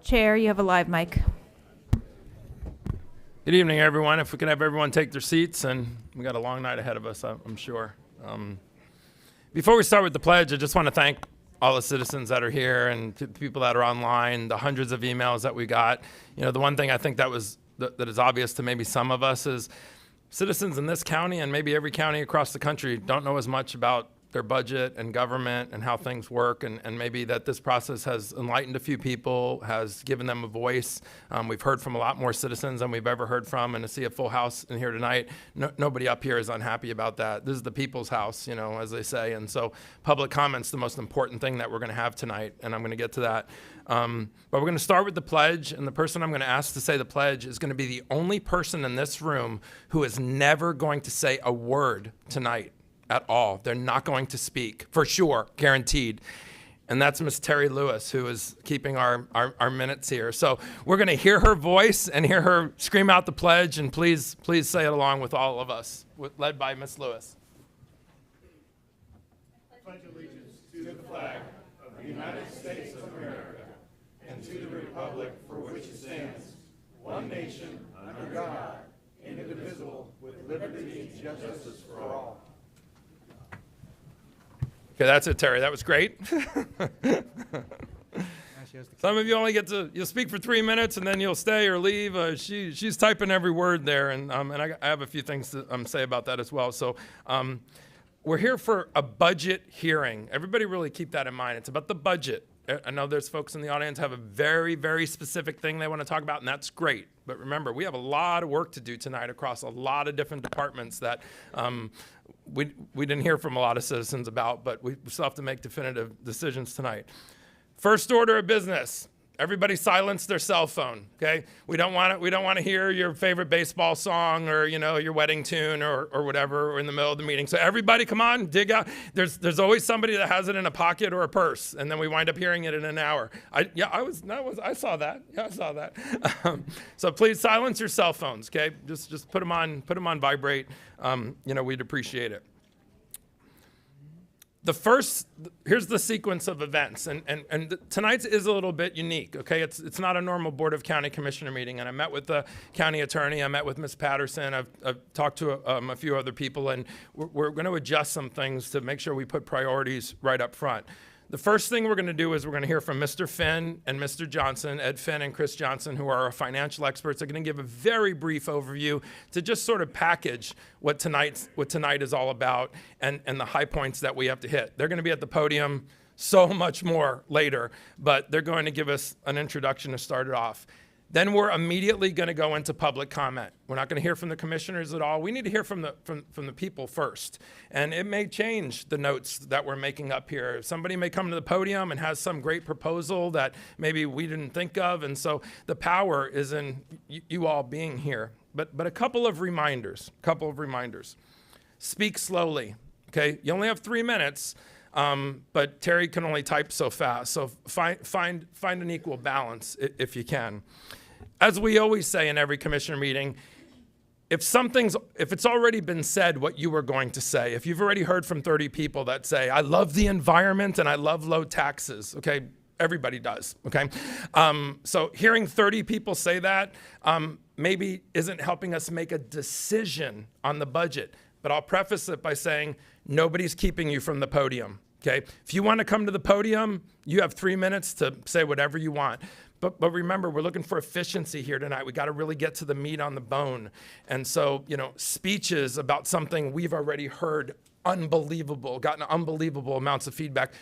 Chair, you have a live mic. Good evening, everyone. If we could have everyone take their seats, and we got a long night ahead of us, I'm sure. Before we start with the pledge, I just want to thank all the citizens that are here and the people that are online, the hundreds of emails that we got. You know, the one thing I think that is obvious to maybe some of us is citizens in this county and maybe every county across the country don't know as much about their budget and government and how things work, and maybe that this process has enlightened a few people, has given them a voice. We've heard from a lot more citizens than we've ever heard from, and to see a full house in here tonight, nobody up here is unhappy about that. This is the people's house, you know, as they say, and so public comment's the most important thing that we're going to have tonight, and I'm going to get to that. But we're going to start with the pledge, and the person I'm going to ask to say the pledge is going to be the only person in this room who is never going to say a word tonight at all. They're not going to speak, for sure, guaranteed. And that's Miss Terry Lewis, who is keeping our minutes here. So we're going to hear her voice and hear her scream out the pledge, and please say it along with all of us, led by Miss Lewis. I pledge allegiance to the flag of the United States of America and to the republic for which it stands, one nation, under God, indivisible, with liberty and justice for all. Okay, that's it, Terry. That was great. Some of you only you'll speak for 3 minutes and then you'll stay or leave. She's typing every word there, and I have a few things to say about that as well. So we're here for a budget hearing. Everybody really keep that in mind. It's about the budget. I know there's folks in the audience have a very, very specific thing they want to talk about, and that's great. But remember, we have a lot of work to do tonight across a lot of different departments that we didn't hear from a lot of citizens about, but we still have to make definitive decisions tonight. First order of business. Everybody silence their cell phone, okay? We don't want to hear your favorite baseball song or, you know, your wedding tune or whatever or in the middle of the meeting. So everybody come on, dig out. There's always somebody that has it in a pocket or a purse, and then we wind up hearing it in an hour. I saw that. Yeah, I saw that. So please silence your cell phones, okay? Just put them on vibrate. We'd appreciate it. Here's the sequence of events, and tonight's is a little bit unique, okay? It's not a normal Board of County Commissioner meeting, and I met with the county attorney, I met with Ms. Patterson, I've talked to a few other people, and we're going to adjust some things to make sure we put priorities right up front. The first thing we're going to do is we're going to hear from Mr. Finn and Mr. Johnson, Ed Finn and Chris Johnson, who are our financial experts. They're going to give a very brief overview to just sort of package what tonight is all about and the high points that we have to hit. They're going to be at the podium so much more later, but they're going to give us an introduction to start it off. Then we're immediately going to go into public comment. We're not going to hear from the commissioners at all. We need to hear from the people first. And it may change the notes that we're making up here. Somebody may come to the podium and has some great proposal that maybe we didn't think of. And so the power is in you all being here. But a couple of reminders. Speak slowly, okay? You only have 3 minutes. But Terry can only type so fast, so find an equal balance if you can. As we always say in every commissioner meeting, if it's already been said what you were going to say, if you've already heard from 30 people that say, I love the environment and I love low taxes, okay? Everybody does, okay? So hearing 30 people say that maybe isn't helping us make a decision on the budget. But I'll preface it by saying nobody's keeping you from the podium, okay? If you want to come to the podium, you have 3 minutes to say whatever you want. But remember, we're looking for efficiency here tonight. We got to really get to the meat on the bone. And so, speeches about something we've already heard gotten unbelievable amounts of feedback,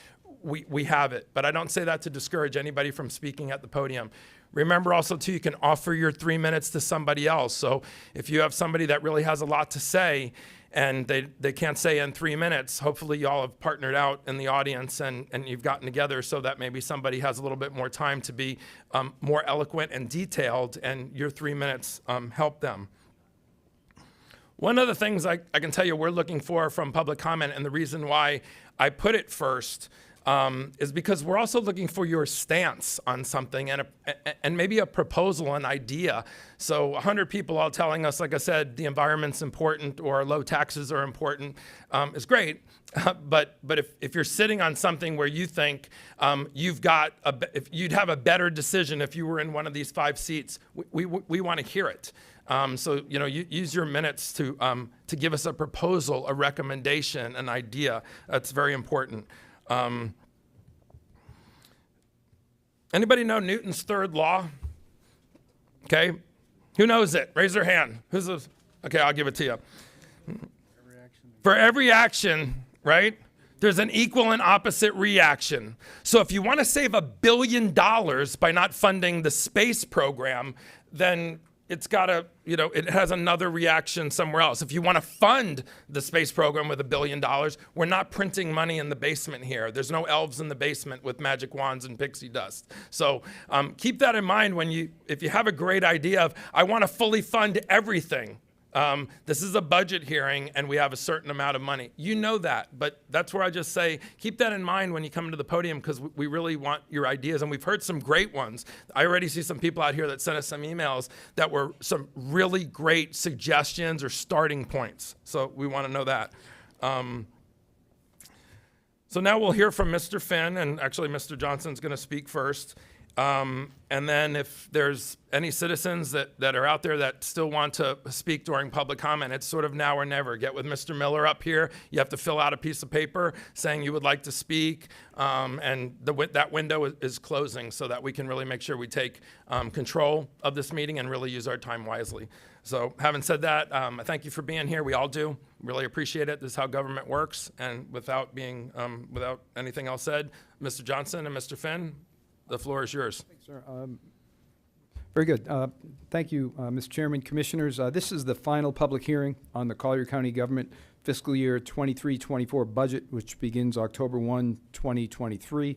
we have it. But I don't say that to discourage anybody from speaking at the podium. Remember also, too, you can offer your 3 minutes to somebody else. So if you have somebody that really has a lot to say and they can't say in 3 minutes, hopefully y'all have partnered out in the audience and you've gotten together so that maybe somebody has a little bit more time to be more eloquent and detailed, and your 3 minutes help them. One of the things I can tell you we're looking for from public comment, and the reason why I put it first, is because we're also looking for your stance on something and maybe a proposal, an idea. So 100 people all telling us, like I said, the environment's important or low taxes are important is great. But if you're sitting on something where you think if you'd have a better decision if you were in one of these 5 seats, we want to hear it. So use your minutes to give us a proposal, a recommendation, an idea. That's very important. Anybody know Newton's third law? Okay, who knows it? Raise their hand. Okay, I'll give it to you. For every action, right, there's an equal and opposite reaction. So if you want to save $1 billion by not funding the space program, then it's got to, it has another reaction somewhere else. If you want to fund the space program with $1 billion, we're not printing money in the basement here. There's no elves in the basement with magic wands and pixie dust. So keep that in mind if you have a great idea of, I want to fully fund everything. This is a budget hearing and we have a certain amount of money. You know that, but that's where I just say, keep that in mind when you come to the podium because we really want your ideas and we've heard some great ones. I already see some people out here that sent us some emails that were some really great suggestions or starting points. So we want to know that. So now we'll hear from Mr. Finn, and actually Mr. Johnson's going to speak first. And then if there's any citizens that are out there that still want to speak during public comment, it's sort of now or never. Get with Mr. Miller up here. You have to fill out a piece of paper saying you would like to speak, and that window is closing so that we can really make sure we take control of this meeting and really use our time wisely. So having said that, I thank you for being here. We all do. Really appreciate it. This is how government works. And without anything else said, Mr. Johnson and Mr. Finn, the floor is yours. Thanks, sir. Very good. Thank you, Mr. Chairman, Commissioners. This is the final public hearing on the Collier County Government Fiscal Year 23-24 budget, which begins October 1, 2023,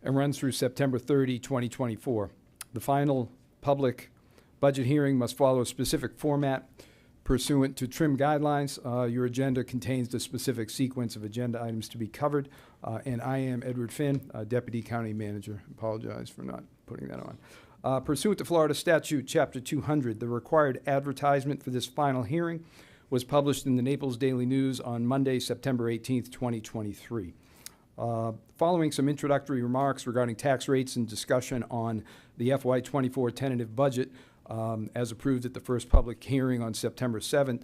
and runs through September 30, 2024. The final public budget hearing must follow a specific format pursuant to TRIM guidelines. Your agenda contains the specific sequence of agenda items to be covered. And I am Edward Finn, Deputy County Manager. Apologize for not putting that on. Pursuant to Florida Statute, Chapter 200, the required advertisement for this final hearing was published in the Naples Daily News on Monday, September 18th, 2023. Following some introductory remarks regarding tax rates and discussion on the FY24 tentative budget, as approved at the first public hearing on September 7th,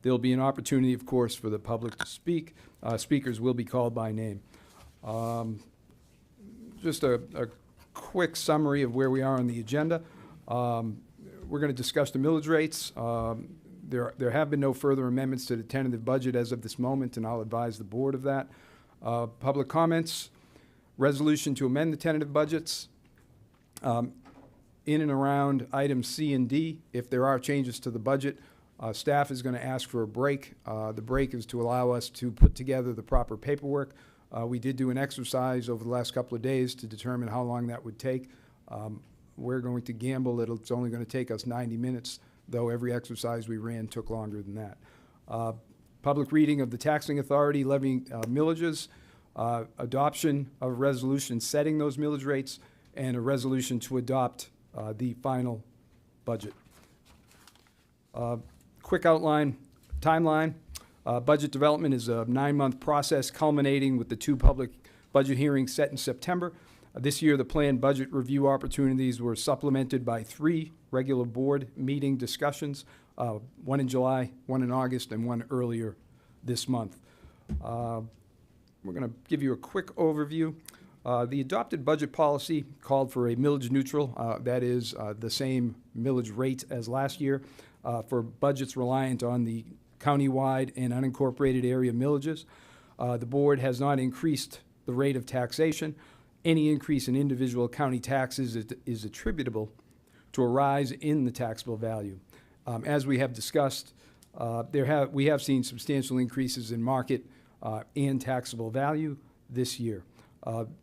there'll be an opportunity, of course, for the public to speak. Speakers will be called by name. Just a quick summary of where we are on the agenda. We're going to discuss the millage rates. There have been no further amendments to the tentative budget as of this moment, and I'll advise the board of that. Public comments, resolution to amend the tentative budgets. In and around items C and D, if there are changes to the budget, staff is going to ask for a break. The break is to allow us to put together the proper paperwork. We did do an exercise over the last couple of days to determine how long that would take. We're going to gamble that it's only going to take us 90 minutes, though every exercise we ran took longer than that. Public reading of the taxing authority levying millages, adoption of a resolution setting those millage rates, and a resolution to adopt the final budget. Quick outline, timeline. Budget development is a 9-month process culminating with the 2 public budget hearings set in September. This year, the planned budget review opportunities were supplemented by 3 regular board meeting discussions, 1 in July, 1 in August, and 1 earlier this month. We're going to give you a quick overview. The adopted budget policy called for a millage neutral, that is the same millage rate as last year, for budgets reliant on the county-wide and unincorporated area millages. The board has not increased the rate of taxation. Any increase in individual county taxes is attributable to a rise in the taxable value. As we have discussed, we have seen substantial increases in market and taxable value this year.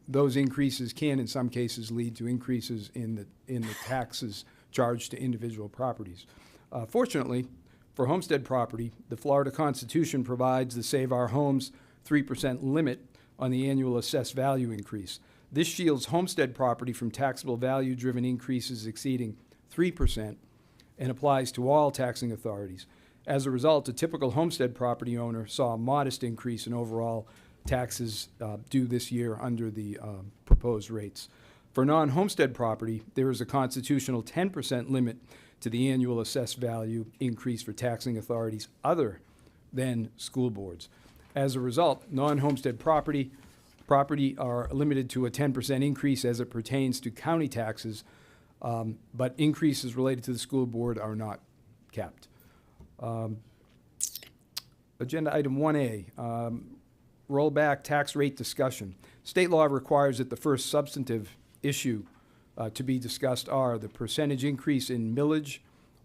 Those increases can, in some cases, lead to increases in the taxes charged to individual properties. Fortunately, for homestead property, the Florida Constitution provides the Save Our Homes 3% limit on the annual assessed value increase. This shields homestead property from taxable value-driven increases exceeding 3% and applies to all taxing authorities. As a result, a typical homestead property owner saw a modest increase in overall taxes due this year under the proposed rates. For non-homestead property, there is a constitutional 10% limit to the annual assessed value increase for taxing authorities other than school boards. As a result, non-homestead property are limited to a 10% increase as it pertains to county taxes, but increases related to the school board are not capped. Agenda item 1A, rollback tax rate discussion. State law requires that the first substantive issue to be discussed are the percentage increase in millage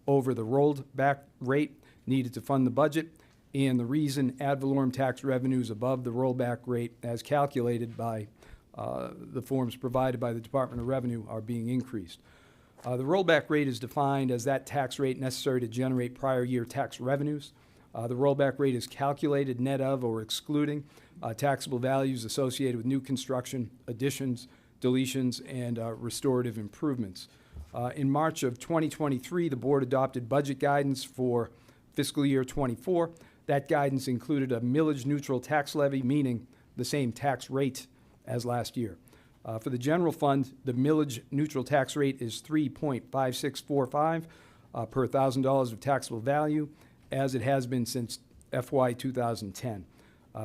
over the rolled back rate needed to fund the budget, and the reason ad valorem tax revenues above the rollback rate as calculated by the forms provided by the Department of Revenue are being increased. The rollback rate is defined as that tax rate necessary to generate prior year tax revenues. The rollback rate is calculated net of or excluding taxable values associated with new construction, additions, deletions, and restorative improvements. In March of 2023, the board adopted budget guidance for fiscal year 24. That guidance included a millage-neutral tax levy, meaning the same tax rate as last year. For the general fund, the millage-neutral tax rate is 3.5645 per $1,000 of taxable value, as it has been since FY 2010.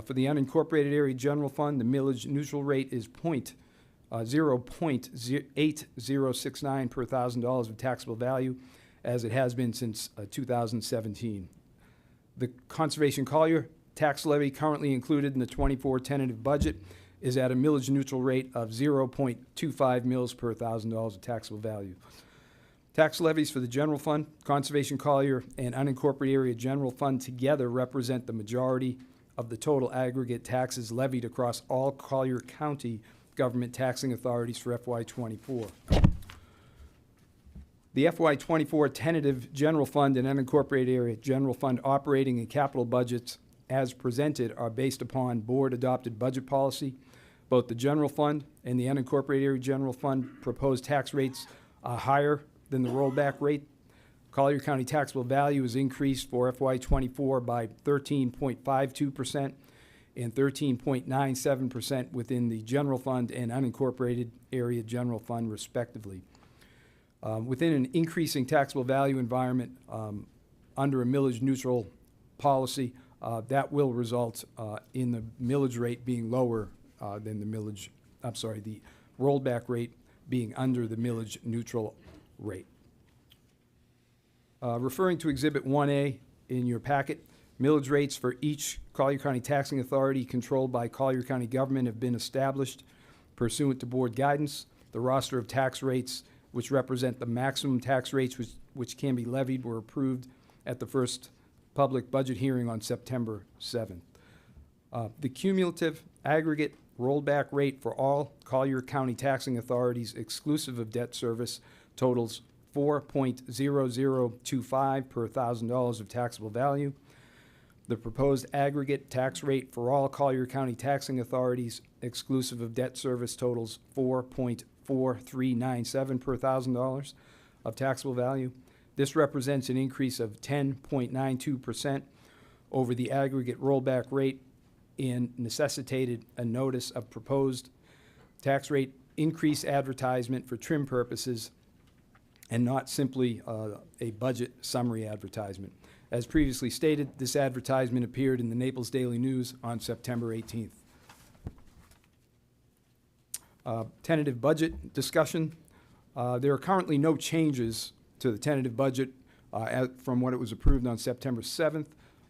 For the unincorporated area general fund, the millage-neutral rate is 0.8069 per $1,000 of taxable value, as it has been since 2017. The Conservation Collier tax levy currently included in the 24 tentative budget is at a millage-neutral rate of 0.25 mils per $1,000 of taxable value. Tax levies for the general fund, Conservation Collier, and unincorporated area general fund together represent the majority of the total aggregate taxes levied across all Collier County government taxing authorities for FY24. The FY24 tentative general fund and unincorporated area general fund operating and capital budgets as presented are based upon board-adopted budget policy. Both the general fund and the unincorporated area general fund proposed tax rates are higher than the rollback rate. Collier County taxable value is increased for FY24 by 13.52% and 13.97% within the general fund and unincorporated area general fund, respectively. Within an increasing taxable value environment under a millage-neutral policy, that will result in the millage rate being lower than the the rollback rate being under the millage-neutral rate. Referring to Exhibit 1A in your packet, millage rates for each Collier County taxing authority controlled by Collier County government have been established pursuant to board guidance. The roster of tax rates, which represent the maximum tax rates which can be levied, were approved at the first public budget hearing on September 7th. The cumulative aggregate rollback rate for all Collier County taxing authorities exclusive of debt service totals 4.0025 per $1,000 of taxable value. The proposed aggregate tax rate for all Collier County taxing authorities exclusive of debt service totals 4.4397 per $1,000 of taxable value. This represents an increase of 10.92% over the aggregate rollback rate and necessitated a notice of proposed tax rate increase advertisement for trim purposes and not simply a budget summary advertisement. As previously stated, this advertisement appeared in the Naples Daily News on September 18th. Tentative budget discussion. There are currently no changes to the tentative budget from what it was approved on September 7th.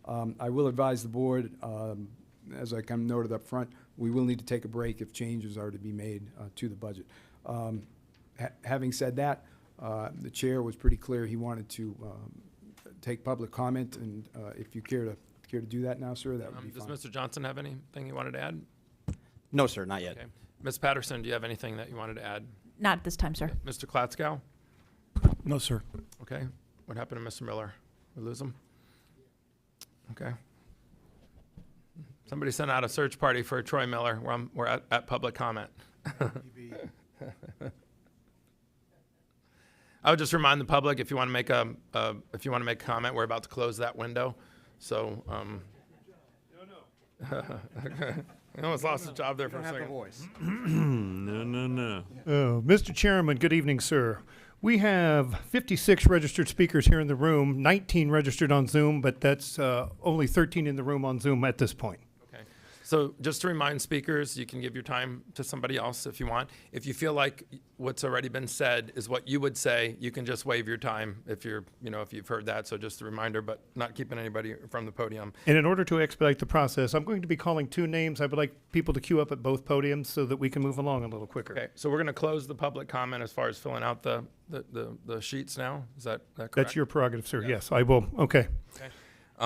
I will advise the board, as I kind of noted up front, we will need to take a break if changes are to be made to the budget. Having said that, the chair was pretty clear he wanted to take public comment, and if you care to do that now, sir, that would be Does fine. Mr. Johnson have anything he wanted to add? No, sir, not yet. Okay. Ms. Patterson, do you have anything that you wanted to add? Not at this time, sir. Mr. Klatskow? No, sir. Okay. What happened to Mr. Miller? We lose him? Okay. Somebody sent out a search party for Troy Miller. We're at public comment. I would just remind the public, if you want to make a comment, we're about to close that window. So, okay. I almost lost the job there for a second. No. Mr. Chairman, good evening, sir. We have 56 registered speakers here in the room, 19 registered on Zoom, but that's only 13 in the room on Zoom at this point. Okay. So just to remind speakers, you can give your time to somebody else if you want. If you feel like what's already been said is what you would say, you can just waive your time if you've heard that. So just a reminder, but not keeping anybody from the podium. And in order to expedite the process, I'm going to be calling two names. I would like people to queue up at both podiums so that we can move along a little quicker. Okay. So we're going to close the public comment as far as filling out the sheets now. Is that correct? That's your prerogative, sir. Yes, I will. Okay.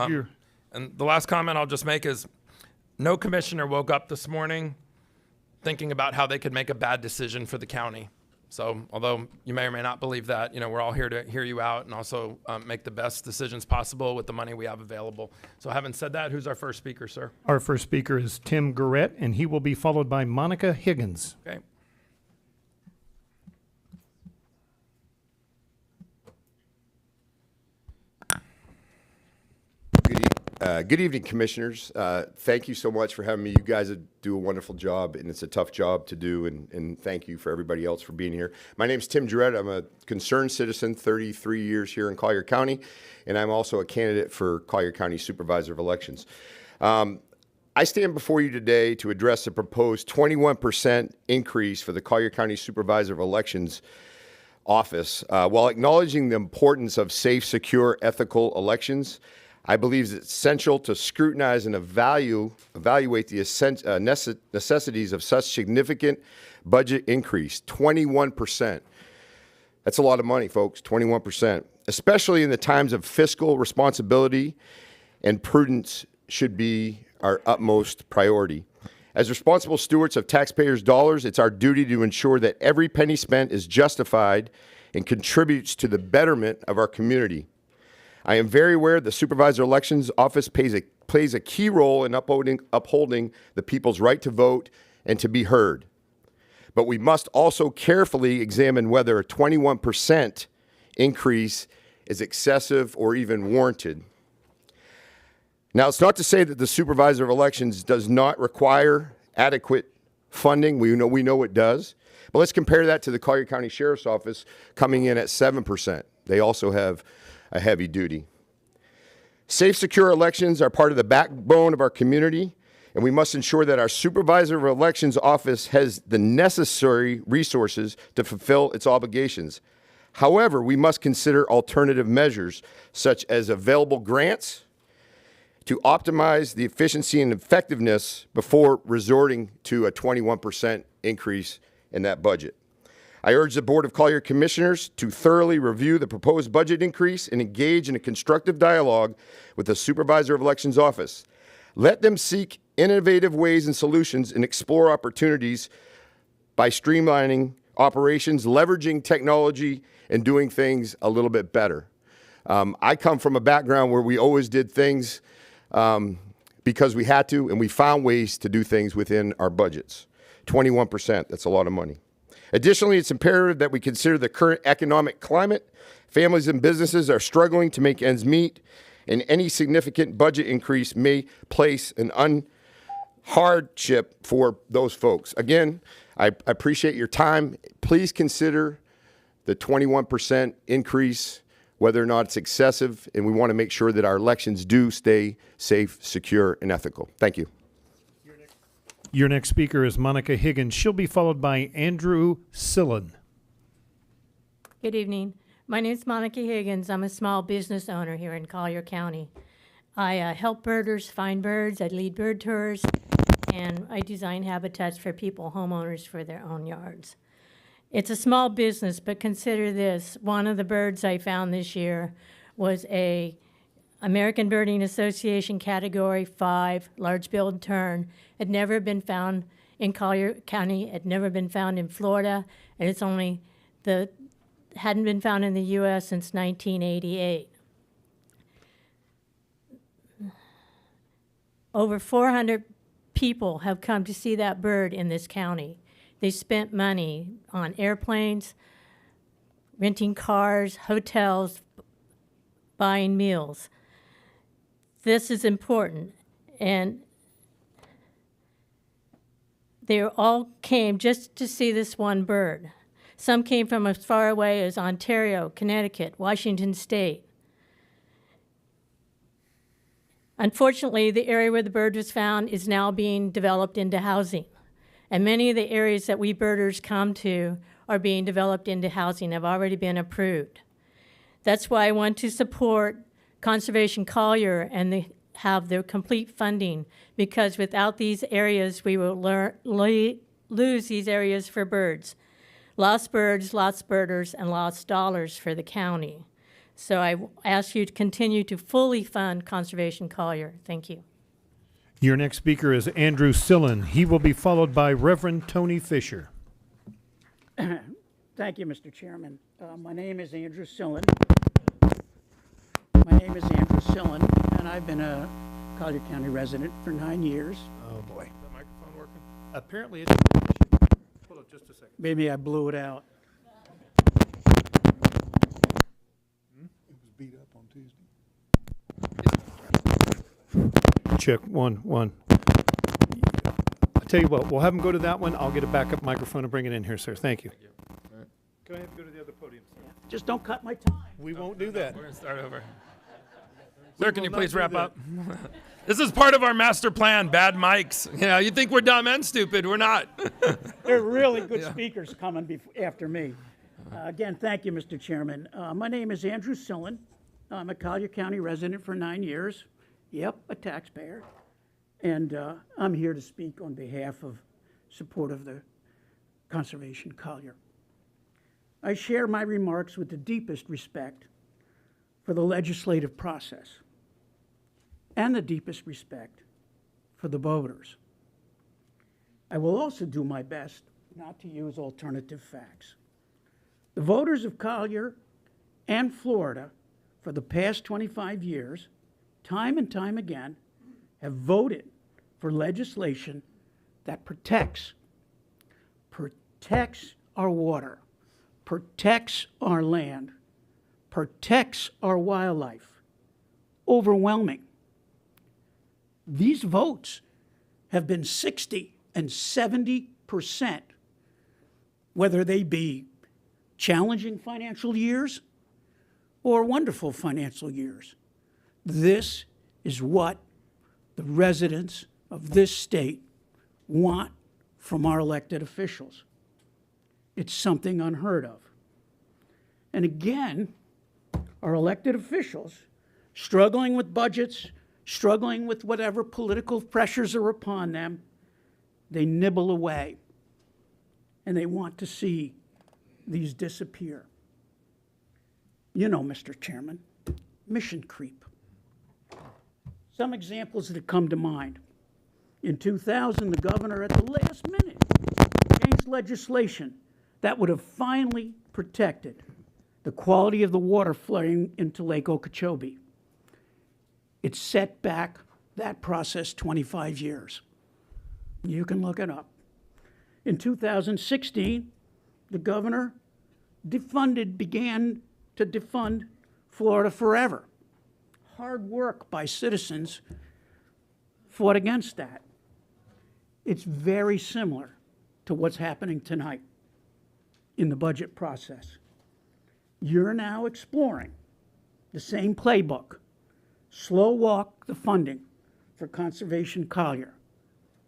You're- And the last comment I'll just make is no commissioner woke up this morning thinking about how they could make a bad decision for the county. So although you may or may not believe that, we're all here to hear you out and also make the best decisions possible with the money we have available. So having said that, who's our first speaker, sir? Our first speaker is Tim Garrett, and he will be followed by Monica Higgins. Okay. Good evening, Commissioners. Thank you so much for having me. You guys do a wonderful job, and it's a tough job to do, and thank you for everybody else for being here. My name's Tim Jarrett. I'm a concerned citizen, 33 years here in Collier County, and I'm also a candidate for Collier County Supervisor of Elections. I stand before you today to address the proposed 21% increase for the Collier County Supervisor of Elections office. While acknowledging the importance of safe, secure, ethical elections, I believe it's essential to scrutinize and evaluate the necessities of such significant budget increase, 21%. That's a lot of money, folks, 21%, especially in the times of fiscal responsibility, and prudence should be our utmost priority. As responsible stewards of taxpayers' dollars, it's our duty to ensure that every penny spent is justified and contributes to the betterment of our community. I am very aware the Supervisor Elections Office plays a key role in upholding the people's right to vote and to be heard. But we must also carefully examine whether a 21% increase is excessive or even warranted. Now, it's not to say that the Supervisor of Elections does not require adequate funding. We know it does. But let's compare that to the Collier County Sheriff's Office coming in at 7%. They also have a heavy duty. Safe, secure elections are part of the backbone of our community, and we must ensure that our Supervisor of Elections office has the necessary resources to fulfill its obligations. However, we must consider alternative measures, such as available grants, to optimize the efficiency and effectiveness before resorting to a 21% increase in that budget. I urge the Board of Collier Commissioners to thoroughly review the proposed budget increase and engage in a constructive dialogue with the Supervisor of Elections Office. Let them seek innovative ways and solutions and explore opportunities by streamlining operations, leveraging technology, and doing things a little bit better. I come from a background where we always did things because we had to, and we found ways to do things within our budgets. 21%, that's a lot of money. Additionally, it's imperative that we consider the current economic climate. Families and businesses are struggling to make ends meet, and any significant budget increase may place an hardship for those folks. Again, I appreciate your time. Please consider the 21% increase, whether or not it's excessive, and we want to make sure that our elections do stay safe, secure, and ethical. Thank you. Your next speaker is Monica Higgins. She'll be followed by Andrew Sillen. Good evening. My name is Monica Higgins. I'm a small business owner here in Collier County. I help birders find birds. I lead bird tours, and I design habitats for people, homeowners, for their own yards. It's a small business, but consider this. One of the birds I found this year was a American Birding Association Category 5 large-billed tern. Had never been found in Collier County, had never been found in Florida, and it's hadn't been found in the U.S. since 1988. Over 400 people have come to see that bird in this county. They spent money on airplanes, renting cars, hotels, buying meals. This is important, and they all came just to see this one bird. Some came from as far away as Ontario, Connecticut, Washington State. Unfortunately, the area where the bird was found is now being developed into housing. And many of the areas that we birders come to are being developed into housing, have already been approved. That's why I want to support Conservation Collier and have their complete funding, because without these areas, we will lose these areas for birds. Lost birds, lost birders, and lost dollars for the county. So I ask you to continue to fully fund Conservation Collier. Thank you. Your next speaker is Andrew Sillen. He will be followed by Reverend Tony Fisher. Thank you, Mr. Chairman. My name is Andrew Sillen, and I've been a Collier County resident for 9 years. Oh, boy. Is that microphone working? Apparently it's... Hold on just a second. Maybe I blew it out. Check, one. I tell you what, we'll have him go to that one. I'll get a backup microphone and bring it in here, sir. Thank you. Go ahead and go to the other podium, sir. Just don't cut my time. We won't do that. We're going to start over. Sir, can you not please do wrap that. up? This is part of our master plan, bad mics. Yeah, you think we're dumb and stupid. We're not. There are really good speakers coming after me. Again, thank you, Mr. Chairman. My name is Andrew Sillen. I'm a Collier County resident for 9 years. Yep, a taxpayer. And I'm here to speak on behalf of support of the Conservation Collier. I share my remarks with the deepest respect for the legislative process and the deepest respect for the voters. I will also do my best not to use alternative facts. The voters of Collier and Florida for the past 25 years, time and time again, have voted for legislation that protects our water, protects our land, protects our wildlife. Overwhelming. These votes have been 60 and 70%, whether they be challenging financial years or wonderful financial years. This is what the residents of this state want from our elected officials. It's something unheard of. And again, our elected officials, struggling with budgets, struggling with whatever political pressures are upon them, they nibble away. And they want to see these disappear. You know, Mr. Chairman, mission creep. Some examples that come to mind. In 2000, the governor at the last minute changed legislation that would have finally protected the quality of the water flowing into Lake Okeechobee. It set back that process 25 years. You can look it up. In 2016, the governor began to defund Florida Forever. Hard work by citizens fought against that. It's very similar to what's happening tonight in the budget process. You're now exploring the same playbook. Slow walk the funding for Conservation Collier,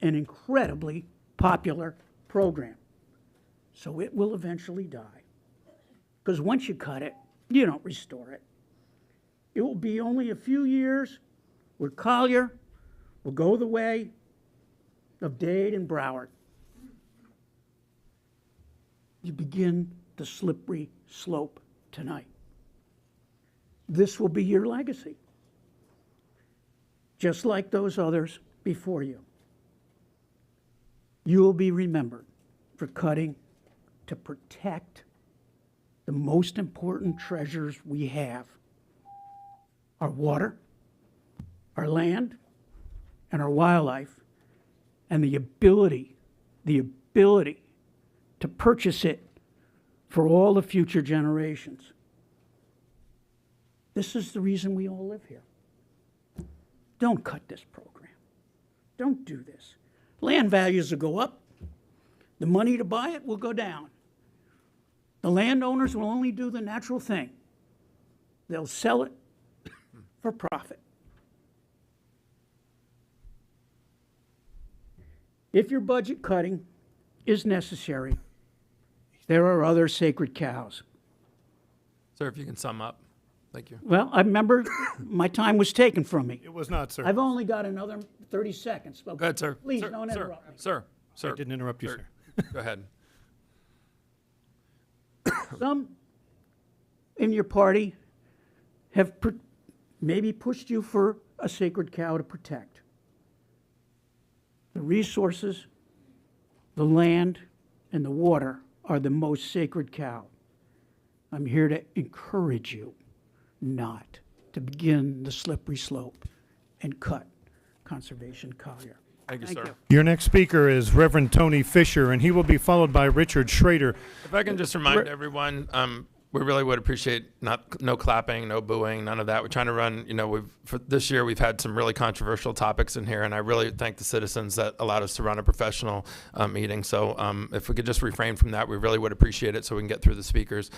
an incredibly popular program. So it will eventually die. Because once you cut it, you don't restore it. It will be only a few years where Collier will go the way of Dade and Broward. You begin the slippery slope tonight. This will be your legacy, just like those others before you. You will be remembered for cutting to protect the most important treasures we have: our water, our land, and our wildlife, and the ability to purchase it for all the future generations. This is the reason we all live here. Don't cut this program. Don't do this. Land values will go up. The money to buy it will go down. The landowners will only do the natural thing. They'll sell it for profit. If your budget cutting is necessary, there are other sacred cows. Sir, if you can sum up. Thank you. Well, I remember my time was taken from me. It was not, sir. I've only got another 30 seconds. Well, Go ahead, sir. Please Sir, don't sir, interrupt me. Sir, sir. I didn't interrupt you, sir. Go ahead. Some in your party have maybe pushed you for a sacred cow to protect. The resources, the land, and the water are the most sacred cow. I'm here to encourage you not to begin the slippery slope and cut Conservation Collier. Thank you, sir. Your next speaker is Reverend Tony Fisher, and he will be followed by Richard Schrader. If I can just remind everyone, we really would appreciate no clapping, no booing, none of that. We're trying to run, for this year we've had some really controversial topics in here, and I really thank the citizens that allowed us to run a professional meeting. So if we could just refrain from that, we really would appreciate it so we can get through the speakers.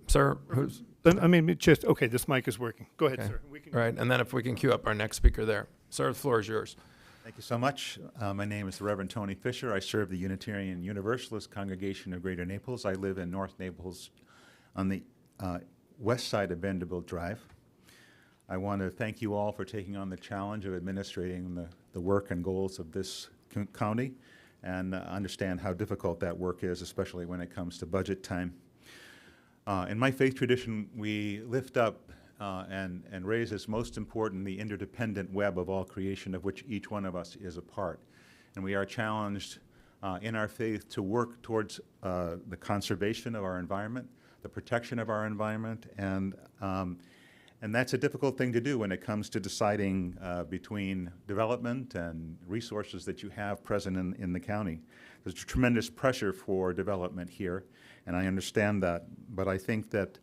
Sir, who's? Okay, this mic is working. Go ahead, Okay. sir. We can- All right, and then if we can queue up our next speaker there. Sir, the floor is yours. Thank you so much. My name is the Reverend Tony Fisher. I serve the Unitarian Universalist Congregation of Greater Naples. I live in North Naples on the west side of Vanderbilt Drive. I want to thank you all for taking on the challenge of administrating the work and goals of this county, and understand how difficult that work is, especially when it comes to budget time. In my faith tradition, we lift up and raise as most important the interdependent web of all creation, of which each one of us is a part. And we are challenged in our faith to work towards the conservation of our environment, the protection of our environment, and that's a difficult thing to do when it comes to deciding between development and resources that you have present in the county. There's tremendous pressure for development here, and I understand that, but I think that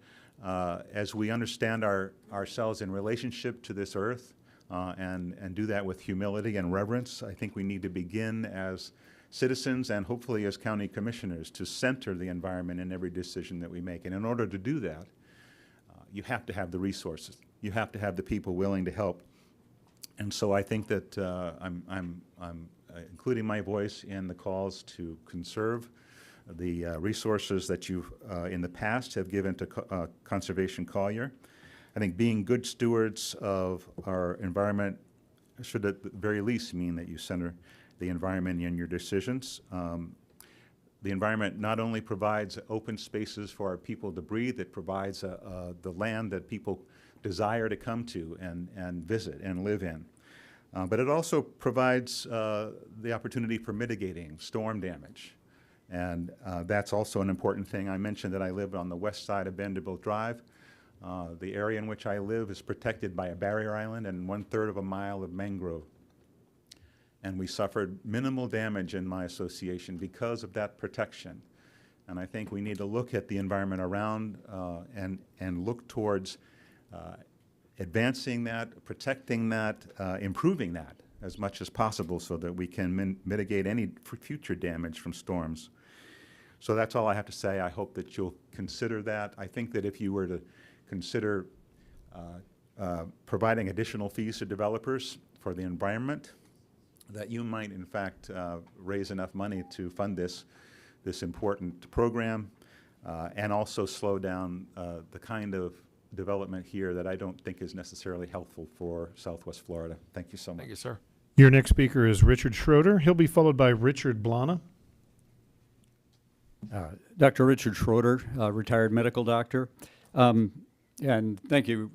as we understand ourselves in relationship to this earth and do that with humility and reverence, I think we need to begin as citizens and hopefully as county commissioners to center the environment in every decision that we make. And in order to do that, you have to have the resources. You have to have the people willing to help. And so I think that I'm including my voice in the calls to conserve the resources that you in the past have given to Conservation Collier. I think being good stewards of our environment should at the very least mean that you center the environment in your decisions. The environment not only provides open spaces for our people to breathe, it provides the land that people desire to come to and visit and live in. But it also provides the opportunity for mitigating storm damage. And that's also an important thing. I mentioned that I live on the west side of Vanderbilt Drive. The area in which I live is protected by a barrier island and 1/3 of a mile of mangrove. And we suffered minimal damage in my association because of that protection. And I think we need to look at the environment around and look towards advancing that, protecting that, improving that as much as possible so that we can mitigate any future damage from storms. So that's all I have to say. I hope that you'll consider that. I think that if you were to consider providing additional fees to developers for the environment, that you might in fact raise enough money to fund this important program and also slow down the kind of development here that I don't think is necessarily helpful for Southwest Florida. Thank you so much. Thank you, sir. Your next speaker is Richard Schroeder. He'll be followed by Richard Blana. Dr. Richard Schroeder, retired medical doctor. And thank you,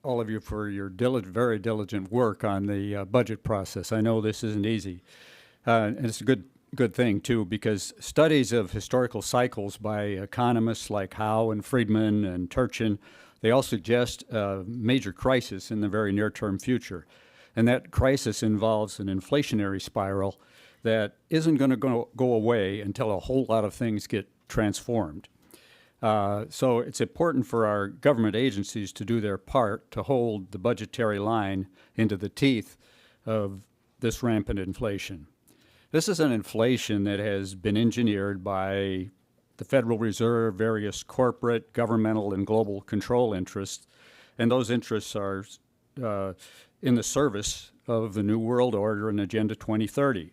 all of you, for your very diligent work on the budget process. I know this isn't easy. And it's a good thing, too, because studies of historical cycles by economists like Howe and Friedman and Turchin, they all suggest a major crisis in the very near-term future. And that crisis involves an inflationary spiral that isn't going to go away until a whole lot of things get transformed. So it's important for our government agencies to do their part to hold the budgetary line into the teeth of this rampant inflation. This is an inflation that has been engineered by the Federal Reserve, various corporate, governmental, and global control interests, and those interests are in the service of the New World Order and Agenda 2030.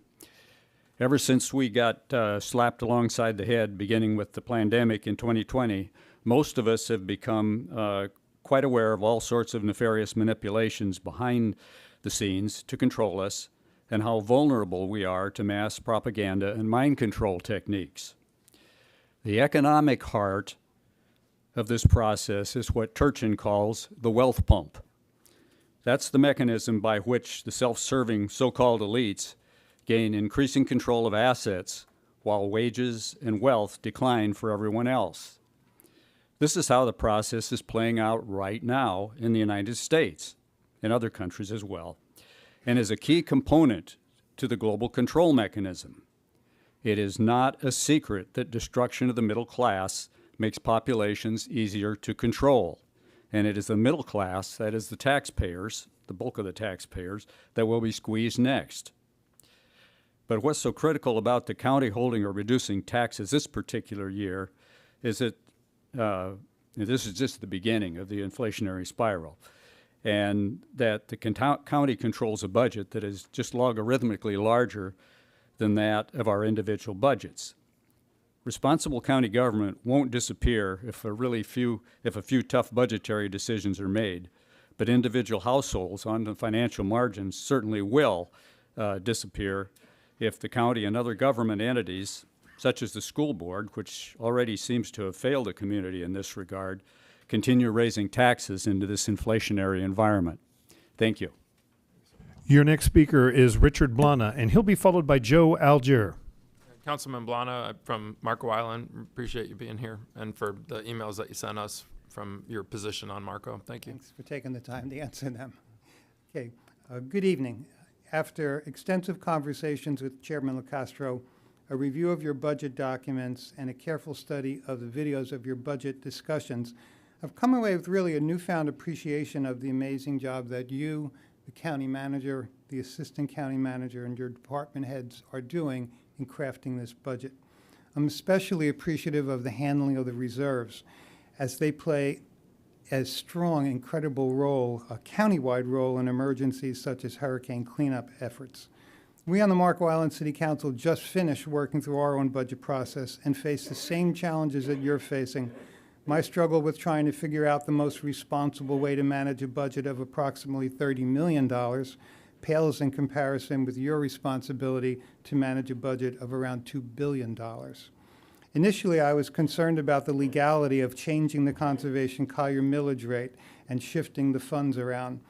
Ever since we got slapped alongside the head, beginning with the pandemic in 2020, most of us have become quite aware of all sorts of nefarious manipulations behind the scenes to control us, and how vulnerable we are to mass propaganda and mind control techniques. The economic heart of this process is what Turchin calls the wealth pump. That's the mechanism by which the self-serving so-called elites gain increasing control of assets while wages and wealth decline for everyone else. This is how the process is playing out right now in the United States and other countries as well, and is a key component to the global control mechanism. It is not a secret that destruction of the middle class makes populations easier to control, and it is the middle class, that is the taxpayers, the bulk of the taxpayers, that will be squeezed next. But what's so critical about the county holding or reducing taxes this particular year is that this is just the beginning of the inflationary spiral, and that the county controls a budget that is just logarithmically larger than that of our individual budgets. Responsible county government won't disappear if a few tough budgetary decisions are made, but individual households on the financial margins certainly will disappear if the county and other government entities, such as the school board, which already seems to have failed the community in this regard, continue raising taxes into this inflationary environment. Thank you. Your next speaker is Richard Blana, and he'll be followed by Joe Algier. Councilman Blana from Marco Island, appreciate you being here and for the emails that you sent us from your position on Marco. Thank you. Thanks for taking the time to answer them. Okay, good evening. After extensive conversations with Chairman LaCastro, a review of your budget documents, and a careful study of the videos of your budget discussions, I've come away with really a newfound appreciation of the amazing job that you, the county manager, the assistant county manager, and your department heads are doing in crafting this budget. I'm especially appreciative of the handling of the reserves, as they play a strong and credible role, a countywide role in emergencies such as hurricane cleanup efforts. We on the Marco Island City Council just finished working through our own budget process and face the same challenges that you're facing. My struggle with trying to figure out the most responsible way to manage a budget of approximately $30 million pales in comparison with your responsibility to manage a budget of around $2 billion. Initially, I was concerned about the legality of changing the Conservation Collier millage rate and shifting the funds around.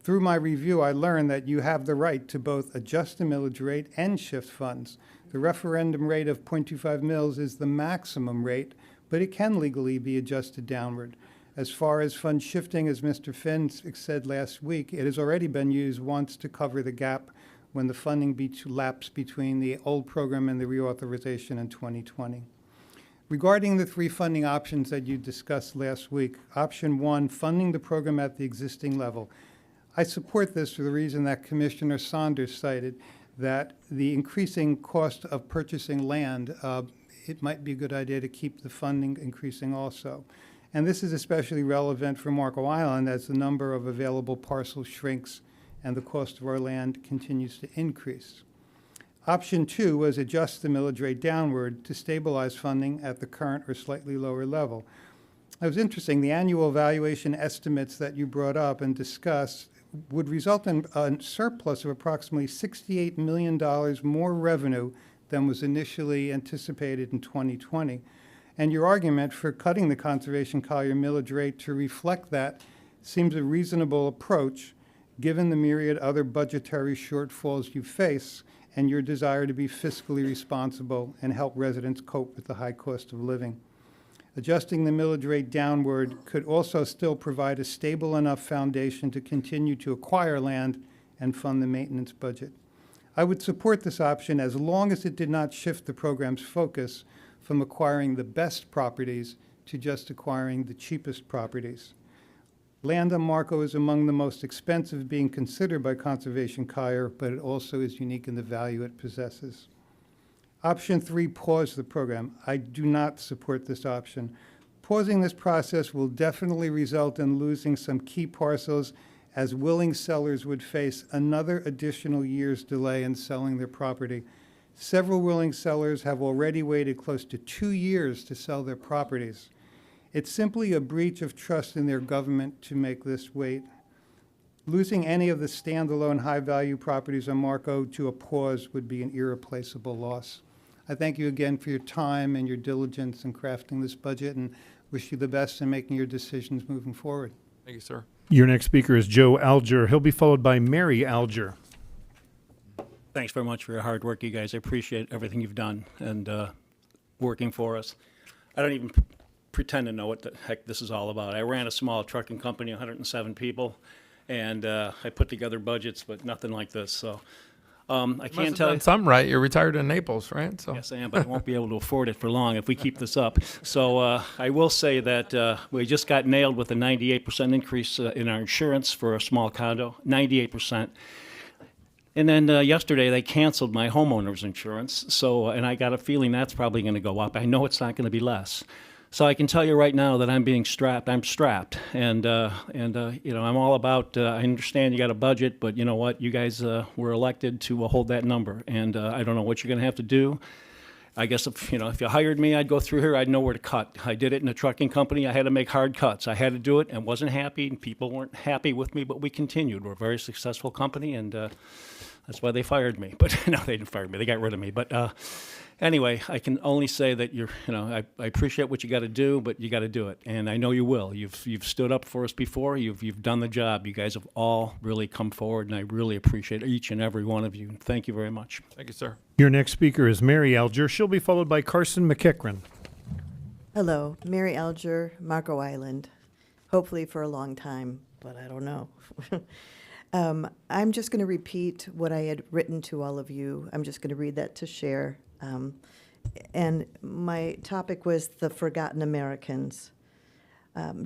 Through my review, I learned that you have the right to both adjust the millage rate and shift funds. The referendum rate of 0.25 mils is the maximum rate, but it can legally be adjusted downward. As far as fund shifting, as Mr. Finn said last week, it has already been used once to cover the gap when the funding lapsed between the old program and the reauthorization in 2020. Regarding the three funding options that you discussed last week, option one, funding the program at the existing level. I support this for the reason that Commissioner Saunders cited, that the increasing cost of purchasing land, it might be a good idea to keep the funding increasing also. And this is especially relevant for Marco Island as the number of available parcels shrinks and the cost of our land continues to increase. Option two was adjust the millage rate downward to stabilize funding at the current or slightly lower level. It was interesting, the annual valuation estimates that you brought up and discussed would result in a surplus of approximately $68 million more revenue than was initially anticipated in 2020. And your argument for cutting the Conservation Collier millage rate to reflect that seems a reasonable approach, given the myriad other budgetary shortfalls you face and your desire to be fiscally responsible and help residents cope with the high cost of living. Adjusting the millage rate downward could also still provide a stable enough foundation to continue to acquire land and fund the maintenance budget. I would support this option as long as it did not shift the program's focus from acquiring the best properties to just acquiring the cheapest properties. Land on Marco is among the most expensive being considered by Conservation Collier, but it also is unique in the value it possesses. Option 3, pause the program. I do not support this option. Pausing this process will definitely result in losing some key parcels, as willing sellers would face another additional year's delay in selling their property. Several willing sellers have already waited close to 2 years to sell their properties. It's simply a breach of trust in their government to make this wait. Losing any of the standalone high-value properties on Marco to a pause would be an irreplaceable loss. I thank you again for your time and your diligence in crafting this budget, and wish you the best in making your decisions moving forward. Thank you, sir. Your next speaker is Joe Alger. He'll be followed by Mary Alger. Thanks very much for your hard work, you guys. I appreciate everything you've done and working for us. I don't even pretend to know what the heck this is all about. I ran a small trucking company, 107 people, and I put together budgets, but nothing like this. So I can't tell you. Some right. You're retired in Naples, right? So Yes, I am, but I won't be able to afford it for long if we keep this up. So I will say that we just got nailed with a 98% increase in our insurance for a small condo, 98%. And then yesterday they canceled my homeowner's insurance. So, and I got a feeling that's probably going to go up. I know it's not going to be less. So I can tell you right now that I'm being strapped. I'm strapped, and you know, I'm all about. I understand you got a budget, but you know what? You guys were elected to hold that number, and I don't know what you're going to have to do. I guess if you hired me, I'd go through here. I'd know where to cut. I did it in a trucking company. I had to make hard cuts. I had to do it, and wasn't happy, and people weren't happy with me. But we continued. We're a very successful company, and that's why they fired me. But no, they didn't fire me. They got rid of me. But anyway, I can only say that I appreciate what you got to do, but you got to do it, and I know you will. You've stood up for us before. You've done the job. You guys have all really come forward, and I really appreciate each and every one of you. Thank you very much. thank you, sir. Your next speaker is Mary Alger. She'll be followed by Carson McEachran. Hello, Mary Alger, Marco Island. Hopefully for a long time, but I don't know. I'm just going to repeat what I had written to all of you. I'm just going to read that to share. And my topic was the forgotten Americans.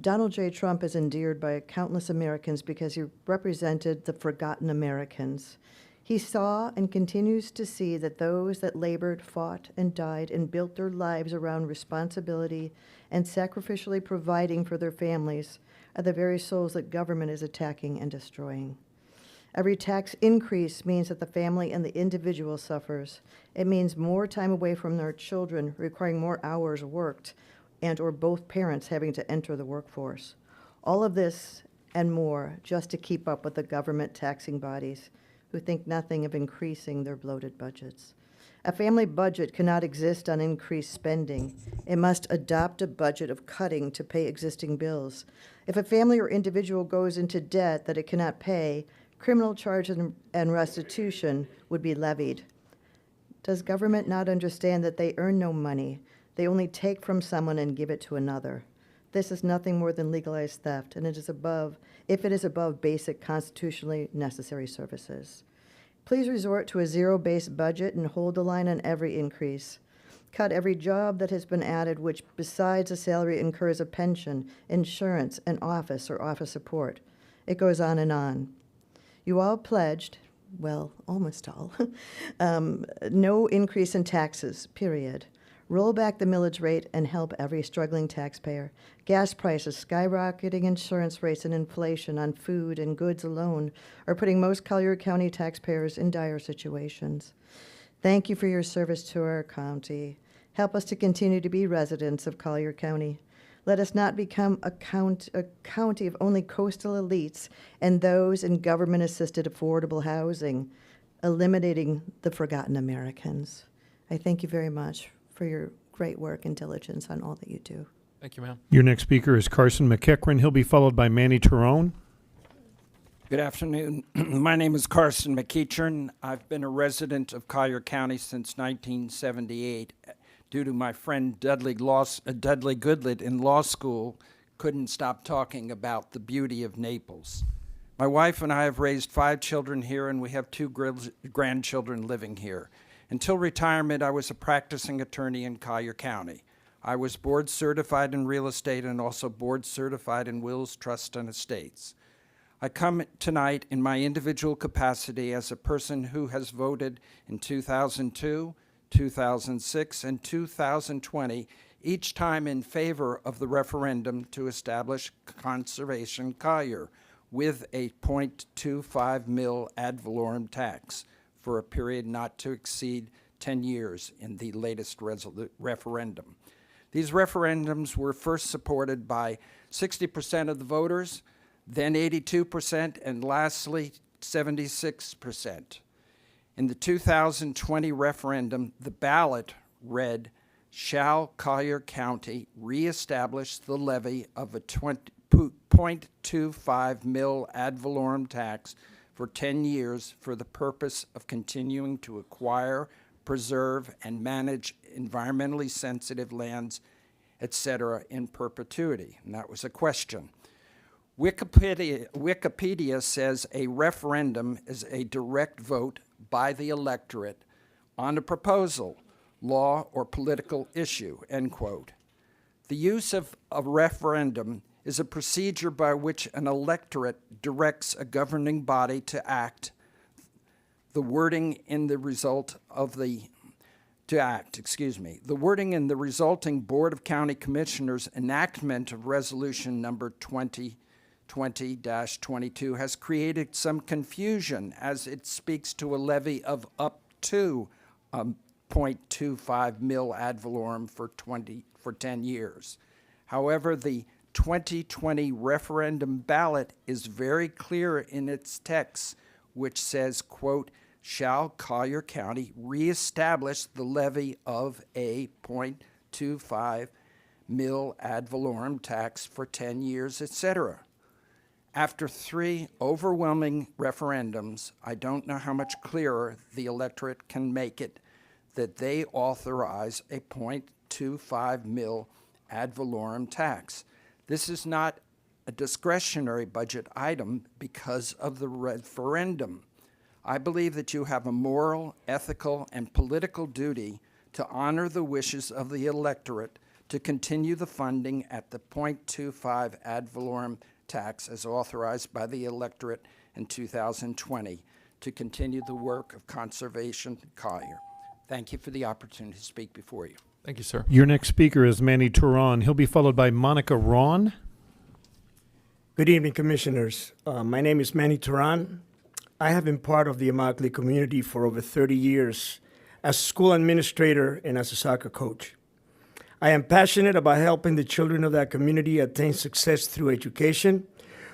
Donald J. Trump is endeared by countless Americans because he represented the forgotten Americans. He saw and continues to see that those that labored, fought, and died and built their lives around responsibility and sacrificially providing for their families are the very souls that government is attacking and destroying. Every tax increase means that the family and the individual suffers. It means more time away from their children, requiring more hours worked, and or both parents having to enter the workforce. All of this and more just to keep up with the government taxing bodies who think nothing of increasing their bloated budgets. A family budget cannot exist on increased spending. It must adopt a budget of cutting to pay existing bills. If a family or individual goes into debt that it cannot pay, criminal charges and restitution would be levied. Does government not understand that they earn no money? They only take from someone and give it to another. This is nothing more than legalized theft, and it is above, if it is above basic constitutionally necessary services. Please resort to a zero-based budget and hold the line on every increase. Cut every job that has been added, which besides a salary incurs a pension, insurance, and office or office support. It goes on and on. You all pledged, well, almost all, no increase in taxes, period. Roll back the millage rate and help every struggling taxpayer. Gas prices, skyrocketing insurance rates, and inflation on food and goods alone are putting most Collier County taxpayers in dire situations. Thank you for your service to our county. Help us to continue to be residents of Collier County. Let us not become a county of only coastal elites and those in government-assisted affordable housing, eliminating the forgotten Americans. I thank you very much for your great work and diligence on all that you do. Thank you, ma'am. Your next speaker is Carson McEachran. He'll be followed by Manny Tyrone. Good afternoon. My name is Carson McEachran. I've been a resident of Collier County since 1978. Due to my friend Dudley Goodlett in law school, couldn't stop talking about the beauty of Naples. My wife and I have raised 5 children here, and we have 2 grandchildren living here. Until retirement, I was a practicing attorney in Collier County. I was board certified in real estate and also board certified in wills, trusts, and estates. I come tonight in my individual capacity as a person who has voted in 2002, 2006, and 2020, each time in favor of the referendum to establish Conservation Collier with a 0.25 mil ad valorem tax for a period not to exceed 10 years in the latest referendum. These referendums were first supported by 60% of the voters, then 82%, and lastly 76%. In the 2020 referendum, the ballot read, "Shall Collier County reestablish the levy of a 0.25 mil ad valorem tax for 10 years for the purpose of continuing to acquire, preserve, and manage environmentally sensitive lands, etc., in perpetuity?" And that was a question. Wikipedia says a referendum is a direct vote by the electorate on a proposal, law, or political issue, end quote. The use of a referendum is a procedure by which an electorate directs a governing body to act. The wording in the wording in the resulting Board of County Commissioners enactment of Resolution number 2020-22 has created some confusion as it speaks to a levy of up to 0.25 mil ad valorem for 10 years. However, the 2020 referendum ballot is very clear in its text, which says, quote, "Shall Collier County reestablish the levy of a 0.25 mil ad valorem tax for 10 years, etc." After 3 overwhelming referendums, I don't know how much clearer the electorate can make it that they authorize a 0.25 mil ad valorem tax. This is not a discretionary budget item because of the referendum. I believe that you have a moral, ethical, and political duty to honor the wishes of the electorate to continue the funding at the 0.25 ad valorem tax as authorized by the electorate in 2020 to continue the work of Conservation Collier. Thank you for the opportunity to speak before you. Thank you, sir. Your next speaker is Manny Turan. He'll be followed by Monica Ron. Good evening, Commissioners. My name is Manny Turan. I have been part of the Immokalee community for over 30 years as a school administrator and as a soccer coach. I am passionate about helping the children of that community attain success through education,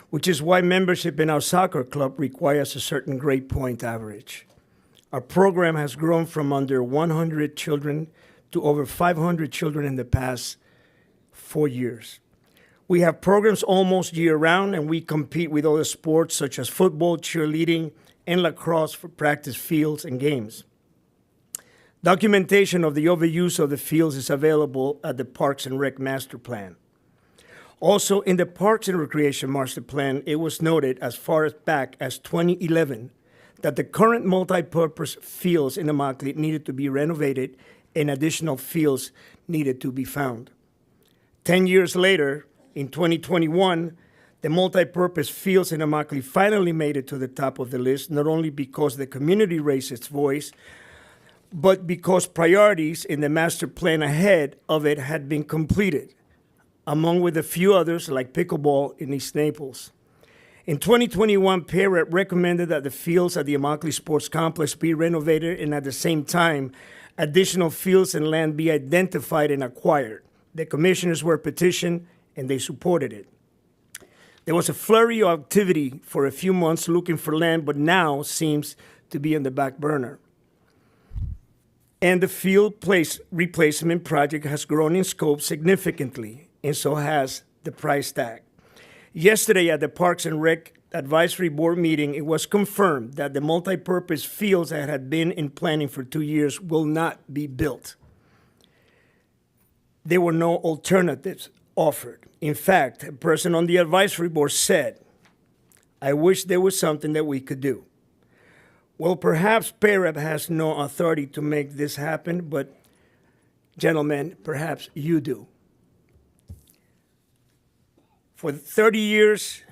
which is why membership in our soccer club requires a certain grade point average. Our program has grown from under 100 children to over 500 children in the past 4 years. We have programs almost year-round, and we compete with other sports such as football, cheerleading, and lacrosse for practice fields and games. Documentation of the overuse of the fields is available at the Parks and Rec Master Plan. Also, in the Parks and Recreation Master Plan, it was noted as far back as 2011 that the current multi-purpose fields in Immokalee needed to be renovated and additional fields needed to be found. 10 years later, in 2021, the multi-purpose fields in Immokalee finally made it to the top of the list, not only because the community raised its voice, but because priorities in the master plan ahead of it had been completed, among with a few others like pickleball in East Naples. In 2021, PARET recommended that the fields at the Immokalee Sports Complex be renovated and at the same time, additional fields and land be identified and acquired. The commissioners were petitioned and they supported it. There was a flurry of activity for a few months looking for land, but now seems to be on the back burner. And the field replacement project has grown in scope significantly, and so has the price tag. Yesterday at the Parks and Rec Advisory Board meeting, it was confirmed that the multi-purpose fields that had been in planning for 2 years will not be built. There were no alternatives offered. In fact, a person on the advisory board said, I wish there was something that we could do. Well, perhaps PAREP has no authority to make this happen, but gentlemen, perhaps you do. For 30 years,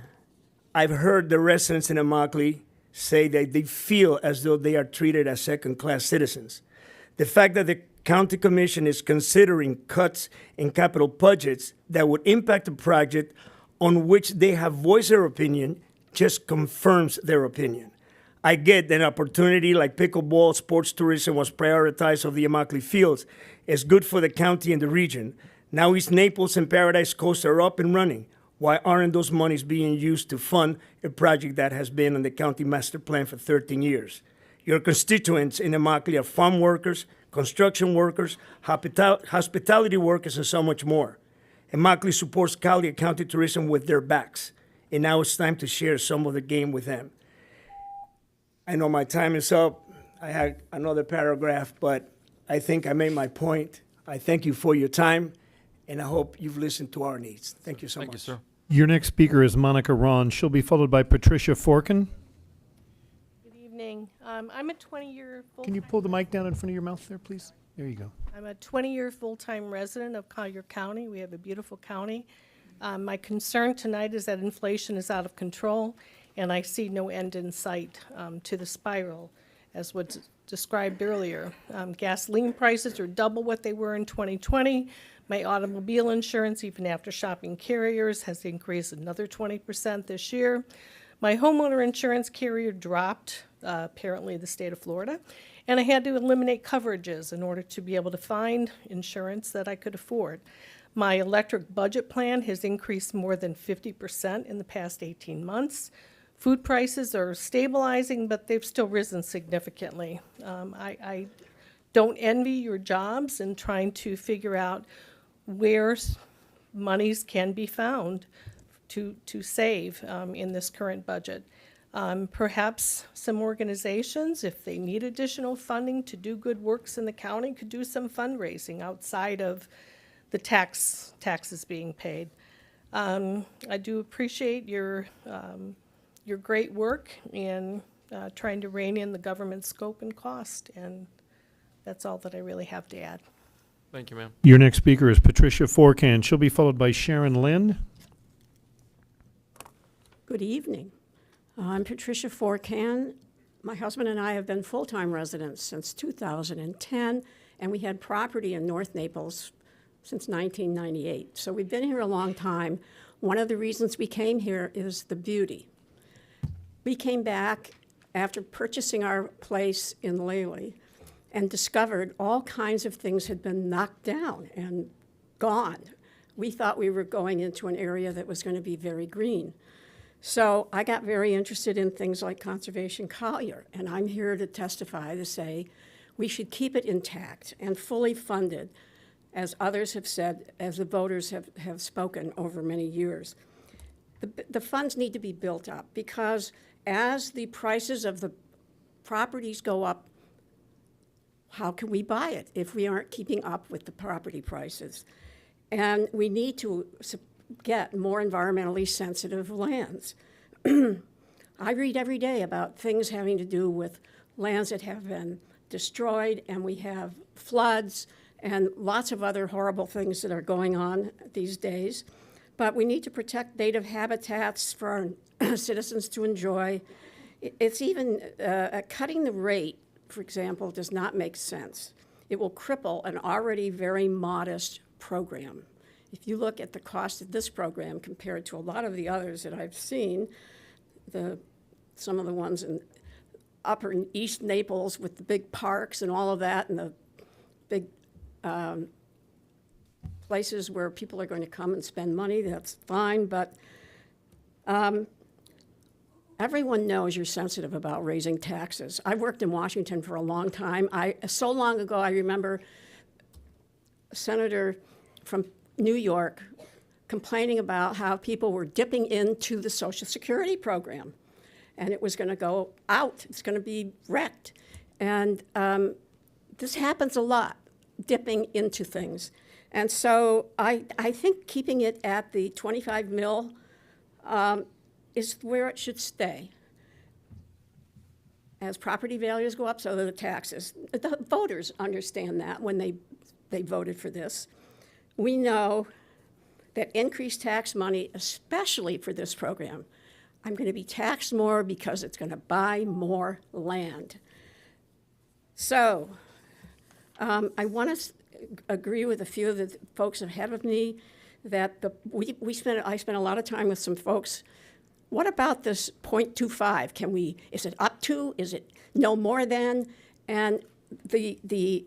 I've heard the residents in Immokalee say that they feel as though they are treated as second-class citizens. The fact that the County Commission is considering cuts in capital budgets that would impact a project on which they have voiced their opinion just confirms their opinion. I get that an opportunity like pickleball sports tourism was prioritized of the Immokalee Fields is good for the county and the region. Now East Naples and Paradise Coast are up and running. Why aren't those monies being used to fund a project that has been on the county master plan for 13 years? Your constituents in Immokalee are farm workers, construction workers, hospitality workers, and so much more. Immokalee supports Collier County tourism with their backs, and now it's time to share some of the game with them. I know my time is up. I had another paragraph, but I think I made my point. I thank you for your time, and I hope you've listened to our needs. Thank you so much. Thank you, sir. Your next speaker is Monica Ron. She'll be followed by Patricia Forkin. Good evening. I'm a 20-year full. Can you pull the mic down in front of your mouth there, please? There you go. I'm a 20-year full-time resident of Collier County. We have a beautiful county. My concern tonight is that inflation is out of control, and I see no end in sight to the spiral, as was described earlier. Gasoline prices are double what they were in 2020. My automobile insurance, even after shopping carriers, has increased another 20% this year. My homeowner insurance carrier dropped, apparently the state of Florida, and I had to eliminate coverages in order to be able to find insurance that I could afford. My electric budget plan has increased more than 50% in the past 18 months. Food prices are stabilizing, but they've still risen significantly. I don't envy your jobs in trying to figure out where monies can be found to save in this current budget. Perhaps some organizations, if they need additional funding to do good works in the county, could do some fundraising outside of the taxes being paid. I do appreciate your great work in trying to rein in the government scope and cost, and that's all that I really have to add. Thank you, ma'am. Your next speaker is Patricia Forkin. She'll be followed by Sharon Lynn. Good evening. I'm Patricia Forkin. My husband and I have been full-time residents since 2010, and we had property in North Naples since 1998. So we've been here a long time. One of the reasons we came here is the beauty. We came back after purchasing our place in Lely and discovered all kinds of things had been knocked down and gone. We thought we were going into an area that was going to be very green. So I got very interested in things like Conservation Collier, and I'm here to testify to say we should keep it intact and fully funded, as others have said, as the voters have spoken over many years. The funds need to be built up because as the prices of the properties go up, how can we buy it if we aren't keeping up with the property prices? And we need to get more environmentally sensitive lands. I read every day about things having to do with lands that have been destroyed, and we have floods and lots of other horrible things that are going on these days. But we need to protect native habitats for our citizens to enjoy. It's even cutting the rate, for example, does not make sense. It will cripple an already very modest program. If you look at the cost of this program compared to a lot of the others that I've seen, some of the ones in upper East Naples with the big parks and all of that, and the big places where people are going to come and spend money, that's fine, but everyone knows you're sensitive about raising taxes. I worked in Washington for a long time. So long ago, I remember a senator from New York complaining about how people were dipping into the Social Security program, and it was going to go out. It's going to be wrecked. And this happens a lot, dipping into things. And so I think keeping it at the 25 mil is where it should stay. As property values go up, so do the taxes. The voters understand that when they voted for this. We know that increased tax money, especially for this program, I'm going to be taxed more because it's going to buy more land. So I want to agree with a few of the folks ahead of me that I spent a lot of time with some folks. What about this 0.25? Is it up to? Is it no more than? And the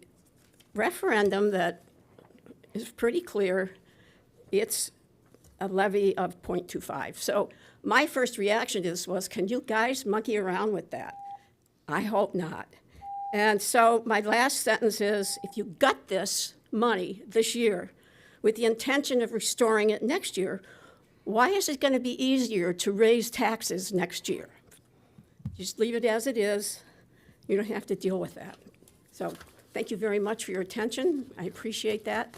referendum that is pretty clear, it's a levy of 0.25. So my first reaction to this was, can you guys monkey around with that? I hope not. And so my last sentence is, if you got this money this year with the intention of restoring it next year, why is it going to be easier to raise taxes next year? Just leave it as it is. You don't have to deal with that. So thank you very much for your attention. I appreciate that.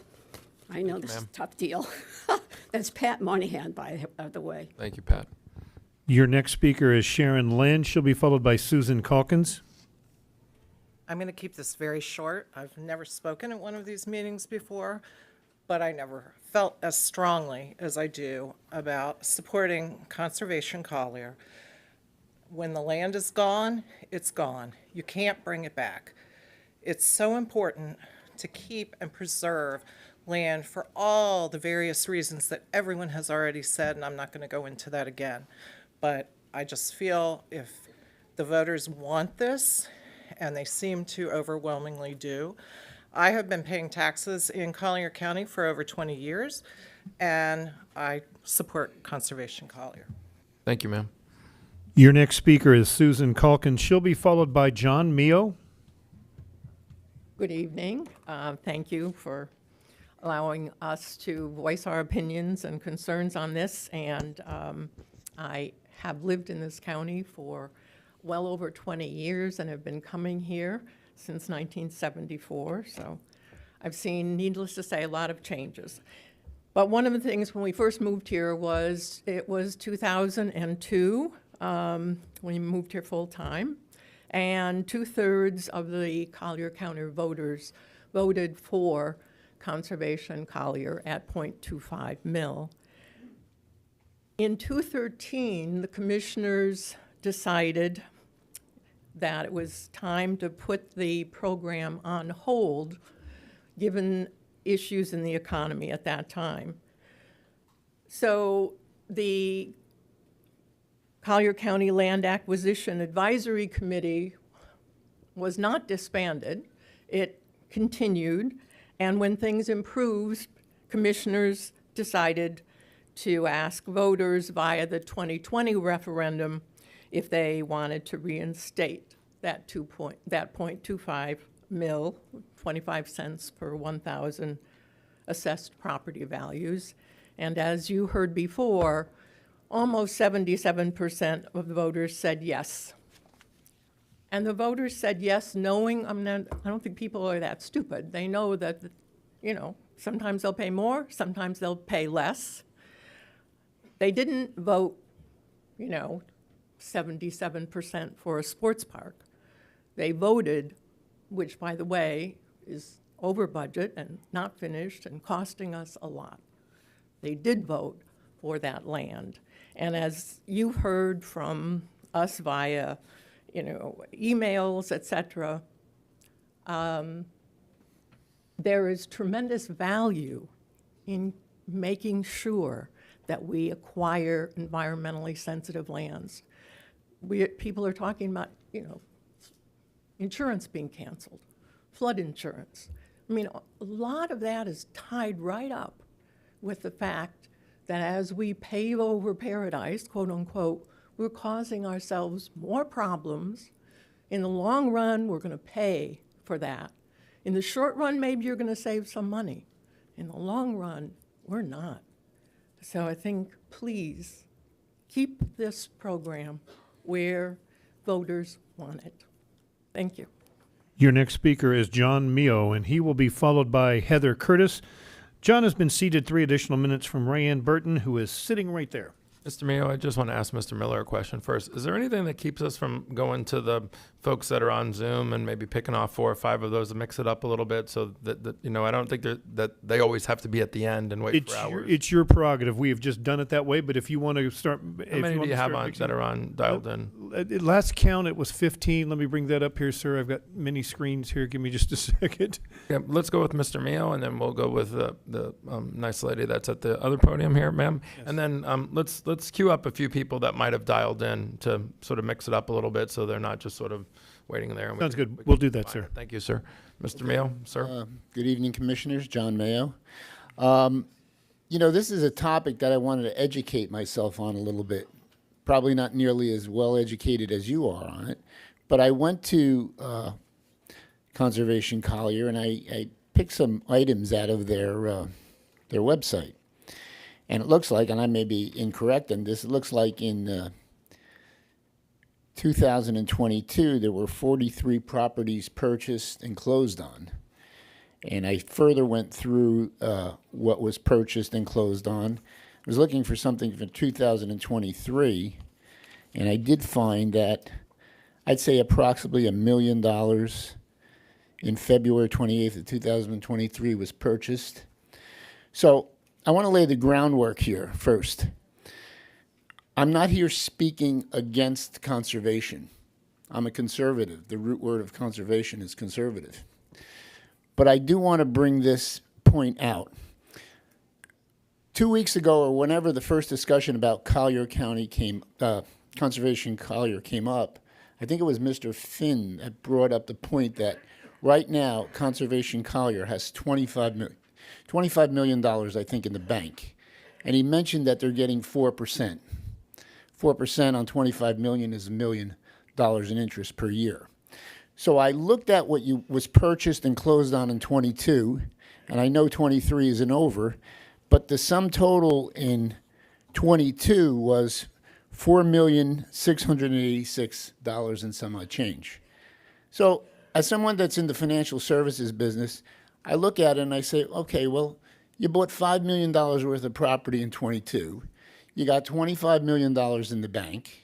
I know this is a tough deal. That's Pat Moynihan, by the way. Thank you, Pat. Your next speaker is Sharon Lynn. She'll be followed by Susan Calkins. I'm going to keep this very short. I've never spoken at one of these meetings before, but I never felt as strongly as I do about supporting Conservation Collier. When the land is gone, it's gone. You can't bring it back. It's so important to keep and preserve land for all the various reasons that everyone has already said, and I'm not going to go into that again. But I just feel if the voters want this, and they seem to overwhelmingly do. I have been paying taxes in Collier County for over 20 years, and I support Conservation Collier. Thank you, ma'am. Your next speaker is Susan Calkins. She'll be followed by John Mio. Good evening. Thank you for allowing us to voice our opinions and concerns on this. And I have lived in this county for well over 20 years and have been coming here since 1974. So I've seen, needless to say, a lot of changes. But one of the things when we first moved here was, it was 2002 when we moved here full time. And 2/3 of the Collier County voters voted for Conservation Collier at 0.25 mil. In 2013, the commissioners decided that it was time to put the program on hold, given issues in the economy at that time. So the Collier County Land Acquisition Advisory Committee was not disbanded. It continued, and when things improved, commissioners decided to ask voters via the 2020 referendum if they wanted to reinstate that 0.25 mil, 25 cents per 1,000 assessed property values. And as you heard before, almost 77% of the voters said yes. And the voters said yes, knowing, I don't think people are that stupid. They know that, sometimes they'll pay more, sometimes they'll pay less. They didn't vote, 77% for a sports park. They voted, which, by the way, is over budget and not finished and costing us a lot. They did vote for that land. And as you've heard from us via, emails, et cetera, there is tremendous value in making sure that we acquire environmentally sensitive lands. People are talking about, insurance being canceled, flood insurance. A lot of that is tied right up with the fact that as we pave over paradise, quote unquote, we're causing ourselves more problems. In the long run, we're going to pay for that. In the short run, maybe you're going to save some money. In the long run, we're not. So I think, please, keep this program where voters want it. Thank you. Your next speaker is John Mio, and he will be followed by Heather Curtis. John has been seated 3 additional minutes from Rayanne Burton, who is sitting right there. Mr. Mio, I just want to ask Mr. Miller a question first. Is there anything that keeps us from going to the folks that are on Zoom and maybe picking off 4 or 5 of those to mix it up a little bit so that you know, I don't think that they always have to be at the end and wait for hours. It's your prerogative. We have just done it that way, but if you want to start... How many do you have on that are on dialed in? At last count, it was 15. Let me bring that up here, sir. I've got many screens here. Give me just a second. Yeah, let's go with Mr. Mio, and then we'll go with the nice lady that's at the other podium here, ma'am. Yes. And then let's queue up a few people that might have dialed in to sort of mix it up a little bit so they're not just sort of waiting there. And Sounds good. We'll do that, sir. Thank you, sir. Mr. Mio, sir. Good evening, Commissioners. John Mayo. You know, this is a topic that I wanted to educate myself on a little bit. Probably not nearly as well educated as you are on it, but I went to Conservation Collier and I picked some items out of their website. And it looks like, and I may be incorrect on this, it looks like in 2022 there were 43 properties purchased and closed on. And I further went through what was purchased and closed on. I was looking for something for 2023, and I did find that I'd say approximately $1 million in February 28th of 2023 was purchased. So I want to lay the groundwork here first. I'm not here speaking against conservation. I'm a conservative. The root word of conservation is conservative. But I do want to bring this point out. 2 weeks ago, or whenever the first discussion about Collier County Conservation Collier came up, I think it was Mr. Finn that brought up the point that right now, Conservation Collier has $25 million, I think, in the bank. And he mentioned that they're getting 4%. 4% on $25 million is $1 million in interest per year. So I looked at what was purchased and closed on in 22, and I know 23 isn't over, but the sum total in 22 was $4,686 and some odd change. So as someone that's in the financial services business, I look at it and I say, okay, well, you bought $5 million worth of property in 22. You got $25 million in the bank.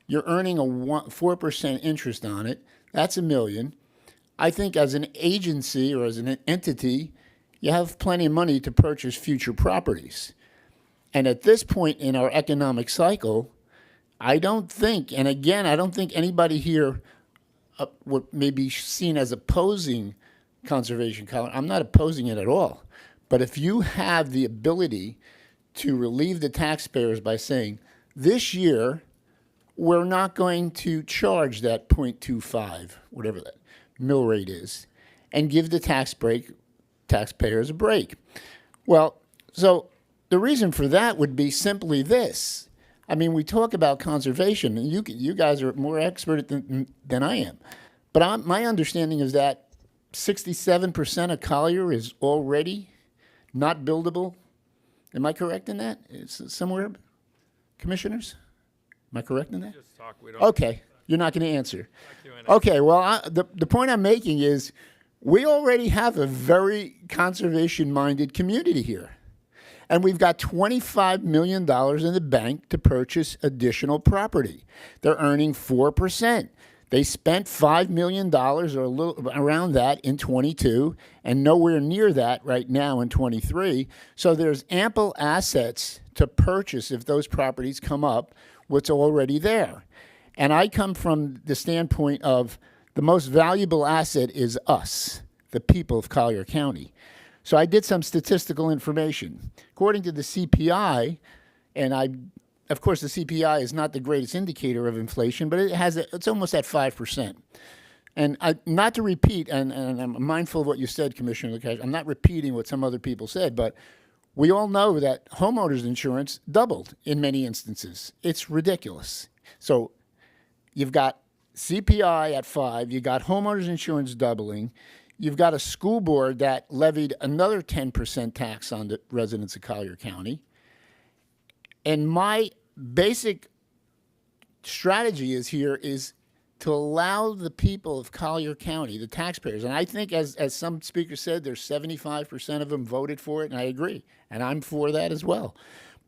You're earning a 4% interest on it. That's $1 million. I think as an agency or as an entity, you have plenty of money to purchase future properties. And at this point in our economic cycle, I don't think, and again, I don't think anybody here what may be seen as opposing conservation. I'm not opposing it at all. But if you have the ability to relieve the taxpayers by saying, this year, we're not going to charge that 0.25, whatever that mill rate is, and give the taxpayers a break. Well, so the reason for that would be simply this. I mean, we talk about conservation, and you guys are more expert than I am. But my understanding is that 67% of Collier is already not buildable. Am I correct in that? It's somewhere, commissioners? Am I correct in that? Just talk. We don't Okay, you're not going to answer. Okay, well, the point I'm making is we already have a very conservation-minded community here. And we've got $25 million in the bank to purchase additional property. They're earning 4%. They spent $5 million or a little around that in 22 and nowhere near that right now in 23. So there's ample assets to purchase if those properties come up, what's already there. And I come from the standpoint of the most valuable asset is us, the people of Collier County. So I did some statistical information. According to the CPI, and of course, the CPI is not the greatest indicator of inflation, but it's almost at 5%. And not to repeat, and I'm mindful of what you said, Commissioner Lukash, I'm not repeating what some other people said, but we all know that homeowners insurance doubled in many instances. It's ridiculous. So you've got CPI at 5, you got homeowners insurance doubling, you've got a school board that levied another 10% tax on the residents of Collier County. And my basic strategy is to allow the people of Collier County, the taxpayers, and I think as some speakers said, there's 75% of them voted for it, and I agree, and I'm for that as well.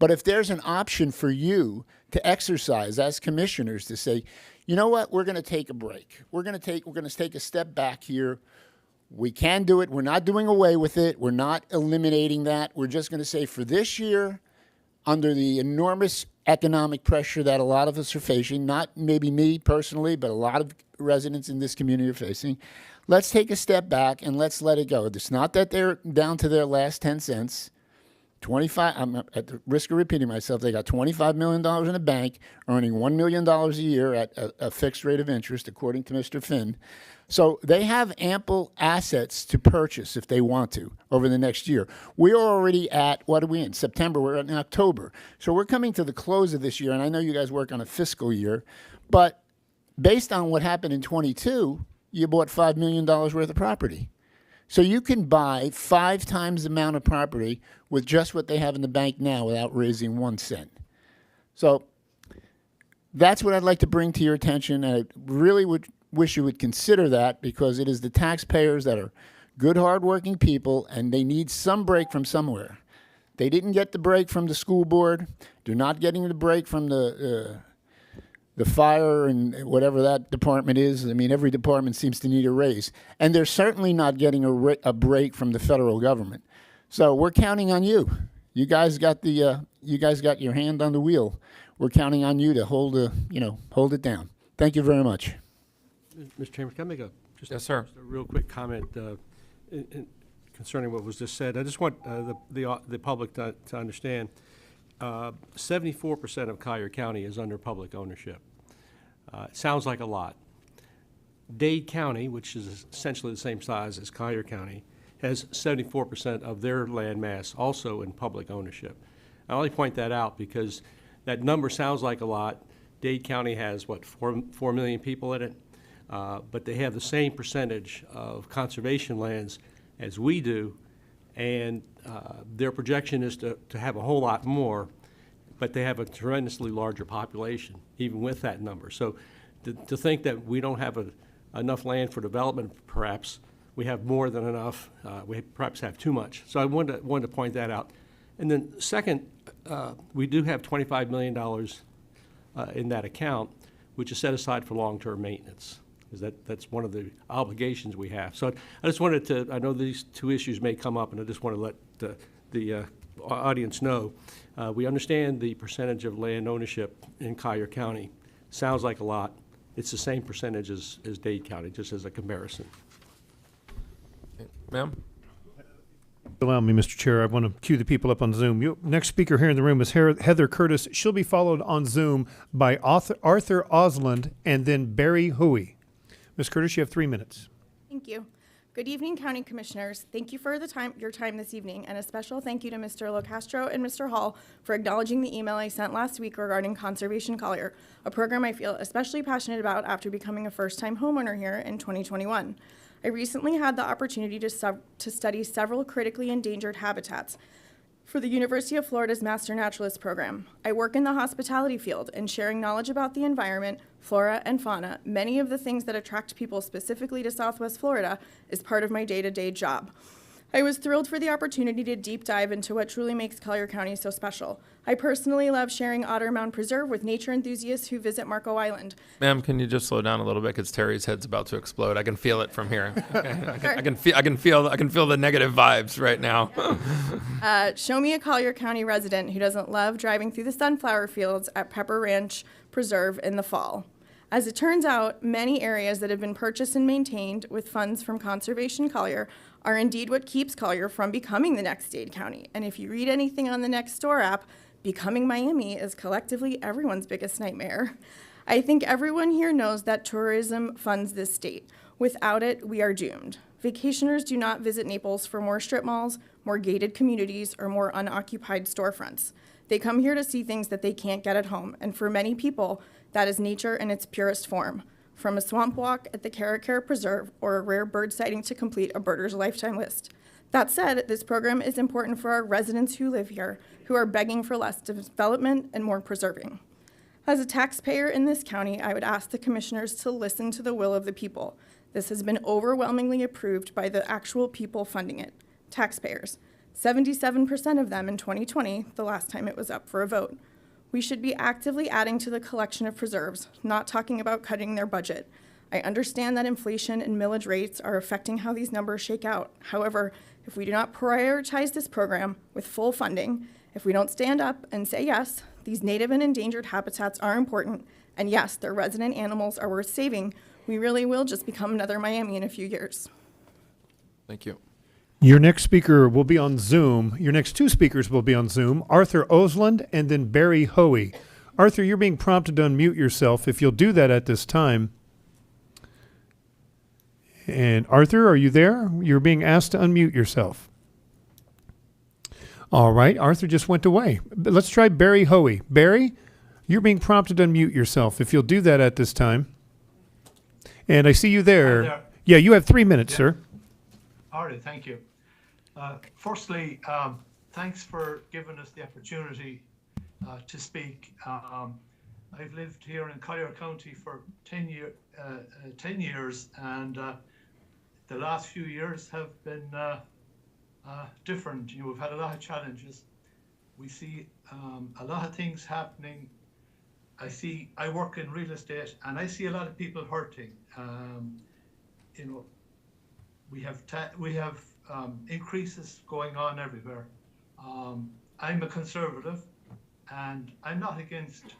But if there's an option for you to exercise as commissioners to say, you know what, we're going to take a break. We're going to take a step back here. We can do it. We're not doing away with it. We're not eliminating that. We're just going to say for this year, under the enormous economic pressure that a lot of us are facing, not maybe me personally, but a lot of residents in this community are facing, let's take a step back and let's let it go. It's not that they're down to their last 10 cents. 25, I'm at the risk of repeating myself, they got $25 million in the bank, earning $1 million a year at a fixed rate of interest, according to Mr. Finn. So they have ample assets to purchase if they want to over the next year. We're already at, what are we in? September, we're in October. So we're coming to the close of this year, and I know you guys work on a fiscal year, but based on what happened in 22, you bought $5 million worth of property. So you can buy 5 times the amount of property with just what they have in the bank now without raising 1 cent. So that's what I'd like to bring to your attention. I really would wish you would consider that, because it is the taxpayers that are good, hardworking people, and they need some break from somewhere. They didn't get the break from the school board. They're not getting the break from the fire and whatever that department is. I mean, every department seems to need a raise. And they're certainly not getting a break from the federal government. So we're counting on you. You guys got your hand on the wheel. We're counting on you to hold it down. Thank you very much. Mr. Chairman, can I make Yes, sir. just a real quick comment concerning what was just said? I just want the public to understand 74% of Collier County is under public ownership. It sounds like a lot. Dade County, which is essentially the same size as Collier County, has 74% of their land mass also in public ownership. I only point that out because that number sounds like a lot. Dade County has, what, 4 million people in it? But they have the same percentage of conservation lands as we do, and their projection is to have a whole lot more, but they have a tremendously larger population, even with that number. So to think that we don't have enough land for development, perhaps, we have more than enough, we perhaps have too much. So I wanted to point that out. And then second, we do have $25 million in that account, which is set aside for long-term maintenance, because that's one of the obligations we have. So I just wanted to, I know these two issues may come up, and I just want to let the audience know. We understand the percentage of land ownership in Collier County. Sounds like a lot. It's the same percentage as Dade County, just as a comparison. Ma'am? Allow me, Mr. Chair, I want to cue the people up on Zoom. Next speaker here in the room is Heather Curtis. She'll be followed on Zoom by Arthur Osland and then Barry Huey. Ms. Curtis, you have 3 minutes. Thank you. Good evening, County Commissioners. Thank you for your time this evening, and a special thank you to Mr. LoCastro and Mr. Hall for acknowledging the email I sent last week regarding Conservation Collier, a program I feel especially passionate about after becoming a first-time homeowner here in 2021. I recently had the opportunity to study several critically endangered habitats for the University of Florida's Master Naturalist program. I work in the hospitality field, and sharing knowledge about the environment, flora, and fauna, many of the things that attract people specifically to Southwest Florida, is part of my day-to-day job. I was thrilled for the opportunity to deep dive into what truly makes Collier County so special. I personally love sharing Otter Mound Preserve with nature enthusiasts who visit Marco Island. Ma'am, can you just slow down a little bit, because Terry's head's about to explode. I can feel it from here. I can feel the negative vibes right now. Show me a Collier County resident who doesn't love driving through the sunflower fields at Pepper Ranch Preserve in the fall. As it turns out, many areas that have been purchased and maintained with funds from Conservation Collier are indeed what keeps Collier from becoming the next Dade County. And if you read anything on the Nextdoor app, becoming Miami is collectively everyone's biggest nightmare. I think everyone here knows that tourism funds this state. Without it, we are doomed. Vacationers do not visit Naples for more strip malls, more gated communities, or more unoccupied storefronts. They come here to see things that they can't get at home, and for many people, that is nature in its purest form, from a swamp walk at the Collier Preserve or a rare bird sighting to complete a birder's lifetime list. That said, this program is important for our residents who live here, who are begging for less development and more preserving. As a taxpayer in this county, I would ask the commissioners to listen to the will of the people. This has been overwhelmingly approved by the actual people funding it, taxpayers. 77% of them in 2020, the last time it was up for a vote. We should be actively adding to the collection of preserves, not talking about cutting their budget. I understand that inflation and millage rates are affecting how these numbers shake out. However, if we do not prioritize this program with full funding, if we don't stand up and say yes, these native and endangered habitats are important, and yes, their resident animals are worth saving, we really will just become another Miami in a few years. Thank you. Your next speaker will be on Zoom. Your next two speakers will be on Zoom, Arthur Osland and then Barry Hoey. Arthur, you're being prompted to unmute yourself. If you'll do that at this time. And Arthur, are you there? You're being asked to unmute yourself. All right, Arthur just went away. But let's try Barry Hoey. Barry, you're being prompted to unmute yourself. If you'll do that at this time. And I see you there. Hi there. Yeah, you have 3 minutes, sir. All right, thank you. Firstly, thanks for giving us the opportunity to speak. I've lived here in Collier County for 10 years, and the last few years have been different. We've had a lot of challenges. We see a lot of things happening. I work in real estate, and I see a lot of people hurting. We have increases going on everywhere. I'm a conservative, and I'm not against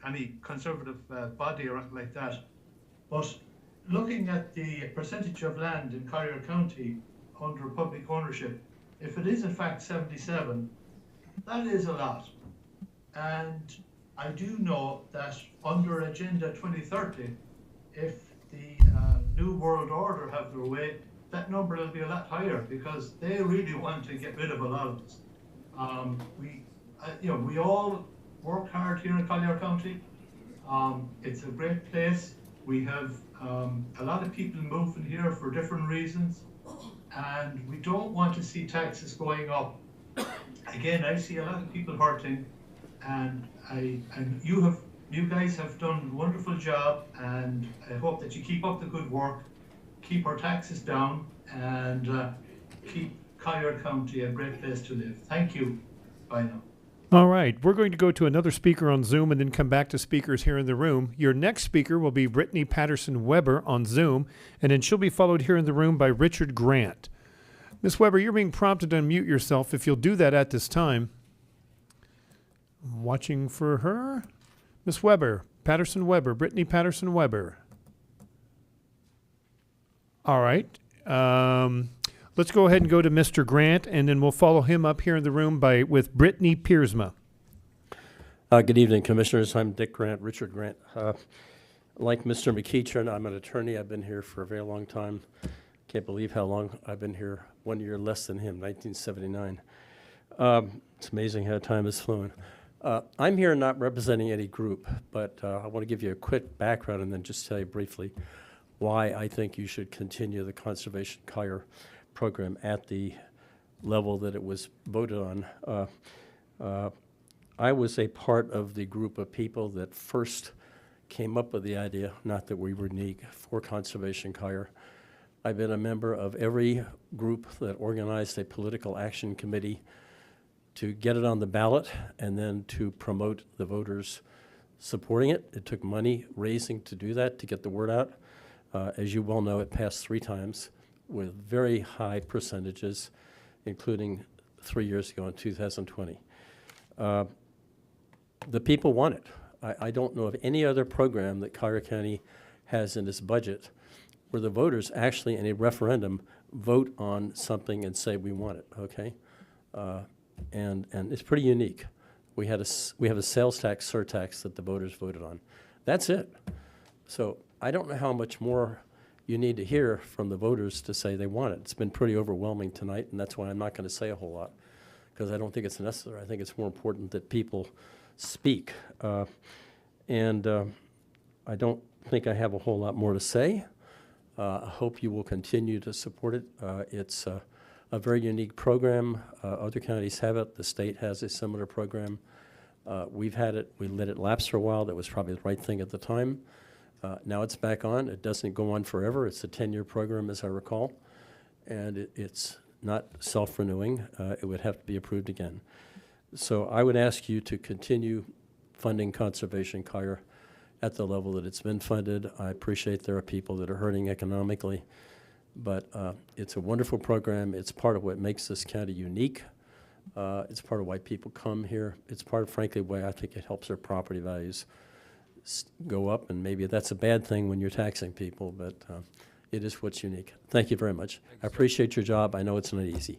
any conservative body or anything like that. But looking at the percentage of land in Collier County under public ownership, if it is in fact 77, that is a lot. And I do know that under Agenda 2030, if the New World Order have their way, that number will be a lot higher because they really want to get rid of a lot of us. We all work hard here in Collier County. It's a great place. We have a lot of people moving here for different reasons, and we don't want to see taxes going up. Again, I see a lot of people hurting, and you guys have done a wonderful job, and I hope that you keep up the good work, keep our taxes down, and keep Collier County a great place to live. Thank you. Bye now. All right, we're going to go to another speaker on Zoom and then come back to speakers here in the room. Your next speaker will be Brittany Patterson-Weber on Zoom, and then she'll be followed here in the room by Richard Grant. Ms. Weber, you're being prompted to unmute yourself. If you'll do that at this time. Watching for her. Ms. Weber, Patterson-Weber, Brittany Patterson-Weber. All right. Let's go ahead and go to Mr. Grant, and then we'll follow him up here in the room with Brittany Piersma. Good evening, Commissioners. I'm Dick Grant, Richard Grant. Like Mr. McEachern, I'm an attorney. I've been here for a very long time. Can't believe how long I've been here. 1 year less than him, 1979. It's amazing how time has flown. I'm here not representing any group, but I want to give you a quick background and then just tell you briefly why I think you should continue the Conservation Collier program at the level that it was voted on. I was a part of the group of people that first came up with the idea, not that we were unique, for Conservation Collier. I've been a member of every group that organized a political action committee to get it on the ballot and then to promote the voters supporting it. It took money raising to do that, to get the word out. As you well know, it passed 3 times with very high percentages, including 3 years ago in 2020. The people want it. I don't know of any other program that Collier County has in its budget where the voters actually in a referendum vote on something and say we want it, okay? And it's pretty unique. We have a sales tax surtax that the voters voted on. That's it. So I don't know how much more you need to hear from the voters to say they want it. It's been pretty overwhelming tonight, and that's why I'm not going to say a whole lot, because I don't think it's necessary. I think it's more important that people speak. I don't think I have a whole lot more to say. I hope you will continue to support it. It's a very unique program. Other counties have it. The state has a similar program. We've had it. We let it lapse for a while. That was probably the right thing at the time. Now it's back on. It doesn't go on forever. It's a 10-year program, as I recall. And it's not self-renewing. It would have to be approved again. So I would ask you to continue funding Conservation Collier at the level that it's been funded. I appreciate there are people that are hurting economically, but it's a wonderful program. It's part of what makes this county unique. It's part of why people come here. It's part of, frankly, why I think it helps our property values go up, and maybe that's a bad thing when you're taxing people, but it is what's unique. Thank you very much. I appreciate your job. I know it's not easy.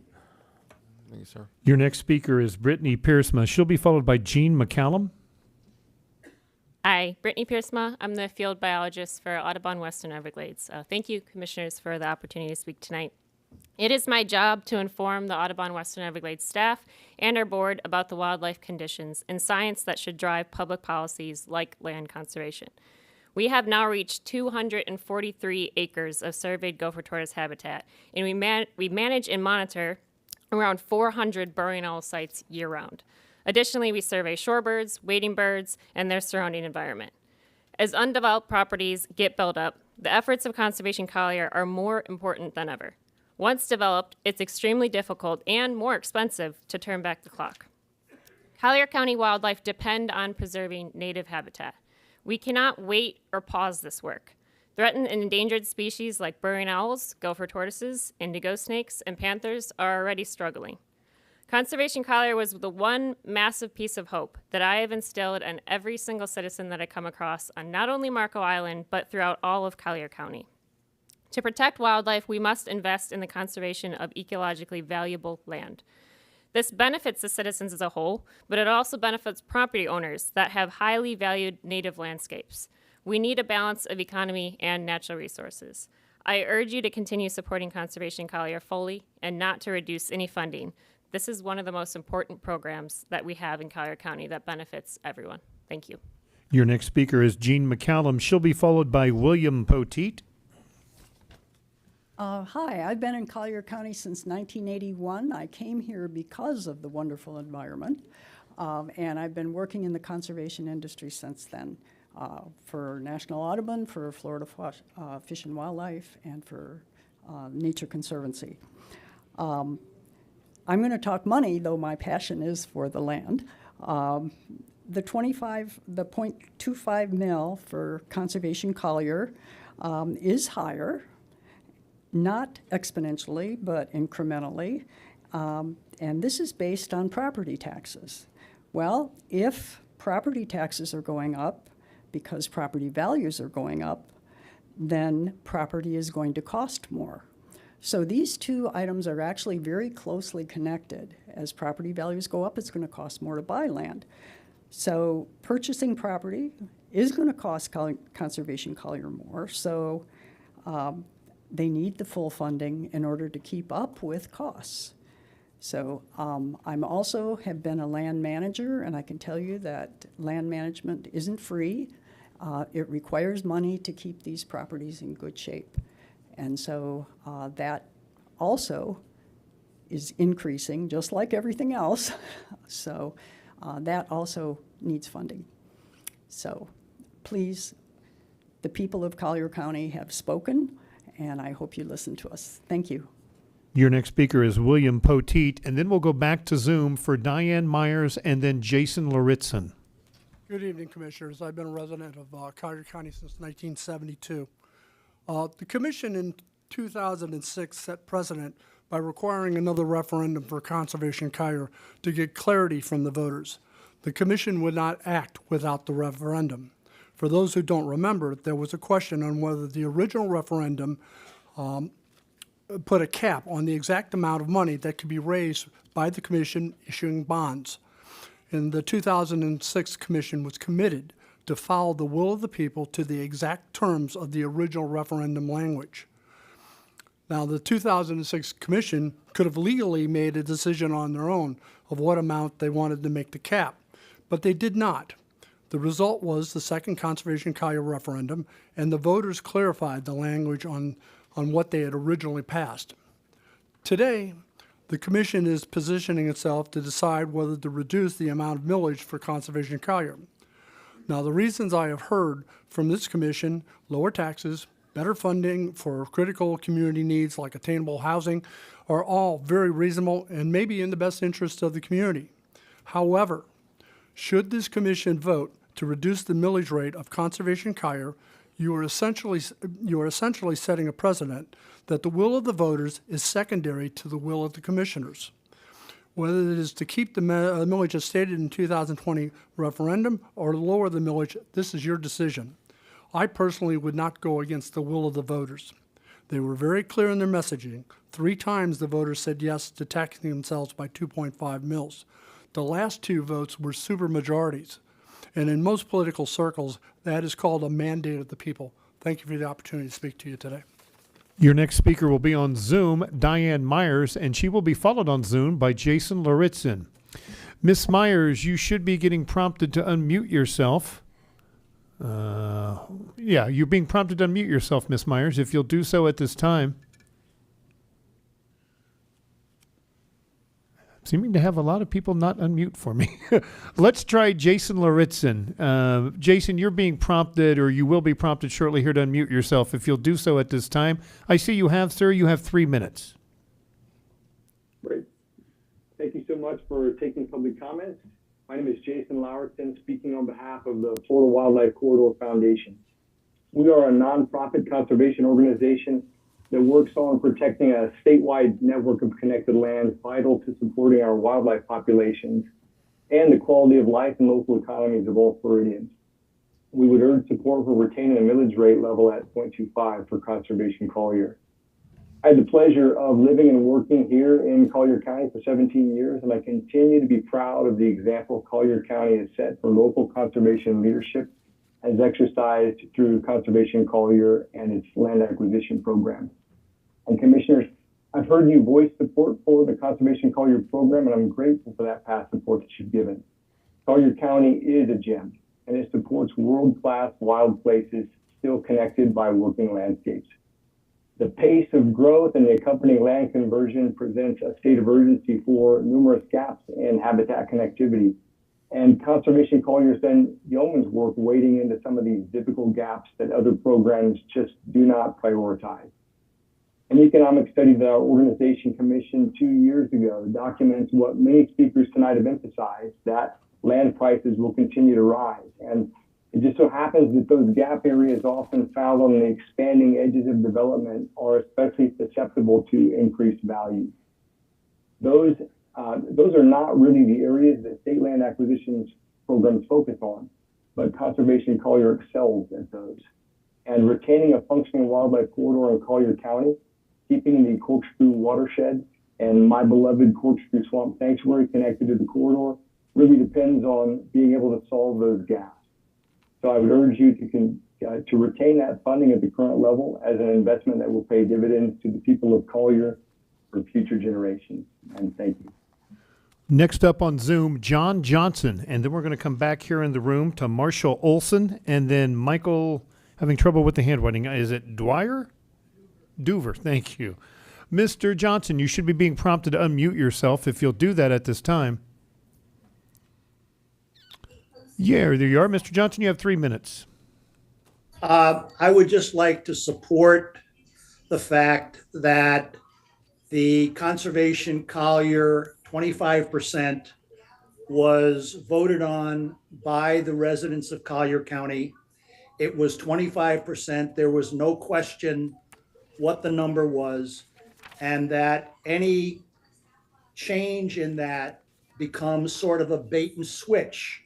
Thank you, sir. Your next speaker is Brittany Piersma. She'll be followed by Jean McCallum. Hi, Brittany Piersma. I'm the field biologist for Audubon Western Everglades. Thank you, commissioners, for the opportunity to speak tonight. It is my job to inform the Audubon Western Everglades staff and our board about the wildlife conditions and science that should drive public policies like land conservation. We have now reached 243 acres of surveyed gopher tortoise habitat, and we manage and monitor around 400 burrowing owl sites year-round. Additionally, we survey shorebirds, wading birds, and their surrounding environment. As undeveloped properties get built up, the efforts of Conservation Collier are more important than ever. Once developed, it's extremely difficult and more expensive to turn back the clock. Collier County wildlife depend on preserving native habitat. We cannot wait or pause this work. Threatened and endangered species like burrowing owls, gopher tortoises, indigo snakes, and panthers are already struggling. Conservation Collier was the one massive piece of hope that I have instilled in every single citizen that I come across on not only Marco Island, but throughout all of Collier County. To protect wildlife, we must invest in the conservation of ecologically valuable land. This benefits the citizens as a whole, but it also benefits property owners that have highly valued native landscapes. We need a balance of economy and natural resources. I urge you to continue supporting Conservation Collier fully and not to reduce any funding. This is one of the most important programs that we have in Collier County that benefits everyone. Thank you. Your next speaker is Jean McCallum. She'll be followed by William Poteet. Hi, I've been in Collier County since 1981. I came here because of the wonderful environment, and I've been working in the conservation industry since then, for National Audubon, for Florida Fish and Wildlife, and for Nature Conservancy. I'm going to talk money, though my passion is for the land. The 0.25 mil for Conservation Collier is higher. Not exponentially, but incrementally. And this is based on property taxes. Well, if property taxes are going up because property values are going up, then property is going to cost more. So these two items are actually very closely connected. As property values go up, it's going to cost more to buy land. So purchasing property is going to cost Conservation Collier more. So they need the full funding in order to keep up with costs. So I'm also have been a land manager, and I can tell you that land management isn't free. It requires money to keep these properties in good shape. And so that also is increasing, just like everything else. So that also needs funding. So please, the people of Collier County have spoken, and I hope you listen to us. Thank you. Your next speaker is William Poteet, and then we'll go back to Zoom for Diane Myers and then Jason Lauritzen. Good evening, Commissioners. I've been a resident of Collier County since 1972. The Commission in 2006 set precedent by requiring another referendum for Conservation Collier to get clarity from the voters. The Commission would not act without the referendum. For those who don't remember, there was a question on whether the original referendum put a cap on the exact amount of money that could be raised by the Commission issuing bonds. And the 2006 Commission was committed to follow the will of the people to the exact terms of the original referendum language. Now, the 2006 Commission could have legally made a decision on their own of what amount they wanted to make the cap, but they did not. The result was the second Conservation Collier referendum, and the voters clarified the language on what they had originally passed. Today, the Commission is positioning itself to decide whether to reduce the amount of millage for Conservation Collier. Now, the reasons I have heard from this Commission: lower taxes, better funding for critical community needs like attainable housing, are all very reasonable and may be in the best interest of the community. However, should this commission vote to reduce the millage rate of Conservation Collier, you are essentially setting a precedent that the will of the voters is secondary to the will of the commissioners. Whether it is to keep the millage as stated in 2020 referendum or lower the millage, this is your decision. I personally would not go against the will of the voters. They were very clear in their messaging. 3 times the voters said yes to taxing themselves by 2.5 mils. The last 2 votes were supermajorities. And in most political circles, that is called a mandate of the people. Thank you for the opportunity to speak to you today. Your next speaker will be on Zoom, Diane Myers, and she will be followed on Zoom by Jason Laritzin. Miss Myers, you should be getting prompted to unmute yourself. Yeah, you're being prompted to unmute yourself, Miss Myers, if you'll do so at this time. Seeming to have a lot of people not unmute for me. Let's try Jason Laritzin. Jason, you're being prompted, or you will be prompted shortly here to unmute yourself. If you'll do so at this time. I see you have, sir. You have 3 minutes. Great. Thank you so much for taking public comments. My name is Jason Laritzin, speaking on behalf of the Florida Wildlife Corridor Foundation. We are a nonprofit conservation organization that works on protecting a statewide network of connected lands vital to supporting our wildlife populations and the quality of life and local economies of all Floridians. We would urge support for retaining a millage rate level at 0.25 for Conservation Collier. I had the pleasure of living and working here in Collier County for 17 years, and I continue to be proud of the example Collier County has set for local conservation leadership as exercised through Conservation Collier and its land acquisition program. And Commissioners, I've heard you voice support for the Conservation Collier program, and I'm grateful for that past support that you've given. Collier County is a gem, and it supports world-class wild places still connected by working landscapes. The pace of growth and the accompanying land conversion presents a state of urgency for numerous gaps in habitat connectivity. And Conservation Collier's done yeoman's work wading into some of these difficult gaps that other programs just do not prioritize. An economic study that our organization commissioned 2 years ago documents what many speakers tonight have emphasized, that land prices will continue to rise. And it just so happens that those gap areas often found on the expanding edges of development are especially susceptible to increased value. Those are not really the areas that state land acquisitions programs focus on, but Conservation Collier excels at those. And retaining a functioning wildlife corridor in Collier County, keeping the Corkscrew watershed and my beloved Corkscrew Swamp Sanctuary connected to the corridor really depends on being able to solve those gaps. So I would urge you to retain that funding at the current level as an investment that will pay dividends to the people of Collier for future generations. And thank you. Next up on Zoom, John Johnson. And then we're going to come back here in the room to Marshall Olson, and then Michael, having trouble with the handwriting. Is it Dwyer? Doover, thank you. Mr. Johnson, you should be being prompted to unmute yourself if you'll do that at this time. Yeah, there you are. Mr. Johnson, you have 3 minutes. I would just like to support the fact that the Conservation Collier 25% was voted on by the residents of Collier County. It was 25%. There was no question what the number was, and that any change in that becomes sort of a bait and switch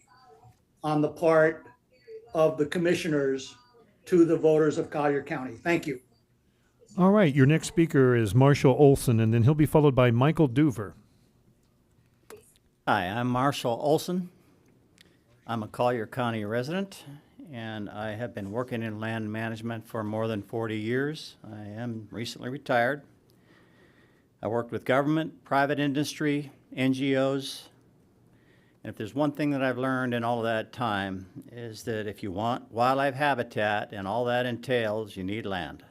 on the part of the commissioners to the voters of Collier County. Thank you. All right, your next speaker is Marshall Olson, and then he'll be followed by Michael Doover. Hi, I'm Marshall Olson. I'm a Collier County resident, and I have been working in land management for more than 40 years. I am recently retired. I worked with government, private industry, NGOs, and if there's one thing that I've learned in all of that time is that if you want wildlife habitat and all that entails, you need land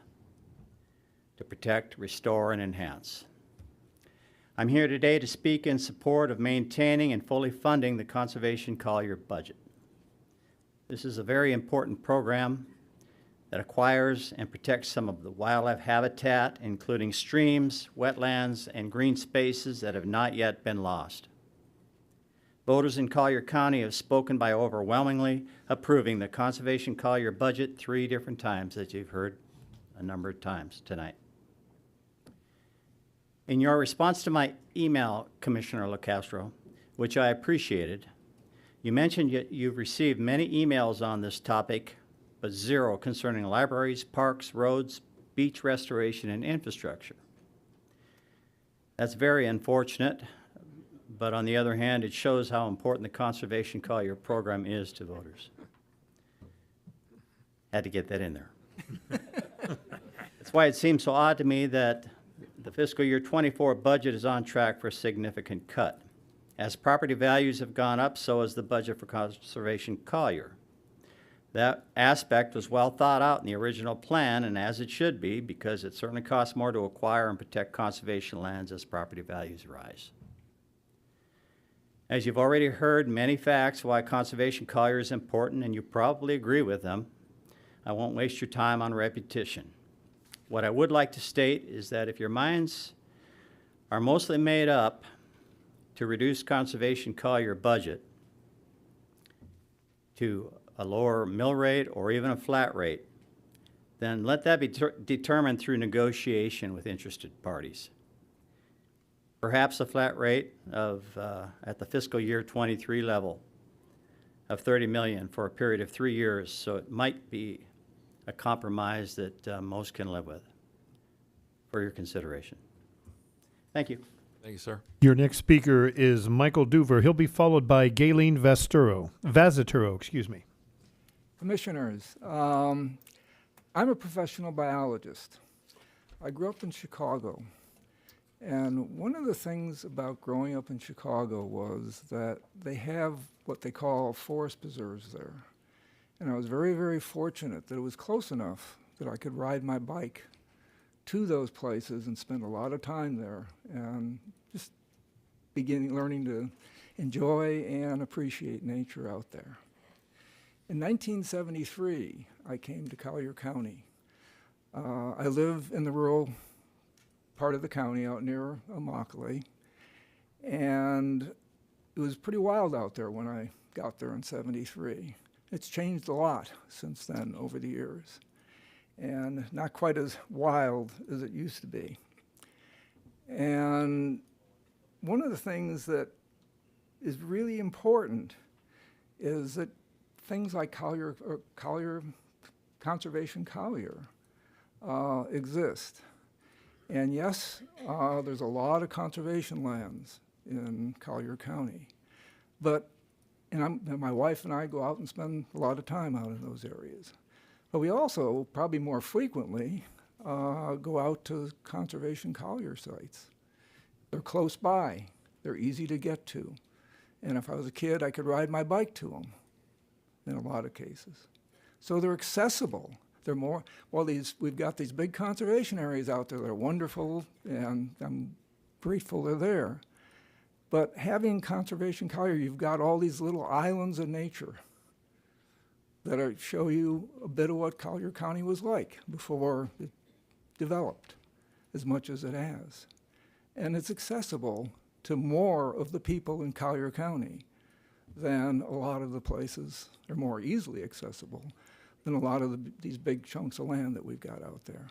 to protect, restore, and enhance. I'm here today to speak in support of maintaining and fully funding the Conservation Collier budget. This is a very important program that acquires and protects some of the wildlife habitat, including streams, wetlands, and green spaces that have not yet been lost. Voters in Collier County have spoken by overwhelmingly approving the Conservation Collier budget 3 different times, as you've heard a number of times tonight. In your response to my email, Commissioner LaCastro, which I appreciated, you mentioned you've received many emails on this topic, but 0 concerning libraries, parks, roads, beach restoration, and infrastructure. That's very unfortunate, but on the other hand, it shows how important the Conservation Collier program is to voters. Had to get that in there. That's why it seems so odd to me that the fiscal year 24 budget is on track for a significant cut. As property values have gone up, so has the budget for Conservation Collier. That aspect was well thought out in the original plan, and as it should be, because it certainly costs more to acquire and protect conservation lands as property values rise. As you've already heard many facts why Conservation Collier is important, and you probably agree with them, I won't waste your time on repetition. What I would like to state is that if your minds are mostly made up to reduce Conservation Collier budget to a lower mill rate or even a flat rate, then let that be determined through negotiation with interested parties. Perhaps a flat rate of, at the fiscal year 23 level of $30 million for a period of 3 years, so it might be a compromise that most can live with for your consideration. Thank you. Thank you, sir. Your next speaker is Michael Duver. He'll be followed by Galen Vazaturo, excuse me. Commissioners, I'm a professional biologist. I grew up in Chicago. And one of the things about growing up in Chicago was that they have what they call forest preserves there. And I was very, very fortunate that it was close enough that I could ride my bike to those places and spend a lot of time there and just learning to enjoy and appreciate nature out there. In 1973, I came to Collier County. I live in the rural part of the county out near Immokalee, and it was pretty wild out there when I got there in '73. It's changed a lot since then over the years, and not quite as wild as it used to be. And one of the things that is really important is that things like Conservation Collier exist. And yes, there's a lot of conservation lands in Collier County, but my wife and I go out and spend a lot of time out in those areas. But we also, probably more frequently, go out to Conservation Collier sites. They're close by. They're easy to get to. And if I was a kid, I could ride my bike to them in a lot of cases. So they're accessible. They're more, well, we've got these big conservation areas out there that are wonderful, and I'm grateful they're there. But having Conservation Collier, you've got all these little islands of nature that show you a bit of what Collier County was like before it developed as much as it has. And it's accessible to more of the people in Collier County than a lot of the places. They're more easily accessible than a lot of these big chunks of land that we've got out there.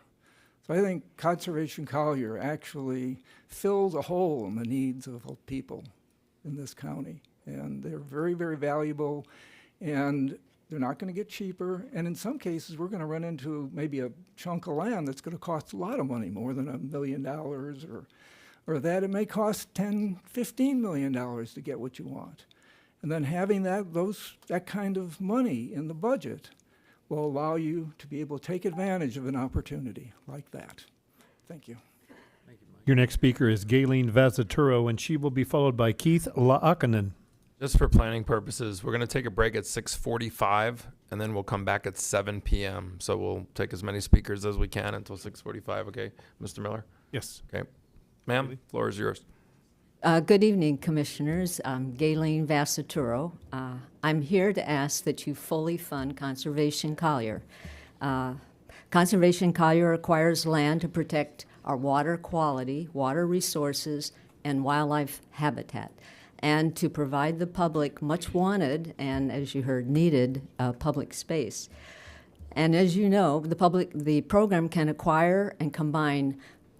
So I think Conservation Collier actually fills a hole in the needs of people in this county. And they're very, very valuable, and they're not going to get cheaper. And in some cases, we're going to run into maybe a chunk of land that's going to cost a lot of money, more than $1 million, or that it may cost $10, $15 million to get what you want. And then having that kind of money in the budget will allow you to be able to take advantage of an opportunity like that. Thank you. Your next speaker is Galen Vazaturo, and she will be followed by Keith Laakanen. Just for planning purposes, we're going to take a break at 6:45, and then we'll come back at 7 p.m. So we'll take as many speakers as we can until 6:45, okay? Mr. Miller? Yes. Okay. Ma'am, floor is yours. Good evening, Commissioners. I'm Galen Vazaturo. I'm here to ask that you fully fund Conservation Collier. Conservation Collier acquires land to protect our water quality, water resources, and wildlife habitat, and to provide the public much wanted and, as you heard, needed public space. And as you know, the program can acquire and combine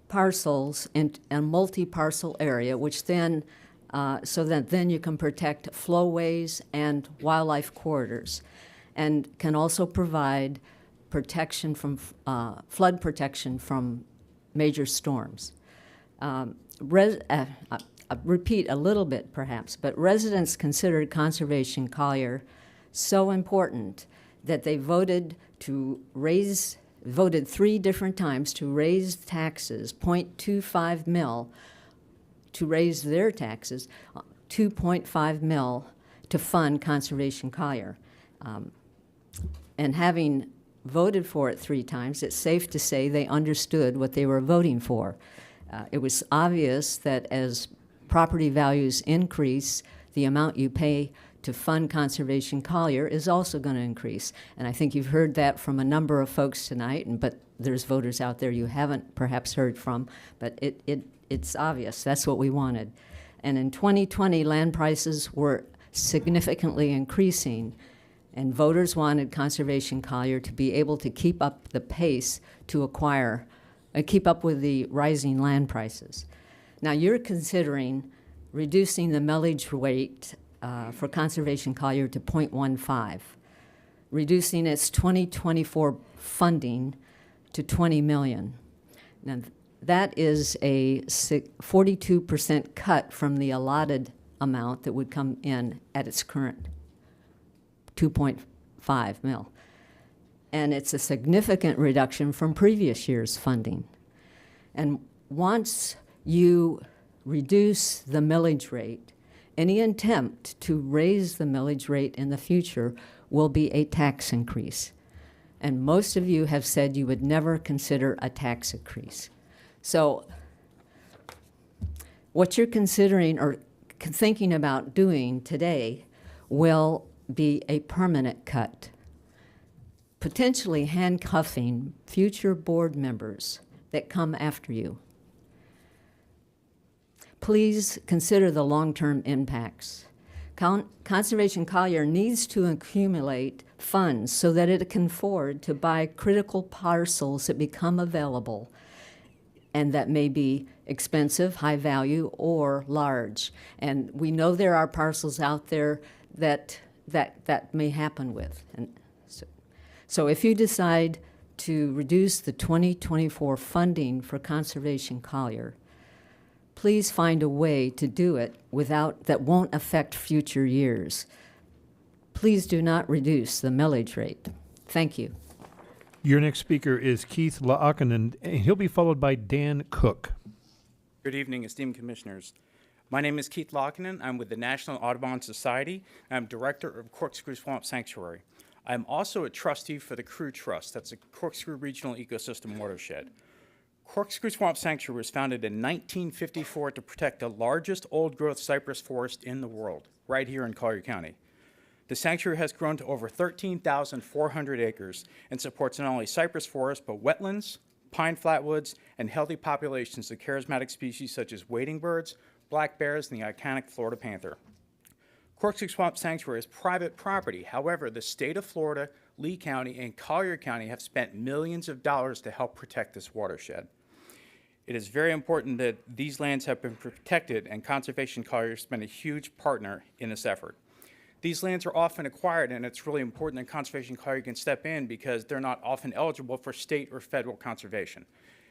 parcels in a multi-parcel area, which then, so that then you can protect flowways and wildlife corridors, and can also provide protection from flood protection from major storms. I'll repeat a little bit perhaps, but residents considered Conservation Collier so important that they voted 3 different times to raise taxes, 0.25 mil, to raise their taxes, 2.5 mil to fund Conservation Collier. And having voted for it 3 times, it's safe to say they understood what they were voting for. It was obvious that as property values increase, the amount you pay to fund Conservation Collier is also going to increase. And I think you've heard that from a number of folks tonight, but there's voters out there you haven't perhaps heard from, but it's obvious. That's what we wanted. And in 2020, land prices were significantly increasing, and voters wanted Conservation Collier to be able to keep up the pace to acquire, keep up with the rising land prices. Now you're considering reducing the millage rate for Conservation Collier to 0.15, reducing its 2024 funding to $20 million. Now that is a 42% cut from the allotted amount that would come in at its current 2.5 mil. And it's a significant reduction from previous year's funding. And once you reduce the millage rate, any attempt to raise the millage rate in the future will be a tax increase. And most of you have said you would never consider a tax increase. So what you're considering or thinking about doing today will be a permanent cut, potentially handcuffing future board members that come after you. Please consider the long-term impacts. Conservation Collier needs to accumulate funds so that it can afford to buy critical parcels that become available and that may be expensive, high value, or large. And we know there are parcels out there that may happen with. And so if you decide to reduce the 2024 funding for Conservation Collier, please find a way to do it that won't affect future years. Please do not reduce the millage rate. Thank you. Your next speaker is Keith Laakkonen, and he'll be followed by Dan Cook. Good evening, esteemed commissioners. My name is Keith Laakkonen. I'm with the National Audubon Society. I'm director of Corkscrew Swamp Sanctuary. I'm also a trustee for the Crew Trust. That's a Corkscrew Regional Ecosystem Watershed. Corkscrew Swamp Sanctuary was founded in 1954 to protect the largest old-growth cypress forest in the world, right here in Collier County. The sanctuary has grown to over 13,400 acres and supports not only cypress forests, but wetlands, pine flatwoods, and healthy populations of charismatic species such as wading birds, black bears, and the iconic Florida panther. Corkscrew Swamp Sanctuary is private property. However, the state of Florida, Lee County, and Collier County have spent millions of dollars to help protect this watershed. It is very important that these lands have been protected, and Conservation Collier has been a huge partner in this effort. These lands are often acquired, and it's really important that Conservation Collier can step in because they're not often eligible for state or federal conservation.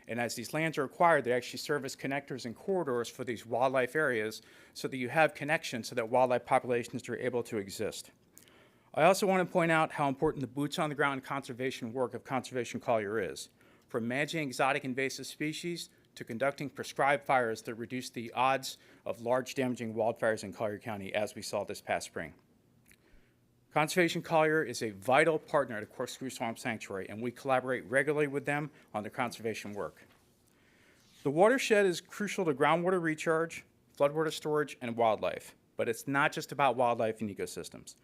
And as these lands are acquired, they actually serve as connectors and corridors for these wildlife areas so that you have connections so that wildlife populations are able to exist. I also want to point out how important the boots on the ground conservation work of Conservation Collier is, from managing exotic invasive species to conducting prescribed fires that reduce the odds of large damaging wildfires in Collier County, as we saw this past spring. Conservation Collier is a vital partner to Corkscrew Swamp Sanctuary, and we collaborate regularly with them on their conservation work. The watershed is crucial to groundwater recharge, floodwater storage, and wildlife, but it's not just about wildlife and ecosystems.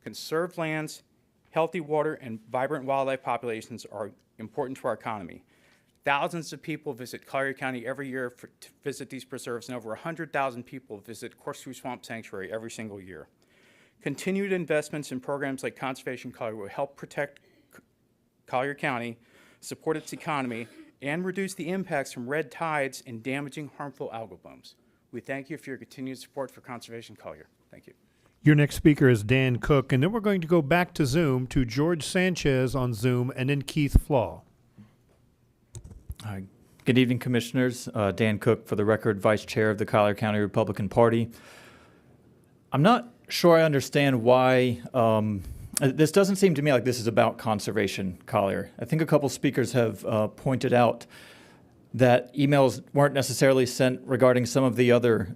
Conserved lands Healthy water and vibrant wildlife populations are important to our economy. Thousands of people visit Collier County every year to visit these preserves, and over 100,000 people visit Corkscrew Swamp Sanctuary every single year. Continued investments in programs like Conservation Collier will help protect Collier County, support its economy, and reduce the impacts from red tides and damaging harmful algal blooms. We thank you for your continued support for Conservation Collier. Thank you. Your next speaker is Dan Cook, and then we're going to go back to Zoom to George Sanchez on Zoom, and then Keith Flaw. Hi. Good evening, Commissioners. Dan Cook, for the record, Vice Chair of the Collier County Republican Party. I'm not sure I understand why this doesn't seem to me like this is about Conservation Collier. I think a couple speakers have pointed out that emails weren't necessarily sent regarding some of the other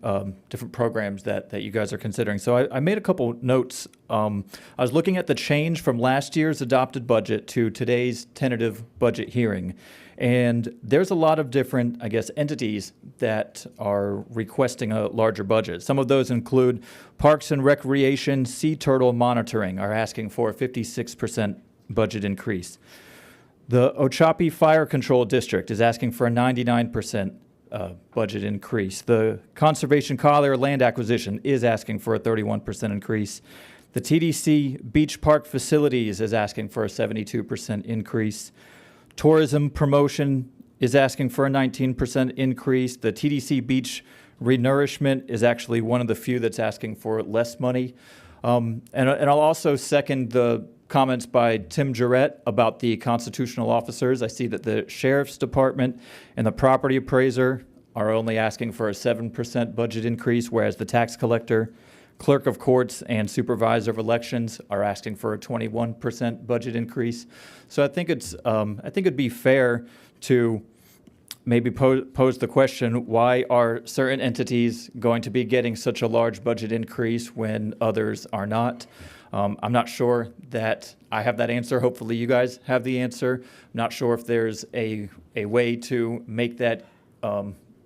different programs that you guys are considering. So I made a couple notes. I was looking at the change from last year's adopted budget to today's tentative budget hearing. And there's a lot of different, I guess, entities that are requesting a larger budget. Some of those include Parks and Recreation, Sea Turtle Monitoring are asking for a 56% budget increase. The Ochapi Fire Control District is asking for a 99% budget increase. The Conservation Collier Land Acquisition is asking for a 31% increase. The TDC Beach Park Facilities is asking for a 72% increase. Tourism Promotion is asking for a 19% increase. The TDC Beach Renourishment is actually one of the few that's asking for less money. And I'll also second the comments by Tim Jarrett about the constitutional officers. I see that the Sheriff's Department and the Property Appraiser are only asking for a 7% budget increase, whereas the Tax Collector, Clerk of Courts, and Supervisor of Elections are asking for a 21% budget increase. So I think it'd be fair to maybe pose the question, why are certain entities going to be getting such a large budget increase when others are not? I'm not sure that I have that answer. Hopefully you guys have the answer. I'm not sure if there's a way to make that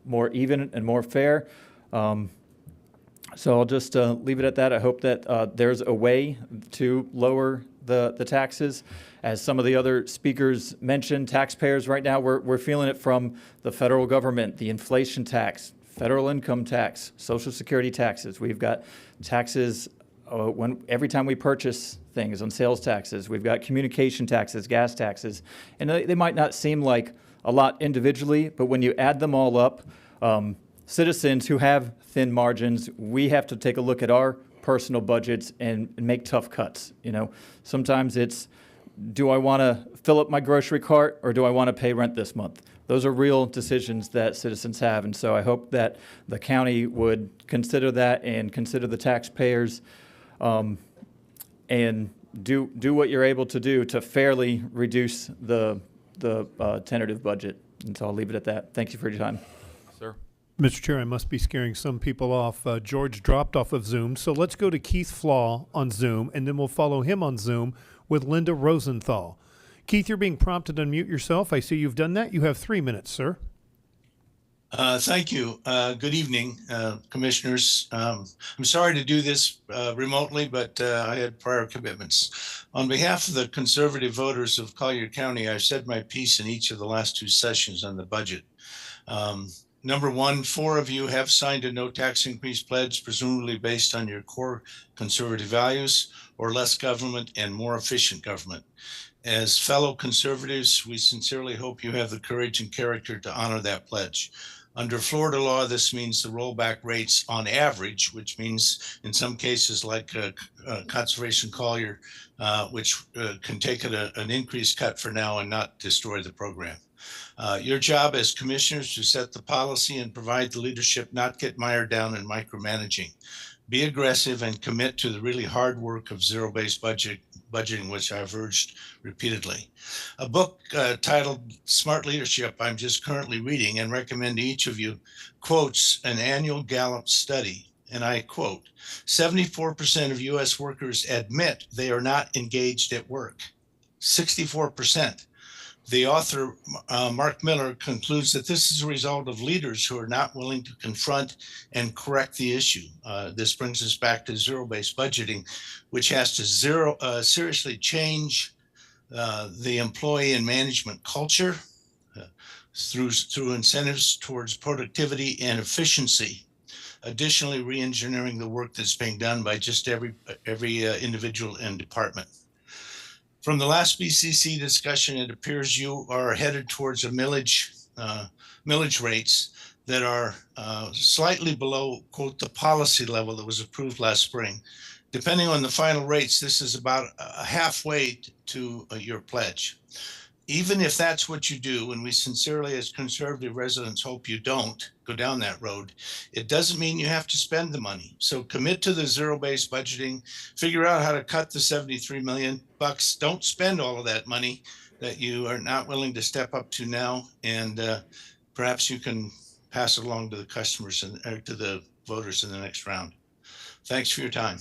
more even and more fair. So I'll just leave it at that. I hope that there's a way to lower the taxes. As some of the other speakers mentioned, taxpayers right now, we're feeling it from the federal government, the inflation tax, federal income tax, Social Security taxes. We've got taxes every time we purchase things on sales taxes. We've got communication taxes, gas taxes, and they might not seem like a lot individually, but when you add them all up, citizens who have thin margins, we have to take a look at our personal budgets and make tough cuts. You know, sometimes it's, do I want to fill up my grocery cart or do I want to pay rent this month? Those are real decisions that citizens have, and so I hope that the county would consider that and consider the taxpayers, and do what you're able to do to fairly reduce the tentative budget. And so I'll leave it at that. Thank you for your time. Sir. Mr. Chair, I must be scaring some people off. George dropped off of Zoom, so let's go to Keith Flaw on Zoom, and then we'll follow him on Zoom with Linda Rosenthal. Keith, you're being prompted to unmute yourself. I see you've done that. You have 3 minutes, sir. Thank you. Good evening, Commissioners. I'm sorry to do this remotely, but I had prior commitments. On behalf of the conservative voters of Collier County, I've said my piece in each of the last 2 sessions on the budget. Number one, 4 of you have signed a no tax increase pledge, presumably based on your core conservative values, or less government and more efficient government. As fellow conservatives, we sincerely hope you have the courage and character to honor that pledge. Under Florida law, this means the rollback rates on average, which means in some cases like Conservation Collier, which can take an increased cut for now and not destroy the program. Your job as commissioners to set the policy and provide the leadership, not get mired down in micromanaging. Be aggressive and commit to the really hard work of zero-based budgeting, which I've urged repeatedly. A book titled Smart Leadership I'm just currently reading and recommend to each of you quotes an annual Gallup study, and I quote, 74% of U.S. workers admit they are not engaged at work. 64%. The author, Mark Miller, concludes that this is a result of leaders who are not willing to confront and correct the issue. This brings us back to zero-based budgeting, which has to seriously change the employee and management culture through incentives towards productivity and efficiency. Additionally, re-engineering the work that's being done by just every individual and department. From the last BCC discussion, it appears you are headed towards a millage rates that are slightly below, quote, the policy level that was approved last spring. Depending on the final rates, this is about halfway to your pledge. Even if that's what you do, and we sincerely as conservative residents hope you don't go down that road, it doesn't mean you have to spend the money. So commit to the zero-based budgeting, figure out how to cut the $73 million. Don't spend all of that money that you are not willing to step up to now, and perhaps you can pass it along to the customers or to the voters in the next round. Thanks for your time.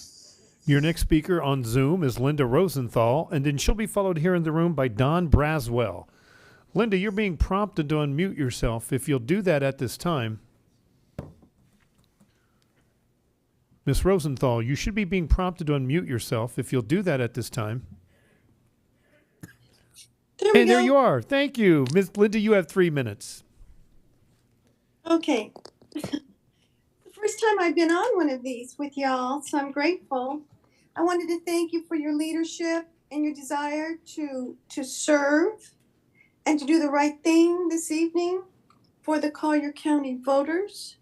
Your next speaker on Zoom is Linda Rosenthal, and then she'll be followed here in the room by Don Braswell. Linda, you're being prompted to unmute yourself. If you'll do that at this time. Ms. Rosenthal, you should be being prompted to unmute yourself. If you'll do that at this time. There you are. Thank you. Ms. Linda, you have 3 minutes. Okay. The first time I've been on one of these with y'all, so I'm grateful. I wanted to thank you for your leadership and your desire to serve and to do the right thing this evening for the Collier County voters.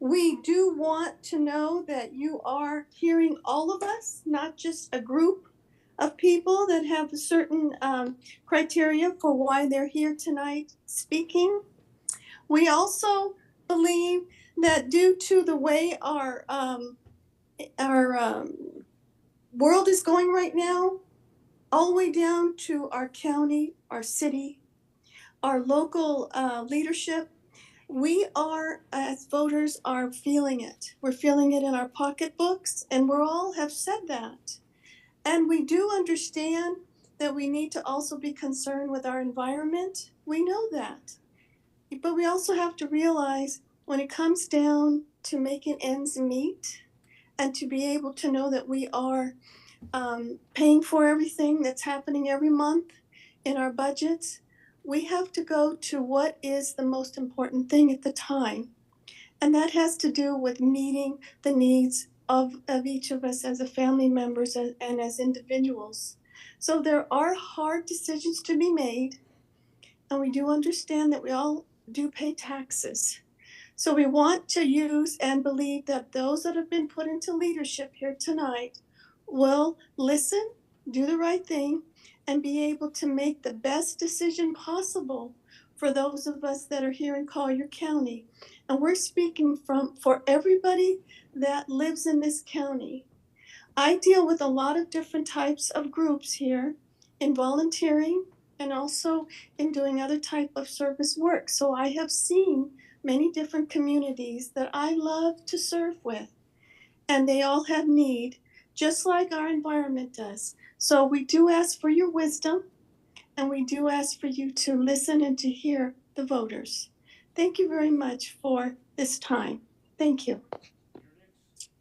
We do want to know that you are hearing all of us, not just a group of people that have a certain criteria for why they're here tonight speaking. We also believe that due to the way our world is going right now, all the way down to our county, our city, our local leadership, we are, as voters, are feeling it. We're feeling it in our pocketbooks, and we all have said that. And we do understand that we need to also be concerned with our environment. We know that. But we also have to realize when it comes down to making ends meet and to be able to know that we are paying for everything that's happening every month in our budgets, we have to go to what is the most important thing at the time. And that has to do with meeting the needs of each of us as a family members and as individuals. So there are hard decisions to be made, and we do understand that we all do pay taxes. So we want to use and believe that those that have been put into leadership here tonight will listen, do the right thing, and be able to make the best decision possible for those of us that are here in Collier County. And we're speaking for everybody that lives in this county. I deal with a lot of different types of groups here in volunteering and also in doing other type of service work. So I have seen many different communities that I love to serve with, and they all have need, just like our environment does. So we do ask for your wisdom, and we do ask for you to listen and to hear the voters. Thank you very much for this time. Thank you.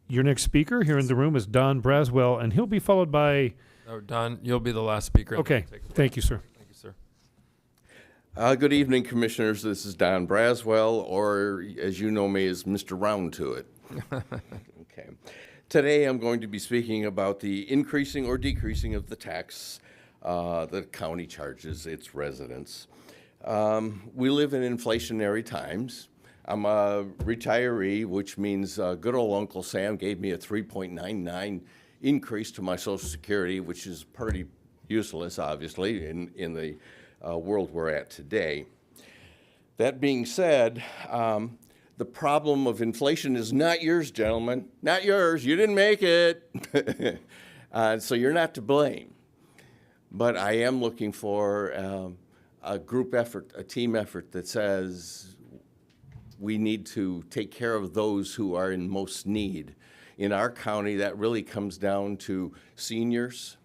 Your next speaker here in the room is Don Braswell, and he'll be followed by... Oh, Don, you'll be the last speaker. Okay. Thank you, sir. Thank you, sir. Good evening, Commissioners. This is Don Braswell, or as you know me as Mr. Round to It. Okay. Today I'm going to be speaking about the increasing or decreasing of the tax the county charges its residents. We live in inflationary times. I'm a retiree, which means good old Uncle Sam gave me a 3.99 increase to my Social Security, which is pretty useless, obviously, in the world we're at today. That being said, the problem of inflation is not yours, gentlemen. Not yours. You didn't make it. So you're not to blame. But I am looking for a group effort, a team effort that says we need to take care of those who are in most need. In our county, that really comes down to seniors,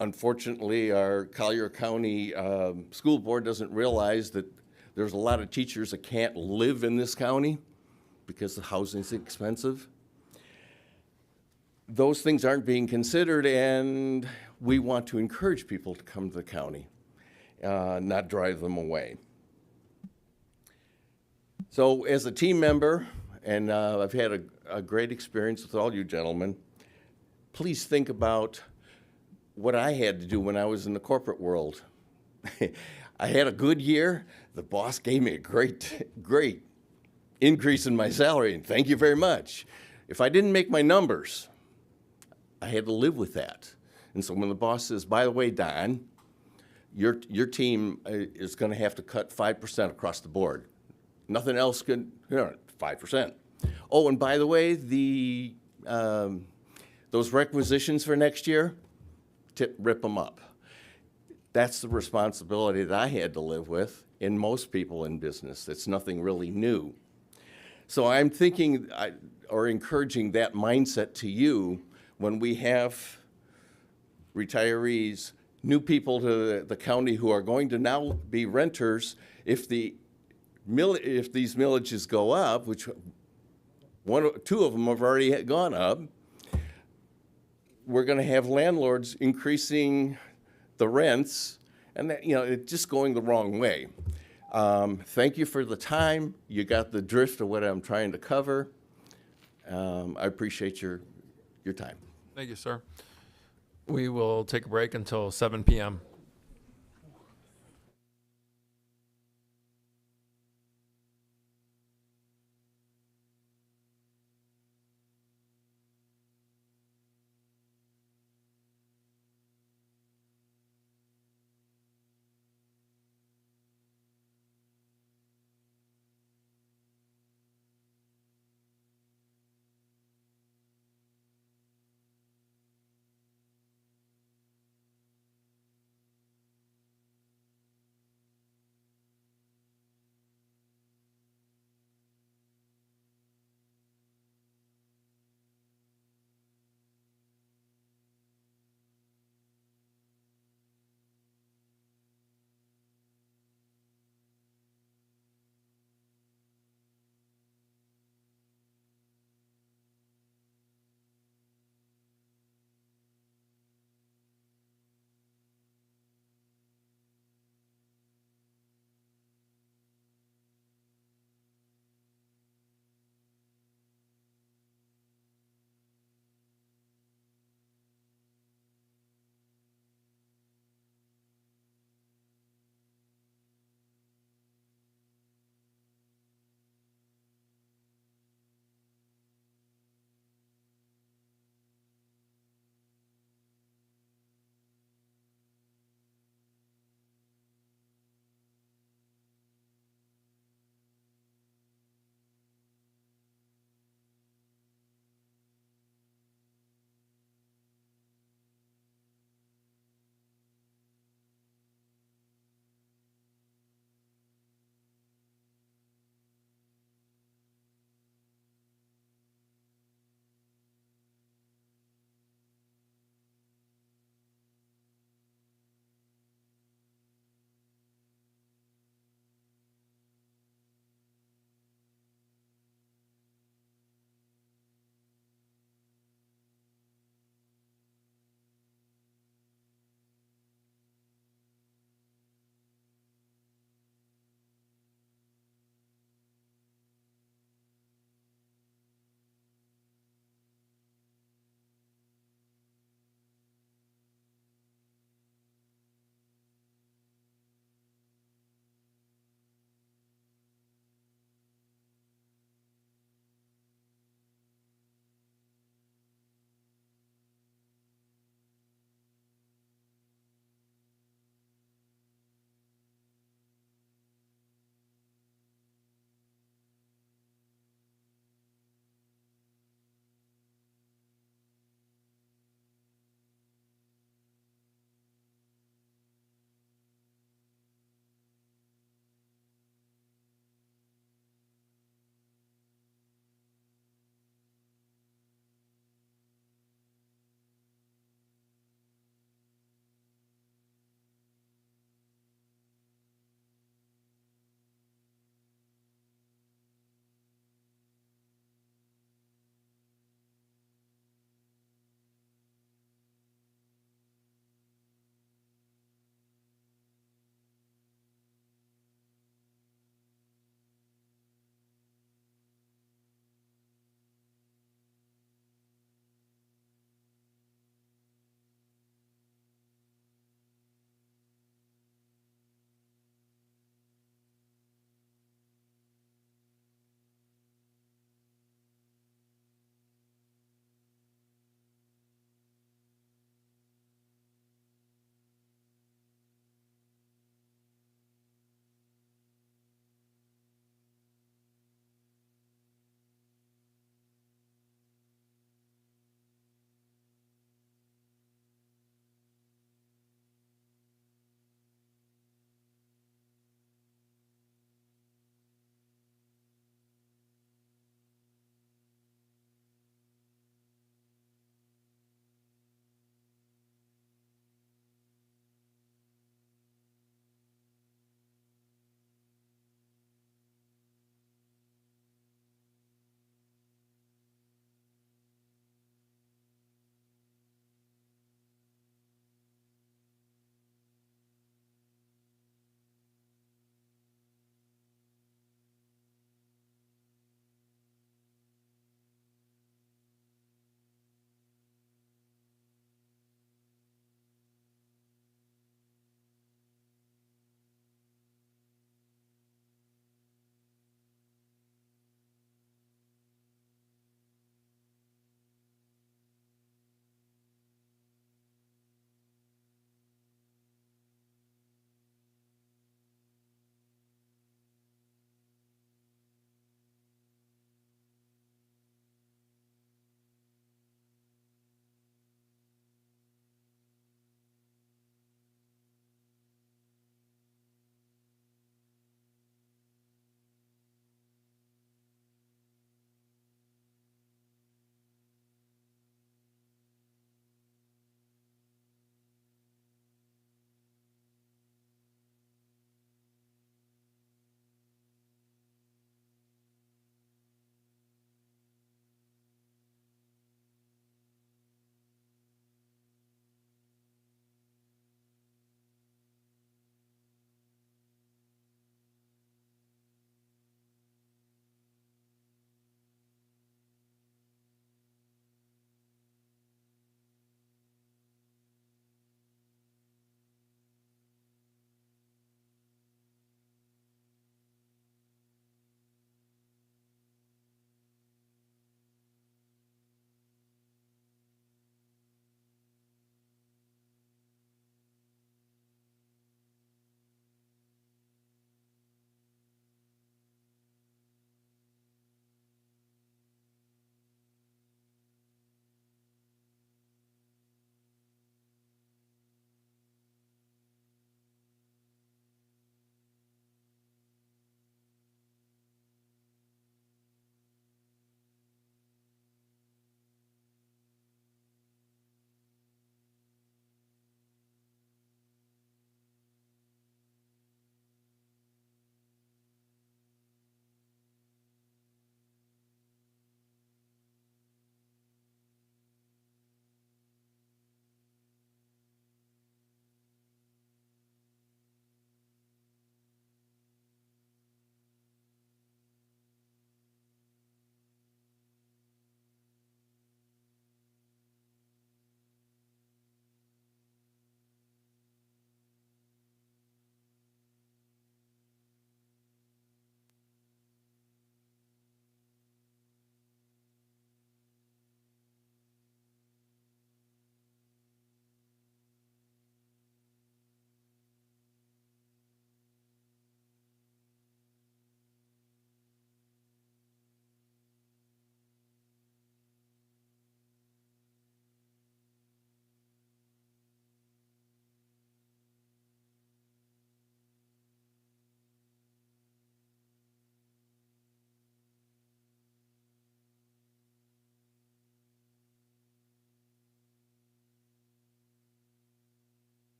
Unfortunately, our Collier County School Board doesn't realize that there's a lot of teachers that can't live in this county because the housing's expensive. Those things aren't being considered, and we want to encourage people to come to the county, not drive them away. So as a team member, and I've had a great experience with all you gentlemen, please think about what I had to do when I was in the corporate world. I had a good year. The boss gave me a great increase in my salary, and thank you very much. If I didn't make my numbers, I had to live with that. And so when the boss says, by the way, Don, your team is going to have to cut 5% across the board. Nothing else could, 5%. Oh, and by the way, those requisitions for next year, rip them up. That's the responsibility that I had to live with in most people in business. It's nothing really new. So I'm thinking or encouraging that mindset to you when we have retirees, new people to the county who are going to now be renters. If these millages go up, which two of them have already gone up, we're going to have landlords increasing the rents, and that, it's just going the wrong way. Thank you for the time. You got the drift of what I'm trying to cover. I appreciate your time. Thank you, sir. We will take a break until 7 p.m.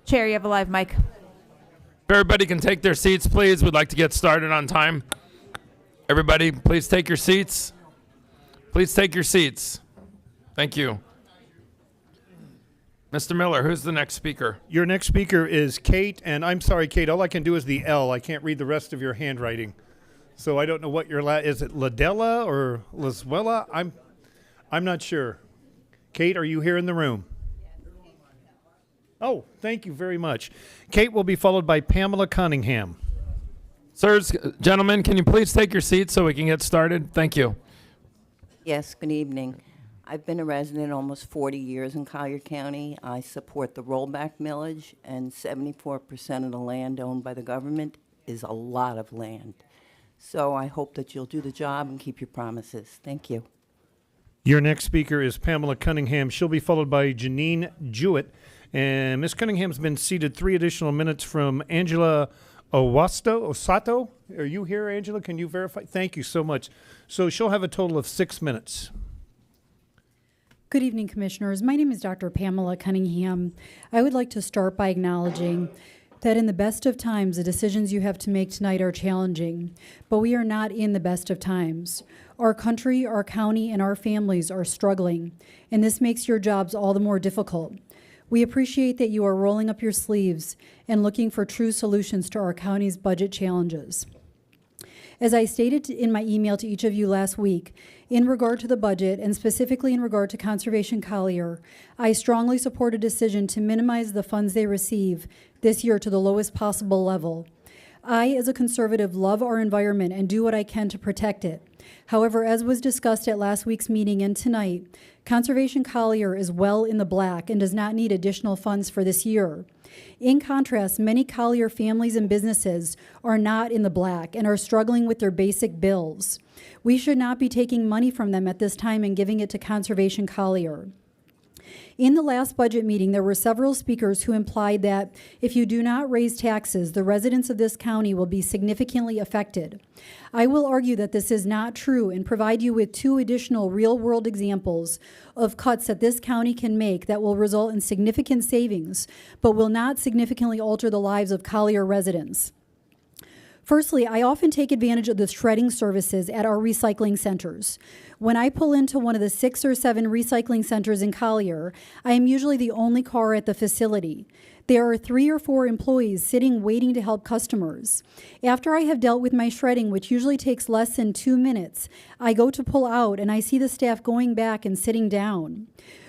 Chair, you have a live mic. If everybody can take their seats, please. We'd like to get started on time. Everybody, please take your seats. Please take your seats. Thank you. Mr. Miller, who's the next speaker? Your next speaker is Kate, and I'm sorry, Kate, all I can do is the L. I can't read the rest of your handwriting. So I don't know what your is it Ladella or Laswella? I'm not sure. Kate, are you here in the room? Oh, thank you very much. Kate will be followed by Pamela Cunningham. Sirs, gentlemen, can you please take your seats so we can get started? Thank you. Yes, good evening. I've been a resident almost 40 years in Collier County. I support the rollback millage, and 74% of the land owned by the government is a lot of land. So I hope that you'll do the job and keep your promises. Thank you. Your next speaker is Pamela Cunningham. She'll be followed by Janine Jewett. And Ms. Cunningham's been seated 3 additional minutes from Angela Osato. Are you here, Angela? Can you verify? Thank you so much. So she'll have a total of 6 minutes. Good evening, Commissioners. My name is Dr. Pamela Cunningham. I would like to start by acknowledging that in the best of times, the decisions you have to make tonight are challenging, but we are not in the best of times. Our country, our county, and our families are struggling, and this makes your jobs all the more difficult. We appreciate that you are rolling up your sleeves and looking for true solutions to our county's budget challenges. As I stated in my email to each of you last week, in regard to the budget, and specifically in regard to Conservation Collier, I strongly support a decision to minimize the funds they receive this year to the lowest possible level. I, as a conservative, love our environment and do what I can to protect it. However, as was discussed at last week's meeting and tonight, Conservation Collier is well in the black and does not need additional funds for this year. In contrast, many Collier families and businesses are not in the black and are struggling with their basic bills. We should not be taking money from them at this time and giving it to Conservation Collier. In the last budget meeting, there were several speakers who implied that if you do not raise taxes, the residents of this county will be significantly affected. I will argue that this is not true and provide you with 2 additional real-world examples of cuts that this county can make that will result in significant savings, but will not significantly alter the lives of Collier residents. Firstly, I often take advantage of the shredding services at our recycling centers. When I pull into one of the 6 or 7 recycling centers in Collier, I am usually the only car at the facility. There are 3 or 4 employees sitting waiting to help customers. After I have dealt with my shredding, which usually takes less than 2 minutes, I go to pull out and I see the staff going back and sitting down.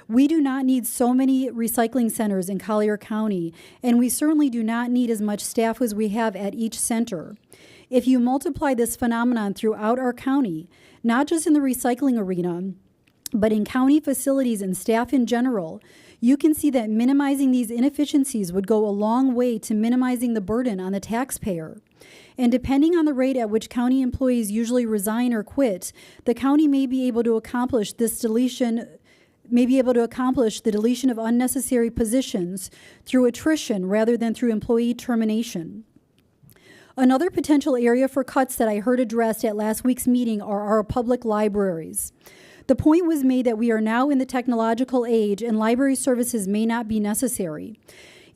We do not need so many recycling centers in Collier County, and we certainly do not need as much staff as we have at each center. If you multiply this phenomenon throughout our county, not just in the recycling arena, but in county facilities and staff in general, you can see that minimizing these inefficiencies would go a long way to minimizing the burden on the taxpayer. And depending on the rate at which county employees usually resign or quit, the county may be able to accomplish the deletion of unnecessary positions through attrition rather than through employee termination. Another potential area for cuts that I heard addressed at last week's meeting are our public libraries. The point was made that we are now in the technological age and library services may not be necessary.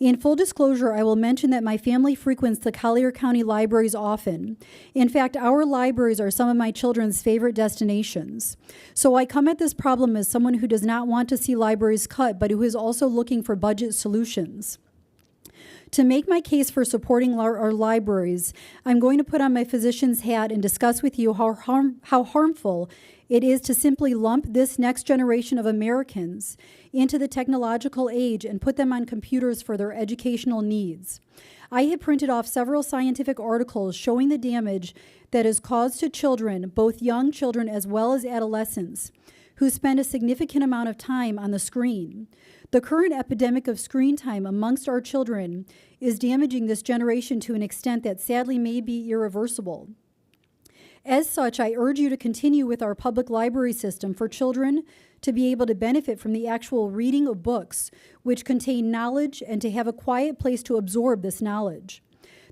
In full disclosure, I will mention that my family frequents the Collier County libraries often. In fact, our libraries are some of my children's favorite destinations. So I come at this problem as someone who does not want to see libraries cut, but who is also looking for budget solutions. To make my case for supporting our libraries, I'm going to put on my physician's hat and discuss with you how harmful it is to simply lump this next generation of Americans into the technological age and put them on computers for their educational needs. I have printed off several scientific articles showing the damage that is caused to children, both young children as well as adolescents, who spend a significant amount of time on the screen. The current epidemic of screen time amongst our children is damaging this generation to an extent that sadly may be irreversible. As such, I urge you to continue with our public library system for children to be able to benefit from the actual reading of books which contain knowledge and to have a quiet place to absorb this knowledge.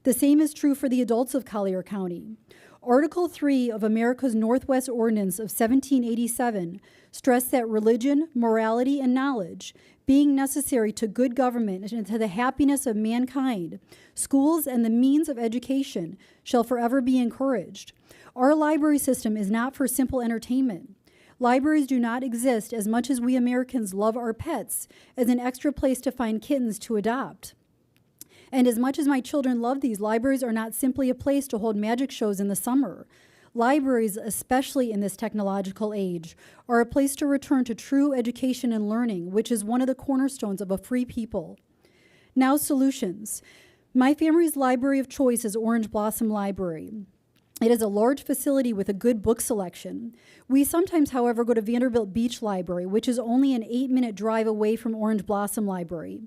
The same is true for the adults of Collier County. Article 3 of America's Northwest Ordinance of 1787 stressed that religion, morality, and knowledge being necessary to good government and to the happiness of mankind, schools and the means of education shall forever be encouraged. Our library system is not for simple entertainment. Libraries do not exist as much as we Americans love our pets as an extra place to find kittens to adopt. And as much as my children love these, libraries are not simply a place to hold magic shows in the summer. Libraries, especially in this technological age, are a place to return to true education and learning, which is one of the cornerstones of a free people. Now, solutions. My family's library of choice is Orange Blossom Library. It is a large facility with a good book selection. We sometimes, however, go to Vanderbilt Beach Library, which is only an 8-minute drive away from Orange Blossom Library.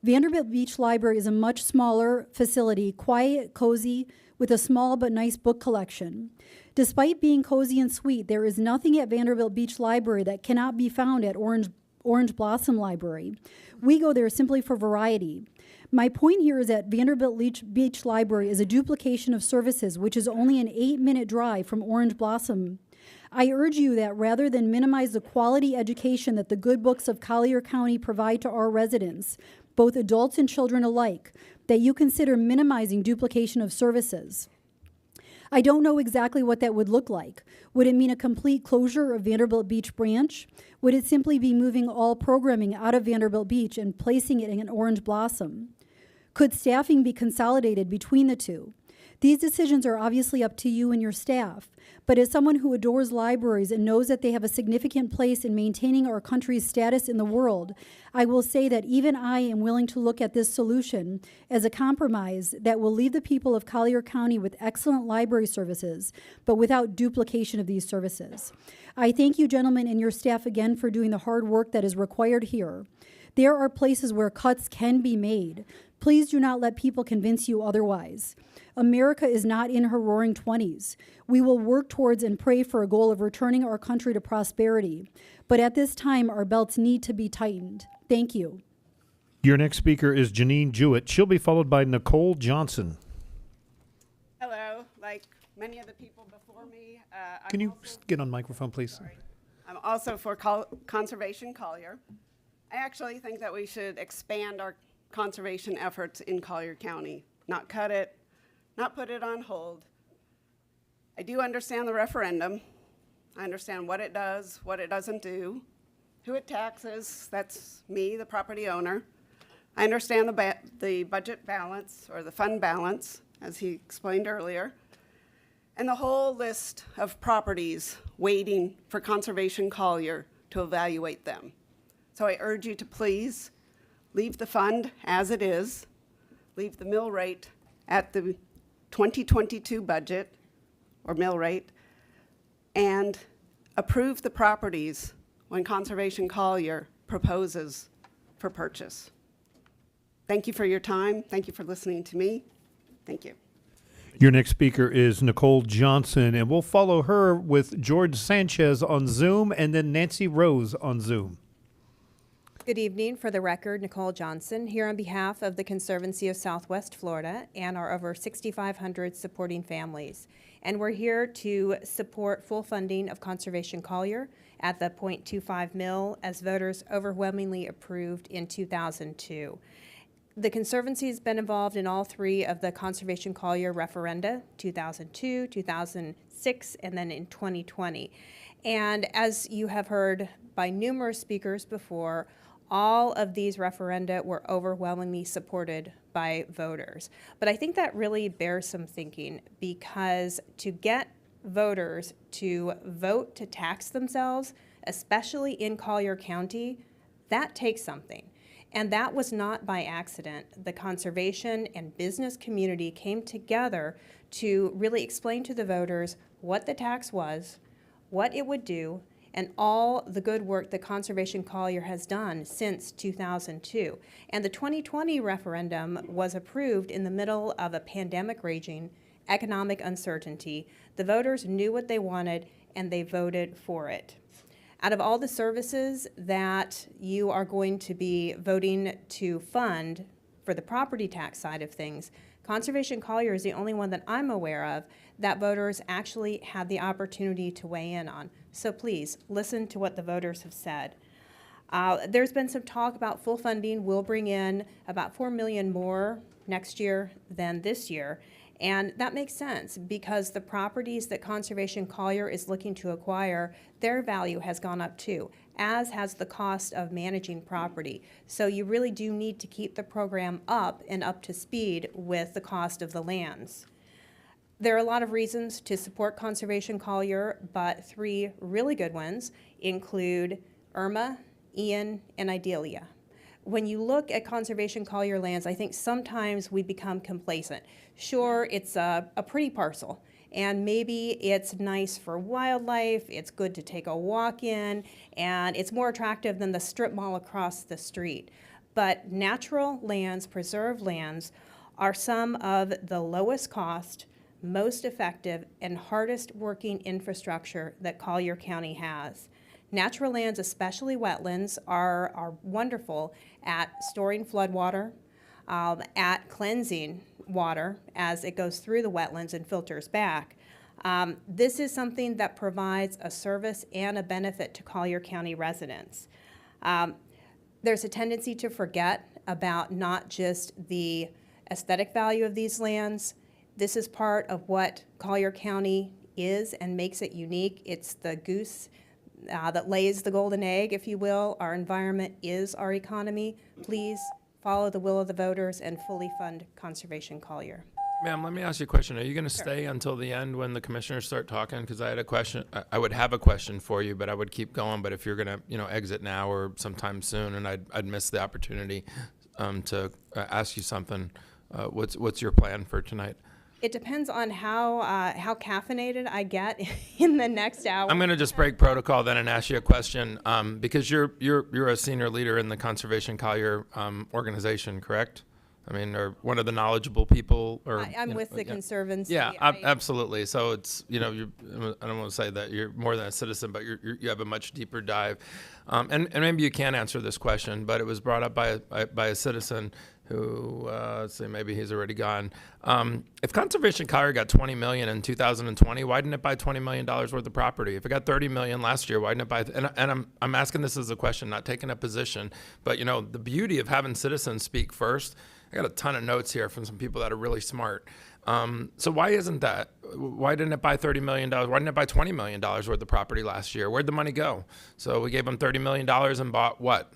Vanderbilt Beach Library is a much smaller facility, quiet, cozy, with a small but nice book collection. Despite being cozy and sweet, there is nothing at Vanderbilt Beach Library that cannot be found at Orange Blossom Library. We go there simply for variety. My point here is that Vanderbilt Beach Library is a duplication of services, which is only an 8-minute drive from Orange Blossom. I urge you that rather than minimize the quality education that the good books of Collier County provide to our residents, both adults and children alike, that you consider minimizing duplication of services. I don't know exactly what that would look like. Would it mean a complete closure of Vanderbilt Beach branch? Would it simply be moving all programming out of Vanderbilt Beach and placing it in Orange Blossom? Could staffing be consolidated between the two? These decisions are obviously up to you and your staff, but as someone who adores libraries and knows that they have a significant place in maintaining our country's status in the world, I will say that even I am willing to look at this solution as a compromise that will leave the people of Collier County with excellent library services, but without duplication of these services. I thank you, gentlemen, and your staff again for doing the hard work that is required here. There are places where cuts can be made. Please do not let people convince you otherwise. America is not in her roaring 20s. We will work towards and pray for a goal of returning our country to prosperity. But at this time, our belts need to be tightened. Thank you. Your next speaker is Janine Jewett. She'll be followed by Nicole Johnson. Hello. Like many of the people before me, Can you get on microphone, please? I'm also for Conservation Collier. I actually think that we should expand our conservation efforts in Collier County, not cut it, not put it on hold. I do understand the referendum. I understand what it does, what it doesn't do, who it taxes, that's me, the property owner. I understand the budget balance, or the fund balance, as he explained earlier, and the whole list of properties waiting for Conservation Collier to evaluate them. So I urge you to please leave the fund as it is, leave the mill rate at the 2022 budget, or mill rate, and approve the properties when Conservation Collier proposes for purchase. Thank you for your time. Thank you for listening to me. Thank you. Your next speaker is Nicole Johnson, and we'll follow her with George Sanchez on Zoom and then Nancy Rose on Zoom. Good evening. For the record, Nicole Johnson, here on behalf of the Conservancy of Southwest Florida and our over 6,500 supporting families. And we're here to support full funding of Conservation Collier at the 0.25 mil as voters overwhelmingly approved in 2002. The Conservancy has been involved in all three of the Conservation Collier referenda, 2002, 2006, and then in 2020. And as you have heard by numerous speakers before, all of these referenda were overwhelmingly supported by voters. But I think that really bears some thinking, because to get voters to vote to tax themselves, especially in Collier County, that takes something. And that was not by accident. The conservation and business community came together to really explain to the voters what the tax was, what it would do, and all the good work that Conservation Collier has done since 2002. And the 2020 referendum was approved in the middle of a pandemic raging, economic uncertainty. The voters knew what they wanted, and they voted for it. Out of all the services that you are going to be voting to fund for the property tax side of things, Conservation Collier is the only one that I'm aware of that voters actually had the opportunity to weigh in on. So please, listen to what the voters have said. There's been some talk about full funding will bring in about $4 million more next year than this year. And that makes sense because the properties that Conservation Collier is looking to acquire, their value has gone up too, as has the cost of managing property. So you really do need to keep the program up and up to speed with the cost of the lands. There are a lot of reasons to support Conservation Collier, but 3 really good ones include Irma, Ian, and Idalia. When you look at Conservation Collier lands, I think sometimes we become complacent. Sure, it's a pretty parcel, and maybe it's nice for wildlife, it's good to take a walk in, and it's more attractive than the strip mall across the street. But natural lands, preserved lands, are some of the lowest cost, most effective, and hardest working infrastructure that Collier County has. Natural lands, especially wetlands, are wonderful at storing floodwater, at cleansing water as it goes through the wetlands and filters back. This is something that provides a service and a benefit to Collier County residents. There's a tendency to forget about not just the aesthetic value of these lands. This is part of what Collier County is and makes it unique. It's the goose that lays the golden egg, if you will. Our environment is our economy. Please follow the will of the voters and fully fund Conservation Collier. Ma'am, let me ask you a question. Are you going to stay until the end when the commissioners start talking? Because I had a question. I would have a question for you, but I would keep going. But if you're going to, exit now or sometime soon, and I'd miss the opportunity to ask you something, what's your plan for tonight? It depends on how caffeinated I get in the next hour. I'm going to just break protocol then and ask you a question because you're a senior leader in the Conservation Collier organization, correct? I mean, or one of the knowledgeable people, or I'm with the Conservancy. Yeah, absolutely. So it's I don't want to say that you're more than a citizen, but you have a much deeper dive, and maybe you can't answer this question, but it was brought up by a citizen who let's see, maybe he's already gone. If Conservation Collier got $20 million in 2020, why didn't it buy $20 million worth of property? If it got $30 million last year, why didn't it buy? And I'm asking this as a question, not taking a position, but the beauty of having citizens speak first. I got a ton of notes here from some people that are really smart. So why isn't that? Why didn't it buy $30 million? Why didn't it buy $20 million worth of property last year? Where'd the money go? So we gave them $30 million and bought what?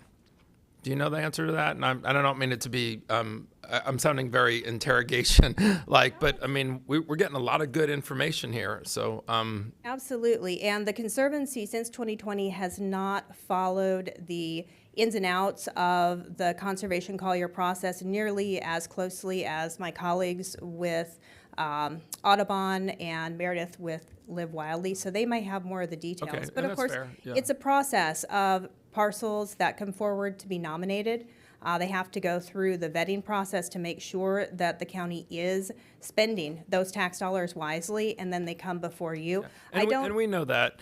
Do you know the answer to that? And I don't mean it to be, I'm sounding very interrogation-like, but I mean, we're getting a lot of good information here, so. Absolutely, and the Conservancy since 2020 has not followed the ins and outs of the Conservation Collier process nearly as closely as my colleagues with Audubon and Meredith with Live Wildly, so they might have more of the details. Okay, but and of that's course, fair, yeah. It's a process of parcels that come forward to be nominated. They have to go through the vetting process to make sure that the county is spending those tax dollars wisely, and then they come before you. Yeah. And we know that,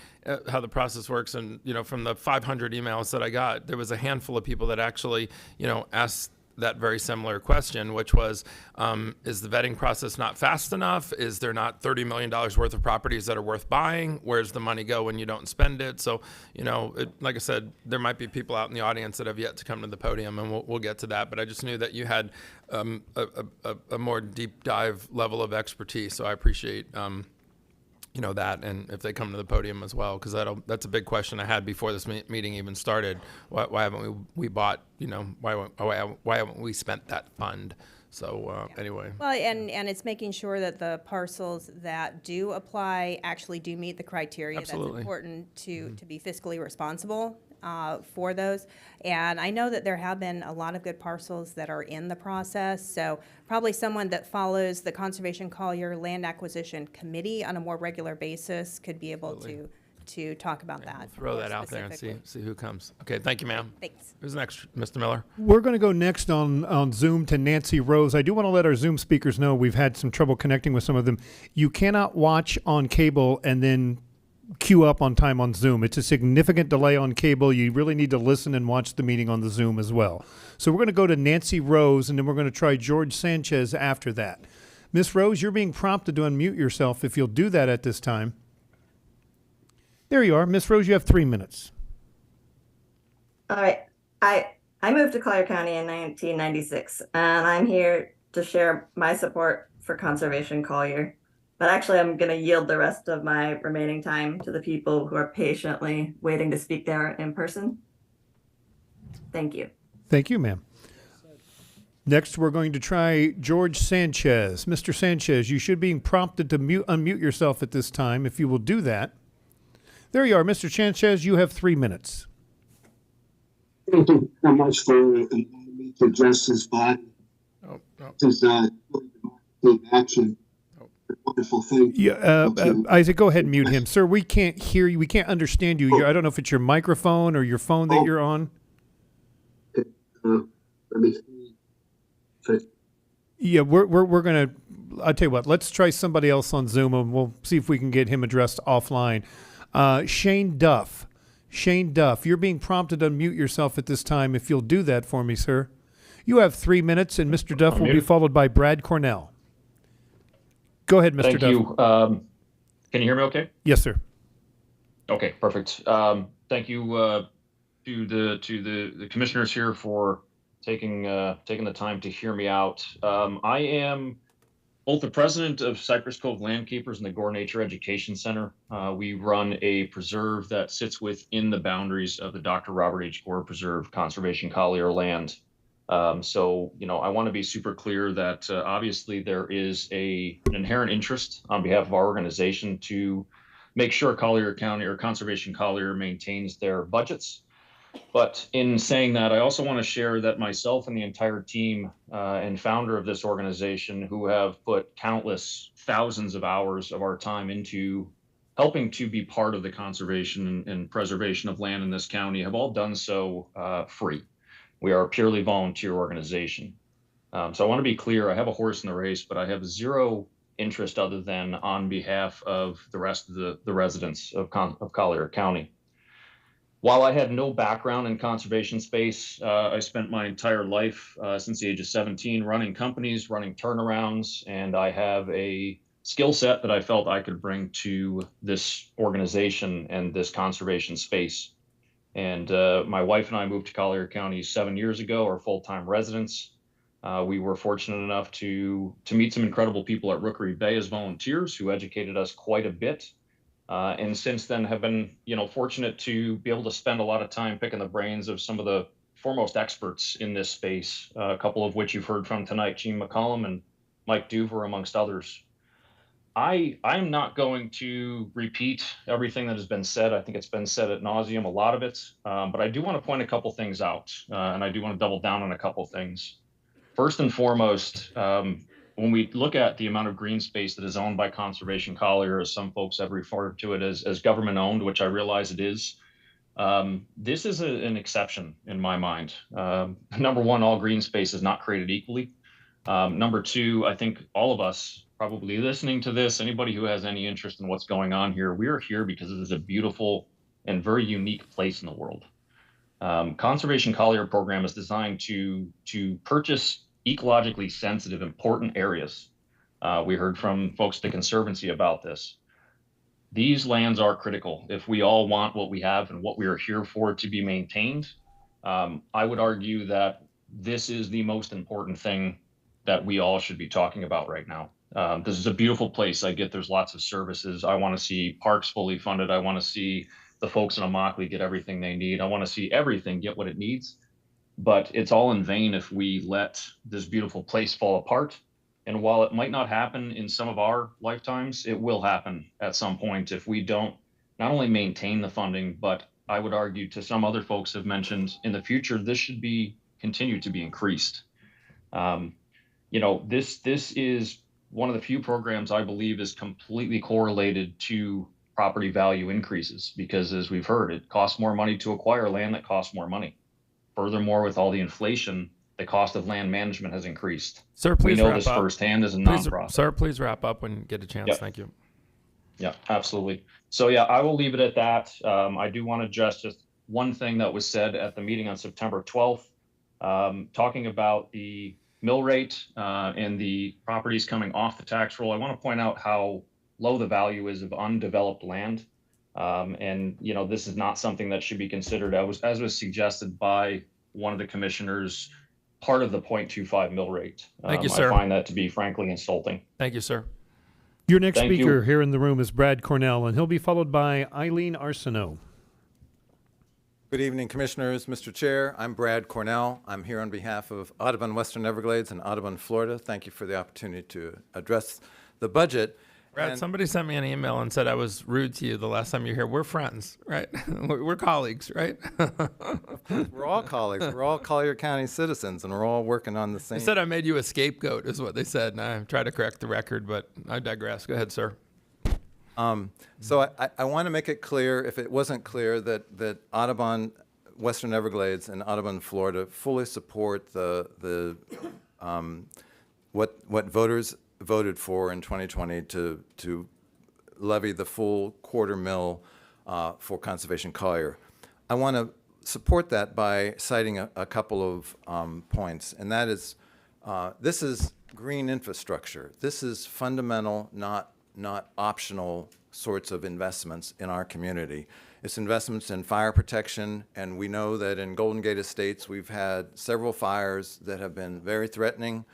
how the process works. And, from the 500 emails that I got, there was a handful of people that actually, asked that very similar question, which was, is the vetting process not fast enough? Is there not $30 million worth of properties that are worth buying? Where's the money go when you don't spend it? So, like I said, there might be people out in the audience that have yet to come to the podium, and we'll get to that. But I just knew that you had a more deep dive level of expertise, so I appreciate that, and if they come to the podium as well, because that's a big question I had before this meeting even started. Why haven't we bought? Why haven't we spent that fund? So anyway. Well, and it's making sure that the parcels that do apply actually do meet the criteria. Absolutely. That's important to be fiscally responsible for those. And I know that there have been a lot of good parcels that are in the process. So probably someone that follows the Conservation Collier Land Acquisition Committee on a more regular basis could be able to talk about that. Throw that out there and see who comes. Okay, thank you, ma'am. Thanks. Who's next, Mr. Miller? We're going to go next on Zoom to Nancy Rose. I do want to let our Zoom speakers know we've had some trouble connecting with some of them. You cannot watch on cable and then queue up on time on Zoom. It's a significant delay on cable. You really need to listen and watch the meeting on the Zoom as well. So we're going to go to Nancy Rose, and then we're going to try George Sanchez after that. Miss Rose, you're being prompted to unmute yourself if you'll do that at this time. There you are. Miss Rose, you have 3 minutes. All right. I moved to Collier County in 1996, and I'm here to share my support for Conservation Collier. But actually, I'm going to yield the rest of my remaining time to the people who are patiently waiting to speak there in person. Thank you. Thank you, ma'am. Next, we're going to try George Sanchez. Mr. Sanchez, you should be prompted to unmute yourself at this time. If you will do that. There you are. Mr. Sanchez, you have 3 minutes. Thank you so much for allowing me to address this body. This is take action. Wonderful thing. Yeah, Isaac, go ahead and mute him. Sir, we can't hear you. We can't understand you. I don't know if it's your microphone or your phone that you're on. Let me Yeah, we're going to, I'll tell you what, let's try somebody else on Zoom and we'll see if we can get him addressed offline. Shane Duff. Shane Duff, you're being prompted to unmute yourself at this time. If you'll do that for me, sir. You have 3 minutes, and Mr. Duff will be followed by Brad Cornell. Go ahead, Mr. Duff. Thank you. Can you hear me okay? Yes, sir. Okay, perfect. Thank you to the commissioners here for taking the time to hear me out. I am both the president of Cypress Cove Landkeepers and the Gore Nature Education Center. We run a preserve that sits within the boundaries of the Dr. Robert H. Gore Preserve Conservation Collier land. So, I want to be super clear that obviously there is an inherent interest on behalf of our organization to make sure Collier County or Conservation Collier maintains their budgets. But in saying that, I also want to share that myself and the entire team and founder of this organization, who have put countless thousands of hours of our time into helping to be part of the conservation and preservation of land in this county, have all done so free. We are a purely volunteer organization. So I want to be clear, I have a horse in the race, but I have zero interest other than on behalf of the rest of the residents of Collier County. While I had no background in conservation space, I spent my entire life since the age of 17 running companies, running turnarounds, and I have a skill set that I felt I could bring to this organization and this conservation space. And my wife and I moved to Collier County 7 years ago, are full-time residents. We were fortunate enough to meet some incredible people at Rookery Bay as volunteers who educated us quite a bit. And since then have been, fortunate to be able to spend a lot of time picking the brains of some of the foremost experts in this space, a couple of which you've heard from tonight, Gene McCollum and Mike Duver, amongst others. I'm not going to repeat everything that has been said. I think it's been said ad nauseum, a lot of it, but I do want to point a couple things out, and I do want to double down on a couple things. First and foremost, when we look at the amount of green space that is owned by Conservation Collier, as some folks have referred to it as government owned, which I realize it is, this is an exception in my mind. Number one, all green space is not created equally. Number two, I think all of us probably listening to this, anybody who has any interest in what's going on here, we are here because it is a beautiful and very unique place in the world. Conservation Collier program is designed to purchase ecologically sensitive, important areas. We heard from folks at the Conservancy about this. These lands are critical. If we all want what we have and what we are here for to be maintained, I would argue that this is the most important thing that we all should be talking about right now. This is a beautiful place. I get there's lots of services. I want to see parks fully funded. I want to see the folks in Immokalee get everything they need. I want to see everything get what it needs. But it's all in vain if we let this beautiful place fall apart. And while it might not happen in some of our lifetimes, it will happen at some point if we don't not only maintain the funding, but I would argue, to some other folks have mentioned, in the future, this should be continue to be increased. This is one of the few programs I believe is completely correlated to property value increases, because as we've heard, it costs more money to acquire land that costs more money. Furthermore, with all the inflation, the cost of land management has increased. Sir, please we know wrap this up. firsthand as a nonprofit. Sir, please wrap up when you get a chance. Yep. Thank you. Yeah, absolutely. So yeah, I will leave it at that. I do want to address just one thing that was said at the meeting on September 12th, talking about the mill rate and the properties coming off the tax roll. I want to point out how low the value is of undeveloped land. And, you know, this is not something that should be considered, as was suggested by one of the commissioners, part of the 0.25 mill rate. Thank you, I sir. find that to be frankly insulting. Thank you, sir. Your next Thank you. speaker here in the room is Brad Cornell, and he'll be followed by Eileen Arsenault. Good evening, Commissioners. Mr. Chair, I'm Brad Cornell. I'm here on behalf of Audubon Western Everglades and Audubon, Florida. Thank you for the opportunity to address the budget. Brad, And- somebody sent me an email and said I was rude to you the last time you were here. We're friends, right? We're colleagues, right? We're all colleagues. We're all Collier County citizens, and we're all working on the They same. said I made you a scapegoat, is what they said, and I tried to correct the record, but I digress. Go ahead, sir. So I want to make it clear, if it wasn't clear, that Audubon Western Everglades and Audubon, Florida fully support what voters voted for in 2020 to levy the full $250,000 for Conservation Collier. I want to support that by citing a couple of points, and that is, this is green infrastructure. This is fundamental, not optional sorts of investments in our community. It's investments in fire protection, and we know that in Golden Gate Estates, we've had several fires that have been very threatening,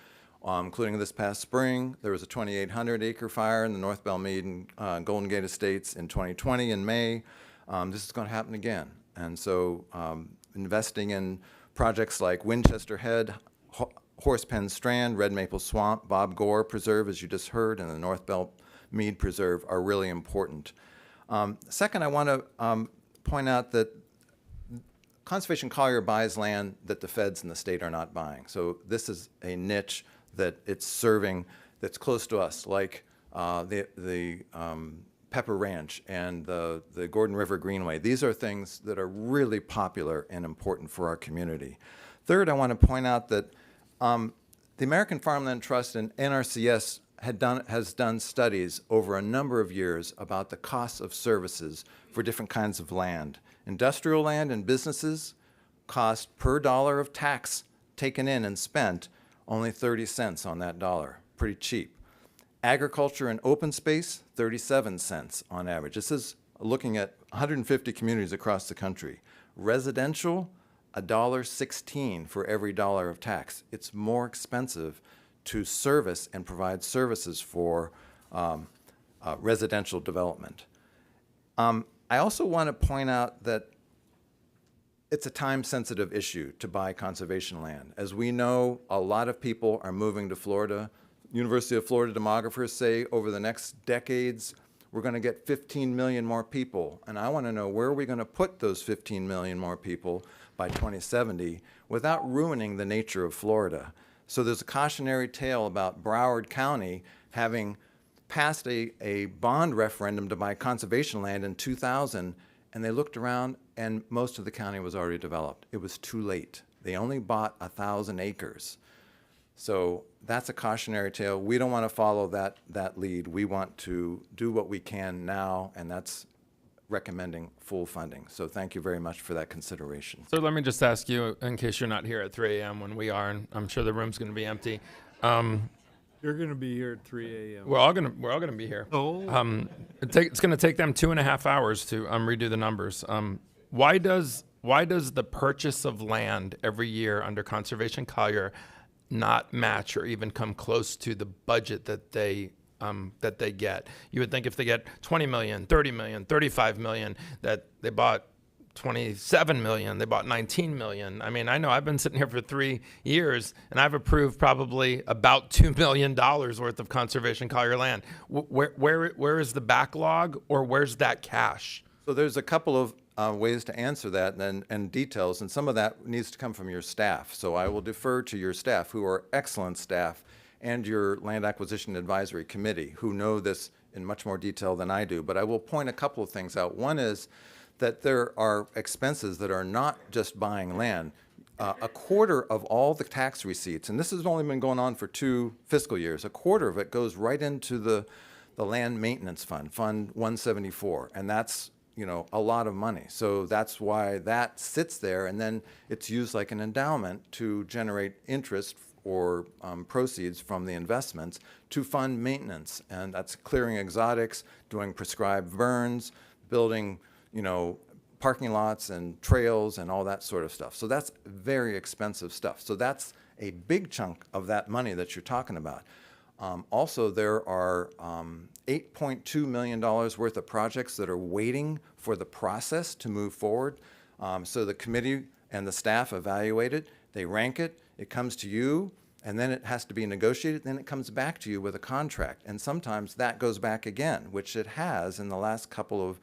including this past spring. There was a 2,800-acre fire in the North Belmead and Golden Gate Estates in 2020 in May. This is going to happen again. And so investing in projects like Winchester Head, Horsepen Strand, Red Maple Swamp, Bob Gore Preserve, as you just heard, and the North Belmead Preserve are really important. Second, I want to point out that Conservation Collier buys land that the feds in the state are not buying. So this is a niche that it's serving that's close to us, like the Pepper Ranch and the Gordon River Greenway. These are things that are really popular and important for our community. Third, I want to point out that the American Farmland Trust and NRCS has done studies over a number of years about the costs of services for different kinds of land. Industrial land and businesses cost per dollar of tax taken in and spent only 30 cents on that dollar, pretty cheap. Agriculture and open space, 37 cents on average. This is looking at 150 communities across the country. Residential, $1.16 for every dollar of tax. It's more expensive to service and provide services for residential development. I also want to point out that it's a time-sensitive issue to buy conservation land. As we know, a lot of people are moving to Florida. University of Florida demographers say over the next decades, we're going to get 15 million more people. And I want to know, where are we going to put those 15 million more people by 2070 without ruining the nature of Florida? So there's a cautionary tale about Broward County having passed a bond referendum to buy conservation land in 2000, and they looked around and most of the county was already developed. It was too late. They only bought 1,000 acres. So that's a cautionary tale. We don't want to follow that lead. We want to do what we can now, and that's recommending full funding. So thank you very much for that consideration. So let me just ask you, in case you're not here at 3 a.m. when we are, and I'm sure the room's going to be empty. You're going to be here at 3 a.m. We're all gonna be here. Oh. It's going to take them 2.5 hours to redo the numbers. Why does the purchase of land every year under Conservation Collier not match or even come close to the budget that they get? You would think if they get 20 million, 30 million, 35 million, that they bought 27 million, they bought 19 million. I mean, I know I've been sitting here for 3 years and I've approved probably about $2 million worth of Conservation Collier land. Where is the backlog, or where's that cash? So there's a couple of ways to answer that and details, and some of that needs to come from your staff. So I will defer to your staff, who are excellent staff, and your Land Acquisition Advisory Committee, who know this in much more detail than I do. But I will point a couple of things out. One is that there are expenses that are not just buying land. A quarter of all the tax receipts, and this has only been going on for 2 fiscal years, a quarter of it goes right into the Land Maintenance Fund, Fund 174, and that's, you know, a lot of money. So that's why that sits there, and then it's used like an endowment to generate interest or proceeds from the investments to fund maintenance, and that's clearing exotics, doing prescribed burns, building, you know, parking lots and trails and all that sort of stuff. So that's very expensive stuff. So that's a big chunk of that money that you're talking about. Also, there are $8.2 million worth of projects that are waiting for the process to move forward. So the committee and the staff evaluate it, they rank it, it comes to you, and then it has to be negotiated, then it comes back to you with a contract. And sometimes that goes back again, which it has in the last couple of,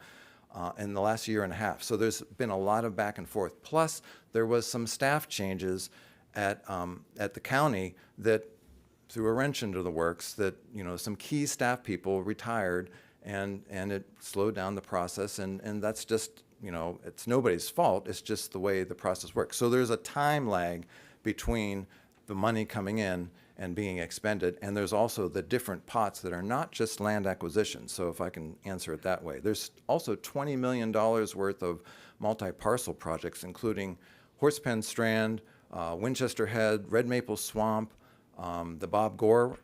in the last year and a half. So there's been a lot of back and forth. Plus, there was some staff changes at the county that threw a wrench into the works, that, you know, some key staff people retired, and it slowed down the process, and that's just, you know, it's nobody's fault, it's just the way the process works. So there's a time lag between the money coming in and being expended, and there's also the different pots that are not just land acquisition. So if I can answer it that way, there's also $20 million worth of multi-parcel projects, including Horsepen Strand, Winchester Head, Red Maple Swamp, the Bob Gore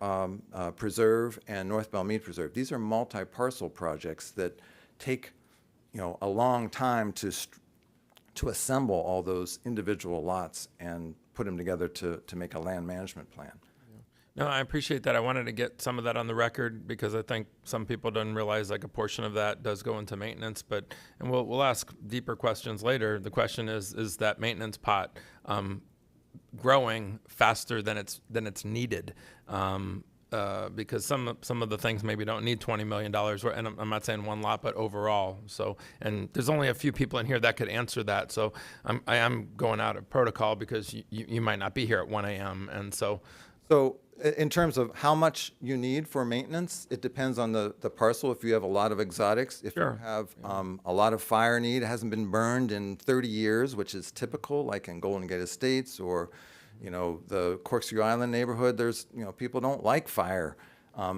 Preserve, and North Belmead Preserve. These are multi-parcel projects that take, you know, a long time to assemble all those individual lots and put them together to make a land management plan. No, I appreciate that. I wanted to get some of that on the record because I think some people don't realize like a portion of that does go into maintenance. But and we'll ask deeper questions later. The question is that maintenance pot growing faster than it's needed? Because some of the things maybe don't need $20 million, and I'm not saying one lot, but overall. So, and there's only a few people in here that could answer that. So I am going out of protocol because you might not be here at 1 a.m. And so. So in terms of how much you need for maintenance, it depends on the parcel. If you have a lot of exotics, if Sure. you have a lot of fire need, it hasn't been burned in 30 years, which is typical, like in Golden Gate Estates or, you know, the Corkscrew Island neighborhood. There's, you know, people don't like fire,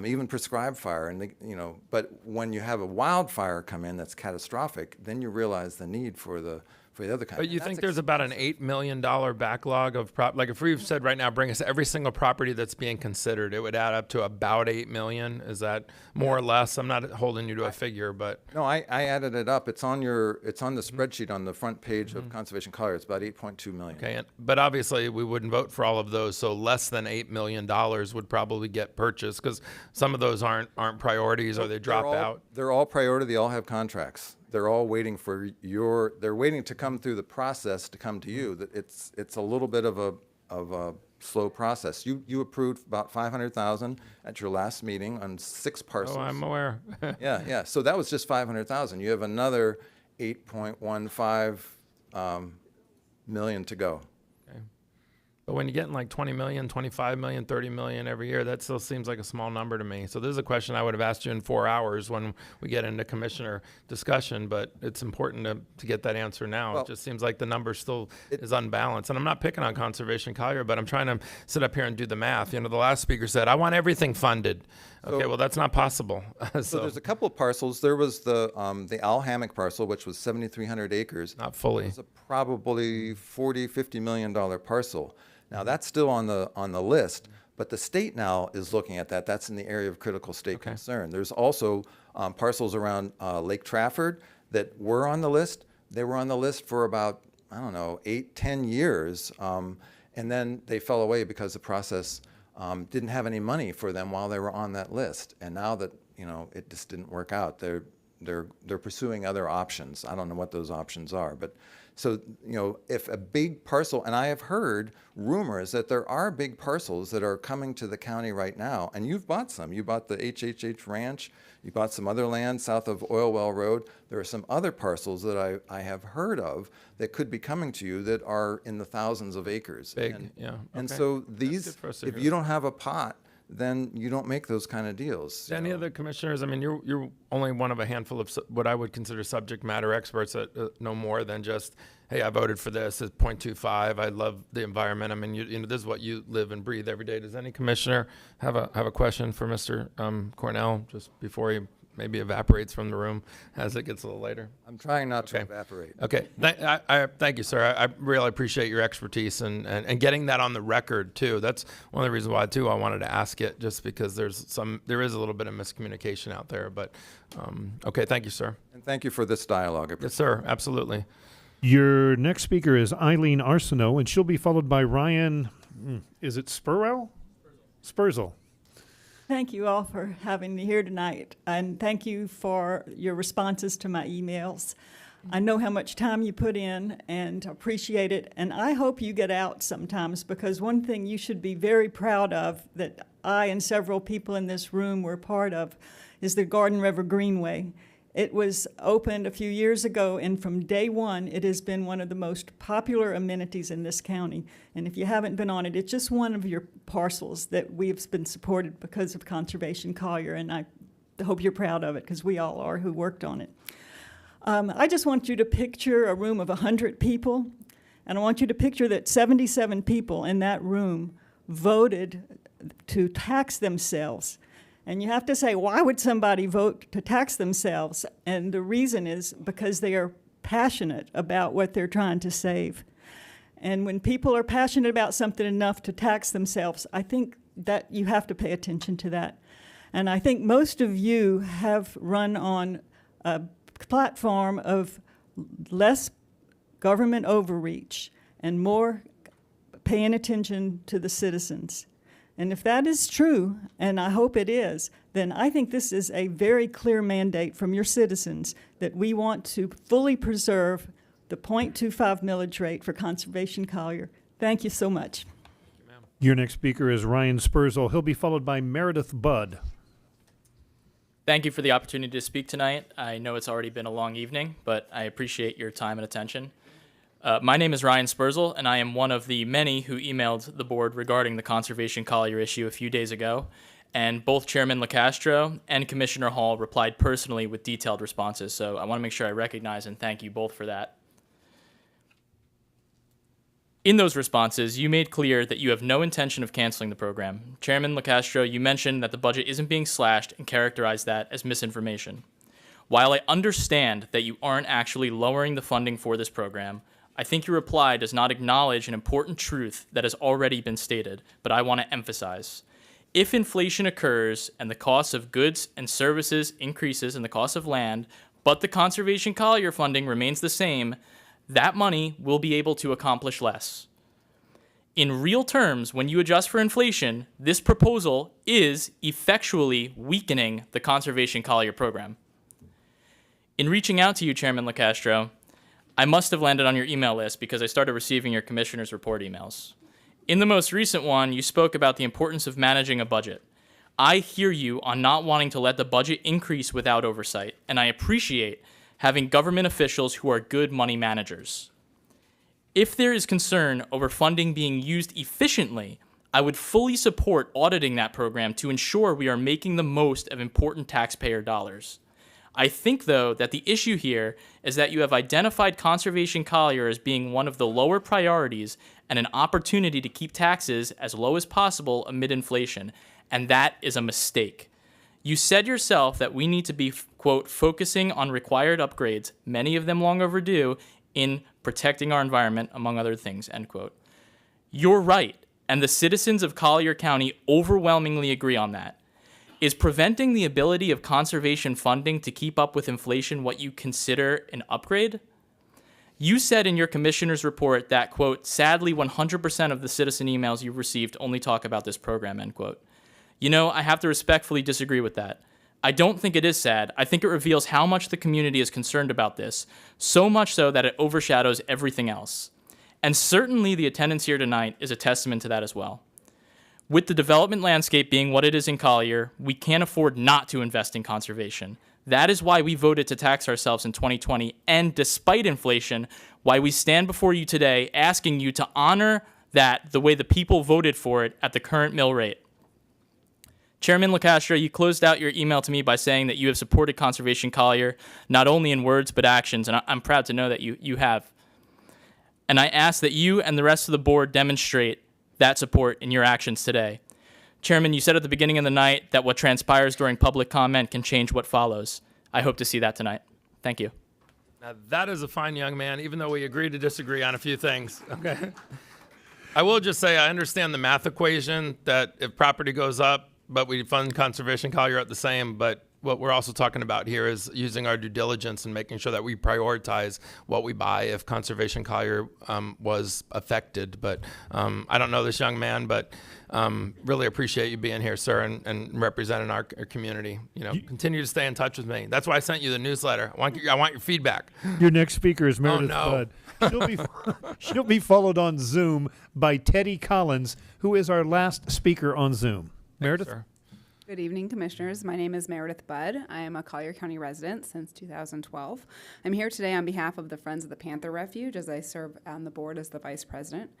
even prescribed fire, and they, you know. But when you have a wildfire come in that's catastrophic, then you realize the need for the other kind. But you think there's about an $8 million backlog of like if we've said right now, bring us every single property that's being considered, it would add up to about 8 million. Is that more or less? I'm not holding you to a figure, but no, I added it up. It's on the spreadsheet on the front page of Conservation Collier. It's about 8.2 million. Okay, but obviously we wouldn't vote for all of those, so less than $8 million would probably get purchased because some of those aren't priorities or they drop out. They're all priority. They all have contracts. They're all waiting for they're waiting to come through the process to come to you. That it's a little bit of a slow process. You approved about 500,000 at your last meeting on 6 parcels. Oh, I'm aware. Yeah. So that was just 500,000. You have another 8.15 million to go. But when you're getting like 20 million, 25 million, 30 million every year, that still seems like a small number to me. So this is a question I would have asked you in 4 hours when we get into commissioner discussion, but it's important to get that answer now. Well, it just seems like the number still is unbalanced. And I'm not picking on Conservation Collier, but I'm trying to sit up here and do the math. You know, the last speaker said, I want everything funded. Okay, well, that's not possible. So there's a couple of parcels. There was the Owl Hammock parcel, which was 7,300 acres. Not fully. It was a probably $40-50 million parcel. Now that's still on the list, but the state now is looking at that. That's in the area of critical state concern. There's also parcels around Lake Trafford that were on the list. They were on the list for about, I don't know, 8-10 years, and then they fell away because the process didn't have any money for them while they were on that list. And now that, you know, it just didn't work out, they're pursuing other options. I don't know what those options are, but so, you know, if a big parcel, and I have heard rumors that there are big parcels that are coming to the county right now, and you've bought some. You bought the HHH Ranch, you bought some other land south of Oil Well Road. There are some other parcels that I have heard of that could be coming to you that are in the thousands of acres. Big, yeah. And okay. so these, if if you don't have a pot, then you don't make those kind of deals. Any other commissioners? I mean, you're only one of a handful of what I would consider subject matter experts that know more than just, hey, I voted for this. It's 0.25. I love the environment. I mean, you know, this is what you live and breathe every day. Does any commissioner have a question for Mr. Cornell just before he maybe evaporates from the room as it gets a little later. I'm trying not to evaporate. Okay, thank you, sir. I really appreciate your expertise and getting that on the record too. That's one of the reasons why too I wanted to ask it, just because there is a little bit of miscommunication out there. But okay, thank you, sir. And thank you for this dialogue. Yes, sir. Absolutely. Your next speaker is Eileen Arsenault, and she'll be followed by Ryan, is it Spurwell? Spurzell. Thank you all for having me here tonight, and thank you for your responses to my emails. I know how much time you put in and appreciate it, and I hope you get out sometimes, because one thing you should be very proud of that I and several people in this room were part of is the Garden River Greenway. It was opened a few years ago, and from day one, it has been one of the most popular amenities in this county. And if you haven't been on it, it's just one of your parcels that we've been supported because of Conservation Collier, and I hope you're proud of it, because we all are who worked on it. I just want you to picture a room of 100 people, and I want you to picture that 77 people in that room voted to tax themselves. And you have to say, why would somebody vote to tax themselves? And the reason is because they are passionate about what they're trying to save. And when people are passionate about something enough to tax themselves, I think that you have to pay attention to that. And I think most of you have run on a platform of less government overreach and more paying attention to the citizens. And if that is true, and I hope it is, then I think this is a very clear mandate from your citizens that we want to fully preserve the 0.25 millage rate for Conservation Collier. Thank you so much. Your next speaker is Ryan Spurzell. He'll be followed by Meredith Budd. Thank you for the opportunity to speak tonight. I know it's already been a long evening, but I appreciate your time and attention. My name is Ryan Spurzell, and I am one of the many who emailed the board regarding the Conservation Collier issue a few days ago, and both Chairman LaCastro and Commissioner Hall replied personally with detailed responses, so I want to make sure I recognize and thank you both for that. In those responses, you made clear that you have no intention of canceling the program. Chairman LaCastro, you mentioned that the budget isn't being slashed and characterized that as misinformation. While I understand that you aren't actually lowering the funding for this program, I think your reply does not acknowledge an important truth that has already been stated, but I want to emphasize. If inflation occurs and the cost of goods and services increases and the cost of land, but the Conservation Collier funding remains the same, that money will be able to accomplish less. In real terms, when you adjust for inflation, this proposal is effectually weakening the Conservation Collier program. In reaching out to you, Chairman LaCastro, I must have landed on your email list because I started receiving your commissioner's report emails. In the most recent one, you spoke about the importance of managing a budget. I hear you on not wanting to let the budget increase without oversight, and I appreciate having government officials who are good money managers. If there is concern over funding being used efficiently, I would fully support auditing that program to ensure we are making the most of important taxpayer dollars. I think, though, that the issue here is that you have identified Conservation Collier as being one of the lower priorities and an opportunity to keep taxes as low as possible amid inflation, and that is a mistake. You said yourself that we need to be, quote, focusing on required upgrades, many of them long overdue, in protecting our environment, among other things, end quote. You're right, and the citizens of Collier County overwhelmingly agree on that. Is preventing the ability of conservation funding to keep up with inflation what you consider an upgrade? You said in your commissioner's report that, quote, sadly 100% of the citizen emails you've received only talk about this program, end quote. You know, I have to respectfully disagree with that. I don't think it is sad. I think it reveals how much the community is concerned about this, so much so that it overshadows everything else. And certainly the attendance here tonight is a testament to that as well. With the development landscape being what it is in Collier, we can't afford not to invest in conservation. That is why we voted to tax ourselves in 2020, and despite inflation, why we stand before you today asking you to honor that the way the people voted for it at the current mill rate. Chairman LaCastro, you closed out your email to me by saying that you have supported Conservation Collier, not only in words but actions, and I'm proud to know that you have. And I ask that you and the rest of the board demonstrate that support in your actions today. Chairman, you said at the beginning of the night that what transpires during public comment can change what follows. I hope to see that tonight. Thank you. Now, that is a fine young man, even though we agree to disagree on a few things. Okay. I will just say I understand the math equation that if property goes up, but we fund Conservation Collier at the same, but what we're also talking about here is using our due diligence and making sure that we prioritize what we buy if Conservation Collier was affected. But I don't know this young man, but really appreciate you being here, sir, and representing our community. You know, continue to stay in touch with me. That's why I sent you the newsletter. I want your feedback. Your next speaker is Meredith no. Budd. She'll be followed on Zoom by Teddy Collins, who is our last speaker on Zoom. Meredith? Sir. Good evening, Commissioners. My name is Meredith Budd. I am a Collier County resident since 2012. I'm here today on behalf of the Friends of the Panther Refuge as I serve on the board as the Vice President.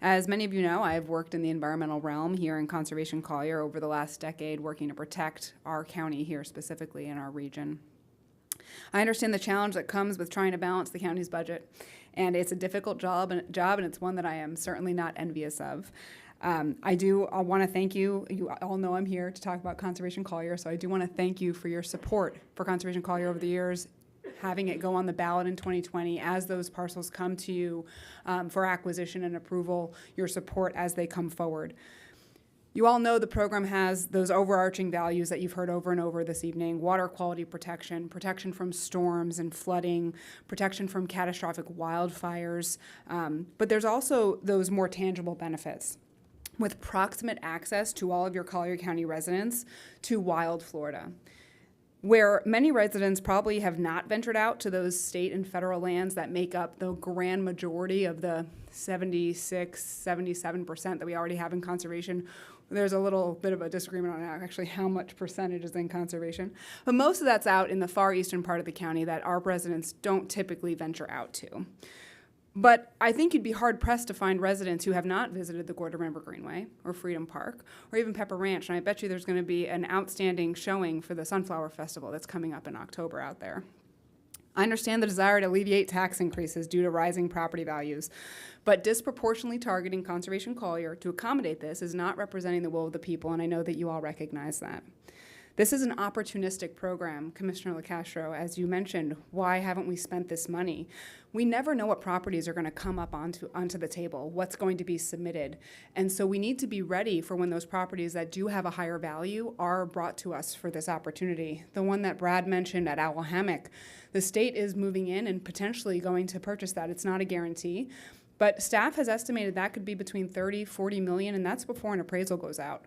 As many of you know, I've worked in the environmental realm here in Conservation Collier over the last decade, working to protect our county here, specifically in our region. I understand the challenge that comes with trying to balance the county's budget, and it's a difficult job, and it's one that I am certainly not envious of. I want to thank you. You all know I'm here to talk about Conservation Collier, so I do want to thank you for your support for Conservation Collier over the years, having it go on the ballot in 2020 as those parcels come to you for acquisition and approval, your support as they come forward. You all know the program has those overarching values that you've heard over and over this evening: water quality protection, protection from storms and flooding, protection from catastrophic wildfires, but there's also those more tangible benefits, with proximate access to all of your Collier County residents to wild Florida, where many residents probably have not ventured out to those state and federal lands that make up the grand majority of the 77% that we already have in conservation. There's a little bit of a disagreement on actually how much percentage is in conservation, but most of that's out in the far eastern part of the county that our residents don't typically venture out to. But I think you'd be hard-pressed to find residents who have not visited the Gordon River Greenway or Freedom Park or even Pepper Ranch, and I bet you there's going to be an outstanding showing for the Sunflower Festival that's coming up in October out there. I understand the desire to alleviate tax increases due to rising property values, but disproportionately targeting Conservation Collier to accommodate this is not representing the will of the people, and I know that you all recognize that. This is an opportunistic program, Commissioner LaCastro. As you mentioned, why haven't we spent this money? We never know what properties are going to come up onto the table, what's going to be submitted. And so we need to be ready for when those properties that do have a higher value are brought to us for this opportunity. The one that Brad mentioned at Owl Hammock, the state is moving in and potentially going to purchase that. It's not a guarantee, but staff has estimated that could be between 30, 40 million, and that's before an appraisal goes out.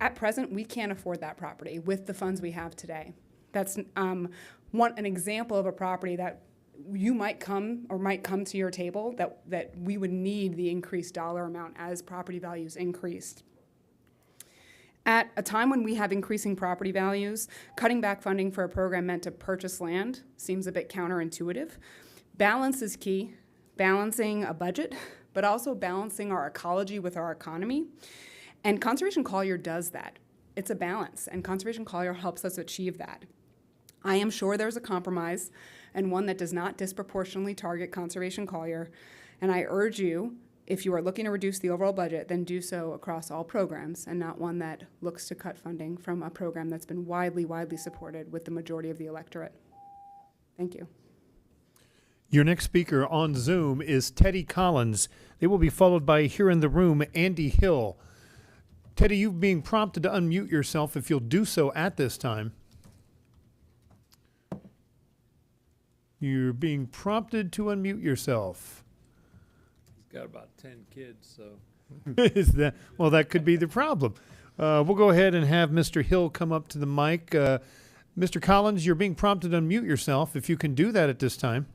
At present, we can't afford that property with the funds we have today. That's an example of a property that you might come to your table that we would need the increased dollar amount as property values increased. At a time when we have increasing property values, cutting back funding for a program meant to purchase land seems a bit counterintuitive. Balance is key, balancing a budget, but also balancing our ecology with our economy. And Conservation Collier does that. It's a balance, and Conservation Collier helps us achieve that. I am sure there's a compromise, and one that does not disproportionately target Conservation Collier, and I urge you, if you are looking to reduce the overall budget, then do so across all programs, and not one that looks to cut funding from a program that's been widely supported with the majority of the electorate. Thank you. Your next speaker on Zoom is Teddy Collins. They will be followed by, here in the room, Andy Hill. Teddy, you're being prompted to unmute yourself if you'll do so at this time. You're being prompted to unmute yourself. He's got about 10 kids, so. Well, that could be the problem. We'll go ahead and have Mr. Hill come up to the mic. Mr. Collins, you're being prompted to unmute yourself if you can do that at this time.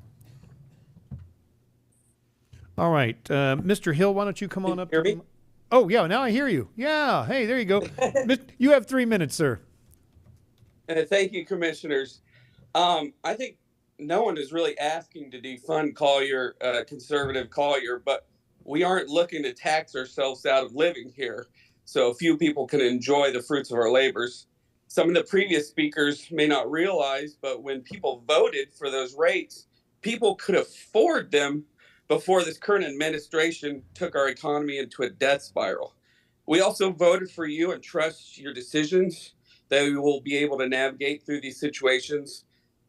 All right. Mr. Hill, why don't you come on up? Hear me? Oh, yeah, now I hear you. Yeah, hey, there you go. You have 3 minutes, sir. Thank you, commissioners. I think no one is really asking to defund Collier, conservative Collier, but we aren't looking to tax ourselves out of living here so few people can enjoy the fruits of our labors. Some of the previous speakers may not realize, but when people voted for those rates, people could afford them before this current administration took our economy into a death spiral. We also voted for you and trust your decisions that we will be able to navigate through these situations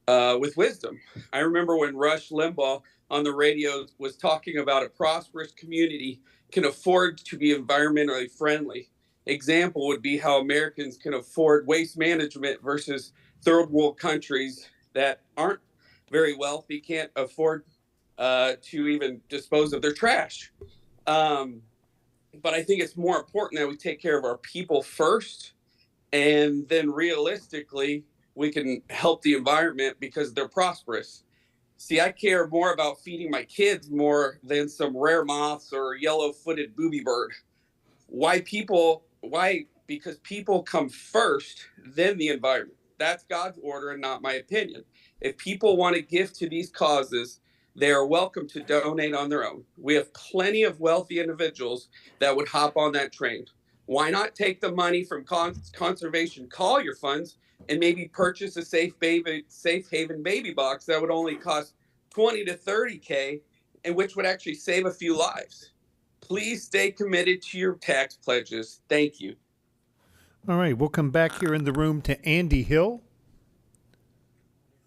with wisdom. I remember when Rush Limbaugh on the radio was talking about a prosperous community can afford to be environmentally friendly. Example would be how Americans can afford waste management versus third world countries that aren't very wealthy can't afford to even dispose of their trash. But I think it's more important that we take care of our people first, and then realistically, we can help the environment because they're prosperous. See, I care more about feeding my kids more than some rare moths or yellow-footed booby bird. Why people? Why? Because people come first, then the environment. That's God's order and not my opinion. If people want to give to these causes, they are welcome to donate on their own. We have plenty of wealthy individuals that would hop on that train. Why not take the money from conservation Collier funds and maybe purchase a safe haven baby box that would only cost 20 to 30K, and which would actually save a few lives? Please stay committed to your tax pledges. Thank you. All right, we'll come back here in the room to Andy Hill.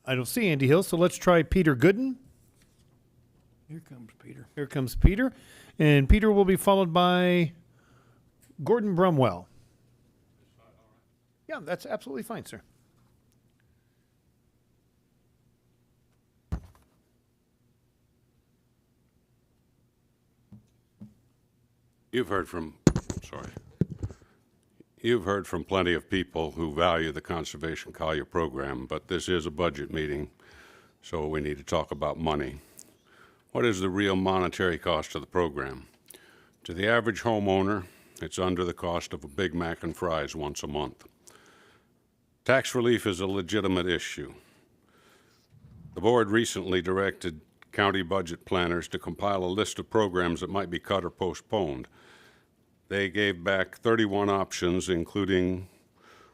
I don't see Andy Hill, so let's try Peter Gooden. Here comes Peter. Here comes Peter. And Peter will be followed by Gordon Brumwell. Yeah, that's absolutely fine, sir. You've heard from plenty of people who value the Conservation Collier program, but this is a budget meeting, so we need to talk about money. What is the real monetary cost of the program? To the average homeowner, it's under the cost of a Big Mac and fries once a month. Tax relief is a legitimate issue. The board recently directed county budget planners to compile a list of programs that might be cut or postponed. They gave back 31 options, including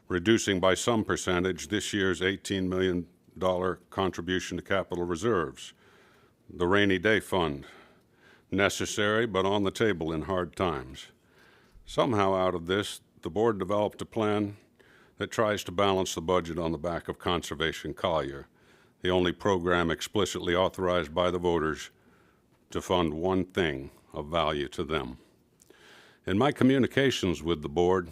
reducing by some percentage this year's $18 million contribution to capital reserves, the rainy day fund, necessary but on the table in hard times. Somehow out of this, the board developed a plan that tries to balance the budget on the back of Conservation Collier, the only program explicitly authorized by the voters to fund one thing of value to them. In my communications with the board,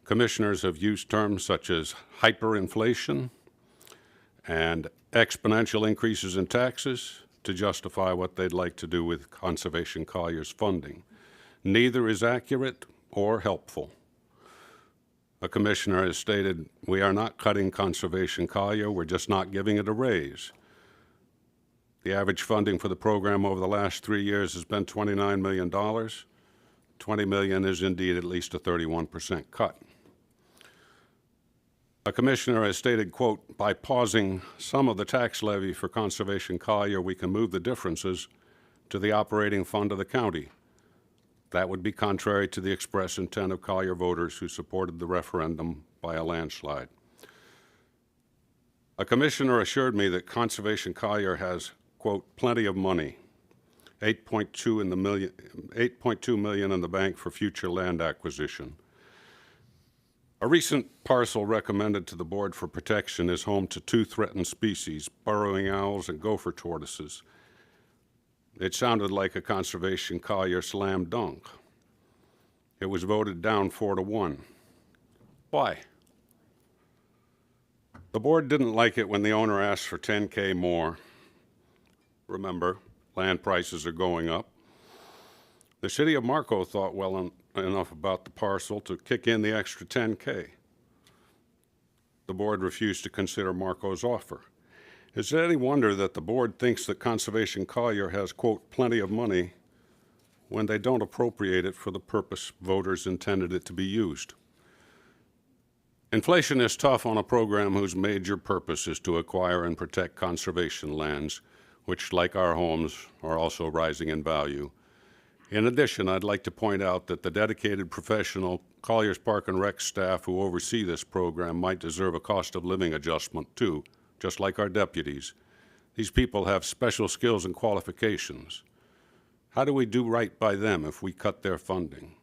commissioners have used terms such as hyperinflation and exponential increases in taxes to justify what they'd like to do with Conservation Collier's funding. Neither is accurate or helpful. A commissioner has stated, we are not cutting Conservation Collier, we're just not giving it a raise. The average funding for the program over the last 3 years has been $29 million. $20 million is indeed at least a 31% cut. A commissioner has stated, quote, by pausing some of the tax levy for Conservation Collier, we can move the differences to the operating fund of the county. That would be contrary to the express intent of Collier voters who supported the referendum by a landslide. A commissioner assured me that Conservation Collier has, quote, plenty of money, $8.2 million in the bank for future land acquisition. A recent parcel recommended to the board for protection is home to 2 threatened species, burrowing owls and gopher tortoises. It sounded like a Conservation Collier slam dunk. It was voted down 4-1. Why? The board didn't like it when the owner asked for $10K more. Remember, land prices are going up. The city of Marco thought well enough about the parcel to kick in the extra $10K. The board refused to consider Marco's offer. Is it any wonder that the board thinks that Conservation Collier has, quote, plenty of money when they don't appropriate it for the purpose voters intended it to be used? Inflation is tough on a program whose major purpose is to acquire and protect conservation lands, which, like our homes, are also rising in value. In addition, I'd like to point out that the dedicated professional Collier's Park and Rec staff who oversee this program might deserve a cost of living adjustment too, just like our deputies. These people have special skills and qualifications. How do we do right by them if we cut their funding?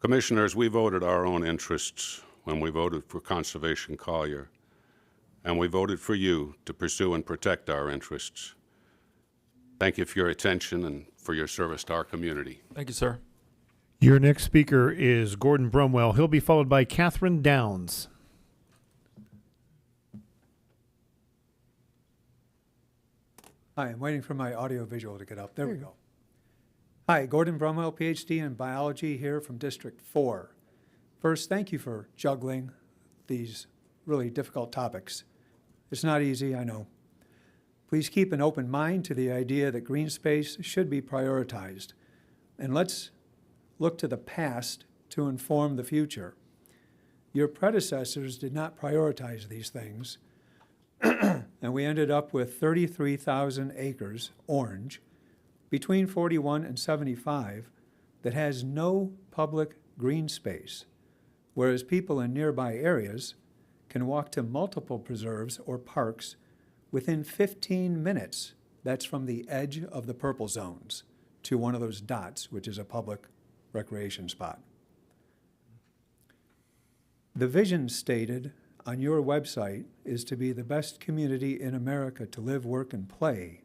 Commissioners, we voted our own interests when we voted for Conservation Collier, and we voted for you to pursue and protect our interests. Thank you for your attention and for your service to our community. Thank you, sir. Your next speaker is Gordon Brumwell. He'll be followed by Catherine Downs. Hi, I'm waiting for my audio visual to get up. There we go. Hi, Gordon Brumwell, PhD in biology here from District 4. First, thank you for juggling these really difficult topics. It's not easy, I know. Please keep an open mind to the idea that green space should be prioritized. And let's look to the past to inform the future. Your predecessors did not prioritize these things, and we ended up with 33,000 acres, orange, between 41 and 75, that has no public green space, whereas people in nearby areas can walk to multiple preserves or parks within 15 minutes. That's from the edge of the purple zones to one of those dots, which is a public recreation spot. The vision stated on your website is to be the best community in America to live, work, and play.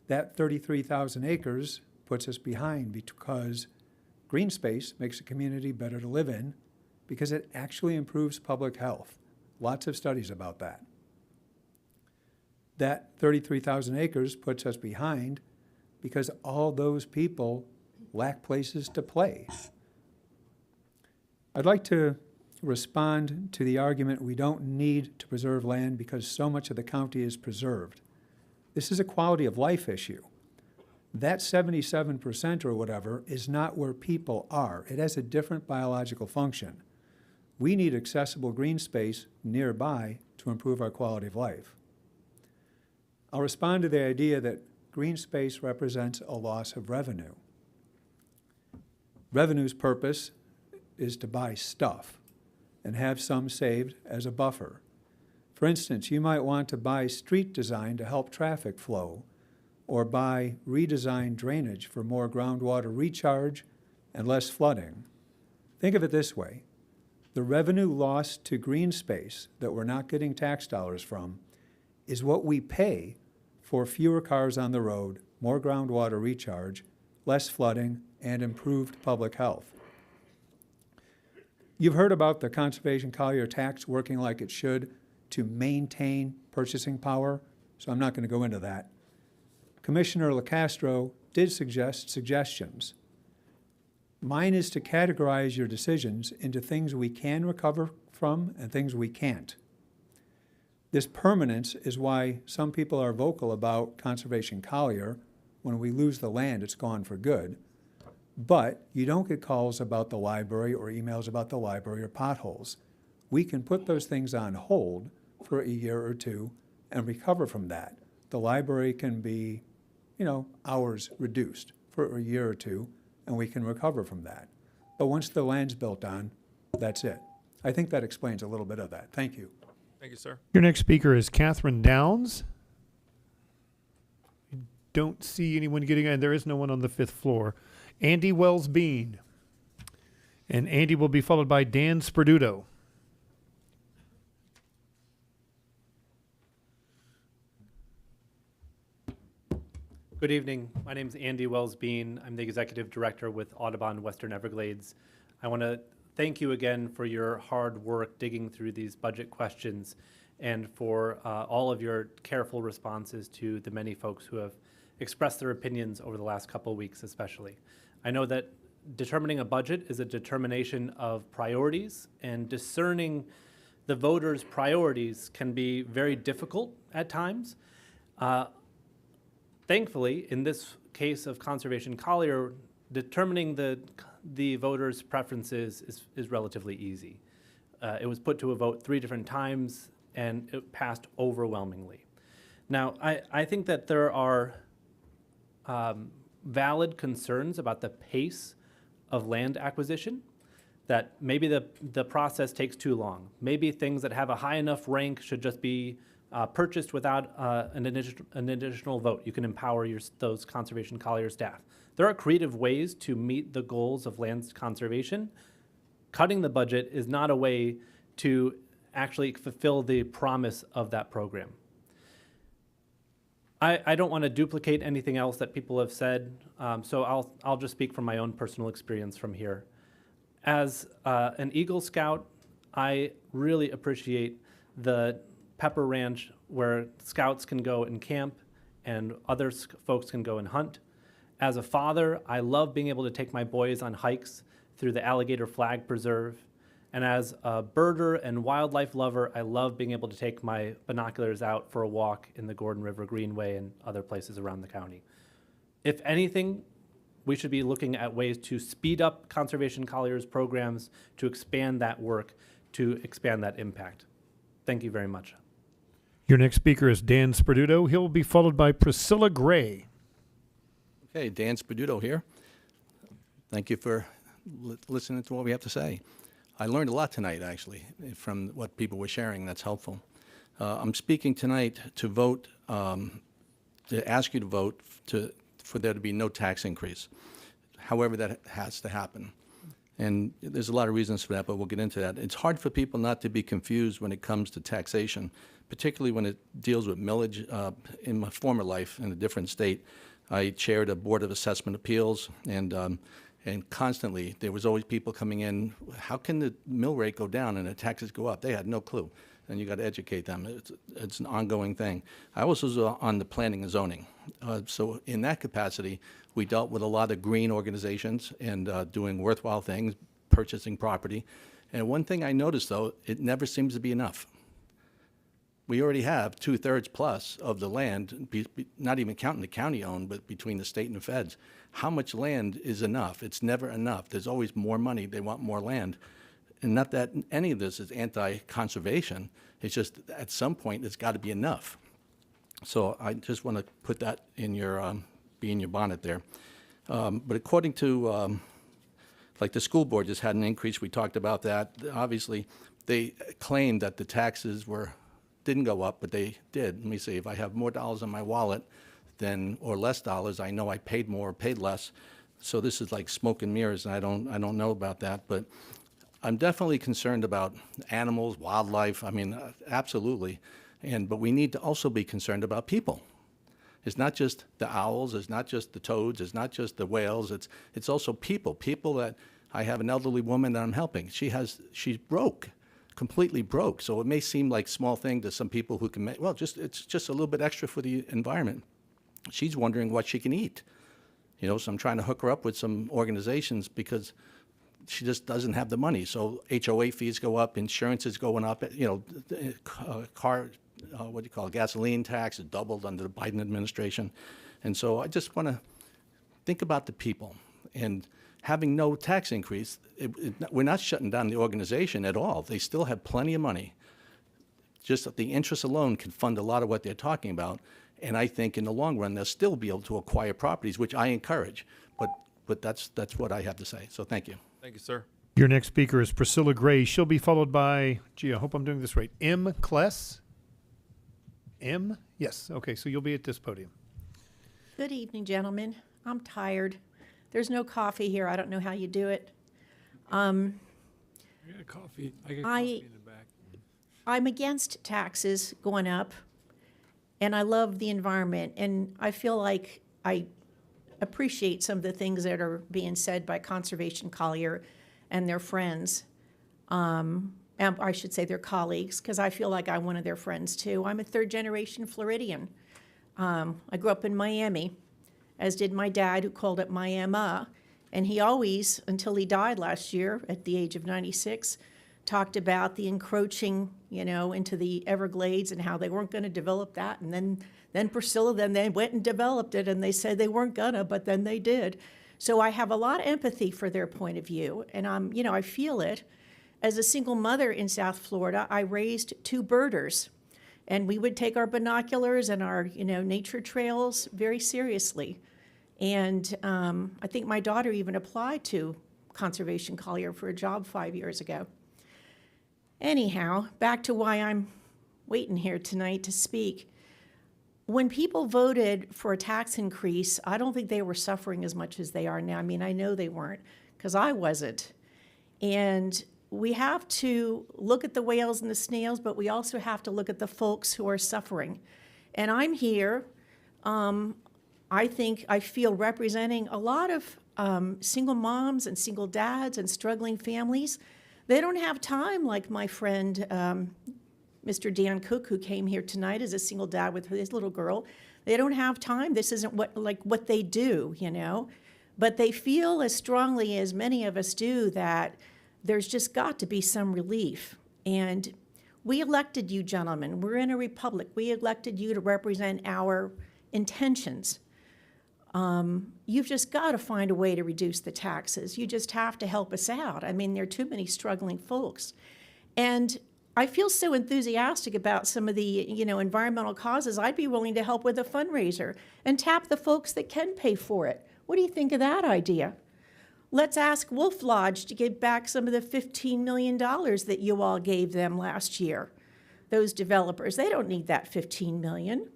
That 33,000 acres puts us behind because green space makes a community better to live in because it actually improves public health. Lots of studies about that. That 33,000 acres puts us behind because all those people lack places to play. I'd like to respond to the argument we don't need to preserve land because so much of the county is preserved. This is a quality of life issue. That 77% or whatever is not where people are. It has a different biological function. We need accessible green space nearby to improve our quality of life. I'll respond to the idea that green space represents a loss of revenue. Revenue's purpose is to buy stuff and have some saved as a buffer. For instance, you might want to buy street design to help traffic flow, or buy redesigned drainage for more groundwater recharge and less flooding. Think of it this way. The revenue lost to green space that we're not getting tax dollars from is what we pay for fewer cars on the road, more groundwater recharge, less flooding, and improved public health. You've heard about the Conservation Collier tax working like it should to maintain purchasing power, so I'm not going to go into that. Commissioner LaCastro did suggest suggestions. Mine is to categorize your decisions into things we can recover from and things we can't. This permanence is why some people are vocal about Conservation Collier. When we lose the land, it's gone for good. But you don't get calls about the library or emails about the library or potholes. We can put those things on hold for a year or two and recover from that. The library can be, hours reduced for a year or two, and we can recover from that. But once the land's built on, that's it. I think that explains a little bit of that. Thank you. Thank you, sir. Your next speaker is Catherine Downs. I don't see anyone getting in. There is no one on the 5th floor. Andy Wells-Bean. And Andy will be followed by Dan Sperduto. Good evening. My name is Andy Wells-Bean. I'm the Executive Director with Audubon Western Everglades. I want to thank you again for your hard work digging through these budget questions and for all of your careful responses to the many folks who have expressed their opinions over the last couple of weeks especially. I know that determining a budget is a determination of priorities, and discerning the voters' priorities can be very difficult at times. Thankfully, in this case of Conservation Collier, determining the voters' preferences is relatively easy. It was put to a vote 3 different times, and it passed overwhelmingly. Now, I think that there are valid concerns about the pace of land acquisition, that maybe the process takes too long. Maybe things that have a high enough rank should just be purchased without an additional vote. You can empower those Conservation Collier staff. There are creative ways to meet the goals of land conservation, cutting the budget is not a way to actually fulfill the promise of that program. I don't want to duplicate anything else that people have said, so I'll just speak from my own personal experience from here. As an Eagle Scout, I really appreciate the Pepper Ranch where scouts can go and camp and other folks can go and hunt. As a father, I love being able to take my boys on hikes through the Alligator Flag Preserve. And as a birder and wildlife lover, I love being able to take my binoculars out for a walk in the Gordon River Greenway and other places around the county. If anything, we should be looking at ways to speed up Conservation Collier's programs, to expand that work, to expand that impact. Thank you very much. Your next speaker is Dan Sperduto. He'll be followed by Priscilla Gray. Okay, Dan Sperduto here. Thank you for listening to what we have to say. I learned a lot tonight, actually, from what people were sharing. That's helpful. I'm speaking tonight to vote, to ask you to vote for there to be no tax increase. However, that has to happen. And there's a lot of reasons for that, but we'll get into that. It's hard for people not to be confused when it comes to taxation, particularly when it deals with millage. In my former life in a different state, I chaired a Board of Assessment Appeals, and constantly there was always people coming in, how can the mill rate go down and the taxes go up? They had no clue, and you got to educate them. It's an ongoing thing. I also was on the planning and zoning. So in that capacity, we dealt with a lot of green organizations and doing worthwhile things, purchasing property. And one thing I noticed, though, it never seems to be enough. We already have 2/3 plus of the land, not even counting the county owned, but between the state and the feds. How much land is enough? It's never enough. There's always more money. They want more land. And not that any of this is anti-conservation. It's just at some point it's got to be enough. So I just want to put that in your, be in your bonnet there. But according to, like the school board just had an increase. We talked about that. Obviously, they claimed that the taxes didn't go up, but they did. Let me see, if I have more dollars in my wallet or less dollars, I know I paid more or paid less. So this is like smoke and mirrors, and I don't know about that. But I'm definitely concerned about animals, wildlife. I mean, absolutely. But we need to also be concerned about people. It's not just the owls, it's not just the toads, it's not just the whales, it's also people. People that, I have an elderly woman that I'm helping. She's broke. Completely broke. So it may seem like small thing to some people who can make, well, it's just a little bit extra for the environment. She's wondering what she can eat. So I'm trying to hook her up with some organizations because she just doesn't have the money. So HOA fees go up, insurance is going up, car, gasoline tax is doubled under the Biden administration. And so I just want to think about the people. And having no tax increase, we're not shutting down the organization at all. They still have plenty of money. Just that the interest alone can fund a lot of what they're talking about. And I think in the long run, they'll still be able to acquire properties, which I encourage. But that's what I have to say. So thank you. Thank you, sir. Your next speaker is Priscilla Gray. She'll be followed by, I hope I'm doing this right, M. Kless. M? Yes. Okay, so you'll be at this podium. Good evening, gentlemen. I'm tired. There's no coffee here. I don't know how you do it. I got coffee. I got coffee in the back. I'm against taxes going up, and I love the environment, and I feel like I appreciate some of the things that are being said by Conservation Collier and their friends. And I should say their colleagues, because I feel like I'm one of their friends too. I'm a third-generation Floridian. I grew up in Miami, as did my dad, who called it Miami. And he always, until he died last year at the age of 96, talked about the encroaching, into the Everglades and how they weren't going to develop that. And then Priscilla, then they went and developed it, and they said they weren't gonna, but then they did. So I have a lot of empathy for their point of view, and I feel it. As a single mother in South Florida, I raised 2 birders, and we would take our binoculars and our, nature trails very seriously. And I think my daughter even applied to Conservation Collier for a job 5 years ago. Anyhow, back to why I'm waiting here tonight to speak. When people voted for a tax increase, I don't think they were suffering as much as they are now. I mean, I know they weren't, because I wasn't. And we have to look at the whales and the snails, but we also have to look at the folks who are suffering. And I'm here, I feel representing a lot of single moms and single dads and struggling families. They don't have time like my friend, Mr. Dan Cook, who came here tonight as a single dad with his little girl. They don't have time. This isn't what they do, you know. But they feel as strongly as many of us do that there's just got to be some relief. And we elected you, gentlemen. We're in a republic. We elected you to represent our intentions. You've just got to find a way to reduce the taxes. You just have to help us out. I mean, there are too many struggling folks. And I feel so enthusiastic about some of the, environmental causes. I'd be willing to help with a fundraiser and tap the folks that can pay for it. What do you think of that idea? Let's ask Wolf Lodge to give back some of the $15 million that you all gave them last year. Those developers, they don't need that $15 million.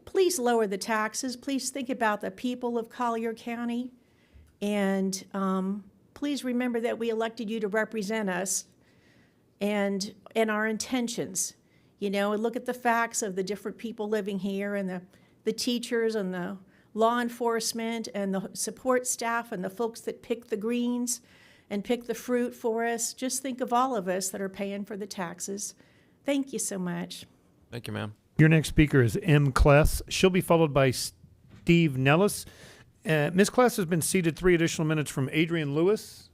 Please lower the taxes. Please think about the people of Collier County. And please remember that we elected you to represent us and our intentions. Look at the facts of the different people living here and the teachers and the law enforcement and the support staff and the folks that pick the greens and pick the fruit for us. Just think of all of us that are paying for the taxes. Thank you so much. Thank you, ma'am. Your next speaker is M. Kless. She'll be followed by Steve Nellis. Ms. Kless has been seated 3 additional minutes from Adrian Lewis.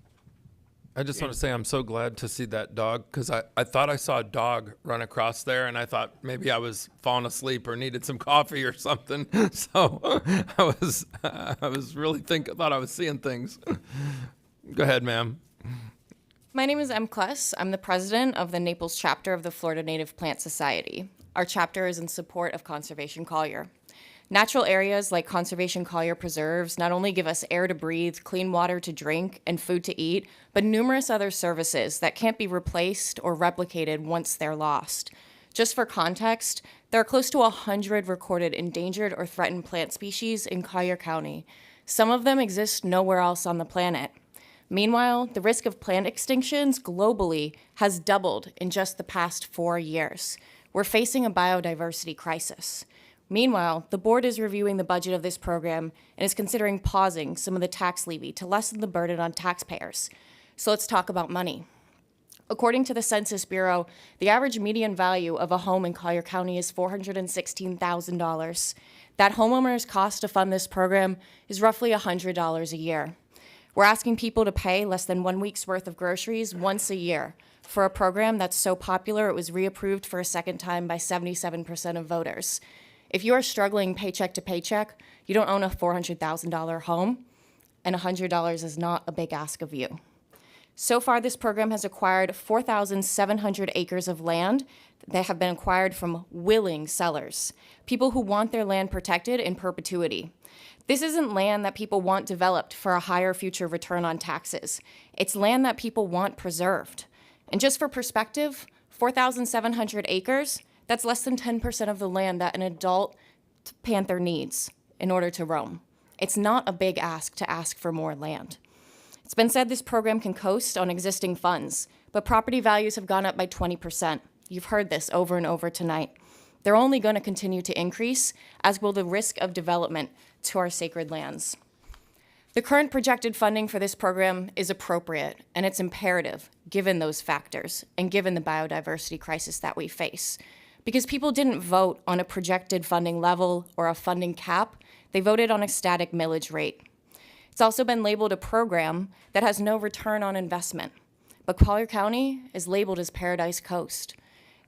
I just want to say I'm so glad to see that dog, because I thought I saw a dog run across there, and I thought maybe I was falling asleep or needed some coffee or something. So I was really thought I was seeing things. Go ahead, ma'am. My name is M. Kless. I'm the president of the Naples chapter of the Florida Native Plant Society. Our chapter is in support of Conservation Collier. Natural areas like Conservation Collier preserves not only give us air to breathe, clean water to drink, and food to eat, but numerous other services that can't be replaced or replicated once they're lost. Just for context, there are close to 100 recorded endangered or threatened plant species in Collier County. Some of them exist nowhere else on the planet. Meanwhile, the risk of plant extinctions globally has doubled in just the past 4 years. We're facing a biodiversity crisis. Meanwhile, the board is reviewing the budget of this program and is considering pausing some of the tax levy to lessen the burden on taxpayers. So let's talk about money. According to the Census Bureau, the average median value of a home in Collier County is $416,000. That homeowner's cost to fund this program is roughly $100 a year. We're asking people to pay less than 1 week's worth of groceries once a year for a program that's so popular it was reapproved for a second time by 77% of voters. If you are struggling paycheck to paycheck, you don't own a $400,000 home, and $100 is not a big ask of you. So far, this program has acquired 4,700 acres of land that have been acquired from willing sellers, people who want their land protected in perpetuity. This isn't land that people want developed for a higher future return on taxes. It's land that people want preserved. And just for perspective, 4,700 acres, that's less than 10% of the land that an adult panther needs in order to roam. It's not a big ask to ask for more land. It's been said this program can coast on existing funds, but property values have gone up by 20%. You've heard this over and over tonight. They're only going to continue to increase, as will the risk of development to our sacred lands. The current projected funding for this program is appropriate, and it's imperative, given those factors, and given the biodiversity crisis that we face. Because people didn't vote on a projected funding level or a funding cap, they voted on a static millage rate. It's also been labeled a program that has no return on investment. But Collier County is labeled as Paradise Coast.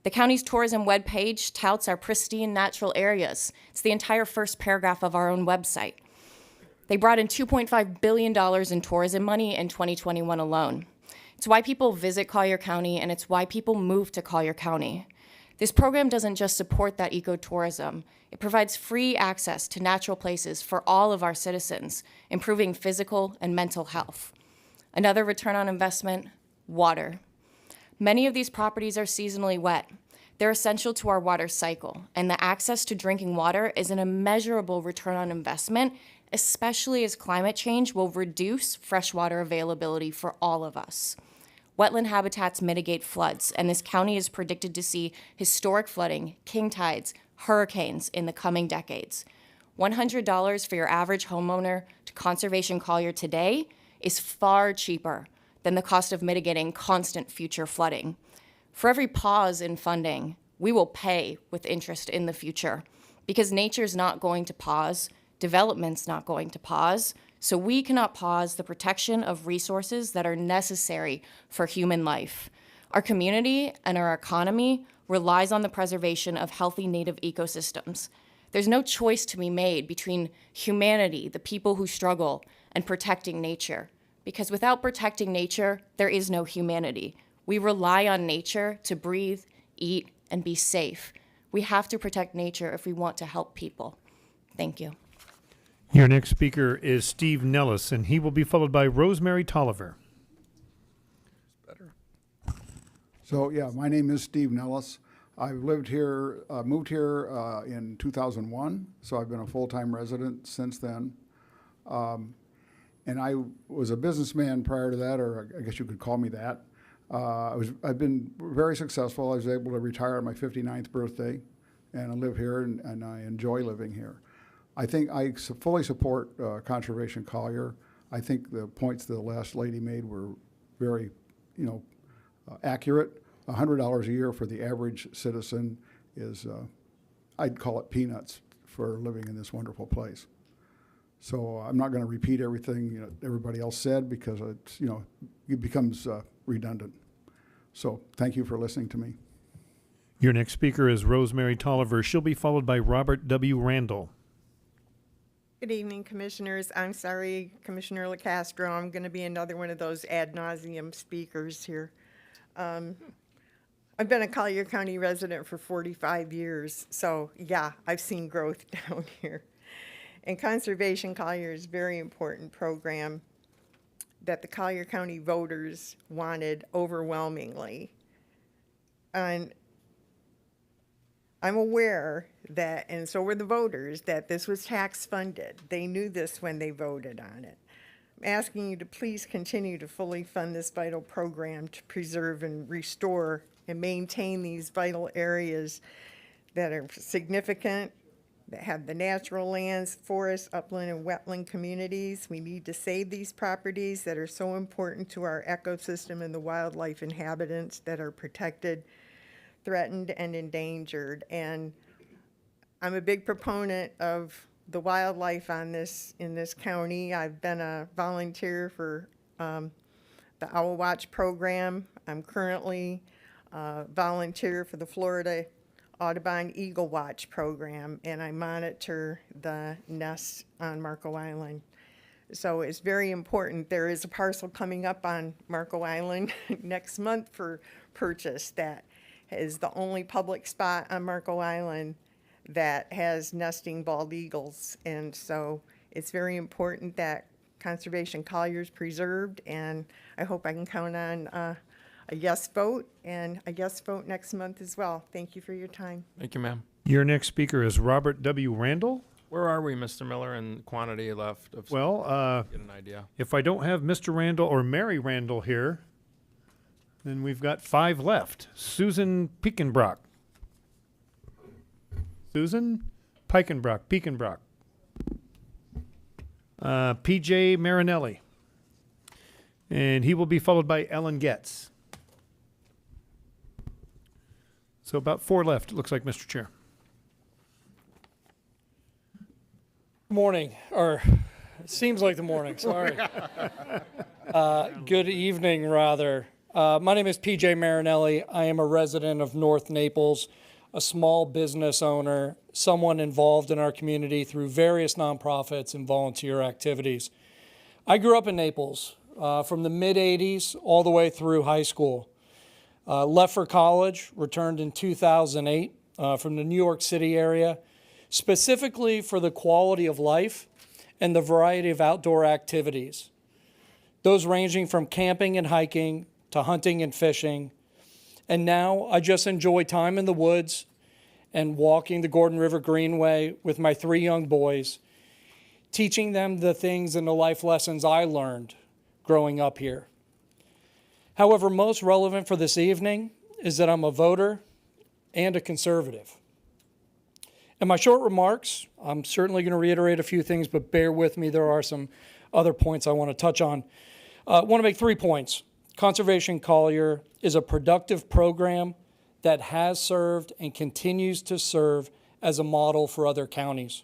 The county's tourism webpage touts our pristine natural areas. It's the entire first paragraph of our own website. They brought in $2.5 billion in tourism money in 2021 alone. It's why people visit Collier County, and it's why people move to Collier County. This program doesn't just support that ecotourism. It provides free access to natural places for all of our citizens, improving physical and mental health. Another return on investment, water. Many of these properties are seasonally wet. They're essential to our water cycle, and the access to drinking water is an immeasurable return on investment especially as climate change will reduce freshwater availability for all of us. Wetland habitats mitigate floods, and this county is predicted to see historic flooding, king tides, hurricanes in the coming decades. $100 for your average homeowner to Conservation Collier today is far cheaper than the cost of mitigating constant future flooding. For every pause in funding, we will pay with interest in the future, because nature's not going to pause, development's not going to pause, so we cannot pause the protection of resources that are necessary for human life. Our community and our economy relies on the preservation of healthy native ecosystems. There's no choice to be made between humanity, the people who struggle, and protecting nature. Because without protecting nature, there is no humanity. We rely on nature to breathe, eat, and be safe. We have to protect nature if we want to help people. Thank you. Your next speaker is Steve Nellis, and he will be followed by Rosemary Tolliver. So, yeah, my name is Steve Nellis. I've lived here, moved here in 2001, so I've been a full-time resident since then. And I was a businessman prior to that, or I guess you could call me that. I've been very successful. I was able to retire on my 59th birthday, and I live here, and I enjoy living here. I think I fully support Conservation Collier. I think the points the last lady made were very, accurate. $100 a year for the average citizen is, I'd call it peanuts for living in this wonderful place. So I'm not going to repeat everything everybody else said, because it's, it becomes redundant. So thank you for listening to me. Your next speaker is Rosemary Tolliver. She'll be followed by Robert W. Randall. Good evening, Commissioners. I'm sorry, Commissioner LaCastro, I'm going to be another one of those ad nauseum speakers here. I've been a Collier County resident for 45 years, so yeah, I've seen growth down here. And Conservation Collier is a very important program that the Collier County voters wanted overwhelmingly. And I'm aware that, and so were the voters, that this was tax funded. They knew this when they voted on it. I'm asking you to please continue to fully fund this vital program to preserve and restore and maintain these vital areas that are significant, that have the natural lands, forests, upland, and wetland communities. We need to save these properties that are so important to our ecosystem and the wildlife inhabitants that are protected, threatened, and endangered. And I'm a big proponent of the wildlife on this, in this county. I've been a volunteer for the Owl Watch program. I'm currently volunteer for the Florida Audubon Eagle Watch program, and I monitor the nests on Marco Island. So it's very important. There is a parcel coming up on Marco Island next month for purchase that is the only public spot on Marco Island that has nesting bald eagles. And so it's very important that Conservation Collier is preserved, and I hope I can count on a yes vote, and a yes vote next month as well. Thank you for your time. Thank you, ma'am. Your next speaker is Robert W. Randall. Where are we, Mr. Miller, in quantity left? Of Well, get an idea. if I don't have Mr. Randall or Mary Randall here, then we've got 5 left. Susan Pekenbrock. Susan Pekenbrock. P.J. Marinelli. And he will be followed by Ellen Getz. So about 4 left, it looks like, Mr. Chair. Morning, or it seems like the morning, sorry. Good evening, rather. My name is P.J. Marinelli. I am a resident of North Naples, a small business owner, someone involved in our community through various nonprofits and volunteer activities. I grew up in Naples from the mid-'80s all the way through high school. Left for college, returned in 2008 from the New York City area, specifically for the quality of life and the variety of outdoor activities. Those ranging from camping and hiking to hunting and fishing. And now I just enjoy time in the woods and walking the Gordon River Greenway with my 3 young boys, teaching them the things and the life lessons I learned growing up here. However, most relevant for this evening is that I'm a voter and a conservative. In my short remarks, I'm certainly going to reiterate a few things, but bear with me, there are some other points I want to touch on. I want to make 3 points. Conservation Collier is a productive program that has served and continues to serve as a model for other counties.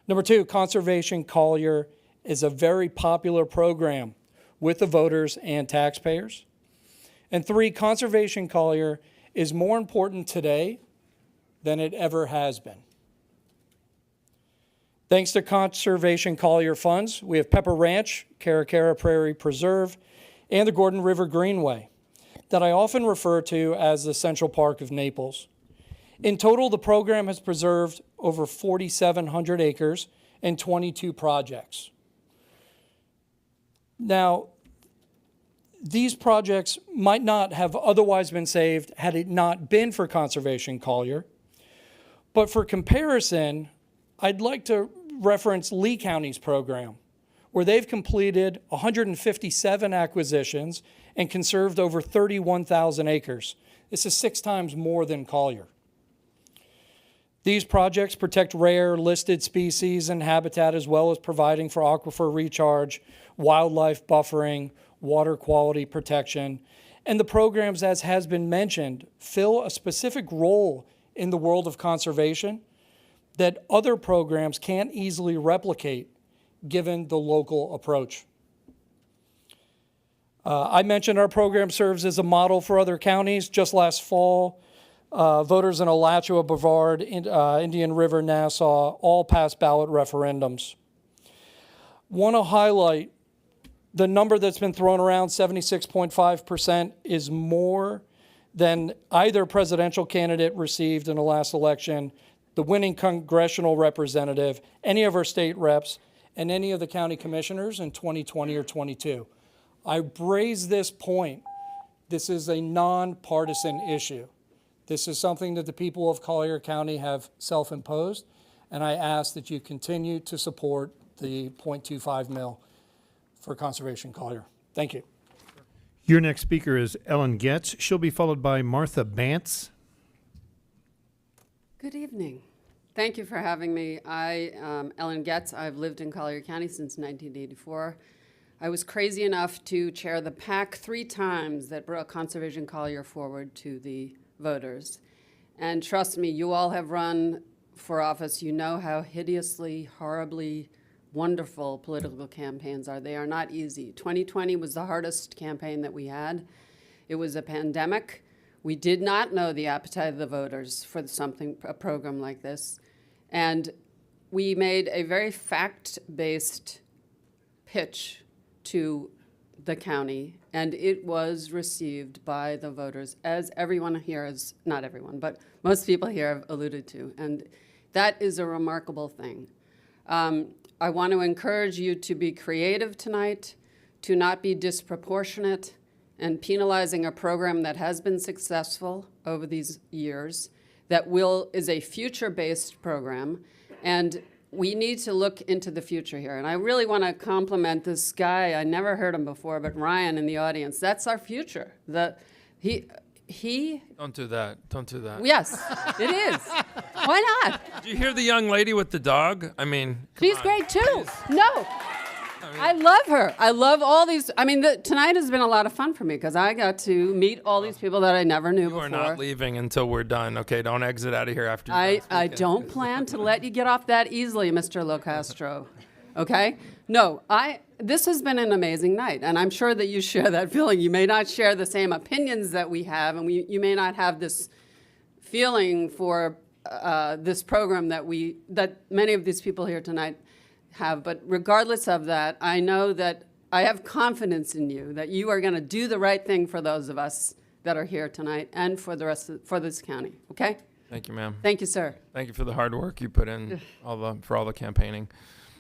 Number 2, Conservation Collier is a very popular program with the voters and taxpayers. And 3, Conservation Collier is more important today than it ever has been. Thanks to Conservation Collier funds, we have Pepper Ranch, Caracara Prairie Preserve, and the Gordon River Greenway that I often refer to as the Central Park of Naples. In total, the program has preserved over 4,700 acres and 22 projects. Now, these projects might not have otherwise been saved had it not been for Conservation Collier. But for comparison, I'd like to reference Lee County's program, where they've completed 157 acquisitions and conserved over 31,000 acres. This is 6 times more than Collier. These projects protect rare listed species and habitat, as well as providing for aquifer recharge, wildlife buffering, water quality protection. And the programs, as has been mentioned, fill a specific role in the world of conservation that other programs can't easily replicate given the local approach. I mentioned our program serves as a model for other counties. Just last fall, voters in Alachua, Brevard, Indian River, Nassau all passed ballot referendums. Want to highlight the number that's been thrown around, 76.5%, is more than either presidential candidate received in the last election, the winning congressional representative, any of our state reps, and any of the county commissioners in 2020 or 22. I raise this point. This is a nonpartisan issue. This is something that the people of Collier County have self-imposed, and I ask that you continue to support the 0.25 mil for Conservation Collier. Thank you. Your next speaker is Ellen Getz. She'll be followed by Martha Bantz. Good evening. Thank you for having me. I am Ellen Getz. I've lived in Collier County since 1984. I was crazy enough to chair the PAC 3 times that brought Conservation Collier forward to the voters. And trust me, you all have run for office. You know how hideously, horribly wonderful political campaigns are. They are not easy. 2020 was the hardest campaign that we had. It was a pandemic. We did not know the appetite of the voters for a program like this. And we made a very fact-based pitch to the county, and it was received by the voters, as everyone here is, not everyone, but most people here have alluded to. And that is a remarkable thing. I want to encourage you to be creative tonight, to not be disproportionate and penalizing a program that has been successful over these years, that is a future-based program, and we need to look into the future here. And I really want to compliment this guy. I never heard him before, but Ryan in the audience. That's our future. He. Don't do that. Don't do that. Yes, it is. Why not? Did you hear the young lady with the dog? I mean, she's great too. No. I love her. I love all these. I mean, tonight has been a lot of fun for me because I got to meet all these people that I never knew before. You are not leaving until we're done. Okay, don't exit out of here after. I don't plan to let you get off that easily, Mr. Locastro. Okay? No, this has been an amazing night, and I'm sure that you share that feeling. You may not share the same opinions that we have, and you may not have this feeling for this program that many of these people here tonight have. But regardless of that, I know that I have confidence in you that you are going to do the right thing for those of us that are here tonight and for the rest for this county. Okay? Thank you, ma'am. Thank you, sir. Thank you for the hard work you put in for all the campaigning.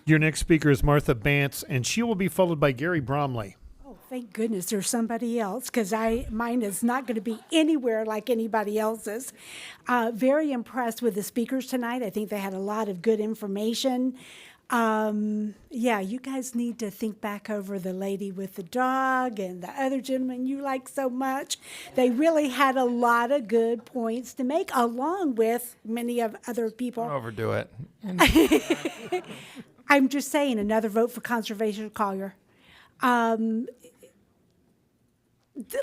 Your next speaker is Martha Bantz, and she will be followed by Gary Bromley. Oh, thank goodness there's somebody else, because mine is not going to be anywhere like anybody else's. Very impressed with the speakers tonight. I think they had a lot of good information. Yeah, you guys need to think back over the lady with the dog and the other gentleman you like so much. They really had a lot of good points to make, along with many of other people. Don't overdo it. I'm just saying, another vote for conservation Collier.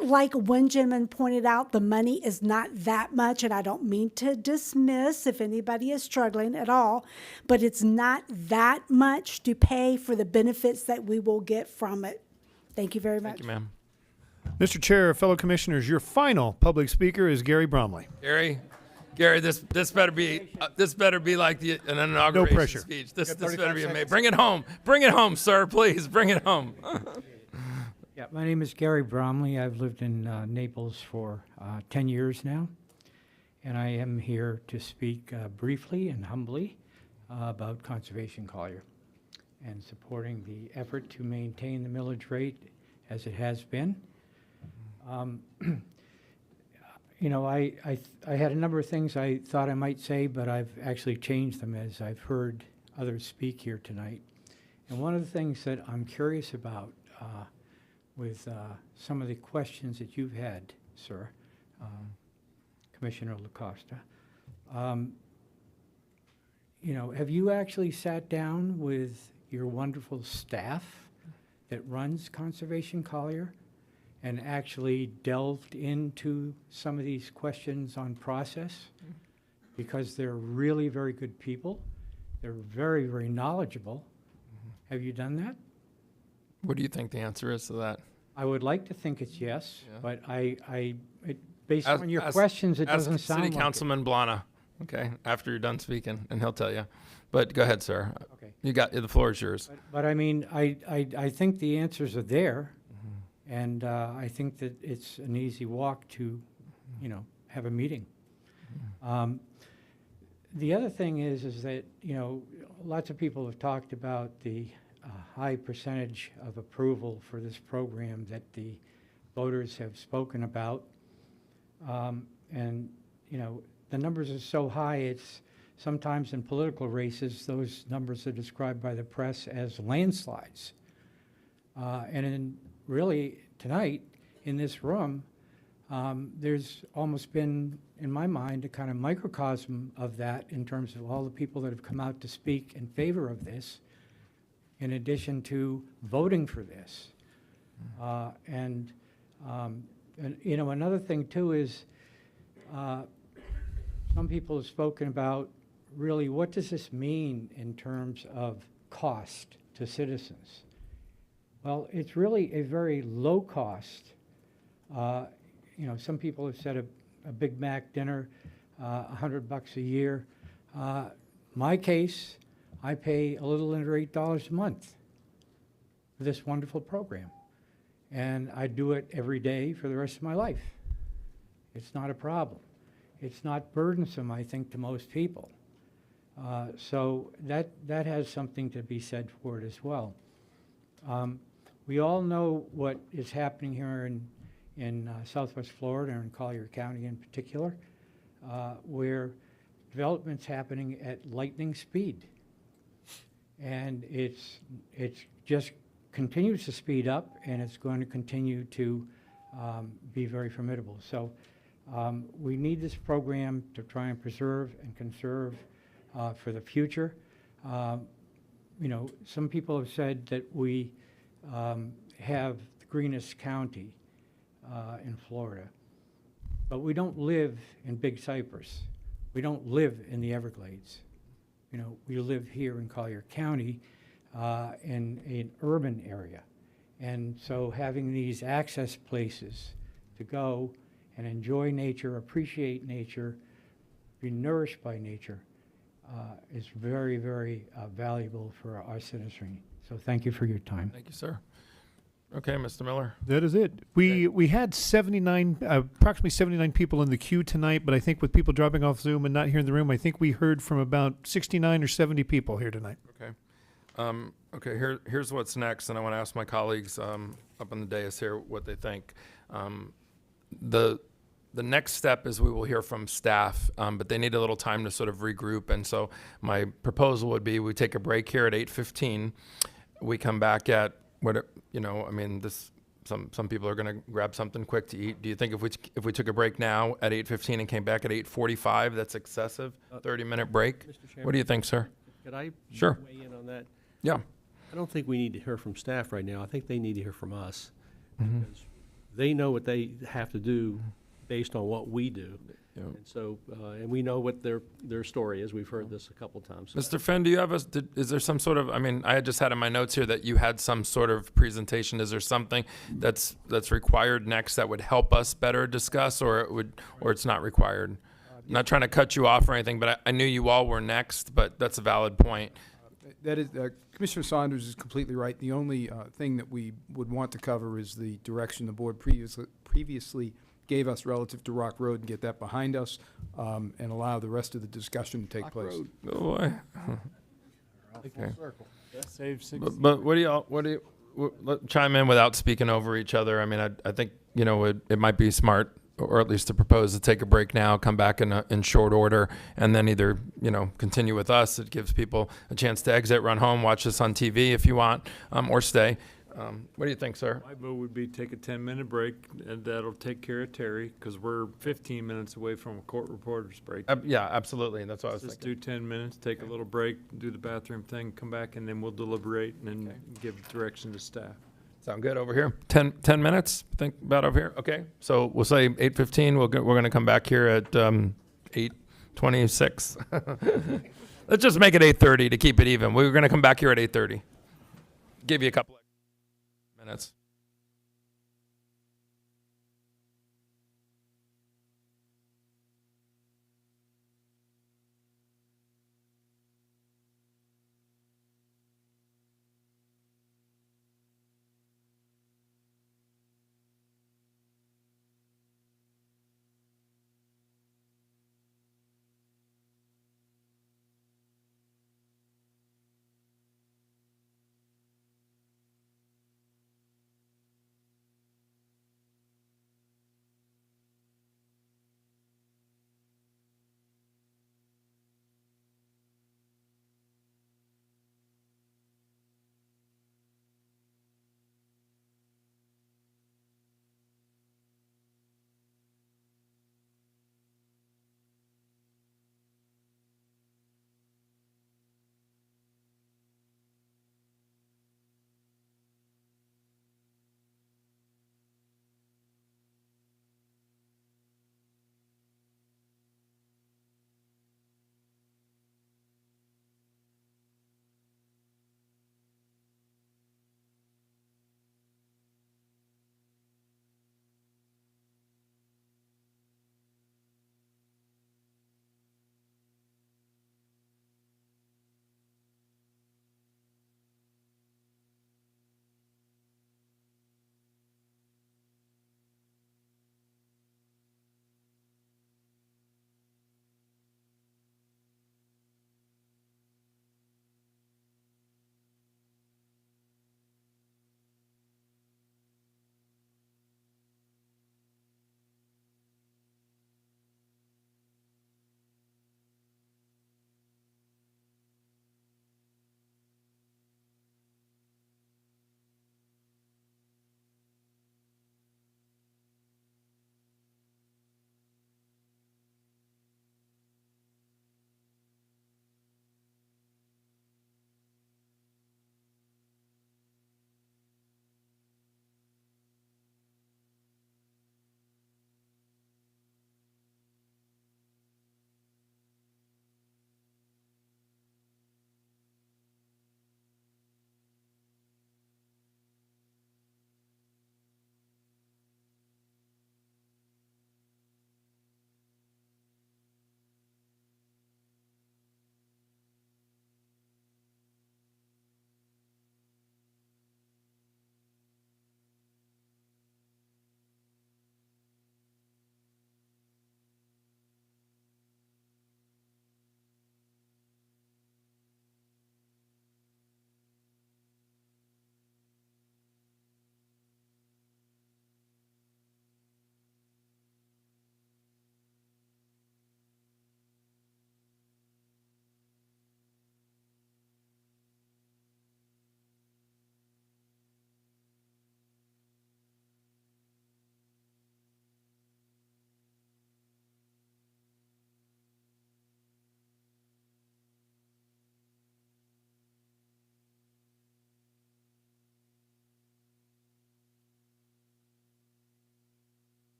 Like one gentleman pointed out, the money is not that much, and I don't mean to dismiss if anybody is struggling at all, but it's not that much to pay for the benefits that we will get from it. Thank you very much. Thank you, ma'am. Mr. Chair, fellow commissioners, your final public speaker is Gary Bromley. Gary, this better be like an inauguration pressure. speech. This got better be 35 amazing. Bring it home, sir. Please bring it home. Yeah, my name is Gary Bromley. I've lived in Naples for 10 years now, and I am here to speak briefly and humbly about Conservation Collier and supporting the effort to maintain the millage rate as it has been. You know, I had a number of things I thought I might say, but I've actually changed them as I've heard others speak here tonight. And one of the things that I'm curious about with some of the questions that you've had, sir, Commissioner LaCosta. You know, have you actually sat down with your wonderful staff that runs Conservation Collier and actually delved into some of these questions on process? Because they're really very good people. They're very, very knowledgeable. Have you done that? What do you think the answer is to that? I would like to think it's yes, but based on your questions, it doesn't sound like City Councilman Blana, okay, after you're done speaking, and he'll tell you. But go ahead, sir. Okay. You got the floor is yours. But I mean, I think the answers are there, and I think that it's an easy walk to, you know, have a meeting. The other thing is that, you know, lots of people have talked about the high percentage of approval for this program that the voters have spoken about. And, you know, the numbers are so high, it's sometimes in political races, those numbers are described by the press as landslides. And really, tonight, in this room, there's almost been, in my mind, a kind of microcosm of that in terms of all the people that have come out to speak in favor of this, in addition to voting for this. And you know, another thing too is some people have spoken about really what does this mean in terms of cost to citizens? Well, it's really a very low cost. You know, some people have said a Big Mac dinner, $100 a year. My case, I pay a little under $8 a month for this wonderful program. And I do it every day for the rest of my life. It's not a problem. It's not burdensome, I think, to most people. So that has something to be said for it as well. We all know what is happening here in Southwest Florida and in Collier County in particular, where development's happening at lightning speed. And it's just continues to speed up, and it's going to continue to be very formidable. So we need this program to try and preserve and conserve for the future. You know, some people have said that we have the greenest county in Florida, but we don't live in Big Cypress. We don't live in the Everglades. You know, we live here in Collier County in an urban area. And so having these access places to go and enjoy nature, appreciate nature, be nourished by nature is very, very valuable for our citizenry. So thank you for your time. Thank you, sir. Okay, Mr. Miller. That is it. We had 79, approximately 79 people in the queue tonight, but I think with people dropping off Zoom and not here in the room, I think we heard from about 69 or 70 people here tonight. Okay. Okay, here's what's next, and I want to ask my colleagues up on the dais here what they think. The the next step is we will hear from staff, but they need a little time to sort of regroup. And so my proposal would be we take a break here at 8:15. We come back at some people are going to grab something quick to eat. Do you think if we took a break now at 8:15 and came back at 8:45, that's excessive? 30-minute break? What do you think, sir? Could I Sure. weigh in on that? Yeah. I don't think we need to hear from staff right now. I think they need to hear from us. Mhm. Because they know what they have to do based on what we do. Yeah. And so, and we know what their story is. We've heard this a couple times. So Mr. Fenn, do you have is there some sort of, I had just had in my notes here that you had some sort of presentation. Is there something that's required next that would help us better discuss, or it's not required? I'm not trying to cut you off or anything, but I knew you all were next, but that's a valid point. That is, Commissioner Saunders is completely right. The only thing that we would want to cover is the direction the board previously gave us relative to Rock Road, and get that behind us, and allow the rest of the discussion to take place. Oh, boy. Okay. Save six. But what do you, chime in without speaking over each other. I mean, I think, it might be smart, or at least to propose to take a break now, come back in short order, and then either, continue with us. It gives people a chance to exit, run home, watch this on TV if you want, or stay. What do you think, sir? My vote would be take a 10-minute break, and that'll take care of Terry, because we're 15 minutes away from a court reporter's break. Yeah, absolutely. That's what I was Just thinking. do 10 minutes, take a little break, do the bathroom thing, come back, and then we'll deliberate and then give direction to staff. Sound good over here? 10 minutes, think about over here? Okay, so we'll say 8:15. We're going to come back here at 8:26. Let's just make it 8:30 to keep it even. We're going to come back here at 8:30. Give you a couple of minutes.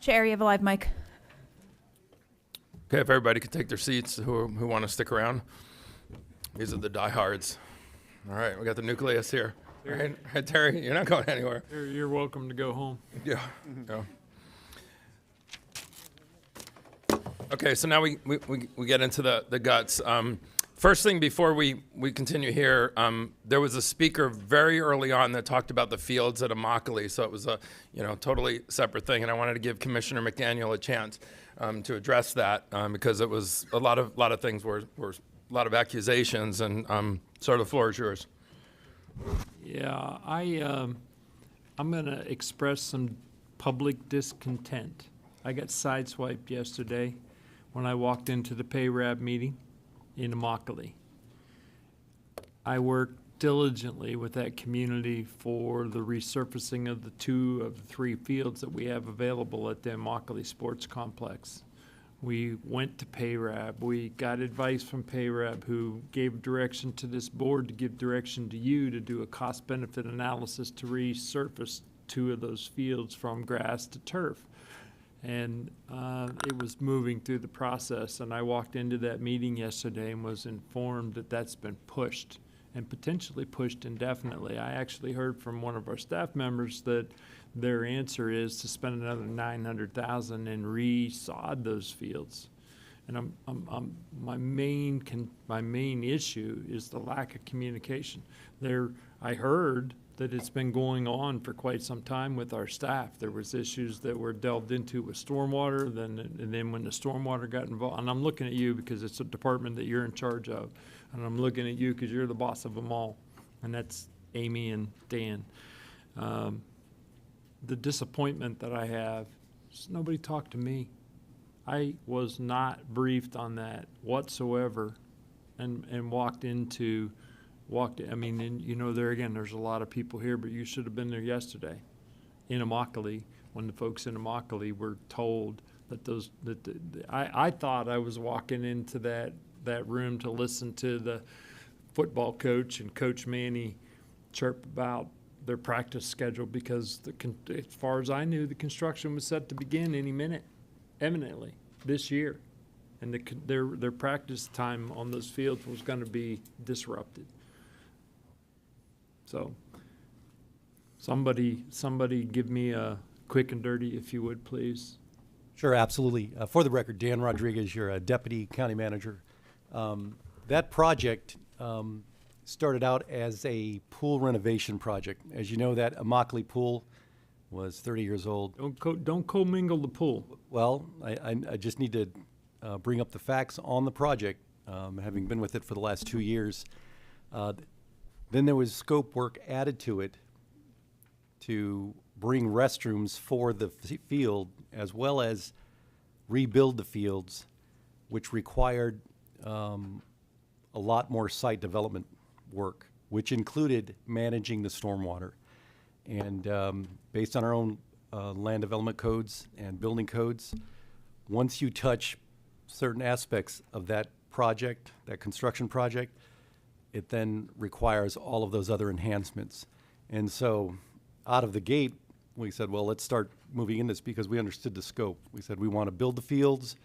Chair, you have a live mic. Okay, if everybody could take their seats who want to stick around. These are the diehards. All right, we got the nucleus here. All right, Terry, you're not going anywhere. You're welcome to go home. Yeah. Yeah. Okay, so now we get into the guts. First thing before we continue here, there was a speaker very early on that talked about the fields at Immokalee, so it was a totally separate thing, and I wanted to give Commissioner McDaniel a chance to address that because it was a lot of things were a lot of accusations, and sort of the floor is yours. Yeah, I'm going to express some public discontent. I got sideswiped yesterday when I walked into the PayRab meeting in Immokalee. I worked diligently with that community for the resurfacing of the 2 of the 3 fields that we have available at the Immokalee Sports Complex. We went to PayRab. We got advice from PayRab, who gave direction to this board to give direction to you to do a cost-benefit analysis to resurface 2 of those fields from grass to turf. And it was moving through the process, and I walked into that meeting yesterday and was informed that that's been pushed and potentially pushed indefinitely. I actually heard from one of our staff members that their answer is to spend another $900,000 and re-sod those fields. And my main issue is the lack of communication. I heard that it's been going on for quite some time with our staff. There was issues that were delved into with stormwater, and then when the stormwater got involved, and I'm looking at you because it's a department that you're in charge of, and I'm looking at you because you're the boss of them all, and that's Amy and Dan. The disappointment that I have is nobody talked to me. I was not briefed on that whatsoever, and I mean, and there again, there's a lot of people here, but you should have been there yesterday in Immokalee when the folks in Immokalee were told that I thought I was walking into that room to listen to the football coach and Coach Manny chirp about their practice schedule because as far as I knew, the construction was set to begin any minute, imminently this year, and their practice time on those fields was going to be disrupted. So somebody give me a quick and dirty, if you would, please. Sure, absolutely. For the record, Dan Rodriguez, your deputy county manager. That project started out as a pool renovation project. As you know, that Immokalee pool was 30 years old. Don't commingle the pool. Well, I just need to bring up the facts on the project, having been with it for the last 2 years. Then there was scope work added to it to bring restrooms for the field as well as rebuild the fields, which required a lot more site development work, which included managing the stormwater. And based on our own land development codes and building codes, once you touch certain aspects of that project, that construction project, it then requires all of those other enhancements. And so out of the gate, we said, well, let's start moving in this because we understood the scope. We said we want to build the fields,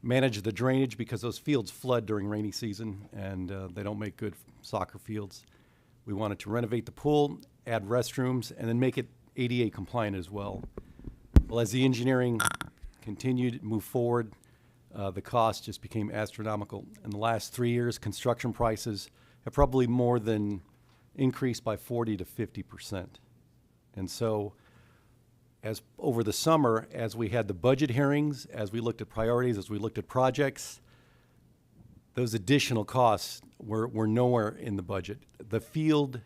manage the drainage because those fields flood during rainy season and they don't make good soccer fields. We wanted to renovate the pool, add restrooms, and then make it ADA compliant as well. Well, as the engineering continued to move forward, the cost just became astronomical. In the last 3 years, construction prices have probably more than increased by 40 to 50%. And so as over the summer, as we had the budget hearings, as we looked at priorities, as we looked at projects, those additional costs were nowhere in the budget. The field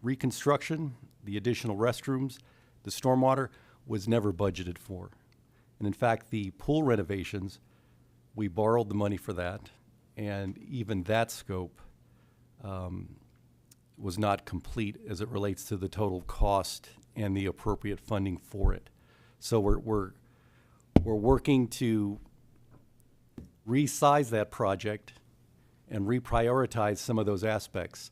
reconstruction, the additional restrooms, the stormwater was never budgeted for. And in fact, the pool renovations, we borrowed the money for that, and even that scope was not complete as it relates to the total cost and the appropriate funding for it. So we're working to resize that project and reprioritize some of those aspects.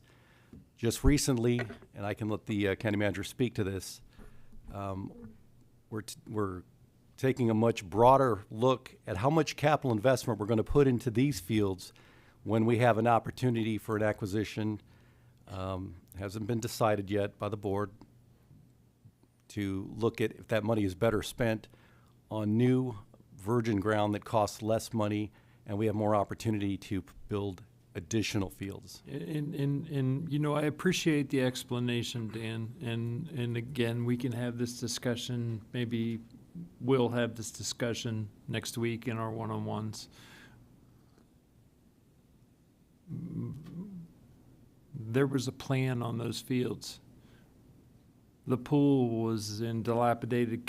Just recently, and I can let the county manager speak to this, we're taking a much broader look at how much capital investment we're going to put into these fields when we have an opportunity for an acquisition. Hasn't been decided yet by the board, to look at if that money is better spent on new virgin ground that costs less money and we have more opportunity to build additional fields. And you know, I appreciate the explanation, Dan, and again, we can have this discussion, maybe we'll have this discussion next week in our one-on-ones. There was a plan on those fields. The pool was in dilapidated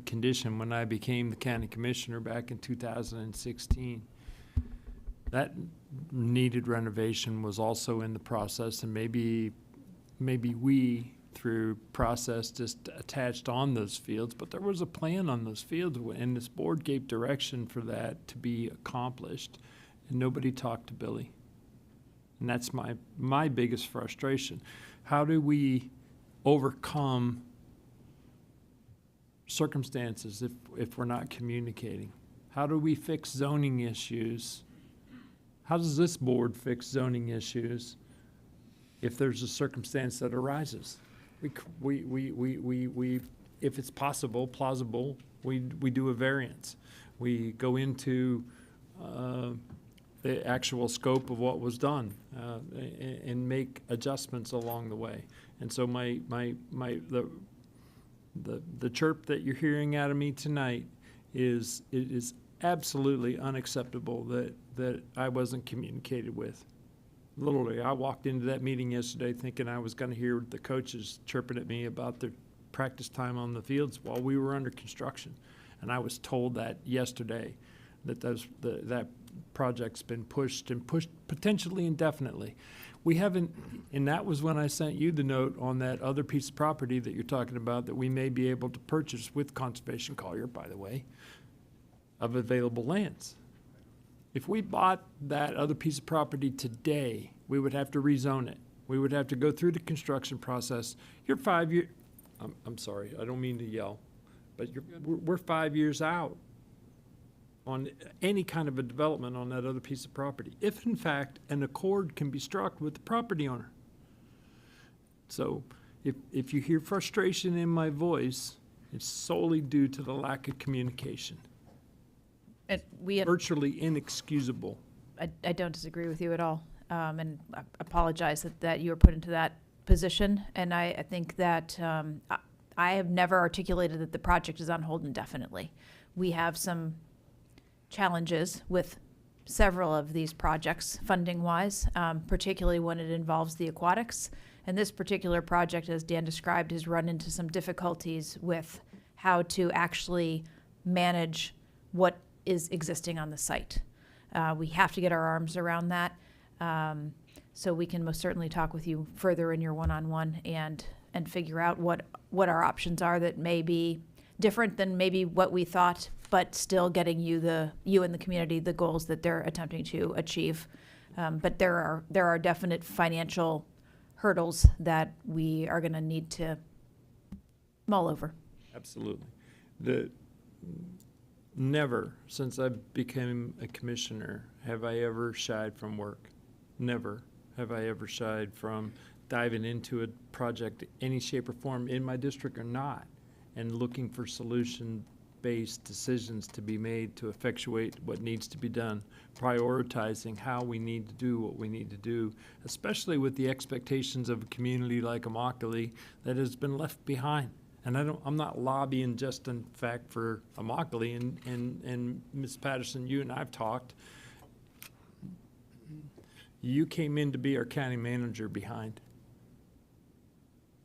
condition when I became the county commissioner back in 2016. That needed renovation was also in the process, and maybe we, through process, just attached on those fields, but there was a plan on those fields, and this board gave direction for that to be accomplished, and nobody talked to Billy. And that's my biggest frustration. How do we overcome circumstances if we're not communicating? How do we fix zoning issues? How does this board fix zoning issues if there's a circumstance that arises? We if it's possible, plausible, we do a variance. We go into the actual scope of what was done and make adjustments along the way. And so the chirp that you're hearing out of me tonight is absolutely unacceptable that I wasn't communicated with. Literally, I walked into that meeting yesterday thinking I was going to hear the coaches chirping at me about their practice time on the fields while we were under construction. And I was told that yesterday, that that project's been pushed potentially indefinitely. We haven't, and that was when I sent you the note on that other piece of property that you're talking about that we may be able to purchase with Conservation Collier, by the way, of available lands. If we bought that other piece of property today, we would have to rezone it. We would have to go through the construction process. You're 5 years, I'm sorry, I don't mean to yell, but we're 5 years out on any kind of a development on that other piece of property, if in fact an accord can be struck with the property owner. So if you hear frustration in my voice, it's solely due to the lack of communication. And virtually inexcusable. I don't disagree with you at all, and I apologize that you were put into that position. And I think that I have never articulated that the project is on hold indefinitely. We have some challenges with several of these projects, funding-wise, particularly when it involves the aquatics. And this particular project, as Dan described, has run into some difficulties with how to actually manage what is existing on the site. We have to get our arms around that, so we can most certainly talk with you further in your one-on-one and figure out what our options are that may be different than maybe what we thought, but still getting you and the community the goals that they're attempting to achieve. But there are definite financial hurdles that we are going to need to mull over. Absolutely. Never, since I became a commissioner, have I ever shied from work. Never have I ever shied from diving into a project, any shape or form, in my district or not, and looking for solution-based decisions to be made to effectuate what needs to be done, prioritizing how we need to do what we need to do, especially with the expectations of a community like Immokalee that has been left behind. And I'm not lobbying just in fact for Immokalee, and Ms. Patterson, you and I've talked. You came in to be our county manager behind.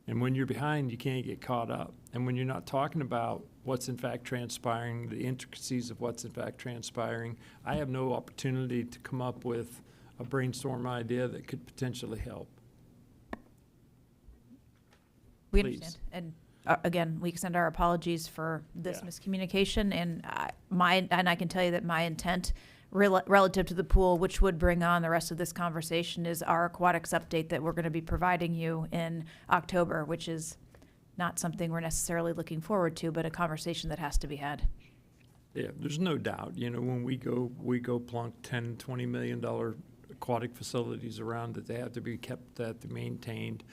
And when you're behind, you can't get caught up. And when you're not talking about what's in fact transpiring, the intricacies of what's in fact transpiring, I have no opportunity to come up with a brainstorm idea that could potentially help. We understand. And again, we extend our apologies for this miscommunication, and I can tell you that my intent relative to the pool, which would bring on the rest of this conversation, is our aquatics update that we're going to be providing you in October, which is not something we're necessarily looking forward to, but a conversation that has to be had. Yeah, there's no doubt. You know, when we go plunk $10-20 million aquatic facilities around that they have to be kept, they have to be maintained.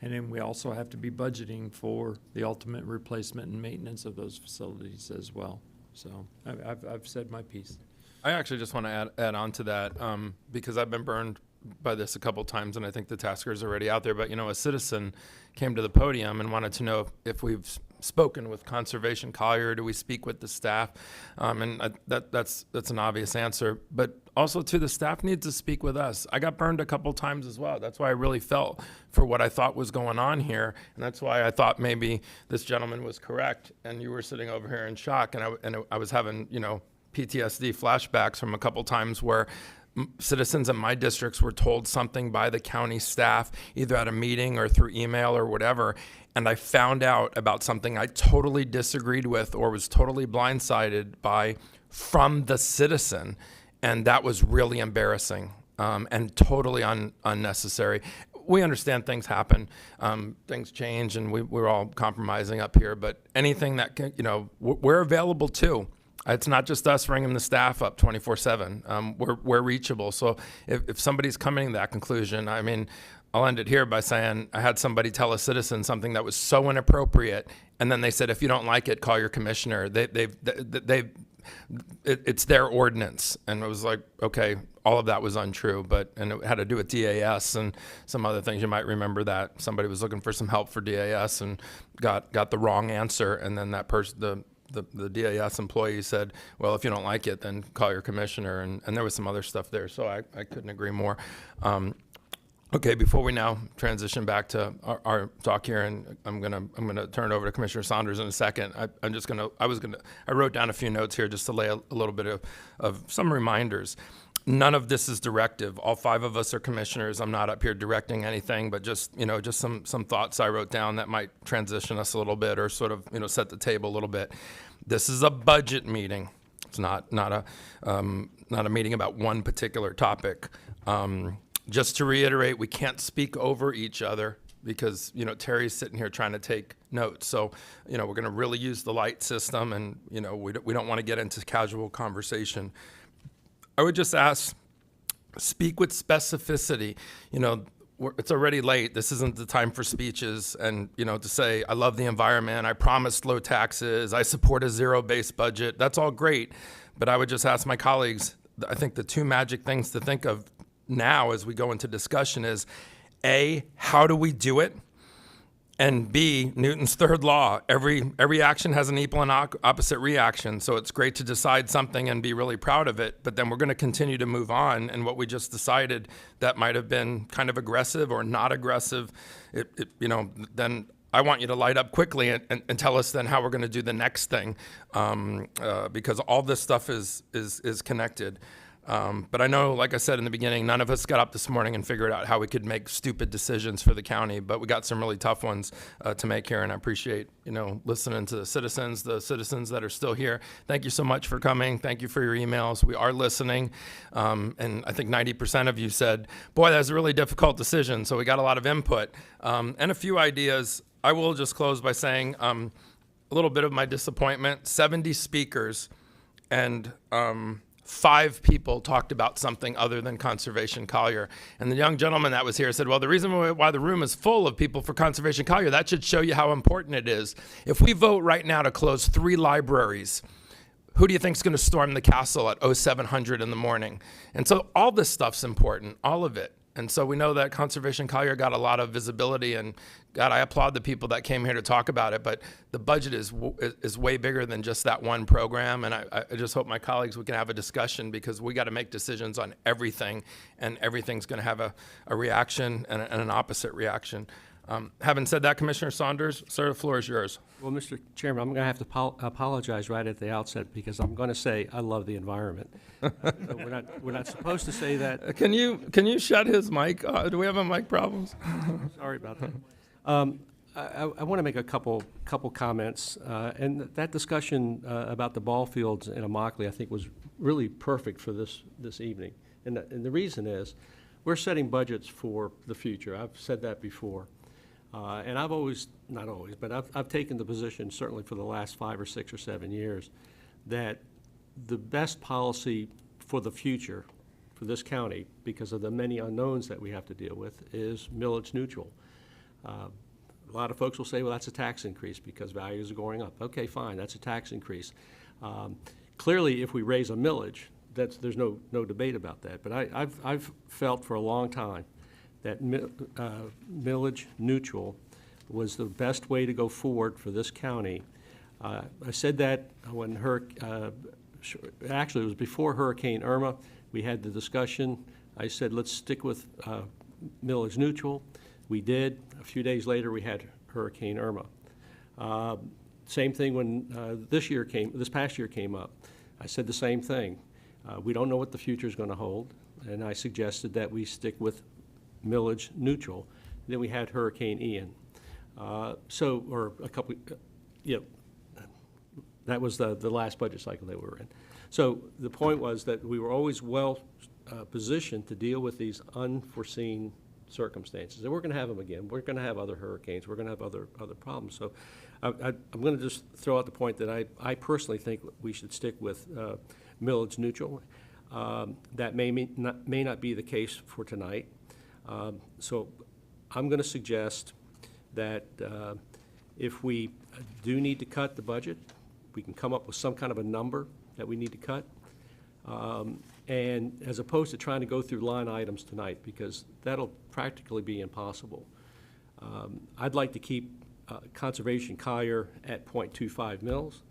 And then we also have to be budgeting for the ultimate replacement and maintenance of those facilities as well. So I've said my piece. I actually just want to add on to that because I've been burned by this a couple times, and I think the tasker is already out there. But, you know, a citizen came to the podium and wanted to know if we've spoken with Conservation Collier. Do we speak with the staff? That's an obvious answer. But also, too, the staff needs to speak with us. I got burned a couple times as well. That's why I really felt for what I thought was going on here, and that's why I thought maybe this gentleman was correct, and you were sitting over here in shock, and I was having, you know, PTSD flashbacks from a couple times where citizens in my districts were told something by the county staff, either at a meeting or through email or whatever, and I found out about something I totally disagreed with or was totally blindsided by from the citizen, and that was really embarrassing and totally unnecessary. We understand things happen, things change, and we're all compromising up here, but anything that can, you know, we're available too. It's not just us ringing the staff up 24/7. We're reachable. So if somebody's coming to that conclusion, I mean, I'll end it here by saying I had somebody tell a citizen something that was so inappropriate, and then they said, if you don't like it, call your commissioner. It's their ordinance. And it was like, okay, all of that was untrue, and it had to do with DAS and some other things. You might remember that somebody was looking for some help for DAS and got the wrong answer, and then that person, the DAS employee said, well, if you don't like it, then call your commissioner. And there was some other stuff there, so I couldn't agree more. Okay, before we now transition back to our talk here, and I'm gonna turn it over to Commissioner Saunders in a second. I wrote down a few notes here just to lay a little bit of some reminders. None of this is directive. All 5 of us are commissioners. I'm not up here directing anything, but just some thoughts I wrote down that might transition us a little bit or sort of, set the table a little bit. This is a budget meeting. It's not a meeting about one particular topic. Just to reiterate, we can't speak over each other because, Terry's sitting here trying to take notes. So, we're going to really use the light system, and, we don't want to get into casual conversation. I would just ask, speak with specificity. It's already late. This isn't the time for speeches and, to say, I love the environment. I promised low taxes. I support a zero-based budget. That's all great. But I would just ask my colleagues, I think the 2 magic things to think of now as we go into discussion is, A, how do we do it? And B, Newton's 3rd law, every action has an equal and opposite reaction. So it's great to decide something and be really proud of it, but then we're going to continue to move on. And what we just decided that might have been kind of aggressive or not aggressive, then I want you to light up quickly and tell us then how we're going to do the next thing, because all this stuff is connected. But I know, like I said in the beginning, none of us got up this morning and figured out how we could make stupid decisions for the county, but we got some really tough ones to make here, and I appreciate, listening to the citizens that are still here. Thank you so much for coming. Thank you for your emails. We are listening, and I think 90% of you said, boy, that was a really difficult decision, so we got a lot of input and a few ideas. I will just close by saying a little bit of my disappointment. 70 speakers, and 5 people talked about something other than Conservation Collier. And the young gentleman that was here said, well, the reason why the room is full of people for Conservation Collier, that should show you how important it is. If we vote right now to close 3 libraries, who do you think is going to storm the castle at 0700 in the morning? And so all this stuff's important, all of it. And so we know that Conservation Collier got a lot of visibility, and God, I applaud the people that came here to talk about it, but the budget is way bigger than just that one program, and I just hope my colleagues, we can have a discussion, because we got to make decisions on everything, and everything's going to have a reaction and an opposite reaction. Having said that, Commissioner Saunders, sir, the floor is yours. Well, Mr. Chairman, I'm going to have to apologize right at the outset, because I'm going to say I love the environment. We're not supposed to say that. Can you shut his mic? Do we have a mic problems? Sorry about that. I want to make a couple comments, and that discussion about the ball fields in Immokalee, I think, was really perfect for this evening. And the reason is, we're setting budgets for the future. I've said that before. And I've always, not always, but I've taken the position, certainly for the last 5 or 6 or 7 years, that the best policy for the future for this county, because of the many unknowns that we have to deal with, is millage neutral. A lot of folks will say, well, that's a tax increase because values are going up. Okay, fine, that's a tax increase. Clearly, if we raise a millage, there's no debate about that. But I've felt for a long time that millage neutral was the best way to go forward for this county. I said that when actually it was before Hurricane Irma. We had the discussion. I said, let's stick with millage neutral. We did. A few days later, we had Hurricane Irma. Same thing when this past year came up. I said the same thing. We don't know what the future is going to hold, and I suggested that we stick with millage neutral. Then we had Hurricane Ian. That was the last budget cycle that we were in. So the point was that we were always well positioned to deal with these unforeseen circumstances. And we're going to have them again. We're going to have other hurricanes. We're going to have other problems. So I'm going to just throw out the point that I personally think we should stick with millage neutral. That may not be the case for tonight. So I'm going to suggest that if we do need to cut the budget, we can come up with some kind of a number that we need to cut. And as opposed to trying to go through line items tonight, because that'll practically be impossible. I'd like to keep Conservation Collier at 0.25 mils,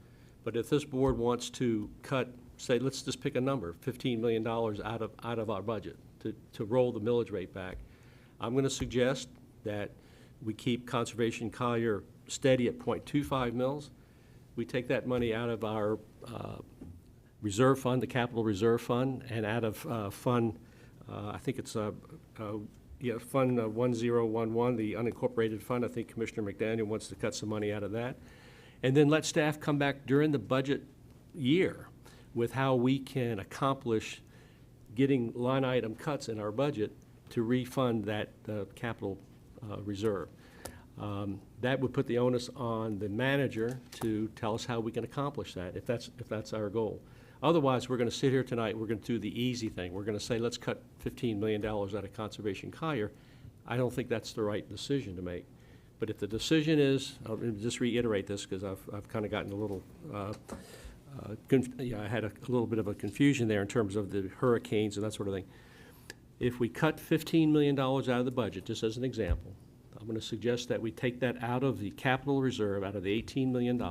but if this board wants to cut, say, let's just pick a number, $15 million out of our budget to roll the millage rate back, I'm going to suggest that we keep Conservation Collier steady at 0.25 mils. We take that money out of our reserve fund, the capital reserve fund, and out of fund, I think it's fund 1011, the unincorporated fund. I think Commissioner McDaniel wants to cut some money out of that. And then let staff come back during the budget year with how we can accomplish getting line item cuts in our budget to refund that capital reserve. That would put the onus on the manager to tell us how we can accomplish that, if that's our goal. Otherwise, we're going to sit here tonight, we're going to do the easy thing. We're going to say, let's cut $15 million out of Conservation Collier. I don't think that's the right decision to make. But if the decision is, I'll just reiterate this because I've kind of gotten a little, I had a little bit of a confusion there in terms of the hurricanes and that sort of thing. If we cut $15 million out of the budget, just as an example, I'm going to suggest that we take that out of the capital reserve, out of the $18 million.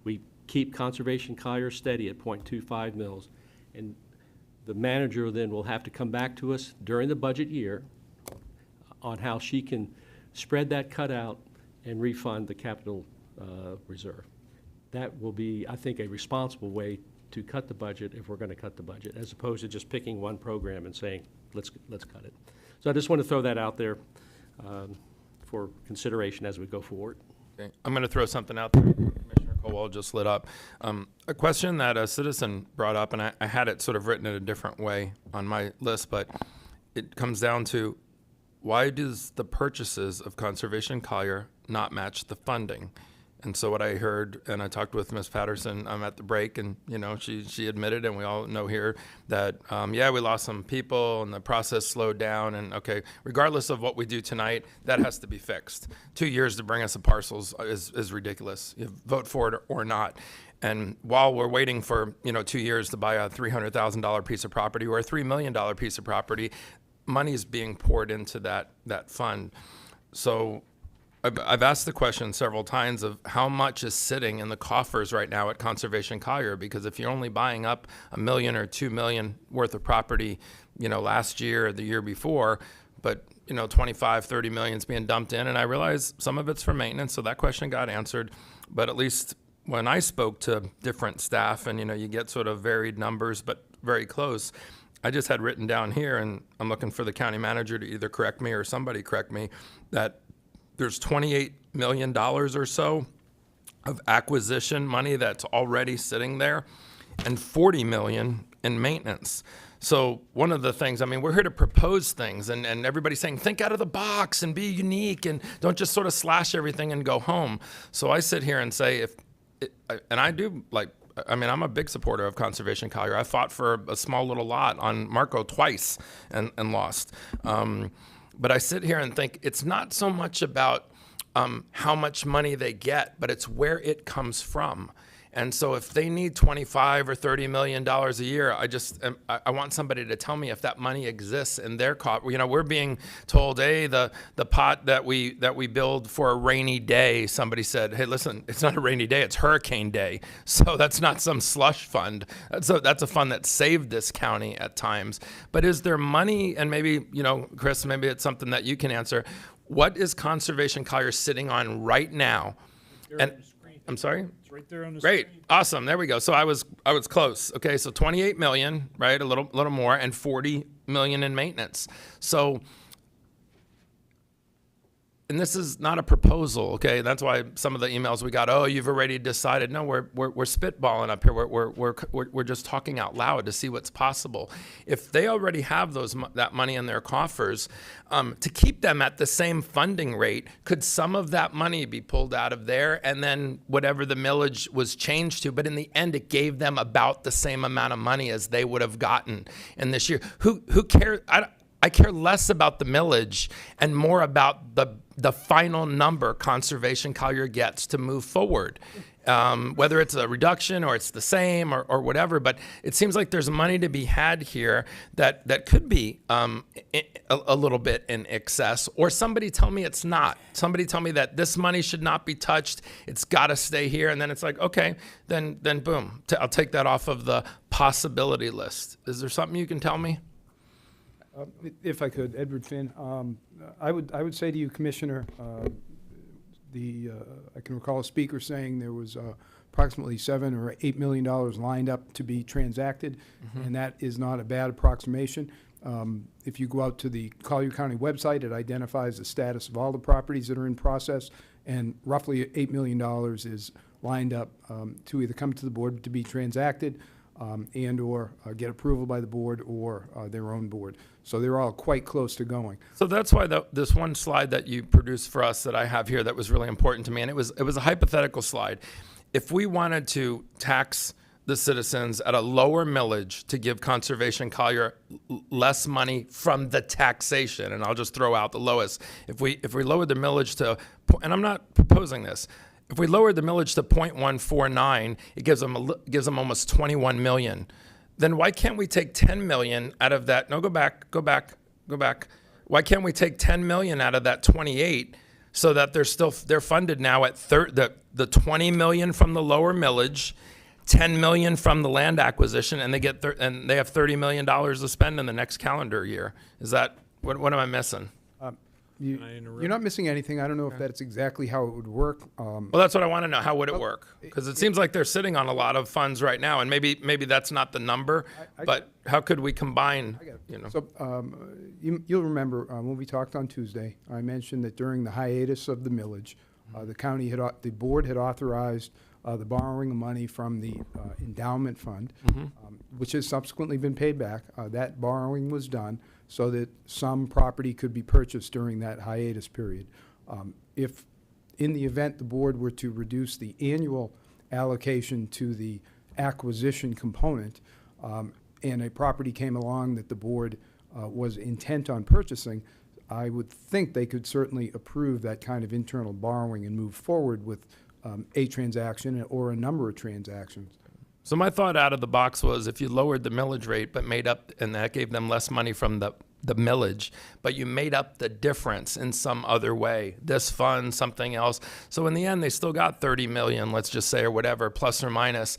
We keep Conservation Collier steady at 0.25 mils, and the manager then will have to come back to us during the budget year on how she can spread that cut out and refund the capital reserve. That will be, I think, a responsible way to cut the budget if we're going to cut the budget, as opposed to just picking one program and saying, let's cut it. So I just want to throw that out there for consideration as we go forward. Okay. I'm going to throw something out there. Commissioner Colwell just lit up. A question that a citizen brought up, and I had it sort of written in a different way on my list, but it comes down to, why does the purchases of Conservation Collier not match the funding? And so what I heard, and I talked with Ms. Patterson at the break, and she admitted, and we all know here, that yeah, we lost some people and the process slowed down, and okay, regardless of what we do tonight, that has to be fixed. 2 years to bring us the parcels is ridiculous. You vote for it or not. And while we're waiting for 2 years to buy a $300,000 piece of property or a $3 million piece of property, money is being poured into that fund. So I've asked the question several times of how much is sitting in the coffers right now at Conservation Collier, because if you're only buying up $1 million or $2 million worth of property, last year or the year before, but 25, 30 million is being dumped in, and I realize some of it's for maintenance, so that question got answered. But at least when I spoke to different staff, and you get sort of varied numbers, but very close, I just had written down here, and I'm looking for the county manager to either correct me or somebody correct me, that there's $28 million or so of acquisition money that's already sitting there, and $40 million in maintenance. So one of the things, we're here to propose things, and everybody's saying, think out of the box and be unique, and don't just sort of slash everything and go home. So I sit here and say, and I do I mean, I'm a big supporter of Conservation Collier. I fought for a small little lot on Marco twice and lost. But I sit here and think it's not so much about how much money they get, but it's where it comes from. And so if they need $25 or $30 million a year, I want somebody to tell me if that money exists in their cost. You know, we're being told, hey, the pot that we build for a rainy day, somebody said, hey, listen, it's not a rainy day, it's hurricane day. So that's not some slush fund. That's a fund that saved this county at times. But is there money, and maybe, you know, Chris, maybe it's something that you can answer. What is Conservation Collier sitting on right now? And I'm sorry? It's right there on the Great, screen. awesome, there we go. So I was close. Okay, so 28 million, right, a little more, and 40 million in maintenance. So, and this is not a proposal, okay? That's why some of the emails we got, oh, you've already decided. No, we're spitballing up here. We're just talking out loud to see what's possible. If they already have that money in their coffers, to keep them at the same funding rate, could some of that money be pulled out of there and then whatever the millage was changed to? But in the end, it gave them about the same amount of money as they would have gotten in this year. Who cares? I care less about the millage and more about the final number Conservation Collier gets to move forward. Whether it's a reduction or it's the same or whatever, but it seems like there's money to be had here that could be a little bit in excess, or somebody tell me it's not. Somebody tell me that this money should not be touched, it's got to stay here, and then it's like, okay, then boom, I'll take that off of the possibility list. Is there something you can tell me? If I could, Edward Finn, I would say to you, Commissioner, I can recall a speaker saying there was approximately $7 or $8 million lined up to be transacted, and that is not a bad approximation. If you go out to the Collier County website, it identifies the status of all the properties that are in process, and roughly $8 million is lined up to either come to the board to be transacted and or get approval by the board or their own board. So they're all quite close to going. So that's why this one slide that you produced for us that I have here that was really important to me, and it was a hypothetical slide. If we wanted to tax the citizens at a lower millage to give Conservation Collier less money from the taxation, and I'll just throw out the lowest. If we lowered the millage to, and I'm not proposing this, if we lowered the millage to 0.149, it gives them almost 21 million. Then why can't we take 10 million out of that? No, go back. Why can't we take 10 million out of that 28 so that they're funded now at the 20 million from the lower millage, 10 million from the land acquisition, and they have $30 million to spend in the next calendar year? Is that what am I missing? You're not missing anything. I don't know if that's exactly how it would work. Well, that's what I want to know. How would it work? Because it seems like they're sitting on a lot of funds right now, and maybe that's not the number, but how could we combine, you know? So you'll remember when we talked on Tuesday, I mentioned that during the hiatus of the millage, the board had authorized the borrowing of money from the endowment fund, which has subsequently been paid back. That borrowing was done so that some property could be purchased during that hiatus period. If, in the event the board were to reduce the annual allocation to the acquisition component, and a property came along that the board was intent on purchasing, I would think they could certainly approve that kind of internal borrowing and move forward with a transaction or a number of transactions. So my thought out of the box was if you lowered the millage rate but made up, and that gave them less money from the millage, but you made up the difference in some other way, this fund, something else. So in the end, they still got 30 million, let's just say, or whatever, plus or minus.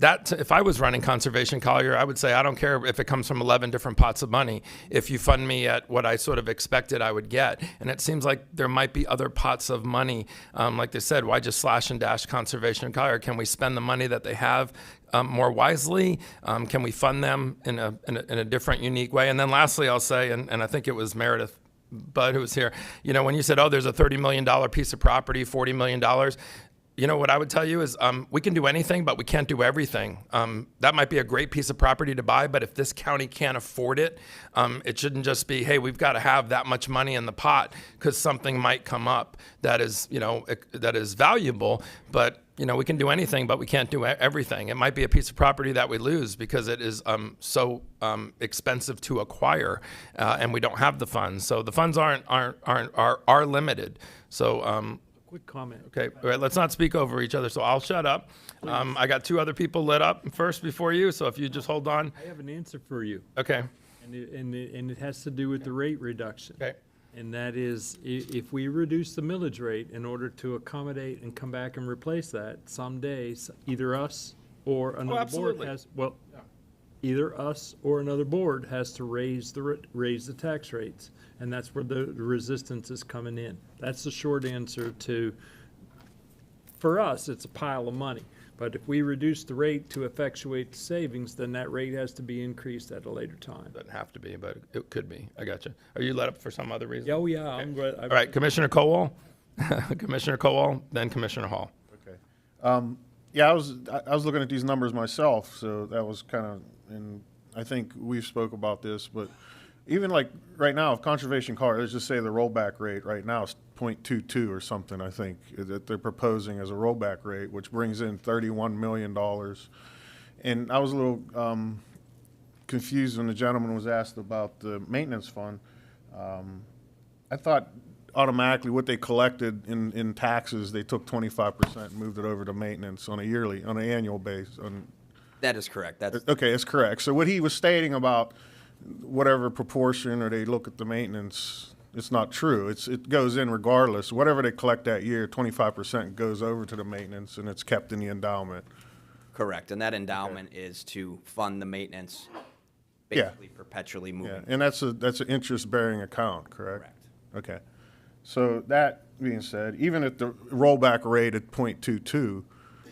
If I was running Conservation Collier, I would say, I don't care if it comes from 11 different pots of money. If you fund me at what I sort of expected I would get. And it seems like there might be other pots of money. Like they said, why just slash and dash Conservation Collier? Can we spend the money that they have more wisely? Can we fund them in a different, unique way? And then lastly, I'll say, and I think it was Meredith Budd who was here, you know, when you said, oh, there's a $30 million piece of property, $40 million, You know what I would tell you is we can do anything, but we can't do everything. That might be a great piece of property to buy, but if this county can't afford it, it shouldn't just be, hey, we've got to have that much money in the pot because something might come up that is, that is valuable. But we can do anything, but we can't do everything. It might be a piece of property that we lose because it is so expensive to acquire, and we don't have the funds. So the funds are limited. So. Quick comment. Okay, all right, let's not speak over each other, so I'll shut up. I got two other people lit up first before you, so if you just hold on. I have an answer for you. Okay. And it has to do with the rate reduction. Okay. And that is, if we reduce the millage rate in order to accommodate and come back and replace that, someday, either us or another board has, either us or another board has to raise the tax rates. And that's where the resistance is coming in. That's the short answer to, for us, it's a pile of money. But if we reduce the rate to effectuate the savings, then that rate has to be increased at a later time. Doesn't have to be, but it could be. I got you. Are you let up for some other reason? Oh, yeah. Okay. I'm glad. All right, Commissioner Cowell, Commissioner Cowell, then Commissioner Hall. Okay. Yeah, I was looking at these numbers myself, so that was kind of, and I think we've spoke about this, but even like right now, if Conservation Collier, let's just say the rollback rate right now is 0.22 or something, I think, that they're proposing as a rollback rate, which brings in $31 million. And I was a little confused when the gentleman was asked about the maintenance fund. I thought automatically what they collected in taxes, they took 25% and moved it over to maintenance on an annual basis. That is correct. Okay, that's correct. So what he was stating about whatever proportion or they look at the maintenance, it's not true. It goes in regardless. Whatever they collect that year, 25% goes over to the maintenance and it's kept in the endowment. Correct. And that endowment is to fund the maintenance, basically perpetually moving. Yeah, and that's an interest-bearing account, correct? Correct. Okay. So that being said, even at the rollback rate at 0.22,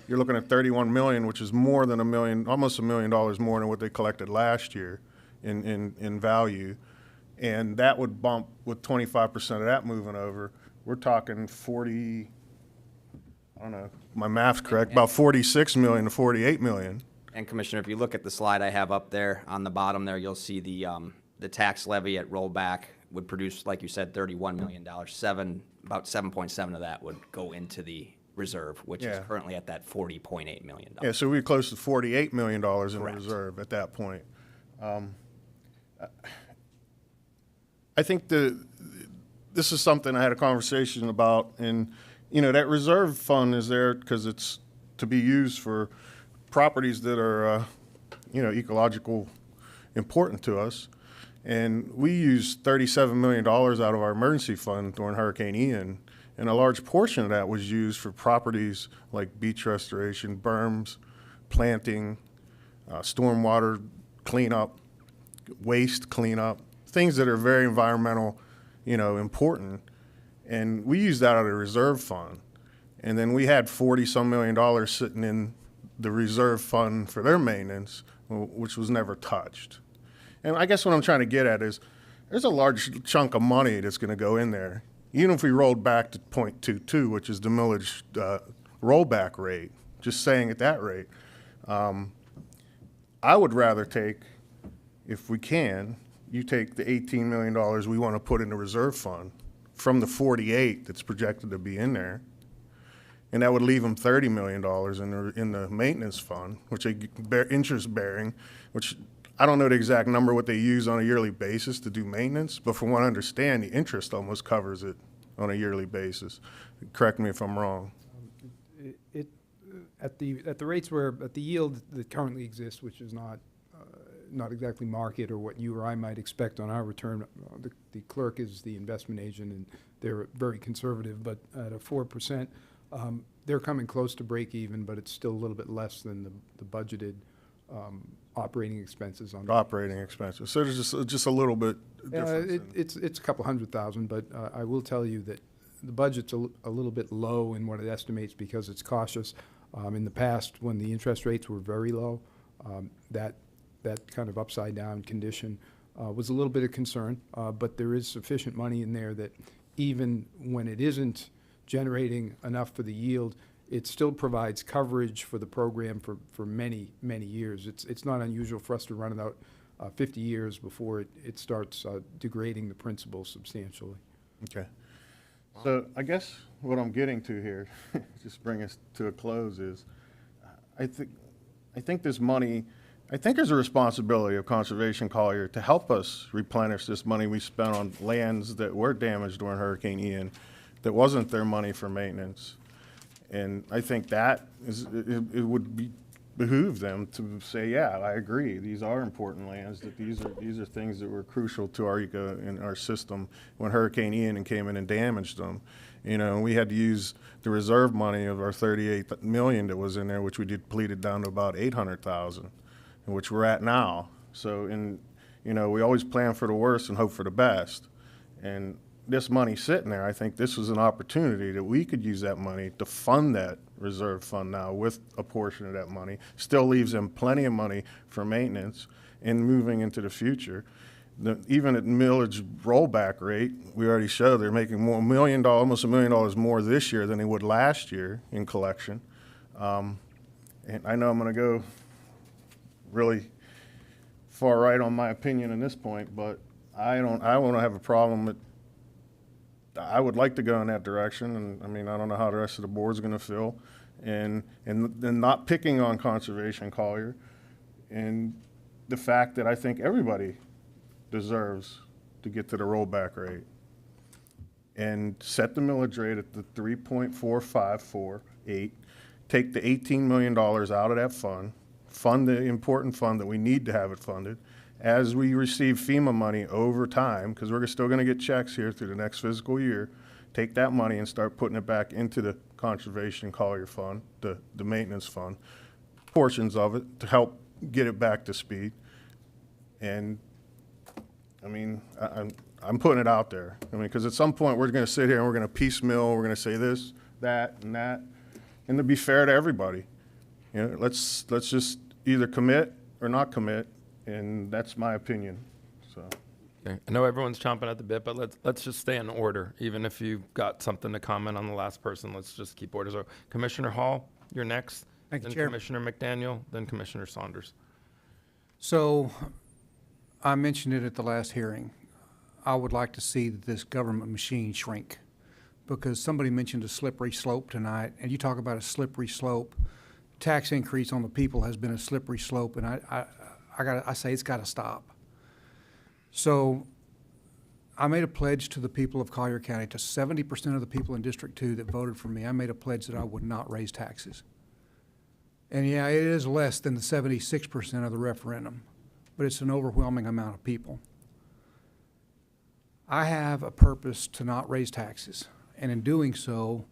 you're looking at 31 million, which is more than almost $1 million more than what they collected last year in value. And that would bump with 25% of that moving over. We're talking 40, I don't know, my math's correct, about 46 million to 48 million. And Commissioner, if you look at the slide I have up there on the bottom there, you'll see the tax levy at rollback would produce, like you said, $31 million. About 7.7 of that would go into the reserve, which is currently at that $40.8 million. Yeah, so we're close to $48 million in Correct. reserve at that point. I think this is something I had a conversation about, and that reserve fund is there because it's to be used for properties that are ecological important to us. And we used $37 million out of our emergency fund during Hurricane Ian, and a large portion of that was used for properties like beach restoration, berms, planting, stormwater cleanup, waste cleanup, things that are very environmental, important. And we used that out of the reserve fund. And then we had $40-some million sitting in the reserve fund for their maintenance, which was never touched. And I guess what I'm trying to get at is there's a large chunk of money that's going to go in there. Even if we rolled back to 0.22, which is the millage rollback rate, just saying at that rate, I would rather take, if we can, you take the $18 million we want to put in the reserve fund from the 48 that's projected to be in there, and that would leave them $30 million in the maintenance fund, which they bear interest bearing, which I don't know the exact number what they use on a yearly basis to do maintenance, but from what I understand, the interest almost covers it on a yearly basis. Correct me if I'm wrong. At the rates at the yield that currently exists, which is not exactly market or what you or I might expect on our return. The clerk is the investment agent, and they're very conservative, but at a 4%, they're coming close to break even, but it's still a little bit less than the budgeted operating expenses on operating expenses. So there's just a little bit difference. It's a couple $100,000, but I will tell you that the budget's a little bit low in what it estimates because it's cautious. In the past, when the interest rates were very low, that kind of upside down condition was a little bit of concern, but there is sufficient money in there that even when it isn't generating enough for the yield, it still provides coverage for the program for many, many years. It's not unusual for us to run it out 50 years before it starts degrading the principal substantially. Okay. So I guess what I'm getting to here, just bring us to a close, is I think this money, I think there's a responsibility of Conservation Collier to help us replenish this money we spent on lands that were damaged during Hurricane Ian, that wasn't their money for maintenance. And I think that it would behoove them to say, yeah, I agree. These are important lands. That these are things that were crucial to our eco and our system when Hurricane Ian came in and damaged them. You know, we had to use the reserve money of our 38 million that was in there, which we depleted down to about 800,000, which we're at now. So, you know, we always plan for the worst and hope for the best. And this money sitting there, I think this was an opportunity that we could use that money to fund that reserve fund now with a portion of that money. Still leaves them plenty of money for maintenance and moving into the future. Even at millage rollback rate, we already showed they're making more almost $1 million more this year than they would last year in collection. And I know I'm going to go really far right on my opinion in this point, but I won't have a problem with. I would like to go in that direction, and I mean, I don't know how the rest of the board's going to feel, and not picking on Conservation Collier, and the fact that I think everybody deserves to get to the rollback rate, and set the millage rate at the 3.4548, take the $18 million out of that fund the important fund that we need to have it funded. As we receive FEMA money over time, because we're still going to get checks here through the next fiscal year, take that money and start putting it back into the Conservation Collier Fund, the maintenance fund, portions of it to help get it back to speed. And I mean, I'm putting it out there. I mean, because at some point we're going to sit here and we're going to piecemeal, we're going to say this, that, and that, and to be fair to everybody, you know, let's just either commit or not commit. And that's my opinion. So, okay. I know everyone's chomping at the bit, but let's just stay in order. Even if you've got something to comment on the last person, let's just keep order. So, Commissioner Hall, you're next. Thank you, then Chair. Commissioner McDaniel, then Commissioner Saunders. So, I mentioned it at the last hearing. I would like to see this government machine shrink, because somebody mentioned a slippery slope tonight, and you talk about a slippery slope. Tax increase on the people has been a slippery slope, and I say it's got to stop. So I made a pledge to the people of Collier County, to 70% of the people in District 2 that voted for me. I made a pledge that I would not raise taxes. And yeah, it is less than the 76% of the referendum, but it's an overwhelming amount of people. I have a purpose to not raise taxes. And in doing so,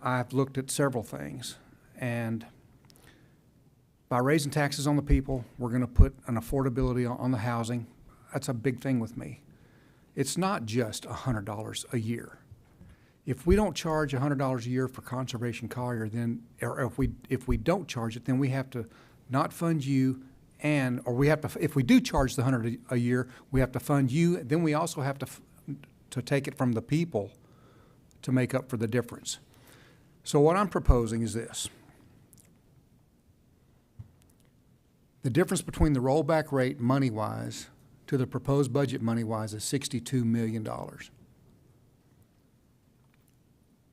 I've looked at several things. And by raising taxes on the people, we're going to put an affordability on the housing. That's a big thing with me. It's not just $100 a year. If we don't charge $100 a year for Conservation Collier, then, or if we don't charge it, then we have to not fund you, or we have to, if we do charge the $100 a year, we have to fund you. Then we also have to take it from the people to make up for the difference. So what I'm proposing is this. The difference between the rollback rate money-wise to the proposed budget money-wise is $62 million.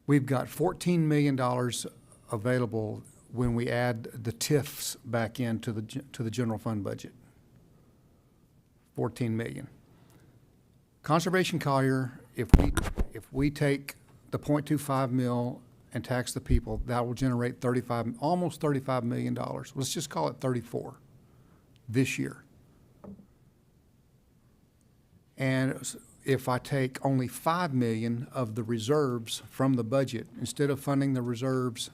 We've got $14 million available when we add the TIFs back into the general fund budget. $14 million. Conservation Collier, if we take the 0.25 mil and tax the people, that will generate almost $35 million. Let's just call it 34 this year. And if I take only $5 million of the reserves from the budget, instead of funding the reserves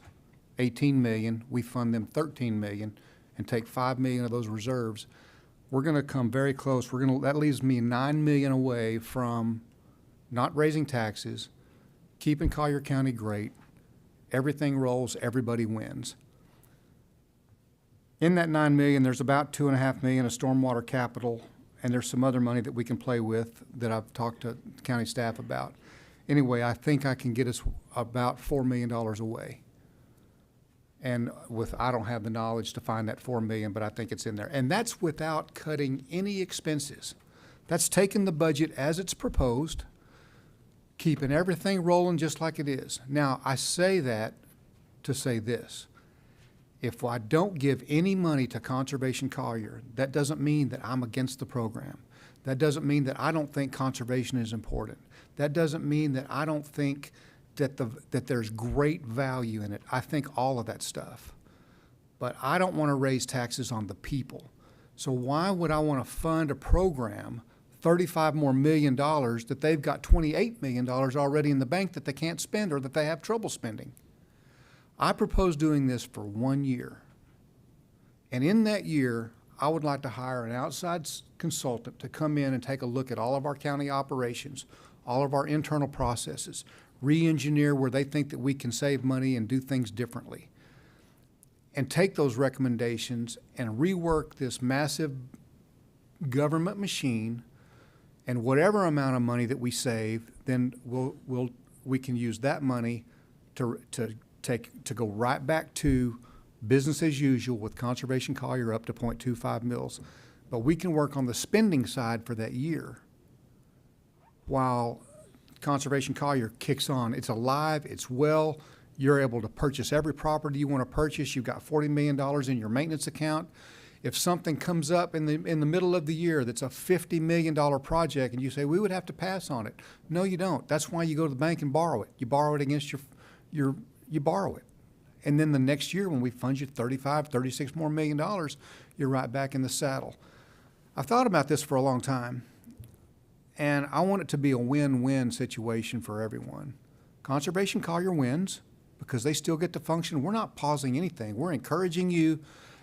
$18 million, we fund them $13 million and take $5 million of those reserves, we're going to come very close. That leaves me $9 million away from not raising taxes, keeping Collier County great. Everything rolls, everybody wins. In that $9 million, there's about $2.5 million of stormwater capital, and there's some other money that we can play with that I've talked to county staff about. Anyway, I think I can get us about $4 million away And I don't have the knowledge to find that 4 million, but I think it's in there. And that's without cutting any expenses. That's taking the budget as it's proposed, keeping everything rolling just like it is. Now, I say that to say this. If I don't give any money to Conservation Collier, that doesn't mean that I'm against the program. That doesn't mean that I don't think conservation is important. That doesn't mean that I don't think that there's great value in it. I think all of that stuff. But I don't want to raise taxes on the people. So why would I want to fund a program, $35 more million, that they've got $28 million already in the bank that they can't spend or that they have trouble spending? I propose doing this for 1 year. And in that year, I would like to hire an outside consultant to come in and take a look at all of our county operations, all of our internal processes, re-engineer where they think that we can save money and do things differently, and take those recommendations and rework this massive government machine, and whatever amount of money that we save, then we can use that money to go right back to business as usual with Conservation Collier up to 0.25 mils. But we can work on the spending side for that year while Conservation Collier kicks on. It's alive, it's well, you're able to purchase every property you want to purchase. You've got $40 million in your maintenance account. If something comes up in the middle of the year that's a $50 million project and you say, we would have to pass on it. No, you don't. That's why you go to the bank and borrow it. You borrow it against you borrow it. And then the next year when we fund you $36 more million, you're right back in the saddle. I've thought about this for a long time, and I want it to be a win-win situation for everyone. Conservation Collier wins because they still get to function. We're not pausing anything. We're encouraging you.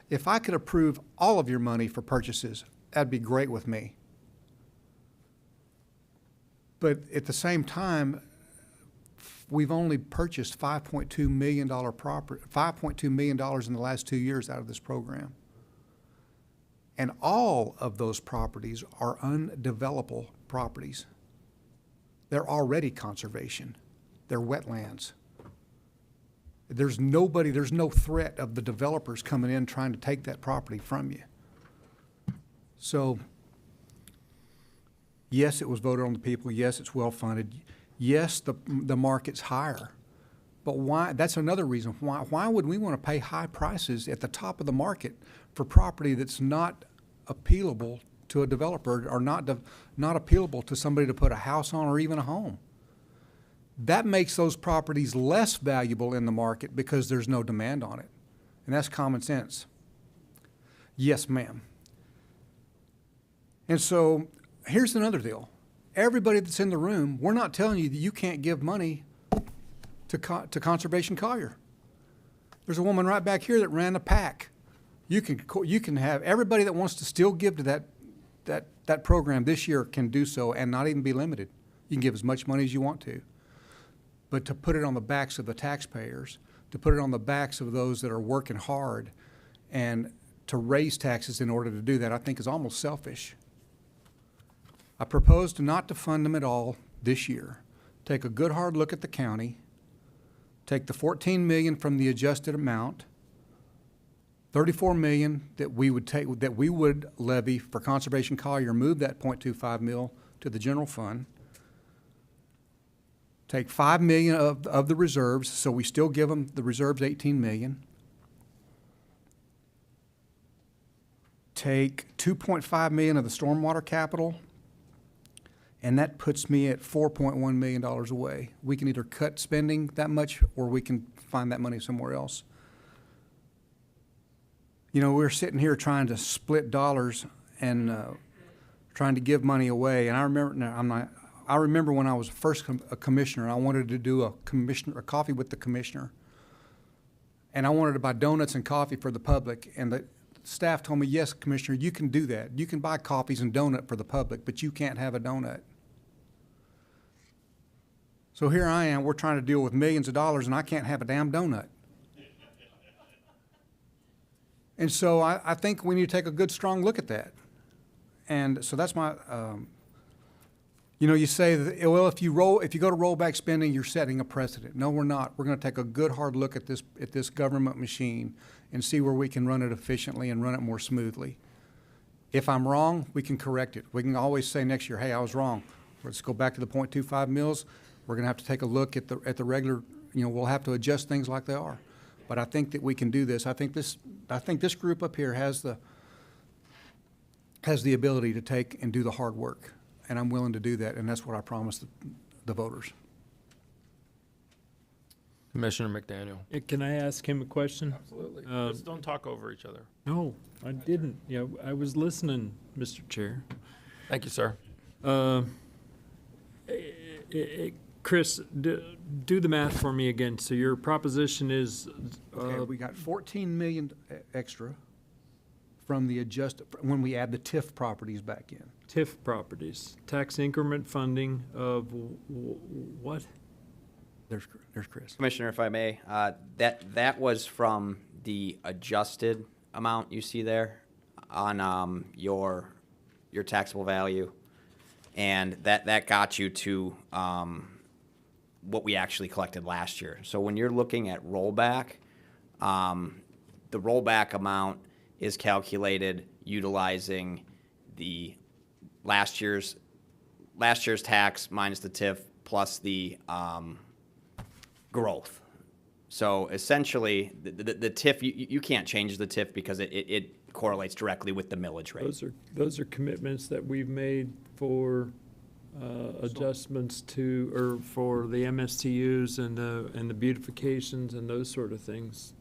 If I could approve all of your money for purchases, that'd be great with me. But at the same time, we've only purchased $5.2 million $5.2 million in the last 2 years out of this program. And all of those properties are undevelopable properties. They're already conservation. They're wetlands. There's no threat of the developers coming in trying to take that property from you. So, yes, it was voted on the people. Yes, it's well-funded. Yes, the market's higher. But why? That's another reason. Why would we want to pay high prices at the top of the market for property that's not appealable to a developer or not appealable to somebody to put a house on or even a home? That makes those properties less valuable in the market because there's no demand on it. And that's common sense. Yes, ma'am. And so here's another deal. Everybody that's in the room, we're not telling you that you can't give money to Conservation Collier. There's a woman right back here that ran a PAC. You can have everybody that wants to still give to that program this year can do so and not even be limited. You can give as much money as you want to. But to put it on the backs of the taxpayers, to put it on the backs of those that are working hard, and to raise taxes in order to do that, I think is almost selfish. I propose not to fund them at all this year. Take a good hard look at the county, take the $14 million from the adjusted amount, $34 million that we would levy for Conservation Collier, move that 0.25 mil to the general fund. Take $5 million of the reserves, so we still give them the reserves $18 million. Take $2.5 million of the stormwater capital, and that puts me at $4.1 million away. We can either cut spending that much or we can find that money somewhere else. You know, we're sitting here trying to split dollars and trying to give money away. And I remember when I was first a commissioner, I wanted to do a coffee with the commissioner. And I wanted to buy donuts and coffee for the public. And the staff told me, yes, Commissioner, you can do that. You can buy coffees and donut for the public, but you can't have a donut. So here I am, we're trying to deal with millions of dollars, and I can't have a damn donut. And so I think we need to take a good, strong look at that. And so that's my, You know, you say that, well, if you go to rollback spending, you're setting a precedent. No, we're not. We're going to take a good hard look at this government machine and see where we can run it efficiently and run it more smoothly. If I'm wrong, we can correct it. We can always say next year, hey, I was wrong. Let's go back to the 0.25 mils. We're going to have to take a look at the regular, you know, we'll have to adjust things like they are. But I think that we can do this. I think this group up here has the ability to take and do the hard work. And I'm willing to do that, and that's what I promised the voters. Commissioner McDaniel. Can I ask him a question? Absolutely. Just don't talk over each other. No, I didn't. Yeah, I was listening, Mr. Chair. Thank you, sir. Chris, do the math for me again. So your proposition is, Okay, we got 14 million extra from the when we add the TIF properties back in. TIF properties, tax increment funding of what? There's Chris. Commissioner, if I may, that was from the adjusted amount you see there on your taxable value, and that got you to what we actually collected last year. So when you're looking at rollback, the rollback amount is calculated utilizing the last year's tax minus the TIF plus the growth. So essentially, the TIF, you can't change the TIF because it correlates directly with the millage rate. Those are commitments that we've made for adjustments to, or for the MSTUs and the beautifications and those sort of things.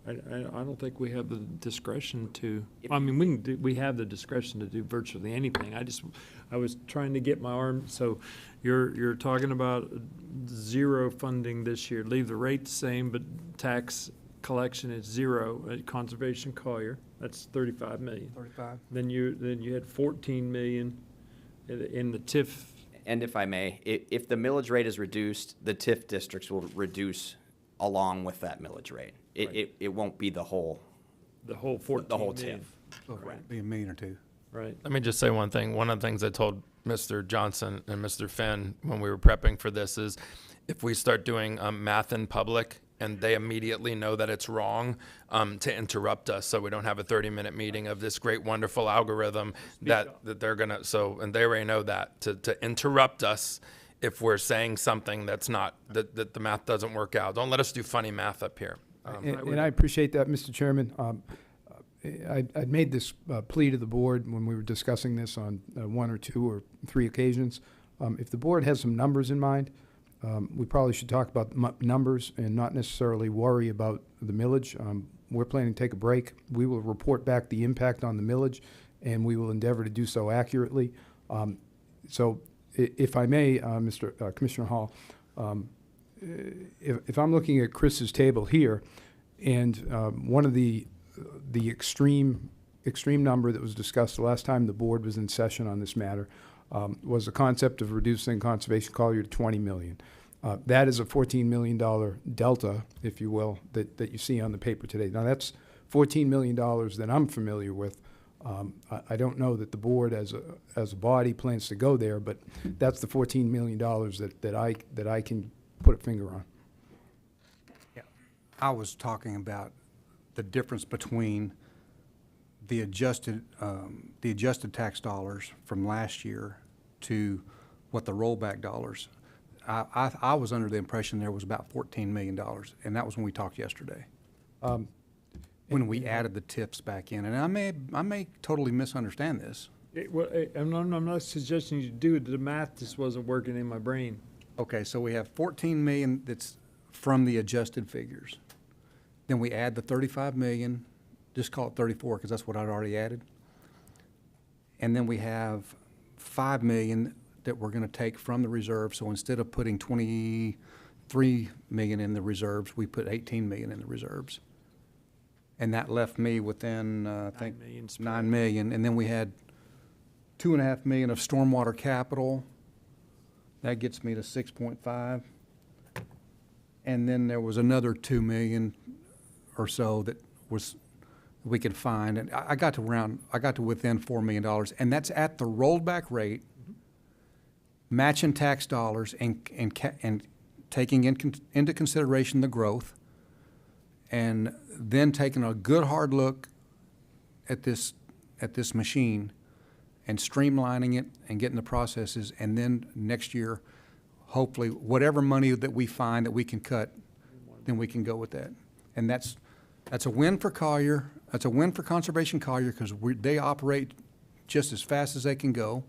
I don't think we have the discretion to. I mean, we have the discretion to do virtually anything. I was trying to get my arm. So, you're talking about zero funding this year. Leave the rate the same, but tax collection is zero at Conservation Collier. That's 35 million. 35. Then you had 14 million in the TIF. And if I may, if the millage rate is reduced, the TIF districts will reduce along with that millage rate. It won't be the whole 14 the whole million. TIF. So it'd be $1 million or $2 million. Right. Let me just say one thing. One of the things I told Mr. Johnson and Mr. Finn when we were prepping for this is if we start doing math in public and they immediately know that it's wrong, to interrupt us so we don't have a 30-minute meeting of this great, wonderful algorithm that they're going to, and they already know that, to interrupt us if we're saying something that's not, that the math doesn't work out. Don't let us do funny math up here. And I appreciate that, Mr. Chairman. I'd made this plea to the board when we were discussing this on 1 or 2 or 3 occasions. If the board has some numbers in mind, we probably should talk about numbers and not necessarily worry about the millage. We're planning to take a break. We will report back the impact on the millage, and we will endeavor to do so accurately. So if I may, Commissioner Hall, if I'm looking at Chris's table here, and one of the extreme number that was discussed the last time the board was in session on this matter was the concept of reducing Conservation Collier to $20 million. That is a $14 million delta, if you will, that you see on the paper today. Now, that's $14 million that I'm familiar with. I don't know that the board as a body plans to go there, but that's the $14 million that I can put a finger on. Yeah, I was talking about the difference between the adjusted tax dollars from last year to what the rollback dollars. I was under the impression there was about $14 million, and that was when we talked yesterday. When we added the tips back in, and I may totally misunderstand this. I'm not suggesting you do it. The math just wasn't working in my brain. Okay, so we have 14 million that's from the adjusted figures. Then we add the 35 million, just call it 34 because that's what I'd already added. And then we have 5 million that we're going to take from the reserve. So instead of putting 23 million in the reserves, we put 18 million in the reserves. And that left me within, I think, 9 million. And then we had 2.5 million of stormwater capital. That gets me to 6.5. And then there was another 2 million or so that we could find. And I got to within $4 million. And that's at the rolled back rate matching tax dollars and taking into consideration the growth, and then taking a good hard look at this machine and streamlining it and getting the processes, and then next year, hopefully, whatever money that we find that we can cut, then we can go with that. And that's a win for Collier. That's a win for Conservation Collier, because they operate just as fast as they can go.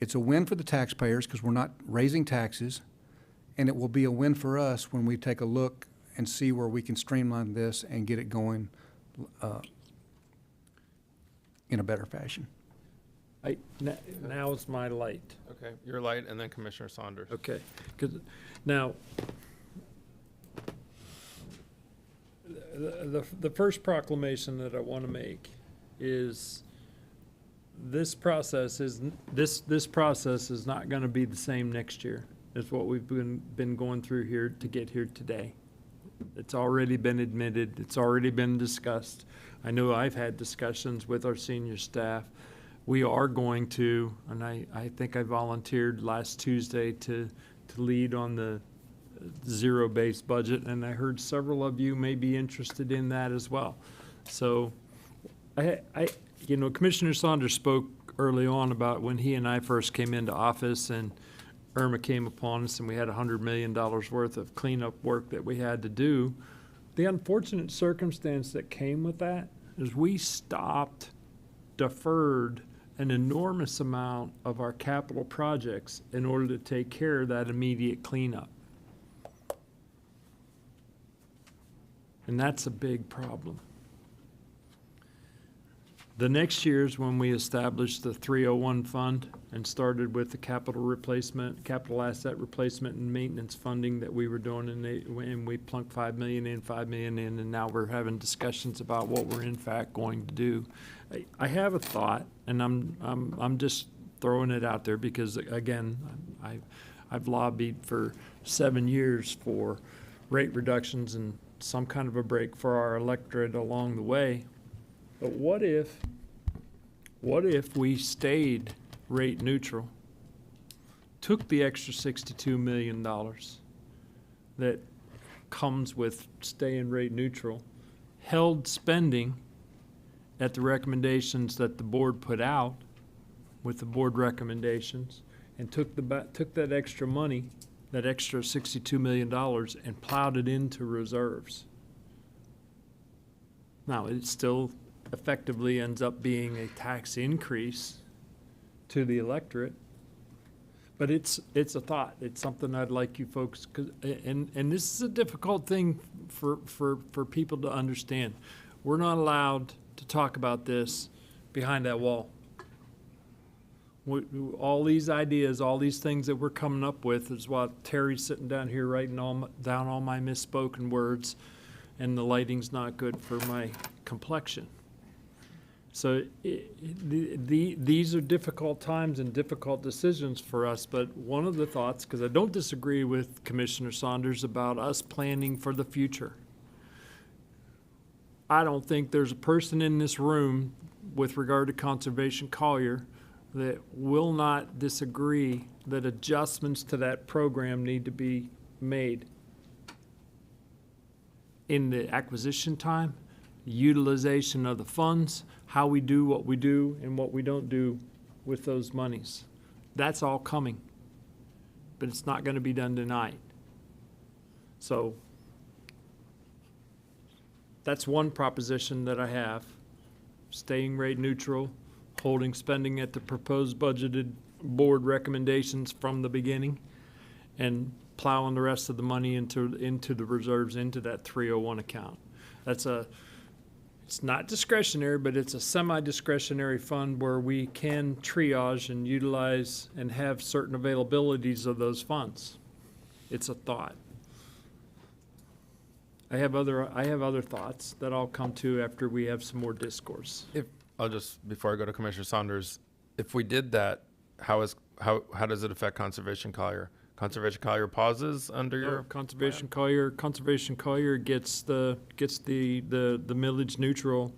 It's a win for the taxpayers because we're not raising taxes, and it will be a win for us when we take a look and see where we can streamline this and get it going in a better fashion. Now it's my light. Okay, your light, and then Commissioner Saunders. Okay, 'cause now, the first proclamation that I want to make is this process is not going to be the same next year as what we've been going through here to get here today. It's already been admitted. It's already been discussed. I know I've had discussions with our senior staff. We are going to, and I think I volunteered last Tuesday to lead on the zero-based budget, and I heard several of you may be interested in that as well. So, Commissioner Saunders spoke early on about when he and I first came into office, and Irma came upon us, and we had $100 million worth of cleanup work that we had to do. The unfortunate circumstance that came with that is we deferred an enormous amount of our capital projects in order to take care of that immediate cleanup. And that's a big problem. The next year is when we established the 301 fund and started with the capital asset replacement and maintenance funding that we were doing, and we plunked $5 million in, and now we're having discussions about what we're in fact going to do. I have a thought, and I'm just throwing it out there because, again, I've lobbied for 7 years for rate reductions and some kind of a break for our electorate along the way. But what if we stayed rate neutral, took the extra $62 million that comes with staying rate neutral, held spending at the recommendations that the board put out with the board recommendations, and took that extra money, that extra $62 million, and plowed it into reserves? Now, it still effectively ends up being a tax increase to the electorate, but it's a thought. It's something I'd like you folks, and this is a difficult thing for people to understand. We're not allowed to talk about this behind that wall. All these ideas, all these things that we're coming up with is what Terry's sitting down here writing down all my misspoken words, and the lighting's not good for my complexion. So these are difficult times and difficult decisions for us, but one of the thoughts, because I don't disagree with Commissioner Saunders about us planning for the future. I don't think there's a person in this room with regard to Conservation Collier that will not disagree that adjustments to that program need to be made in the acquisition time, utilization of the funds, how we do what we do and what we don't do with those monies. That's all coming, but it's not going to be done tonight. So that's one proposition that I have: staying rate neutral, holding spending at the proposed budgeted board recommendations from the beginning, and plowing the rest of the money into the reserves, into that 301 account. It's not discretionary, but it's a semi-discretionary fund where we can triage and utilize and have certain availabilities of those funds. It's a thought. I have other thoughts that I'll come to after we have some more discourse. Before I go to Commissioner Saunders, if we did that, how does it affect Conservation Collier? Conservation Collier pauses under your Conservation Collier gets the millage neutral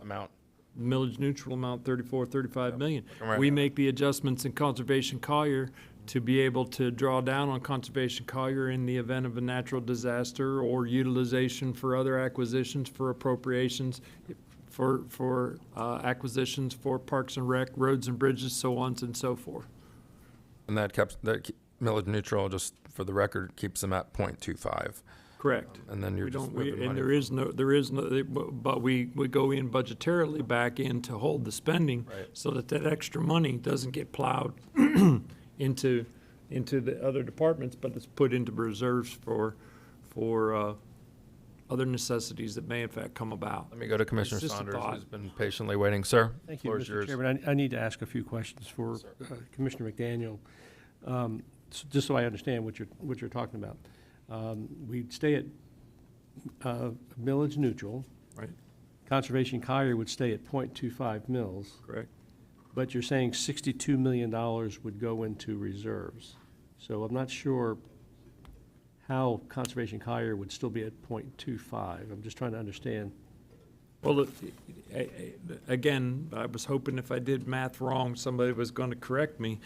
amount. millage neutral amount, 35 million. right We now. make the adjustments in Conservation Collier to be able to draw down on Conservation Collier in the event of a natural disaster or utilization for other acquisitions, for appropriations, for acquisitions for Parks and Rec, roads and bridges, so on and so forth. And millage neutral, just for the record, keeps them at 0.25. Correct. And then you're We just don't, moving and money. there is no, but we go in budgetarily back in to hold the spending so that extra money doesn't get plowed into the other departments, but it's put into reserves for other necessities that may in fact come about. Let me go to Commissioner It's just a Saunders, thought. who's been patiently waiting. Sir, Thank you, floor is Mr. yours. Chairman. I need to ask a few questions for Commissioner McDaniel, just so I understand what you're talking about. We'd stay at millage neutral. Right. Conservation Collier would stay at 0.25 mils. Correct. But you're saying $62 million would go into reserves. So I'm not sure how Conservation Collier would still be at 0.25. I'm just trying to understand. Well, again, I was hoping if I did math wrong, somebody was going to correct me.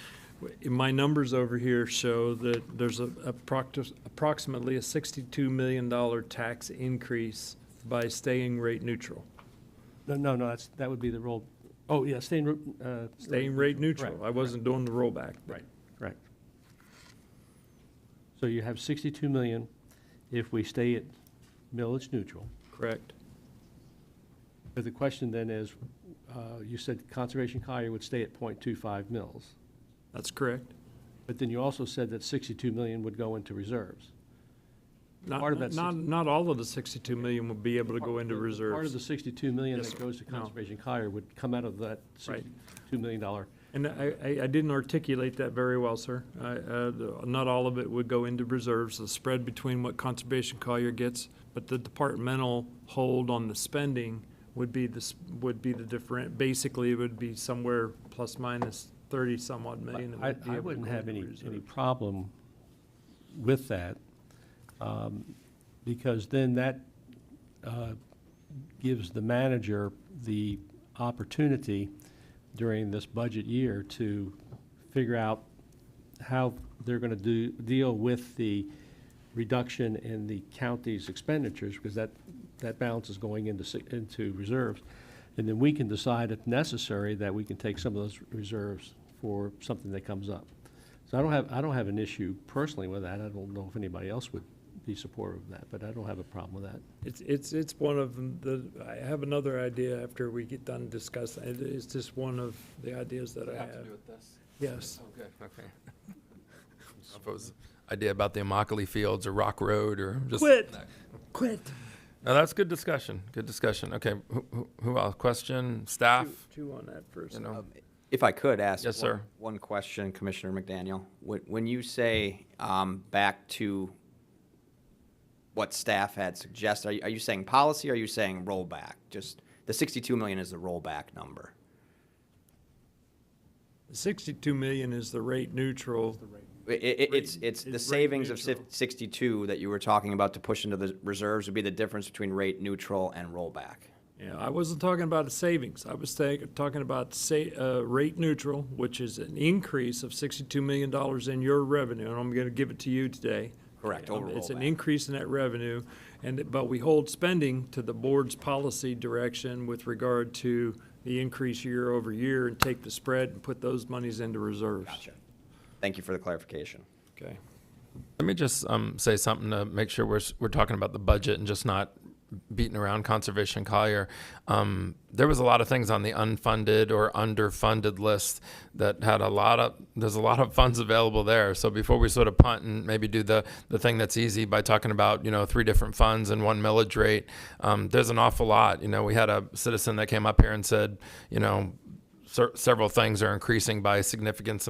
My numbers over here show that there's approximately a $62 million tax increase by staying rate neutral. No, that would be the roll. Oh, yeah, staying rate neutral. Correct, I wasn't doing the rollback. Right, correct. So you have 62 million if we stay at millage neutral. Correct. But the question then is, you said Conservation Collier would stay at 0.25 mils. That's correct. But then you also said that 62 million would go into reserves. Not, Part of that not all of the 62 million will be able to go into reserves. Part of the 62 million Yes, that sir. goes to No. Conservation Collier would come out of that Right. $62 million. And I didn't articulate that very well, sir. Not all of it would go into reserves, the spread between what Conservation Collier gets, but the departmental hold on the spending would be the different, basically it would be somewhere plus minus 30 some odd million. that would be I able to wouldn't go have into any reserves. problem with that, because then that gives the manager the opportunity during this budget year to figure out how they're going to deal with the reduction in the county's expenditures, because that balance is going into reserves. And then we can decide, if necessary, that we can take some of those reserves for something that comes up. So I don't have an issue personally with that. I don't know if anybody else would be supportive of that, but I don't have a problem with that. It's one of the, I have another idea after we get done discussing. It's just one of the ideas that I have. to do with this? Yes. Okay. If it was idea about the Immokalee Fields or Rock Road or just. Quit. No, that's good discussion. Good discussion. Okay, who else? Question, staff? Chew on that first. You know, If I could ask Yes, sir. one question, Commissioner McDaniel. When you say back to what staff had suggested, are you saying policy or are you saying rollback? Just the 62 million is the rollback number. 62 million is the rate neutral. It's the rate savings of neutral. 62 that you were talking about to push into the reserves would be the difference between rate neutral and rollback. Yeah, I wasn't talking about a savings. I was talking about rate neutral, which is an increase of $62 million in your revenue, and I'm going to give it to you today. Correct, over It's an rollback. increase in that revenue, but we hold spending to the board's policy direction with regard to the increase year over year and take the spread and put those monies into reserves. Gotcha. Thank you for the clarification. Okay. let me just say something to make sure we're talking about the budget and just not beating around Conservation Collier. There was a lot of things on the unfunded or underfunded list that had there's a lot of funds available there. So before we sort of punt and maybe do the thing that's easy by talking about, 3 different funds and 1 millage rate, there's an awful lot. We had a citizen that came up here and said, several things are increasing by significant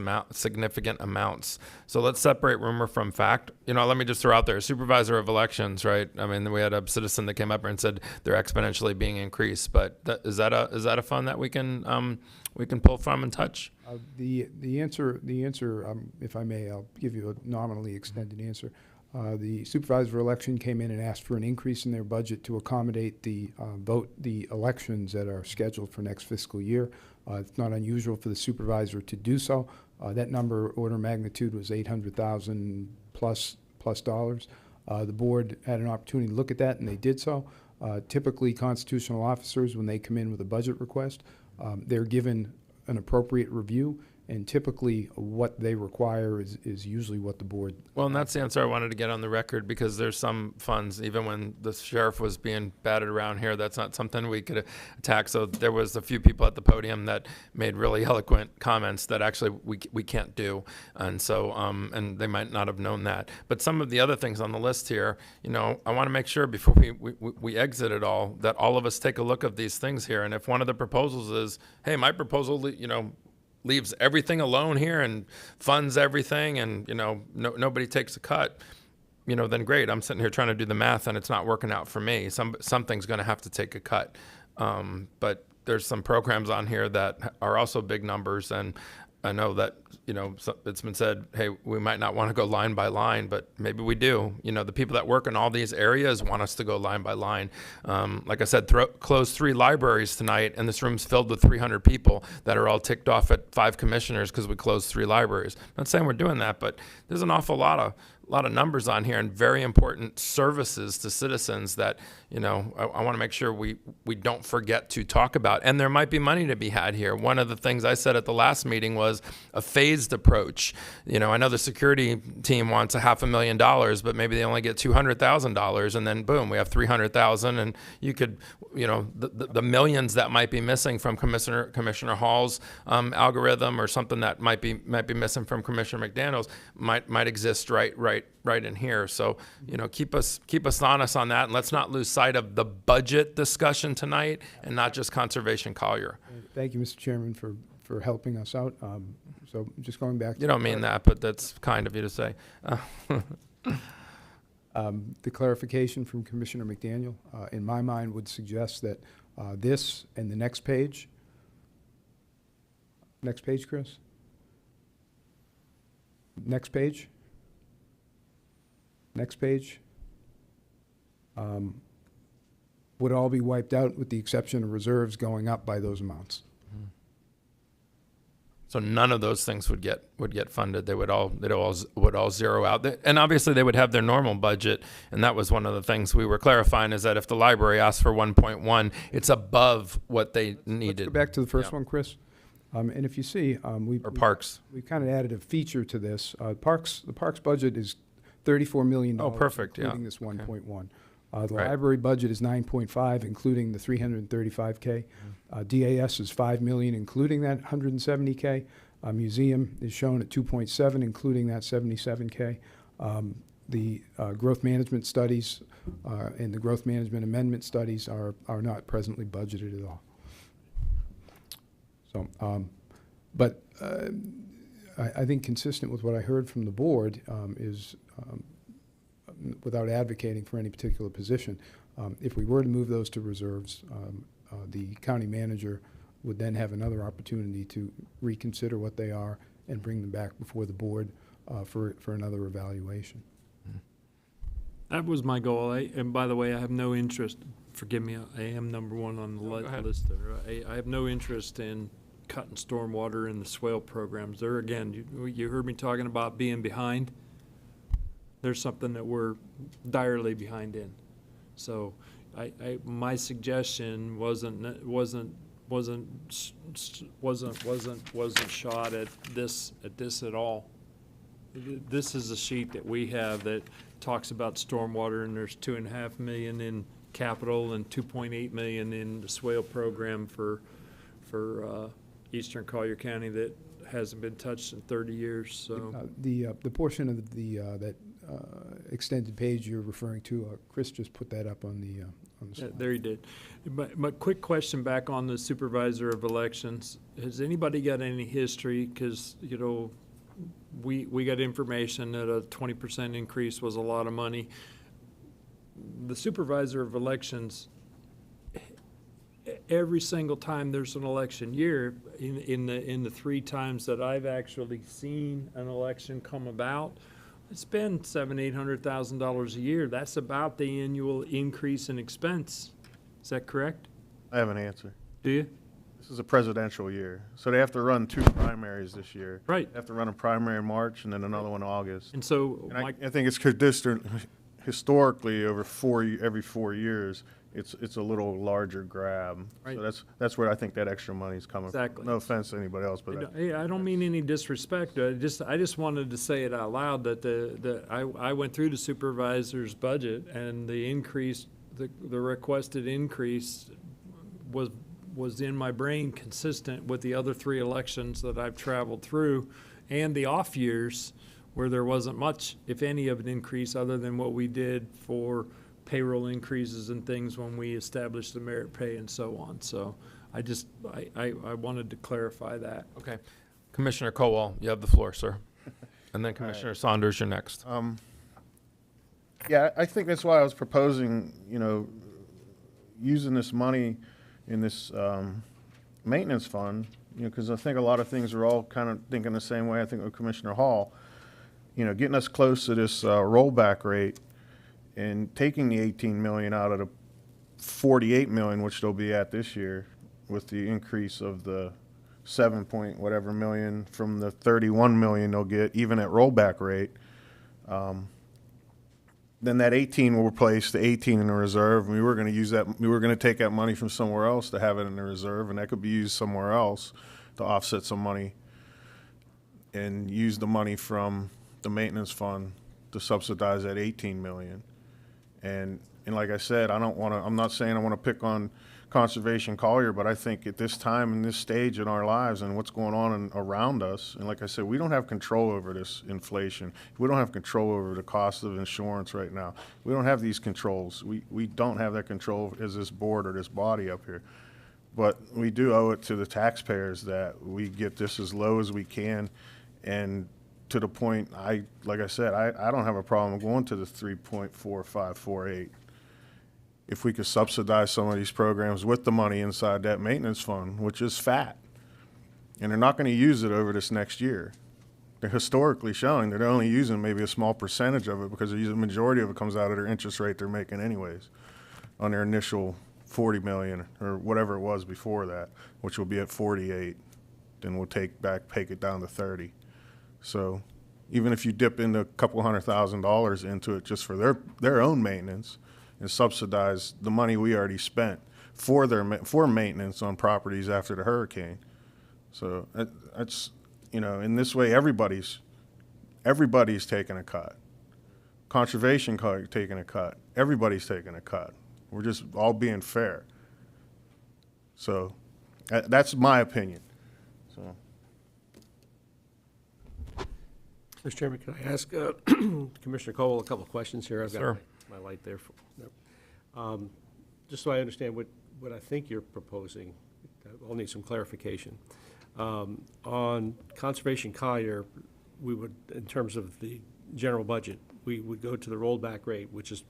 amounts. So let's separate rumor from fact. Let me just throw out there, supervisor of elections, right? I mean, we had a citizen that came up here and said they're exponentially being increased. But is that a fund that we can pull from and touch? The answer, if I may, I'll give you a nominally extended answer. The supervisor election came in and asked for an increase in their budget to accommodate the elections that are scheduled for next fiscal year. It's not unusual for the supervisor to do so. That number, order of magnitude, was $800,000 plus dollars. The board had an opportunity to look at that, and they did so. Typically, constitutional officers, when they come in with a budget request, they're given an appropriate review, and typically what they require is usually what the board. Well, and that's the answer I wanted to get on the record, because there's some funds, even when the sheriff was being batted around here, that's not something we could attack. So there was a few people at the podium that made really eloquent comments that actually we can't do. And so, and they might not have known that. But some of the other things on the list here, you know, I want to make sure before we exit it all, that all of us take a look at these things here. And if one of the proposals is, hey, my proposal, you know, leaves everything alone here and funds everything, and you know nobody takes a cut, you know, then great. I'm sitting here trying to do the math and it's not working out for me. Something's going to have to take a cut. But there's some programs on here that are also big numbers, and I know that, you know, it's been said, hey, we might not want to go line by line, but maybe we do. You know, the people that work in all these areas want us to go line by line. Like I said, close 3 libraries tonight, and this room's filled with 300 people that are all ticked off at 5 commissioners because we closed 3 libraries. I'm not saying we're doing that, but there's an awful lot of numbers on here and very important services to citizens that, you know, I want to make sure we don't forget to talk about. And there might be money to be had here. One of the things I said at the last meeting was a phased approach. You know, I know the security team wants $500,000, but maybe they only get $200,000, and then boom, we have $300,000, and you could, you know, the millions that might be missing from Commissioner Hall's algorithm, or something that might be missing from Commissioner McDaniel's might exist right in here. So, you know, keep us honest on that, and let's not lose sight of the budget discussion tonight and not just Conservation Collier. Thank you, Mr. Chairman, for helping us out. So just going back to. You don't mean that, but that's kind of you to say. The clarification from Commissioner McDaniel, in my mind, would suggest that this and the next page, Chris? Next page? Next page? Would all be wiped out with the exception of reserves going up by those amounts. So none of those things would get funded. They would all zero out. And obviously they would have their normal budget. And that was one of the things we were clarifying, is that if the library asked for 1.1, it's above what they needed. Let's go back to the first one, Chris. And if you see, parks. We kind of added a feature to this. The parks budget is $34 million. Oh, perfect. Including this 1.1. The Right. library budget is 9.5, including the 335K. DAS is 5 million, including that 170K. Museum is shown at 2.7, including that 77K. The growth management studies and the growth management amendment studies are not presently budgeted at all. So, but I think consistent with what I heard from the board is, without advocating for any particular position, if we were to move those to reserves, the county manager would then have another opportunity to reconsider what they are and bring them back before the board for another evaluation. That was my goal. And by the way, I have no interest, forgive me, I am number 1 on the list there. I have no interest in cutting stormwater in the swale programs. There again, you heard me talking about being behind. There's something that we're direly behind in. So my suggestion wasn't shot at this at all. This is a sheet that we have that talks about stormwater, and there's $2.5 million in capital and $2.8 million in the swale program for Eastern Collier County that hasn't been touched in 30 years. So the portion of that extended page you're referring to, Chris just put that up on the slide. there he did. But quick question back on the supervisor of elections. Has anybody got any history? Because, you know, we got information that a 20% increase was a lot of money. The supervisor of elections, every single time there's an election year, in the 3 times that I've actually seen an election come about, spend $700,000-800,000 a year. That's about the annual increase in expense. Is that correct? I have an answer. Do you? This is a presidential year, so they have to run 2 primaries this year. Right. They have to run a primary in March and then another one in August. And so, And I think it's historically over every 4 years, it's a little larger grab. Right. So that's where I think that extra money's coming from. Exactly. No offense to anybody else, but I don't mean any disrespect. I just wanted to say it out loud that I went through the supervisor's budget, and the increase, the requested increase was in my brain consistent with the other 3 elections that I've traveled through, and the off years where there wasn't much, if any, of an increase other than what we did for payroll increases and things when we established the merit pay and so on. So I wanted to clarify that. Okay. Commissioner Colwell, you have the floor, sir. And then Commissioner Saunders, you're next. Yeah, I think that's why I was proposing, using this money in this maintenance fund, because I think a lot of things are all kind of thinking the same way. I think with Commissioner Hall, getting us close to this rollback rate and taking the 18 million out of the 48 million, which they'll be at this year, with the increase of the 7 point whatever million from the 31 million they'll get, even at rollback rate. Then that 18 will replace the 18 in the reserve. We were going to use that. We were going to take that money from somewhere else to have it in the reserve, and that could be used somewhere else to offset some money, and use the money from the maintenance fund to subsidize that 18 million. And like I said, I'm not saying I want to pick on Conservation Collier, but I think at this time and this stage in our lives and what's going on around us, and like I said, we don't have control over this inflation. We don't have control over the cost of insurance right now. We don't have these controls. We don't have that control as this board or this body up here. But we do owe it to the taxpayers that we get this as low as we can, and to the point, like I said, I don't have a problem going to the 3.4548. If we could subsidize some of these programs with the money inside that maintenance fund, which is fat. And they're not going to use it over this next year. They're historically showing that they're only using maybe a small percentage of it because the majority of it comes out of their interest rate they're making anyways on their initial 40 million or whatever it was before that, which will be at 48. Then we'll take it down to 30. So even if you dip into a couple $100,000 into it just for their own maintenance, and subsidize the money we already spent for maintenance on properties after the hurricane. So that's, in this way, everybody's taking a cut. Conservation taking a cut. Everybody's taking a cut. We're just all being fair. So that's my opinion. So. Mr. Chairman, can I ask Commissioner Cole a couple of questions here? I've got my light there. Just so I understand what I think you're proposing, I'll need some clarification. On Conservation Collier, we would, in terms of the general budget, we would go to the rollback rate, which is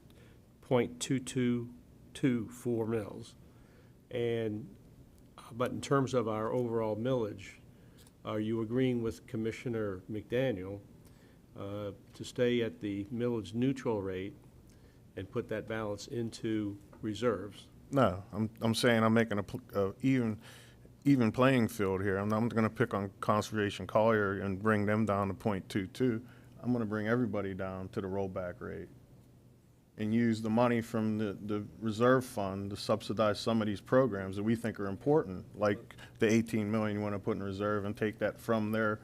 0.2224 mils. But in terms of our overall millage, are you agreeing with Commissioner McDaniel to stay at the millage neutral rate and put that balance into reserves? No, I'm saying I'm making a even playing field here. I'm going to pick on Conservation Collier and bring them down to 0.22. I'm going to bring everybody down to the rollback rate and use the money from the reserve fund to subsidize some of these programs that we think are important, like the 18 million you want to put in reserve, and take that from their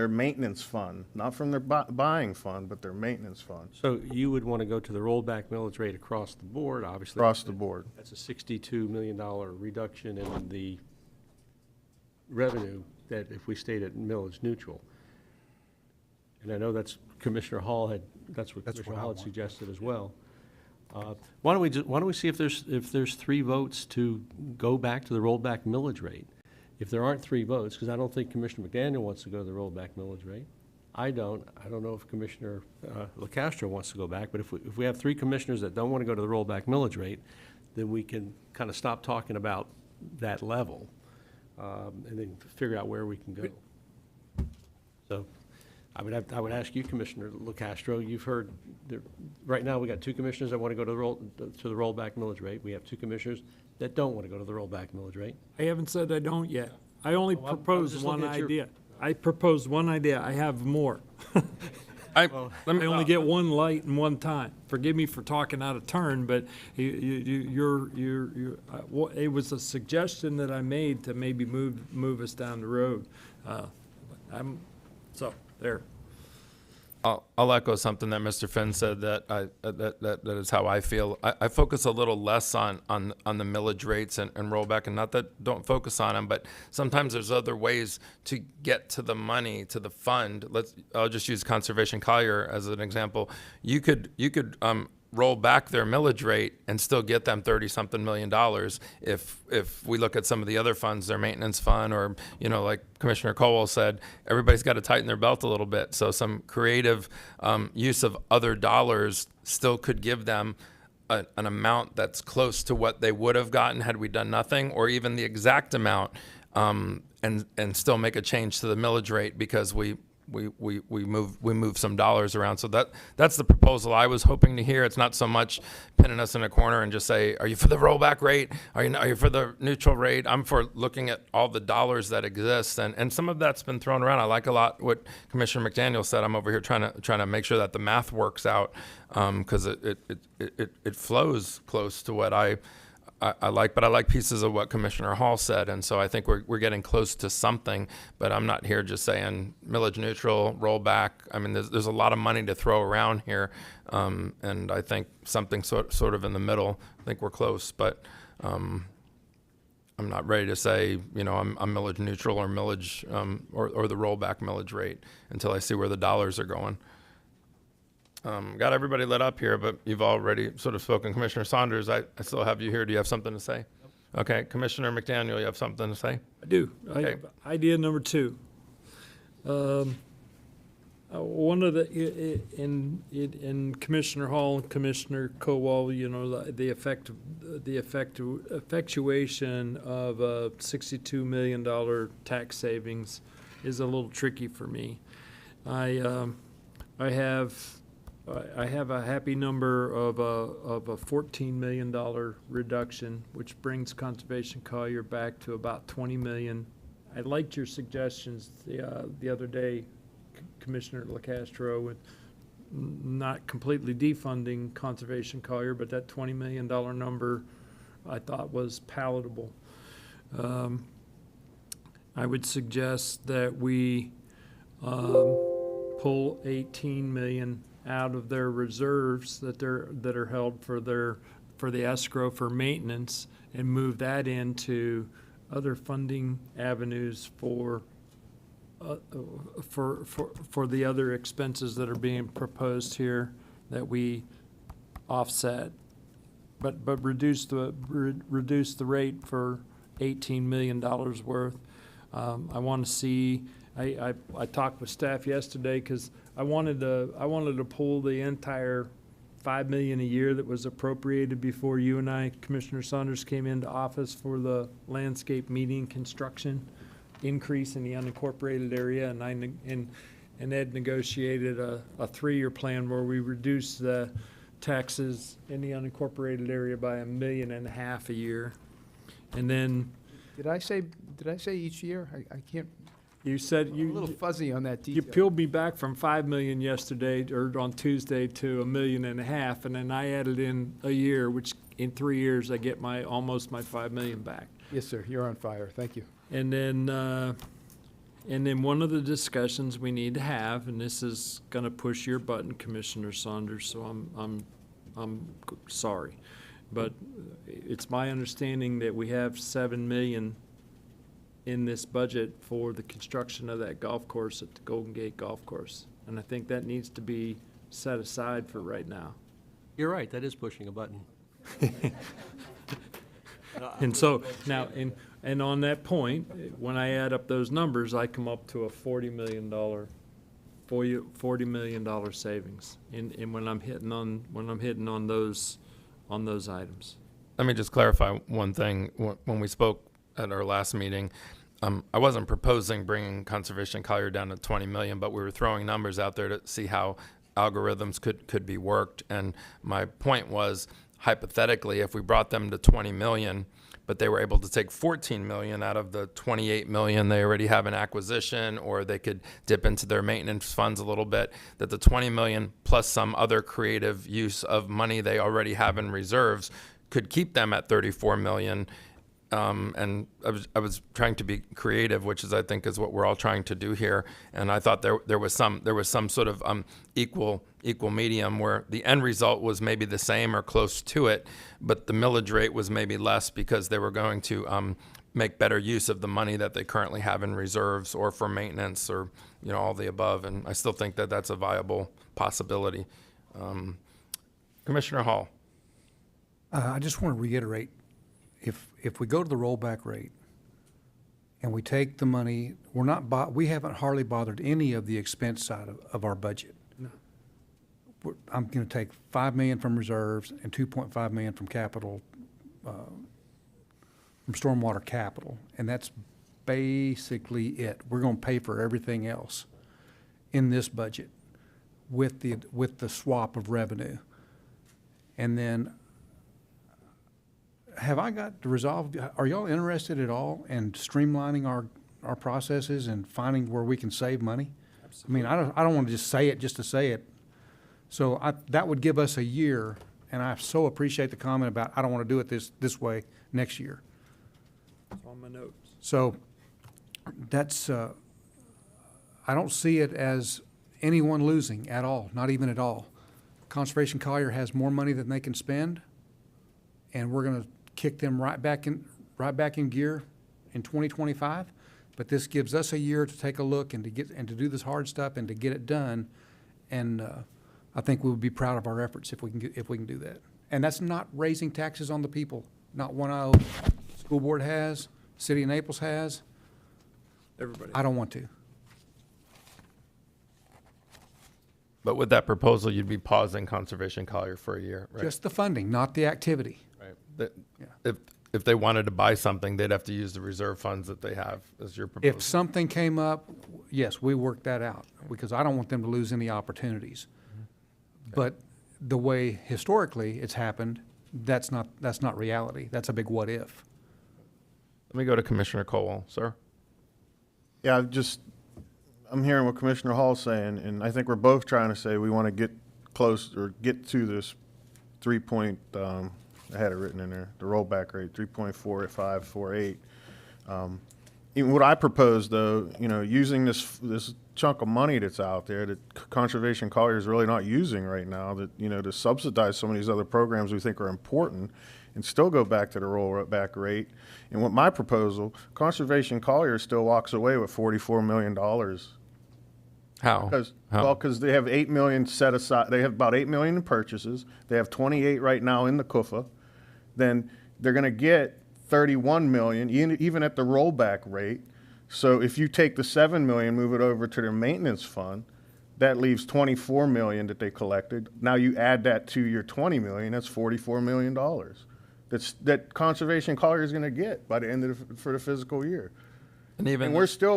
maintenance fund, not from their buying fund, but their maintenance fund. So you would want to go to the rollback millage rate across the board, obviously. Across the board. That's a $62 million reduction in the revenue that if we stayed at millage neutral. And I know that's what Commissioner Hall had suggested as well. Why don't we see if there's 3 votes to go back to the rollback millage rate? If there aren't 3 votes, because I don't think Commissioner McDaniel wants to go to the rollback millage rate. I don't know if Commissioner LaCastro wants to go back, but if we have 3 commissioners that don't want to go to the rollback millage rate, then we can kind of stop talking about that level and then figure out where we can go. So I would ask you, Commissioner LaCastro, you've heard, right now, we got 2 commissioners that want to go to the rollback millage rate. We have 2 commissioners that don't want to go to the rollback millage rate. I haven't said I don't yet. I only Well, I'm proposed just one looking at your- idea. I proposed one idea. I have more. I I only get one light and one time. Forgive me for talking out of turn, but it was a suggestion that I made to maybe move us down the road. There. I'll echo something that Mr. Finn said, that that is how I feel. I focus a little less on the millage rates and rollback, and not that don't focus on them, but sometimes there's other ways to get to the money, to the fund. I'll just use Conservation Collier as an example. You could roll back their millage rate and still get them $30-something million if we look at some of the other funds, their maintenance fund, or, like Commissioner Colwell said, everybody's got to tighten their belt a little bit. So some creative use of other dollars still could give them an amount that's close to what they would have gotten had we done nothing, or even the exact amount, and still make a change to the millage rate because we move some dollars around. So that's the proposal I was hoping to hear. It's not so much pinning us in a corner and just say, are you for the rollback rate? Are you for the neutral rate? I'm for looking at all the dollars that exist, and some of that's been thrown around. I like a lot what Commissioner McDaniel said. I'm over here trying to make sure that the math works out, because it flows close to what I like, but I like pieces of what Commissioner Hall said, and so I think we're getting close to something, but I'm not here just saying millage neutral, rollback. I mean, there's a lot of money to throw around here, and I think something sort of in the middle. I think we're close, but I'm not ready to say, I'm millage neutral or millage, or the rollback millage rate until I see where the dollars are going. Got everybody lit up here, but you've already sort of spoken. Commissioner Saunders, I still have you here. Do you have something to say? Okay. Commissioner McDaniel, you have something to say? I do. Okay. Idea number 2. One of the, in Commissioner Hall and Commissioner Cowell, the effectuation of a $62 million tax savings is a little tricky for me. I have a happy number of a $14 million reduction, which brings Conservation Collier back to about $20 million. I liked your suggestions the other day, Commissioner LaCastro, with not completely defunding Conservation Collier, but that $20 million number I thought was palatable. I would suggest that we pull $18 million out of their reserves that are held for the escrow for maintenance, and move that into other funding avenues for the other expenses that are being proposed here that we offset, but reduce the rate for $18 million worth. I want to see. I talked with staff yesterday because I wanted to pull the entire $5 million a year that was appropriated before you and I, Commissioner Saunders, came into office for the landscape median construction increase in the unincorporated area, and Ed negotiated a 3-year plan where we reduced the taxes in the unincorporated area by $1.5 million a year, and then. Did I say each year? I can't. You said I'm a little fuzzy on that detail. You peeled me back from $5 million yesterday or on Tuesday to $1.5 million, and then I added in a year, which in 3 years I get almost my $5 million back. Yes, sir. You're on fire. Thank you. And then one of the discussions we need to have, and this is going to push your button, Commissioner Saunders, so I'm sorry, but it's my understanding that we have $7 million in this budget for the construction of that golf course at the Golden Gate Golf Course. And I think that needs to be set aside for right now. You're right, that is pushing a button. And so now, and on that point, when I add up those numbers, I come up to a $40 million savings in when I'm hitting on those items. Let me just clarify one thing. When we spoke at our last meeting, I wasn't proposing bringing Conservation Collier down to 20 million, but we were throwing numbers out there to see how algorithms could be worked. And my point was, hypothetically, if we brought them to 20 million, but they were able to take 14 million out of the 28 million they already have in acquisition, or they could dip into their maintenance funds a little bit, that the 20 million plus some other creative use of money they already have in reserves could keep them at 34 million. And I was trying to be creative, which is, I think, is what we're all trying to do here. And I thought there was some sort of equal medium where the end result was maybe the same or close to it, but the millage rate was maybe less because they were going to make better use of the money that they currently have in reserves or for maintenance or all the above. And I still think that that's a viable possibility. Commissioner Hall. I just want to reiterate, if we go to the rollback rate and we take the money, we haven't hardly bothered any of the expense side of our budget. No. I'm going to take $5 million from reserves and $2.5 million from capital, from stormwater capital, and that's basically it. We're going to pay for everything else in this budget with the swap of revenue. And then, have I got to resolve, are y'all interested at all in streamlining our processes and finding where we can save money? Absolutely. I mean, I don't want to just say it just to say it. So that would give us a year, and I so appreciate the comment about I don't want to do it this way next year. It's on my notes. So that's, I don't see it as anyone losing at all, not even at all. Conservation Collier has more money than they can spend, and we're going to kick them right back in gear in 2025. But this gives us a year to take a look and to do this hard stuff and to get it done. And I think we would be proud of our efforts if we can do that. And that's not raising taxes on the people. Not one iota. School board has, City of Naples has. Everybody. I don't want to. But with that proposal, you'd be pausing Conservation Collier for a year, right? Just the funding, not the activity. Right. If they wanted to buy something, they'd have to use the reserve funds that they have, as your proposal. If something came up, yes, we work that out, because I don't want them to lose any opportunities. Okay. But the way historically it's happened, that's not reality. That's a big what if. Let me go to Commissioner Colwell, sir. Yeah, I'm hearing what Commissioner Hall's saying, and I think we're both trying to say we want to get close or get to this 3 point, I had it written in there, the rollback rate, 3.4548. Even what I propose, though, using this chunk of money that's out there that Conservation Collier is really not using right now, that to subsidize some of these other programs we think are important, and still go back to the rollback rate. And what my proposal, Conservation Collier still walks away with $44 million. How? Because they have $8 million set aside. They have about $8 million in purchases. They have 28 right now in the CUFA. Then they're going to get 31 million, even at the rollback rate. So if you take the 7 million, move it over to their maintenance fund, that leaves 24 million that they collected. Now you add that to your 20 million, that's $44 million. That Conservation Collier is going to get by the end of for the fiscal year. And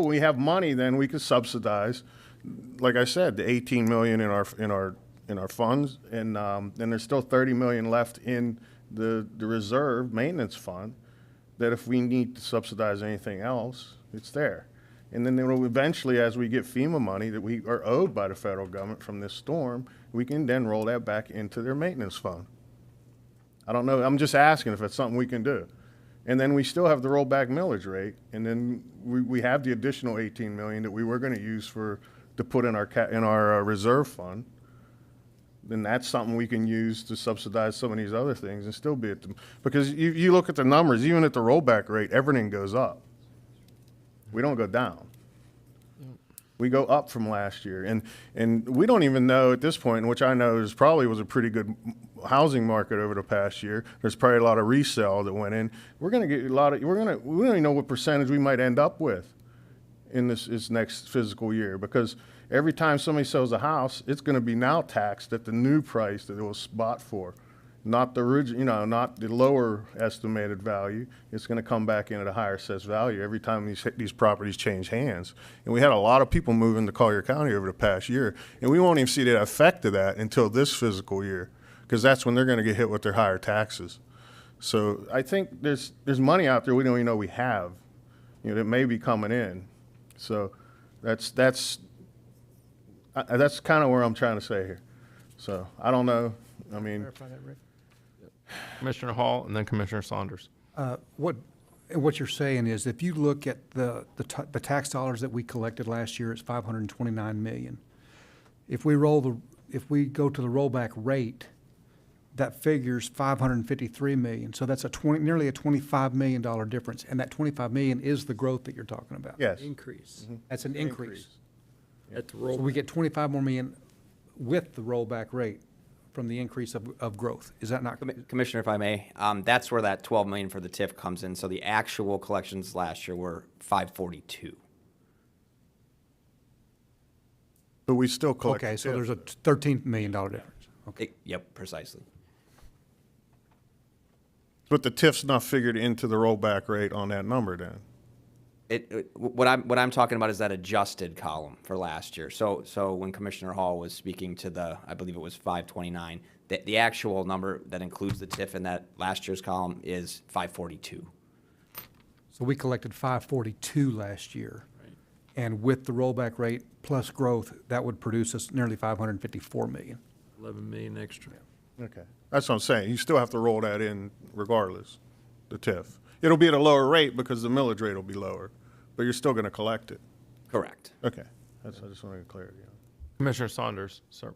we have money. Then we could subsidize, like I said, the 18 million in our funds, and then there's still 30 million left in the reserve maintenance fund. That if we need to subsidize anything else, it's there. And then eventually, as we get FEMA money that we are owed by the federal government from this storm, we can then roll that back into their maintenance fund. I don't know. I'm just asking if it's something we can do. And then we still have the rollback millage rate, and then we have the additional 18 million that we were going to use to put in our reserve fund. Then that's something we can use to subsidize some of these other things and still be at them. Because you look at the numbers, even at the rollback rate, everything goes up. We don't go down. We go up from last year. And we don't even know at this point, which I know was a pretty good housing market over the past year. There's probably a lot of resale that went in. We're going to get we don't even know what percentage we might end up with in this next fiscal year, because every time somebody sells a house, it's going to be now taxed at the new price that it was bought for. not the original, not the lower estimated value. It's going to come back in at a higher assessed value every time these properties change hands. And we had a lot of people move into Collier County over the past year, and we won't even see the effect of that until this fiscal year, because that's when they're going to get hit with their higher taxes. So I think there's money out there we don't even know we have, that may be coming in. So that's kind of where I'm trying to say here. So I don't know. I mean, Commissioner Hall and then Commissioner Saunders. What you're saying is, if you look at the tax dollars that we collected last year, it's $529 million. If we go to the rollback rate, that figures $553 million. So that's nearly a $25 million difference, and that $25 million is the growth that you're talking about. yes. Increase. That's an increase. At the So roll. we get $25 more million with the rollback rate from the increase of growth. Is that not? Commissioner, if I may, that's where that 12 million for the TIF comes in. So the actual collections last year were 542. But we still collect. Okay, the so TIF. there's a $13 million difference. Okay. Yep, precisely. But the TIF's not figured into the rollback rate on that number then. What I'm talking about is that adjusted column for last year. So when Commissioner Hall was speaking to I believe it was 529, the actual number that includes the TIF in that last year's column is 542. So we collected 542 last year. And with the rollback rate plus growth, that would produce us nearly 554 million. 11 million extra. Okay. That's what I'm saying. You still have to roll that in regardless, the TIF. It'll be at a lower rate because the millage rate will be lower, but you're still going to collect it. Correct. Okay. I just want to get clarity on. Commissioner Saunders, sir.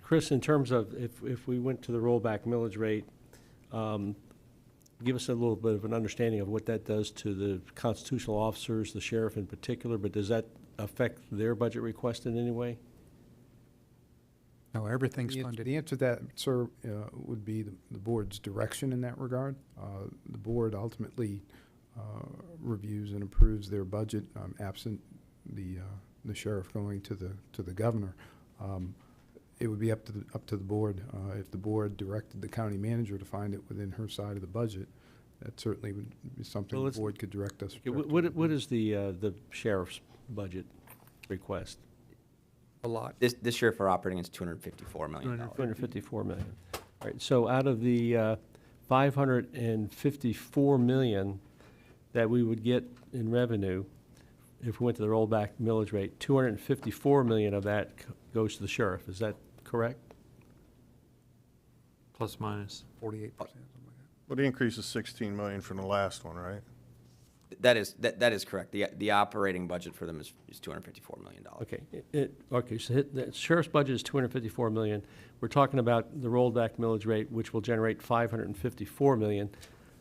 Chris, in terms of if we went to the rollback millage rate, give us a little bit of an understanding of what that does to the constitutional officers, the sheriff in particular, but does that affect their budget request in any way? No, everything's funded. The answer to that, sir, would be the board's direction in that regard. The board ultimately reviews and approves their budget, absent the sheriff going to the governor. It would be up to the board. If the board directed the county manager to find it within her side of the budget, that certainly would be something the board could direct us. What is the sheriff's budget request? A lot. This year for operating is $254 million. $254 million. All right, so out of the $554 million that we would get in revenue, if we went to the rollback millage rate, $254 million of that goes to the sheriff. Is that correct? Plus minus. 48%. Well, the increase is 16 million from the last one, right? That is correct. The operating budget for them is $254 million. Okay, okay, so the sheriff's budget is $254 million. We're talking about the rollback millage rate, which will generate $554 million.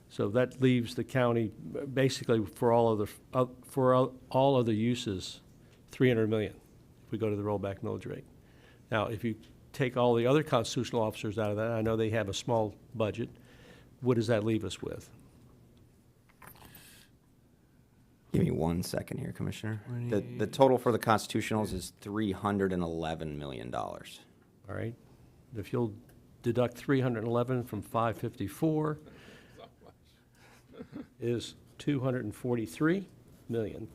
So that leaves the county basically for all other uses, $300 million if we go to the rollback millage rate. Now, if you take all the other constitutional officers out of that, I know they have a small budget. What does that leave us with? Give me 1 second here, Commissioner. The total for the constitutionals is $311 million. All right. If you'll deduct 311 from 554, is 243 million.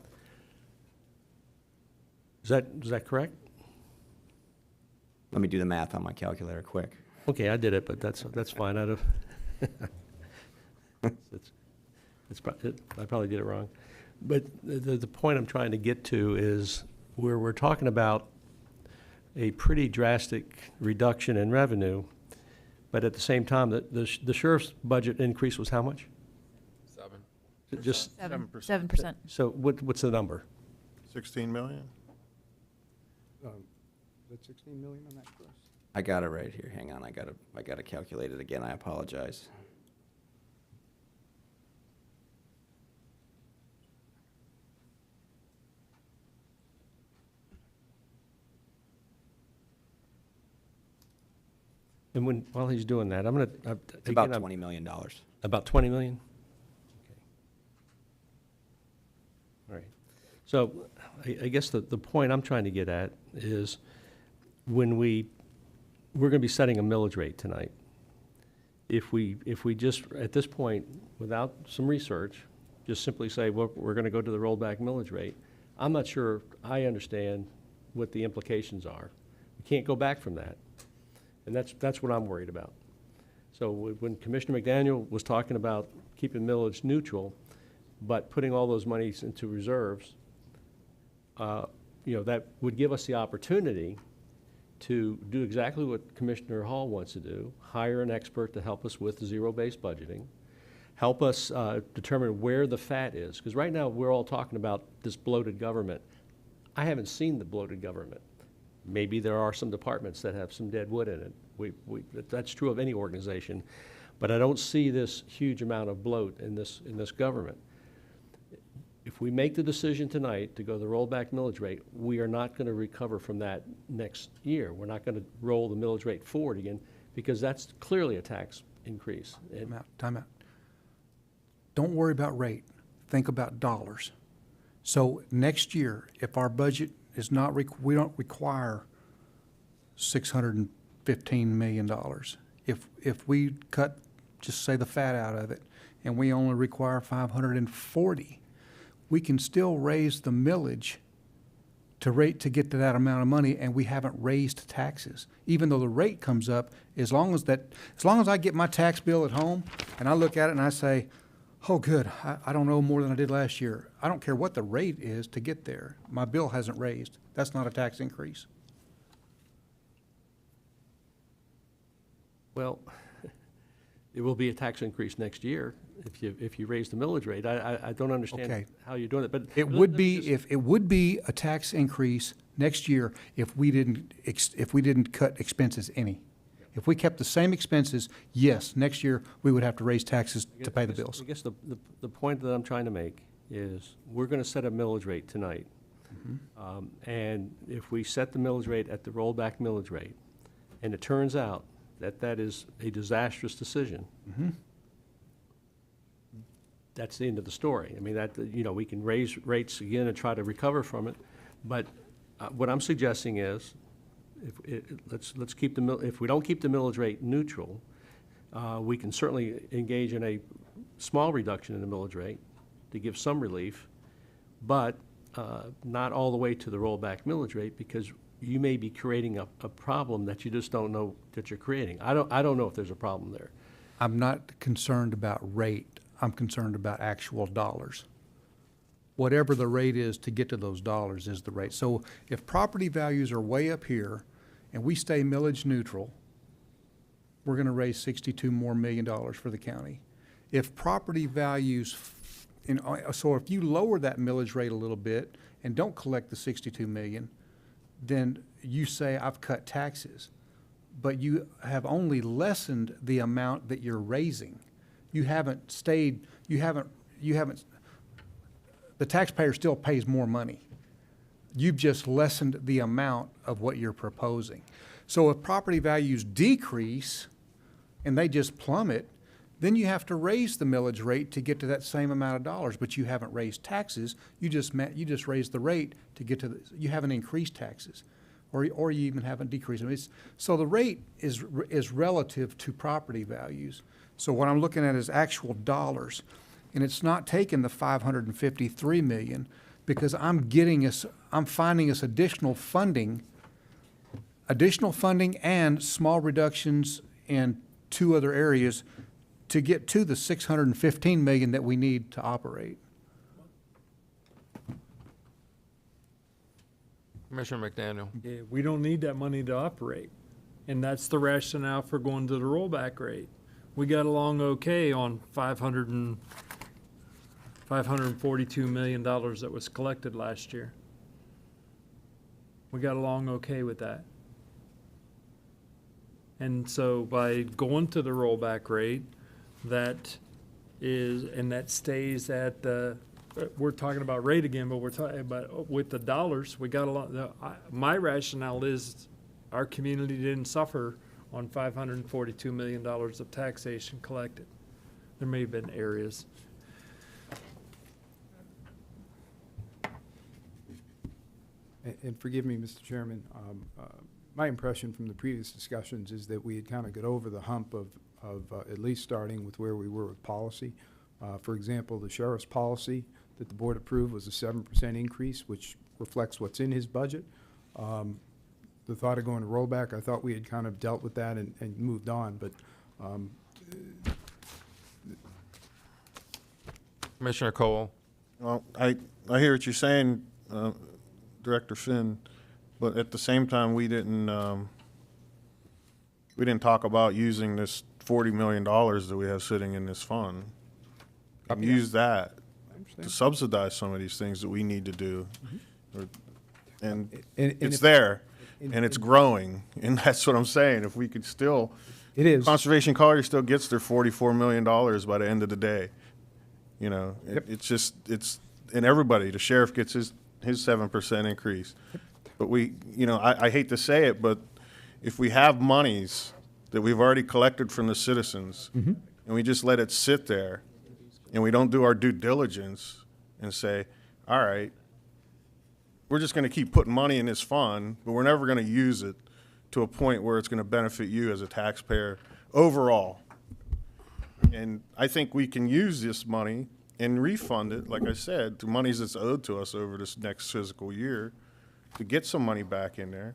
Is that correct? Let me do the math on my calculator quick. Okay, I did it, but that's fine. I probably did it wrong. But the point I'm trying to get to is where we're talking about a pretty drastic reduction in revenue, but at the same time, the sheriff's budget increase was how much? 7%. Just 7%. So what's the number? 16 million? Is that 16 million on that, Chris? I got it right here. Hang on, I gotta calculate it again. I apologize. And while he's doing that, I'm going to... It's about $20 million. About 20 million? Okay. All right. So I guess the point I'm trying to get at is when we're going to be setting a millage rate tonight, if we just, at this point, without some research, just simply say, well, we're going to go to the rollback millage rate, I'm not sure I understand what the implications are. We can't go back from that. And that's what I'm worried about. So when Commissioner McDaniel was talking about keeping millage neutral, but putting all those monies into reserves, that would give us the opportunity to do exactly what Commissioner Hall wants to do, hire an expert to help us with zero-based budgeting, help us determine where the fat is. Because right now, we're all talking about this bloated government. I haven't seen the bloated government. Maybe there are some departments that have some dead wood in it. That's true of any organization. But I don't see this huge amount of bloat in this government. If we make the decision tonight to go the rollback millage rate, we are not going to recover from that next year. We're not going to roll the millage rate forward again, because that's clearly a tax increase. Time out. Don't worry about rate. Think about dollars. So next year, if our budget is not, we don't require $615 million. If we cut, just say, the fat out of it, and we only require 540, we can still raise the millage to get to that amount of money, and we haven't raised taxes. Even though the rate comes up, as long as I get my tax bill at home and I look at it and I say, oh, good, I don't owe more than I did last year. I don't care what the rate is to get there. My bill hasn't raised. That's not a tax increase. Well, it will be a tax increase next year if you raise the millage rate. I don't understand how you're doing it, but it would be a tax increase next year if we didn't cut expenses any. If we kept the same expenses, yes, next year we would have to raise taxes to pay the bills. I guess the point that I'm trying to make is we're going to set a millage rate tonight. And if we set the millage rate at the rollback millage rate, and it turns out that is a disastrous decision, that's the end of the story. I mean, we can raise rates again and try to recover from it, but what I'm suggesting is, let's keep if we don't keep the millage rate neutral, we can certainly engage in a small reduction in the millage rate to give some relief, but not all the way to the rollback millage rate, because you may be creating a problem that you just don't know that you're creating. I don't know if there's a problem there. I'm not concerned about rate. I'm concerned about actual dollars. Whatever the rate is to get to those dollars is the rate. So if property values are way up here and we stay millage neutral, we're going to raise $62 million more for the county. If property values, so if you lower that millage rate a little bit and don't collect the $62 million, then you say, I've cut taxes, but you have only lessened the amount that you're raising. You haven't, the taxpayer still pays more money. You've just lessened the amount of what you're proposing. So if property values decrease and they just plummet, then you have to raise the millage rate to get to that same amount of dollars, but you haven't raised taxes. You just raised the rate to get to you haven't increased taxes, or you even haven't decreased them. So the rate is relative to property values. So what I'm looking at is actual dollars, and it's not taking the $553 million, because I'm finding us additional funding and small reductions in 2 other areas to get to the $615 million that we need to operate. Commissioner McDaniel. Yeah, we don't need that money to operate. And that's the rationale for going to the rollback rate. We got along okay on $542 million that was collected last year. We got along okay with that. And so by going to the rollback rate, that stays at the, we're talking about rate again, but we're talking about with the dollars, we got a lot. My rationale is our community didn't suffer on $542 million of taxation collected. There may have been areas. And forgive me, Mr. Chairman, My impression from the previous discussions is that we had kind of got over the hump of at least starting with where we were with policy. For example, the sheriff's policy that the board approved was a 7% increase, which reflects what's in his budget. The thought of going to rollback, I thought we had kind of dealt with that and moved on, but Commissioner Cole. Well, I hear what you're saying, Director Finn, but at the same time, we didn't talk about using this $40 million that we have sitting in this fund and use that to subsidize some of these things that we need to do. And it's there, and it's growing, and that's what I'm saying. If we could still, it is. Conservation Collier still gets their $44 million by the end of the day. You know, and everybody, the sheriff gets his 7% increase. But I hate to say it, but if we have monies that we've already collected from the citizens, and we just let it sit there, and we don't do our due diligence and say, all right, we're just going to keep putting money in this fund, but we're never going to use it to a point where it's going to benefit you as a taxpayer overall. And I think we can use this money and refund it, like I said, to monies that's owed to us over this next fiscal year, to get some money back in there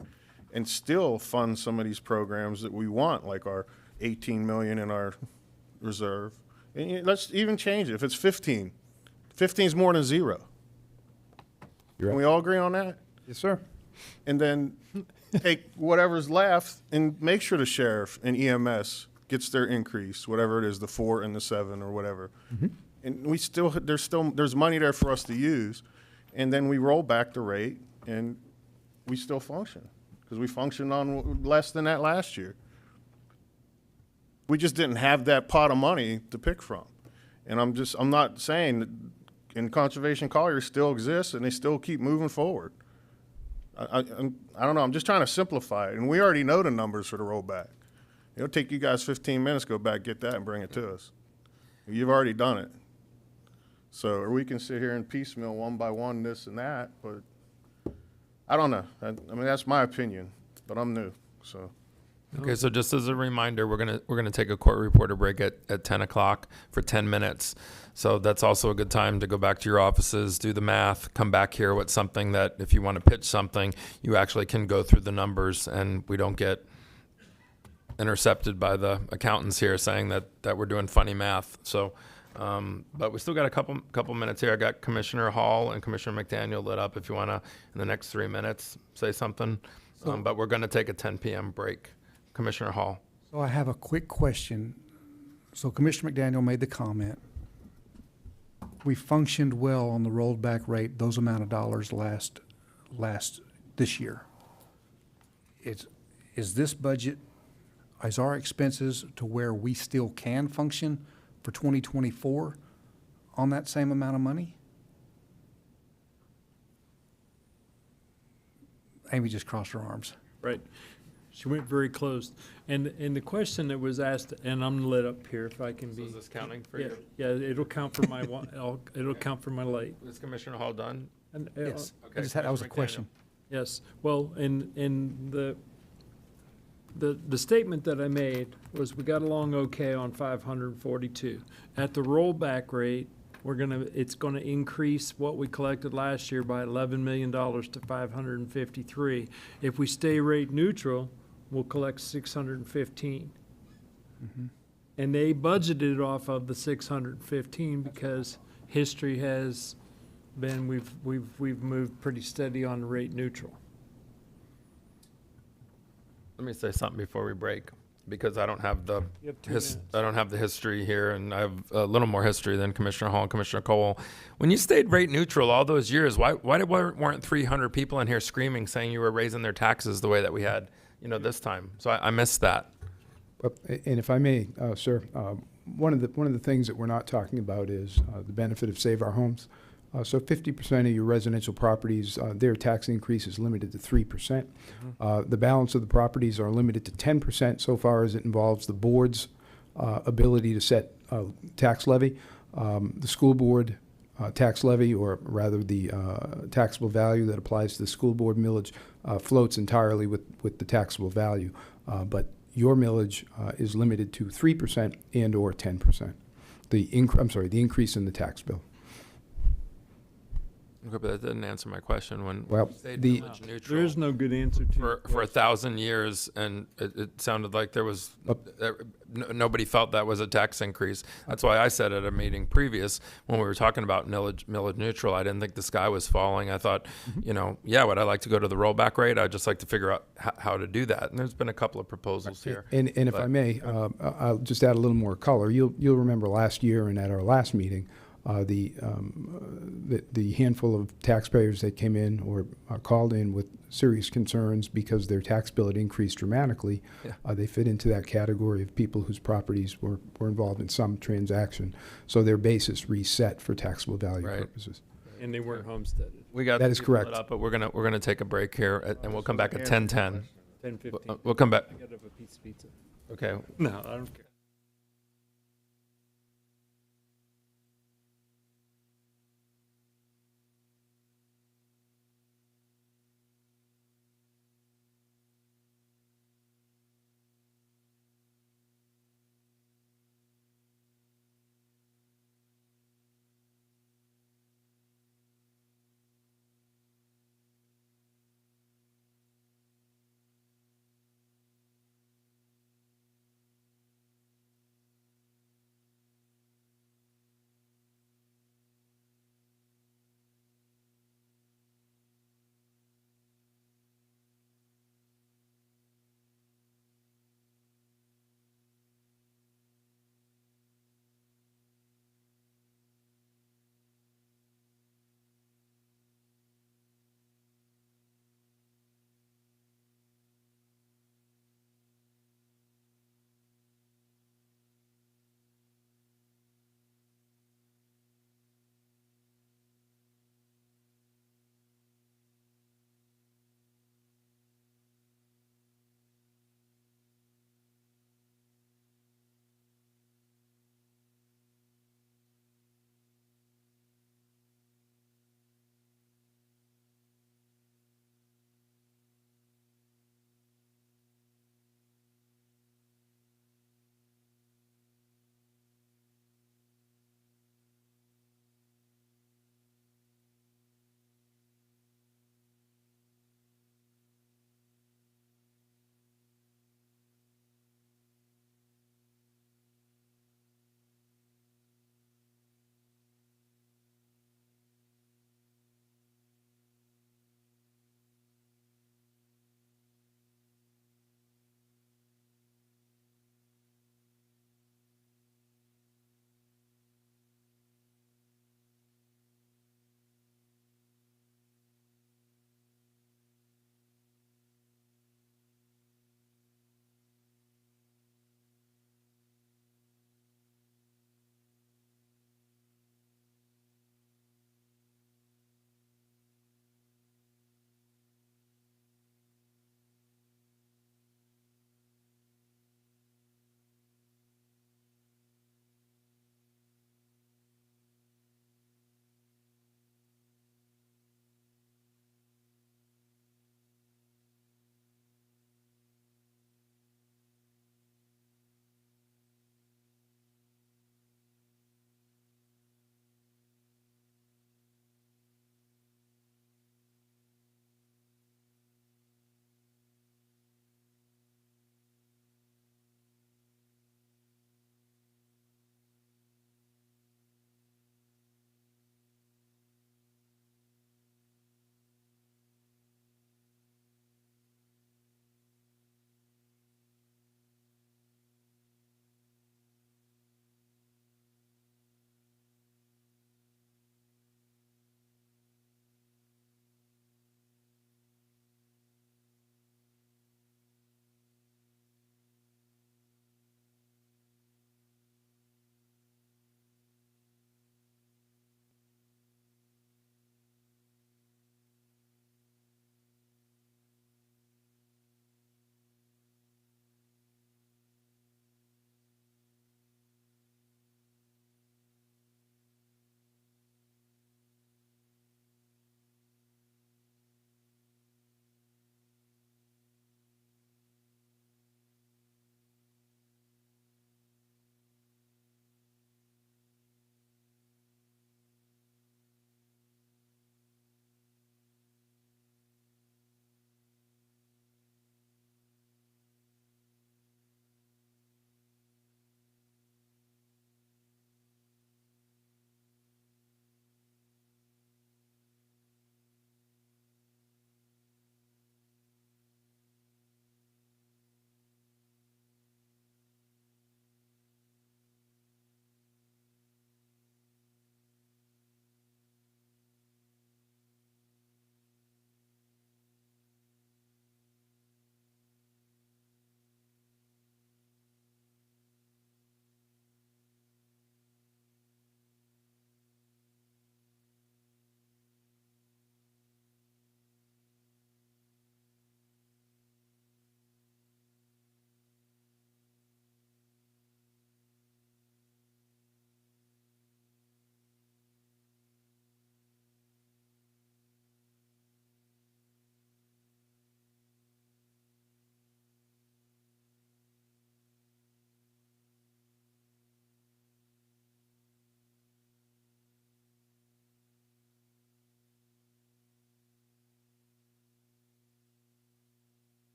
and still fund some of these programs that we want, like our 18 million in our reserve. And let's even change it. If it's 15, 15 is more than zero. Can we all agree on that? Yes, sir. And then take whatever's left and make sure the sheriff and EMS gets their increase, whatever it is, the 4 and the 7 or whatever. And there's money there for us to use, and then we roll back the rate and we still function, because we functioned on less than that last year. We just didn't have that pot of money to pick from. And I'm not saying that, and Conservation Collier still exists and they still keep moving forward. I don't know, I'm just trying to simplify it, and we already know the numbers for the rollback. It'll take you guys 15 minutes to go back, get that, and bring it to us. You've already done it. So, or we can sit here and piecemeal one by one this and that, but I don't know. I mean, that's my opinion, but I'm new, so. Okay, so just as a reminder, we're gonna take a court reporter break at 10 o'clock for 10 minutes. So that's also a good time to go back to your offices, do the math, come back here with something that, if you want to pitch something, you actually can go through the numbers, and we don't get intercepted by the accountants here saying that we're doing funny math. So, but we still got a couple minutes here. I got Commissioner Hall and Commissioner McDaniel lit up if you want to, in the next 3 minutes, say something. But we're going to take a 10 p.m. break. Commissioner Hall. So I have a quick question. So Commissioner McDaniel made the comment. We functioned well on the rolled back rate, those amount of dollars this year. Is this budget, is our expenses to where we still can function for 2024 on that same amount of money? Amy just crossed her arms. Right. She went very close. And the question that was asked, and I'm lit up here if I can be. So is this counting for yeah, you? Yeah, it'll count for my it'll count for my light. Is Commissioner Hall done? And, Yes. Okay, That was a Commissioner question. Yes. Well, and the statement that I made was we got along okay on 542. At the rollback rate, it's gonna increase what we collected last year by $11 million to 553. If we stay rate neutral, we'll collect 615. And they budgeted off of the 615 because history has been we've moved pretty steady on rate neutral. Let me say something before we break, because I don't have the You have 2 minutes. I don't have the history here, and I have a little more history than Commissioner Hall and Commissioner Cole. When you stayed rate neutral all those years, why weren't 300 people in here screaming saying you were raising their taxes the way that we had, this time? So I missed that. And if I may, sir, one of the things that we're not talking about is the benefit of Save Our Homes. So 50% of your residential properties, their tax increase is limited to 3%. The balance of the properties are limited to 10% so far as it involves the board's ability to set tax levy. The school board tax levy, or rather the taxable value that applies to the school board millage, floats entirely with the taxable value. But your millage is limited to 3% and/or 10%. The increase in the tax bill. Okay, but that didn't answer my question. When Well, you say the- millage neutral There is no good answer to your for 1,000 years, and it sounded like there was nobody felt that was a tax increase. That's why I said at a meeting previous when we were talking about millage neutral, I didn't think the sky was falling. I thought, you know, yeah, would I like to go to the rollback rate? I'd just like to figure out how to do that. And there's been a couple of proposals here. And if I may, I'll just add a little more color. You'll remember last year and at our last meeting, the handful of taxpayers that came in or called in with serious concerns because their tax bill had increased dramatically. Yeah. They fit into that category of people whose properties were involved in some transaction. So their basis reset for taxable value Right. purposes. And they weren't homesteaded. We got That is people correct. lit up, but we're gonna take a break here, and we'll come back at 10:10. 10:15. We'll come back. I gotta have a piece of pizza. Okay. No, I don't care.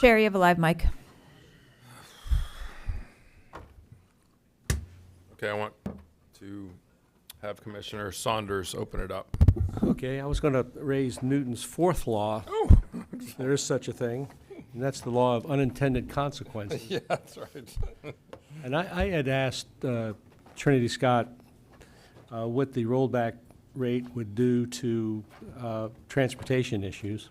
Chair, you have a live mic. Okay, I want to have Commissioner Saunders open it up. Okay, I was going to raise Newton's fourth law. There is such a thing, and that's the law of unintended consequences. Yeah, that's right. And I had asked Trinity Scott what the rollback rate would do to transportation issues.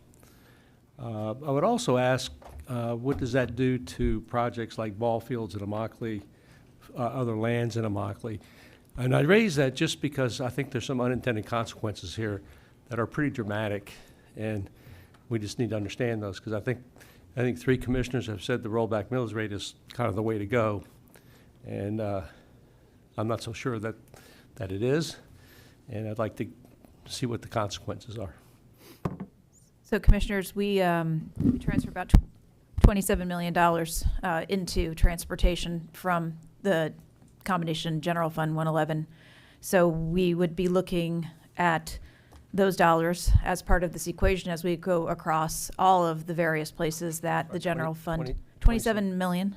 I would also ask what does that do to projects like ball fields in Immokalee, other lands in Immokalee. And I raise that just because I think there's some unintended consequences here that are pretty dramatic, and we just need to understand those, because I think 3 commissioners have said the rollback millage rate is kind of the way to go, and I'm not so sure that it is, and I'd like to see what the consequences are. So commissioners, we transfer about $27 million into transportation from the combination general fund 111. So we would be looking at those dollars as part of this equation as we go across all of the various places that the general fund, 27 million.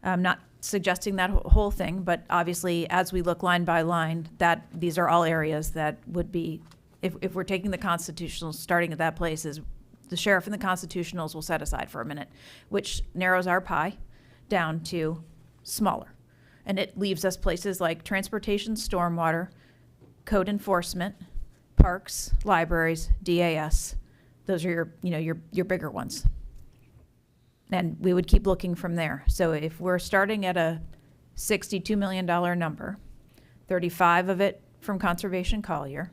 I'm not suggesting that whole thing, but obviously as we look line by line, that these are all areas that would be, if we're taking the constitutionals, starting at that place, is the sheriff and the constitutionals will set aside for a minute, which narrows our pie down to smaller. And it leaves us places like transportation, stormwater, code enforcement, parks, libraries, DAS. Those are your bigger ones. And we would keep looking from there. So if we're starting at a $62 million number, 35 of it from Conservation Collier,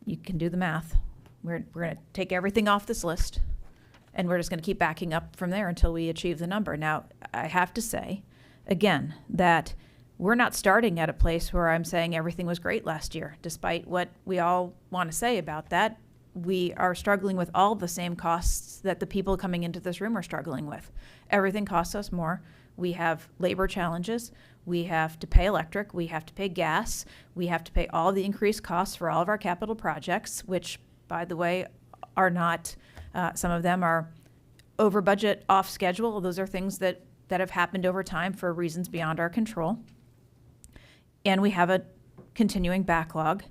you can do the math. We're going to take everything off this list, and we're just going to keep backing up from there until we achieve the number. Now, I have to say, again, that we're not starting at a place where I'm saying everything was great last year. Despite what we all want to say about that, we are struggling with all the same costs that the people coming into this room are struggling with. Everything costs us more. We have labor challenges. We have to pay electric. We have to pay gas. We have to pay all the increased costs for all of our capital projects, which, by the way, are not, some of them are over budget, off schedule. Those are things that have happened over time for reasons beyond our control. And we have a continuing backlog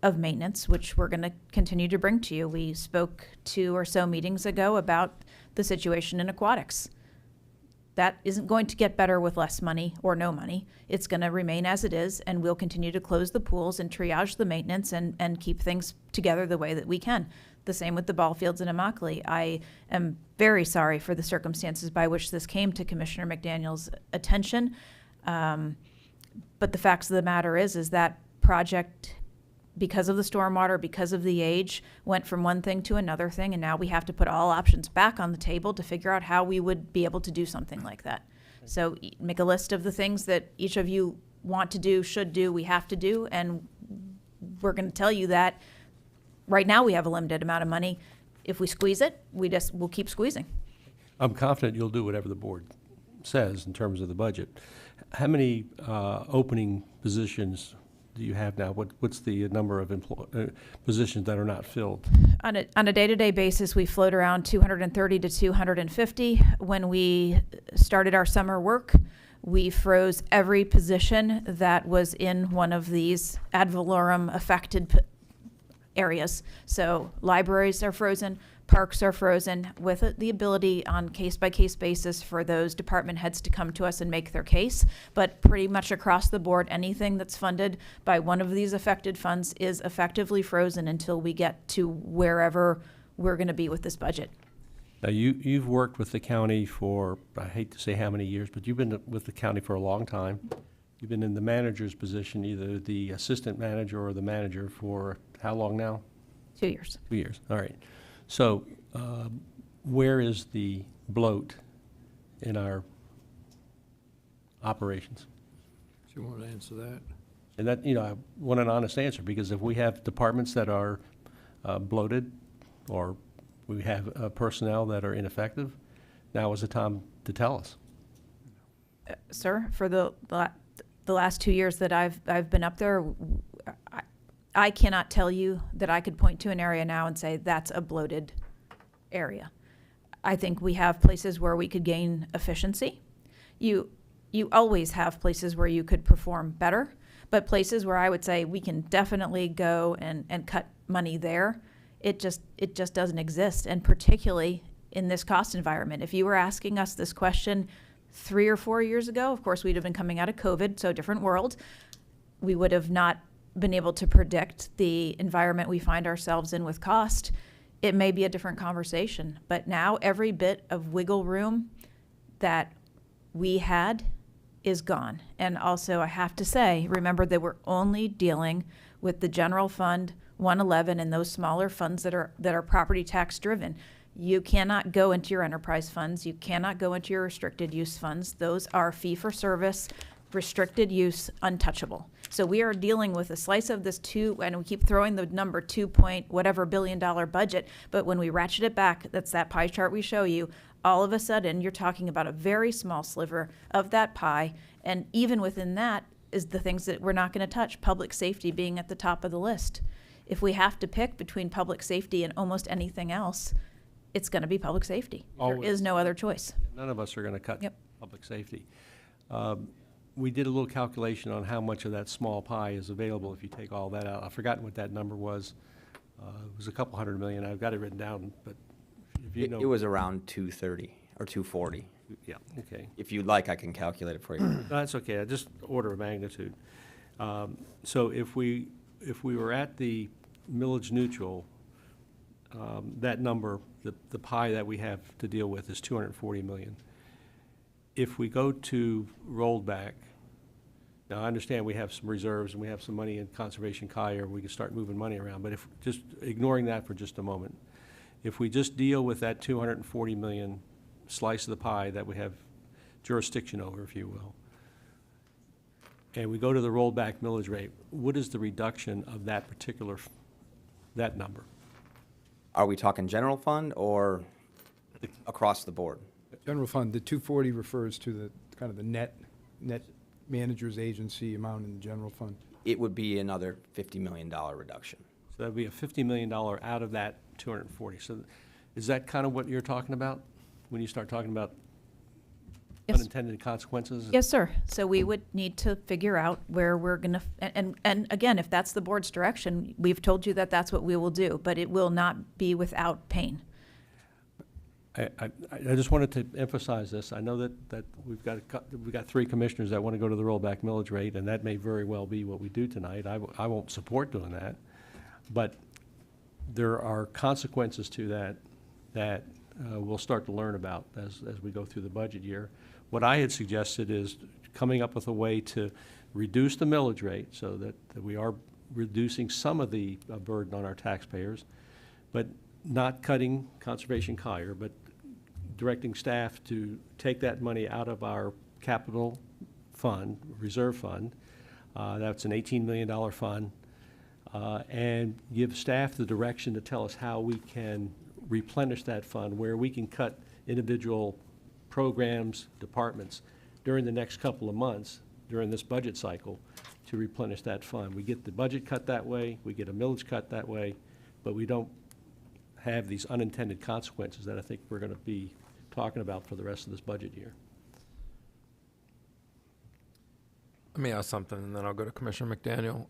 of maintenance, which we're going to continue to bring to you. We spoke 2 or so meetings ago about the situation in aquatics. That isn't going to get better with less money or no money. It's going to remain as it is, and we'll continue to close the pools and triage the maintenance and keep things together the way that we can. The same with the ball fields in Immokalee. I am very sorry for the circumstances by which this came to Commissioner McDaniel's attention. But the facts of the matter is that project, because of the stormwater, because of the age, went from one thing to another thing, and now we have to put all options back on the table to figure out how we would be able to do something like that. So make a list of the things that each of you want to do, should do, we have to do, and we're going to tell you that right now we have a limited amount of money. If we squeeze it, we'll keep squeezing. I'm confident you'll do whatever the board says in terms of the budget. How many opening positions do you have now? What's the number of positions that are not filled? On a day-to-day basis, we float around 230 to 250. When we started our summer work, we froze every position that was in one of these ad valorem affected areas. So libraries are frozen, parks are frozen, with the ability on case-by-case basis for those department heads to come to us and make their case. But pretty much across the board, anything that's funded by one of these affected funds is effectively frozen until we get to wherever we're going to be with this budget. Now, you've worked with the county for, I hate to say how many years, but you've been with the county for a long time. You've been in the manager's position, either the assistant manager or the manager, for how long now? 2 years. 2 years, all right. So where is the bloat in our operations? Do you want to answer that? And that, I want an honest answer, because if we have departments that are bloated, or we have personnel that are ineffective, now is the time to tell us. Sir, for the last 2 years that I've been up there, I cannot tell you that I could point to an area now and say that's a bloated area. I think we have places where we could gain efficiency. You always have places where you could perform better, but places where I would say we can definitely go and cut money there, it just doesn't exist. And particularly in this cost environment. If you were asking us this question 3 or 4 years ago, of course, we'd have been coming out of COVID, so different world. We would have not been able to predict the environment we find ourselves in with cost. It may be a different conversation, but now every bit of wiggle room that we had is gone. And also, I have to say, remember that we're only dealing with the general fund, 111, and those smaller funds that are property tax driven. You cannot go into your enterprise funds. You cannot go into your restricted use funds. Those are fee for service, restricted use, untouchable. So we are dealing with a slice of this and we keep throwing the number 2 point whatever billion dollar budget, but when we ratchet it back, that's that pie chart we show you, all of a sudden you're talking about a very small sliver of that pie, and even within that is the things that we're not going to touch, public safety being at the top of the list. If we have to pick between public safety and almost anything else, it's going to be public safety. Always. There is no other choice. None of us are going to cut Yep. public safety. We did a little calculation on how much of that small pie is available if you take all that out. I've forgotten what that number was. It was a couple $100 million. I've got it written down, but if you know. It was around 230 or 240. Yeah, okay. If you'd like, I can calculate it for you. No, that's okay. Just order of magnitude. So if we were at the millage neutral, that number, the pie that we have to deal with is 240 million. If we go to rolled back, now I understand we have some reserves and we have some money in Conservation Collier, we can start moving money around, but if, just ignoring that for just a moment, if we just deal with that 240 million slice of the pie that we have jurisdiction over, if you will, and we go to the rolled back millage rate, what is the reduction of that particular, that number? Are we talking general fund or across the board? General fund, the 240 refers to the kind of the net manager's agency amount in the general fund. It would be another $50 million reduction. So that'd be a $50 million out of that 240. So is that kind of what you're talking about when you start talking about Yes. unintended consequences? Yes, sir. So we would need to figure out where we're going to, and again, if that's the board's direction, we've told you that that's what we will do, but it will not be without pain. I just wanted to emphasize this. I know that we've got 3 commissioners that want to go to the rollback millage rate, and that may very well be what we do tonight. I won't support doing that, but there are consequences to that we'll start to learn about as we go through the budget year. What I had suggested is coming up with a way to reduce the millage rate so that we are reducing some of the burden on our taxpayers, but not cutting Conservation Collier, but directing staff to take that money out of our capital fund, reserve fund. That's an $18 million fund, and give staff the direction to tell us how we can replenish that fund, where we can cut individual programs, departments during the next couple of months during this budget cycle to replenish that fund. We get the budget cut that way, we get a millage cut that way, but we don't have these unintended consequences that I think we're going to be talking about for the rest of this budget year. Let me ask something, and then I'll go to Commissioner McDaniel.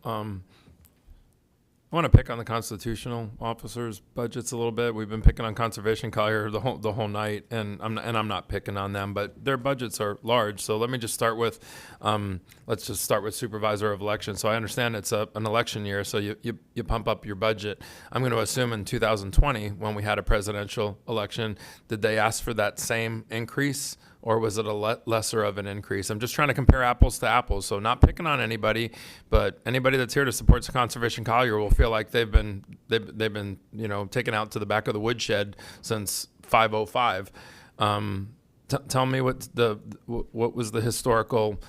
I want to pick on the constitutional officers' budgets a little bit. We've been picking on Conservation Collier the whole night, and I'm not picking on them, but their budgets are large. So let me just start with, let's just start with Supervisor of Elections. So I understand it's an election year, so you pump up your budget. I'm going to assume in 2020, when we had a presidential election, did they ask for that same increase? Or was it a lesser of an increase? I'm just trying to compare apples to apples. So not picking on anybody, but anybody that's here to support the Conservation Collier will feel like they've been taken out to the back of the woodshed since 505. Tell me what was the historical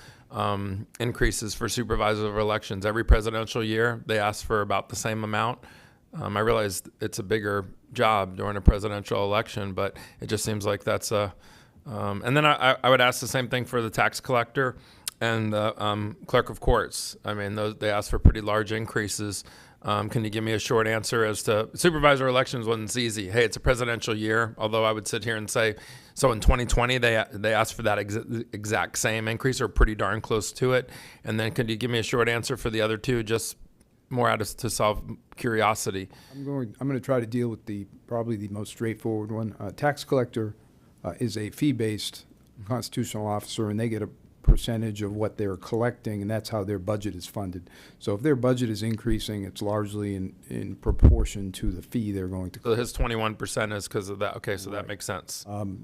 increases for supervisors of elections. Every presidential year they ask for about the same amount. I realize it's a bigger job during a presidential election, but it just seems like that's a and then I would ask the same thing for the tax collector and the clerk of courts. I mean, they ask for pretty large increases. Can you give me a short answer as to supervisor elections wasn't easy? Hey, it's a presidential year, although I would sit here and say, so in 2020, they asked for that exact same increase or pretty darn close to it. And then could you give me a short answer for the other two, just more out of to solve curiosity? I'm going to try to deal with probably the most straightforward one. Tax collector is a fee-based constitutional officer, and they get a percentage of what they're collecting, and that's how their budget is funded. So if their budget is increasing, it's largely in proportion to the fee they're going to So his 21% is because of that. Okay, so that makes sense. Then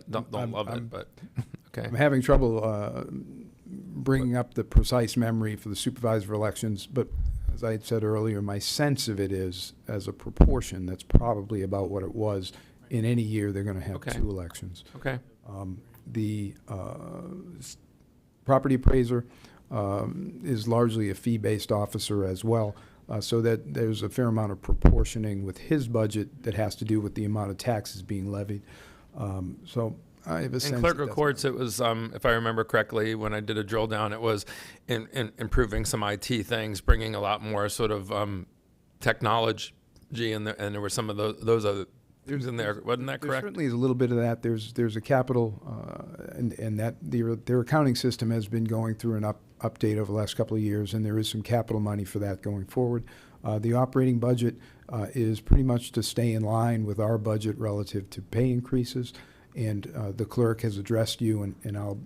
don't love it, but okay. I'm having trouble bringing up the precise memory for the supervisor elections, but as I had said earlier, my sense of it is, as a proportion, that's probably about what it was. In any year, they're going to have two elections. Okay. The property appraiser is largely a fee-based officer as well, so that there's a fair amount of proportioning with his budget that has to do with the amount of taxes being levied. So I have a sense. In clerk of courts, it was, if I remember correctly, when I did a drill down, it was in improving some IT things, bringing a lot more sort of technology, and there were some of those other things in there. Wasn't that There correct? certainly is a little bit of that. There's a capital, and that their accounting system has been going through an update over the last couple of years, and there is some capital money for that going forward. The operating budget is pretty much to stay in line with our budget relative to pay increases, and the clerk has addressed you, and I'll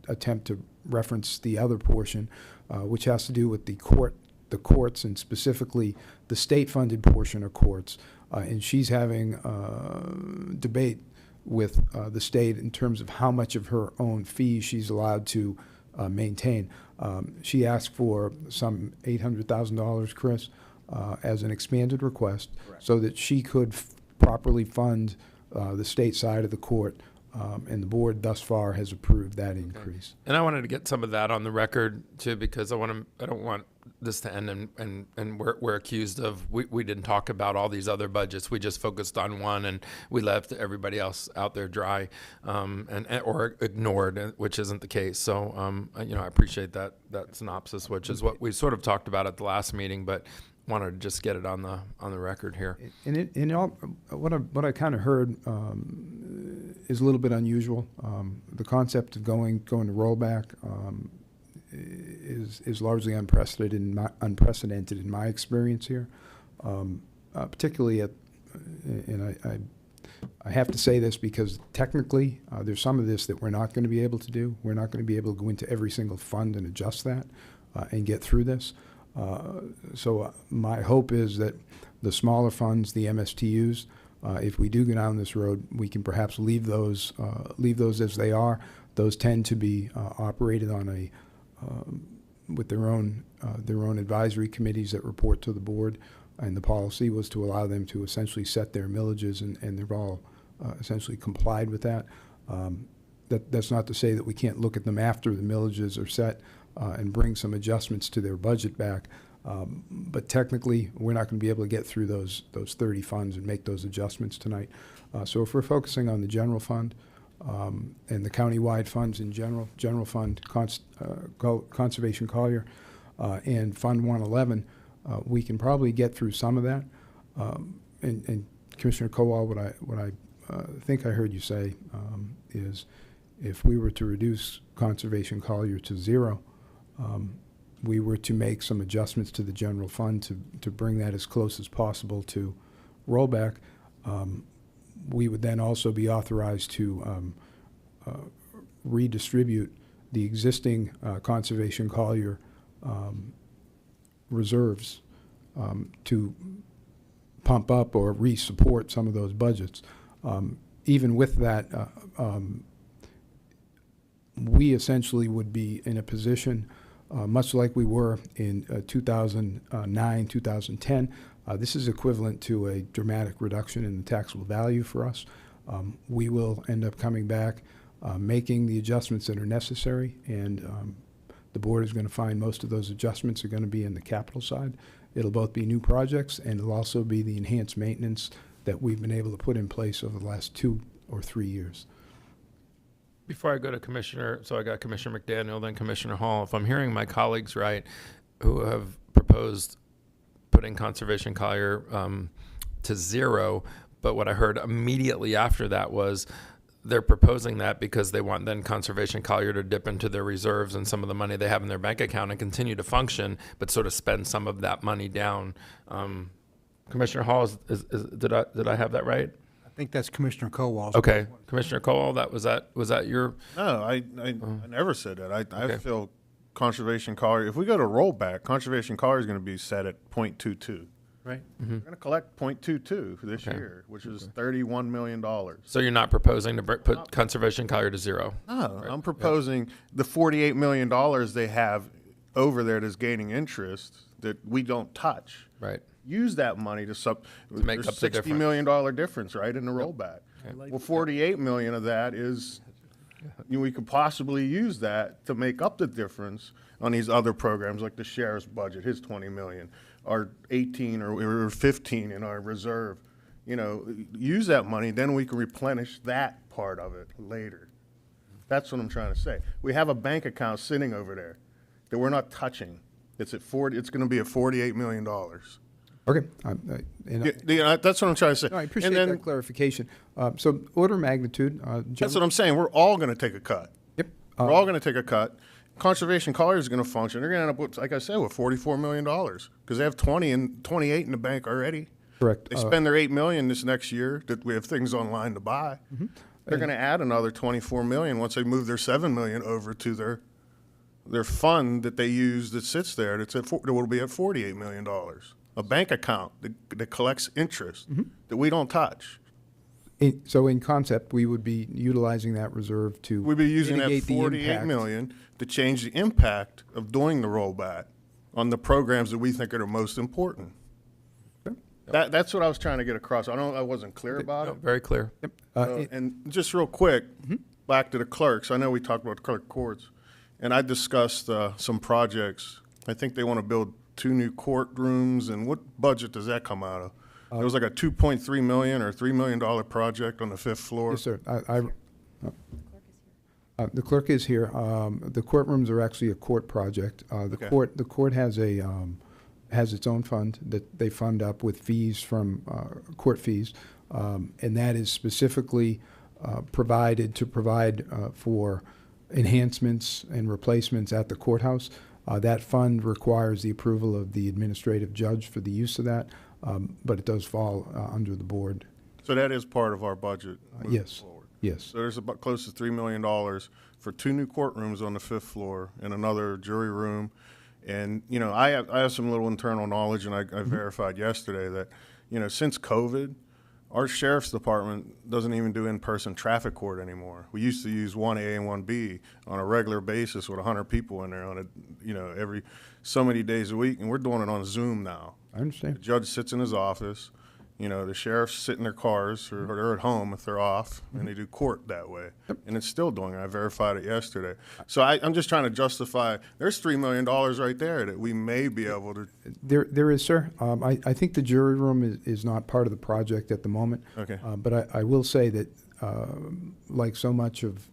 attempt to reference the other portion, which has to do with the courts, and specifically the state-funded portion of courts. And she's having debate with the state in terms of how much of her own fees she's allowed to maintain. She asked for some $800,000, Chris, as an expanded request, so that she could properly fund the state side of the court, and the board thus far has approved that increase. And I wanted to get some of that on the record too, because I don't want this to end and we're accused of we didn't talk about all these other budgets. We just focused on one and we left everybody else out there dry, or ignored, which isn't the case. So I appreciate that synopsis, which is what we sort of talked about at the last meeting, but wanted to just get it on the record here. What I kind of heard is a little bit unusual. The concept of going to rollback is largely unprecedented in my experience here, particularly and I have to say this because technically there's some of this that we're not going to be able to do. We're not going to be able to go into every single fund and adjust that and get through this. So my hope is that the smaller funds, the MSTUs, if we do go down this road, we can perhaps leave those as they are. Those tend to be operated on with their own advisory committees that report to the board, and the policy was to allow them to essentially set their millages, and they've all essentially complied with that. That's not to say that we can't look at them after the millages are set and bring some adjustments to their budget back. But technically, we're not going to be able to get through those 30 funds and make those adjustments tonight. So if we're focusing on the general fund and the county-wide funds in general fund, Conservation Collier, and Fund 111, we can probably get through some of that. And Commissioner Kowal, what I think I heard you say is if we were to reduce Conservation Collier to zero, we were to make some adjustments to the general fund to bring that as close as possible to rollback, we would then also be authorized to redistribute the existing Conservation Collier reserves to pump up or re-support some of those budgets. Even with that, we essentially would be in a position much like we were in 2009, 2010. This is equivalent to a dramatic reduction in the taxable value for us. We will end up coming back, making the adjustments that are necessary, and the board is going to find most of those adjustments are going to be in the capital side. It'll both be new projects, and it'll also be the enhanced maintenance that we've been able to put in place over the last 2 or 3 years. Before I go to Commissioner, so I got Commissioner McDaniel, then Commissioner Hall. If I'm hearing my colleagues right, who have proposed putting Conservation Collier to zero, but what I heard immediately after that was they're proposing that because they want then Conservation Collier to dip into their reserves and some of the money they have in their bank account and continue to function, but sort of spend some of that money down. Commissioner Hall, did I have that right? I think that's Commissioner Kowal's. Okay, Commissioner Cowell, was that your? No, I never said that. I Okay. feel Conservation Collier, if we go to rollback, Conservation Collier is going to be set at 0.22. Right. We're going to collect 0.22 for this Okay. year, which is $31 million. So you're not proposing to put Conservation Collier to zero? No, Right. I'm proposing the $48 million they have over there that's gaining interest that we don't touch. Right. Use that money to make there's up the $60 million difference, right, in the rollback. Okay. Well, 48 million of that is, we could possibly use that to make up the difference on these other programs like the sheriff's budget, his 20 million, our 18 or 15 in our reserve. Use that money, then we can replenish that part of it later. That's what I'm trying to say. We have a bank account sitting over there that we're not touching. It's at 40. It's going to be at $48 million. Okay. That's what I'm trying to say. No, I appreciate And then- that clarification. So order of magnitude. That's what I'm saying. We're all going to take a cut. Yep. We're all going to take a cut. Conservation Collier is going to function. They're going to end up with, like I said, with $44 million because they have 20 and 28 in the bank already. Correct. They spend their $8 million this next year that we have things online to buy. They're going to add another $24 million once they move their $7 million over to their fund that they use that sits there. That will be at $48 million. A bank account that collects interest that we don't touch. So in concept, we would be utilizing that reserve to We'd be using that mitigate the $48 impact. million to change the impact of doing the rollback on the programs that we think are the most important. That's what I was trying to get across. I wasn't clear about it. Very clear. And just real quick, back to the clerks. I know we talked about clerk courts, and I discussed some projects. I think they want to build 2 new courtrooms, and what budget does that come out of? It was like a $2.3 million or $3 million project on the 5th floor. Yes, sir. The clerk is here. The courtrooms are actually a court project. Okay. The court has its own fund that they fund up with fees from court fees, and that is specifically provided for enhancements and replacements at the courthouse. That fund requires the approval of the administrative judge for the use of that, but it does fall under the board. So that is part of our budget moving Yes. forward. Yes. So there's about close to $3 million for 2 new courtrooms on the 5th floor and another jury room. And, I have some little internal knowledge, and I verified yesterday that, since COVID, our sheriff's department doesn't even do in-person traffic court anymore. We used to use 1A and 1B on a regular basis with 100 people in there on every so many days a week, and we're doing it on Zoom now. I understand. The judge sits in his office. The sheriffs sit in their cars or they're at home if they're off, and they do court that way. And it's still doing it. I verified it yesterday. So I'm just trying to justify, there's $3 million right there that we may be able to. There is, sir. I think the jury room is not part of the project at the moment. Okay. But I will say that, like so much of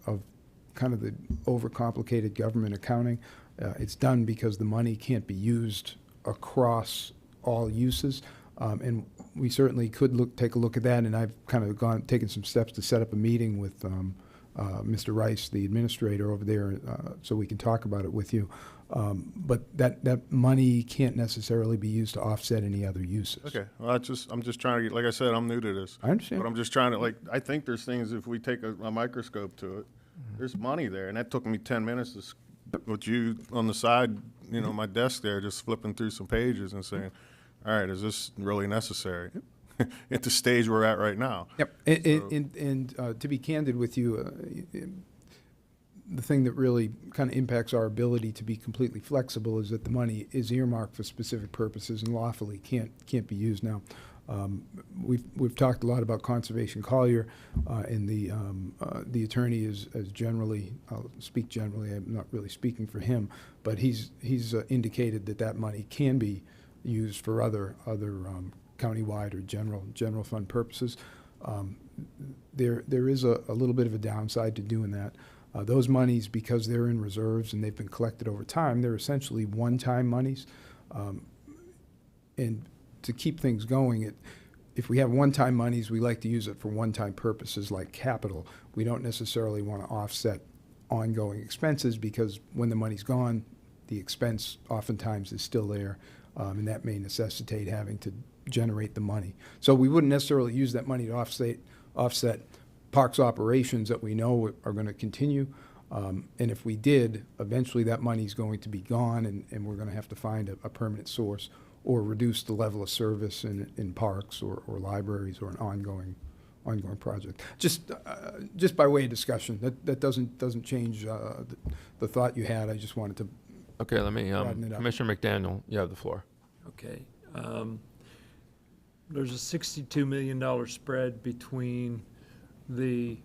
kind of the overcomplicated government accounting, it's done because the money can't be used across all uses. And we certainly could take a look at that, and I've kind of taken some steps to set up a meeting with Mr. Rice, the administrator over there, so we can talk about it with you. But that money can't necessarily be used to offset any other uses. Okay. Well, I'm just trying to get, like I said, I'm new to this. I understand. But I'm just trying to, I think there's things, if we take a microscope to it, there's money there. And that took me 10 minutes with you on the side, my desk there, just flipping through some pages and saying, all right, is this really necessary at the stage we're at right now? Yep. And to be candid with you, the thing that really kind of impacts our ability to be completely flexible is that the money is earmarked for specific purposes and lawfully can't be used now. We've talked a lot about Conservation Collier, and the attorney is generally, I'll speak generally, I'm not really speaking for him, but he's indicated that money can be used for other countywide or general fund purposes. There is a little bit of a downside to doing that. Those monies, because they're in reserves and they've been collected over time, they're essentially one-time monies. And to keep things going, if we have one-time monies, we like to use it for one-time purposes like capital. We don't necessarily want to offset ongoing expenses, because when the money's gone, the expense oftentimes is still there, and that may necessitate having to generate the money. So we wouldn't necessarily use that money to offset parks operations that we know are going to continue. And if we did, eventually that money's going to be gone, and we're going to have to find a permanent source or reduce the level of service in parks or libraries or an ongoing project. Just by way of discussion. That doesn't change the thought you had. I just wanted to. Okay, let me, broaden it up. Commissioner McDaniel, you have the floor. Okay. There's a $62 million spread between the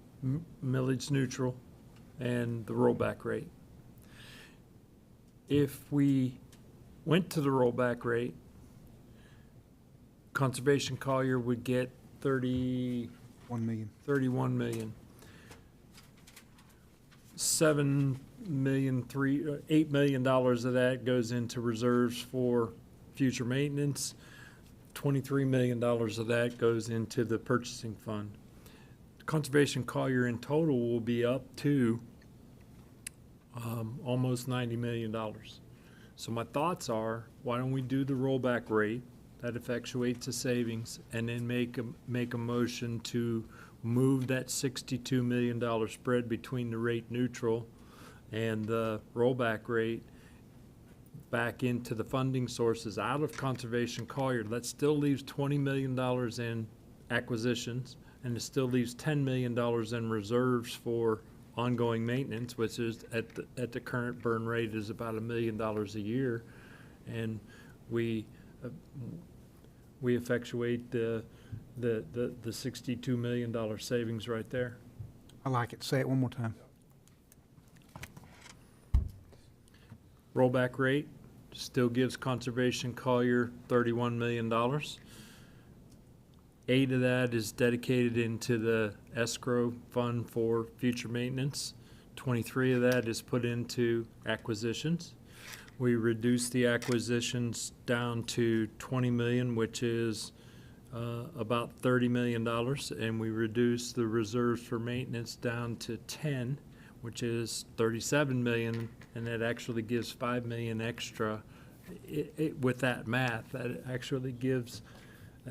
millage neutral and the rollback rate. If we went to the rollback rate, Conservation Collier would get 31 million. $8 million of that goes into reserves for future maintenance. $23 million of that goes into the purchasing fund. Conservation Collier in total will be up to almost $90 million. So my thoughts are, why don't we do the rollback rate that effectuates the savings, and then make a motion to move that $62 million spread between the rate neutral and the rollback rate back into the funding sources out of Conservation Collier. That still leaves $20 million in acquisitions, and it still leaves $10 million in reserves for ongoing maintenance, which is at the current burn rate is about $1 million a year. And we effectuate the $62 million savings right there. I like it. Say it one more time. Rollback rate still gives Conservation Collier $31 million. 8 of that is dedicated into the escrow fund for future maintenance. 23 of that is put into acquisitions. We reduce the acquisitions down to 20 million, which is about $30 million, and we reduce the reserves for maintenance down to 10, which is 37 million, and that actually gives 5 million extra. With that math, that actually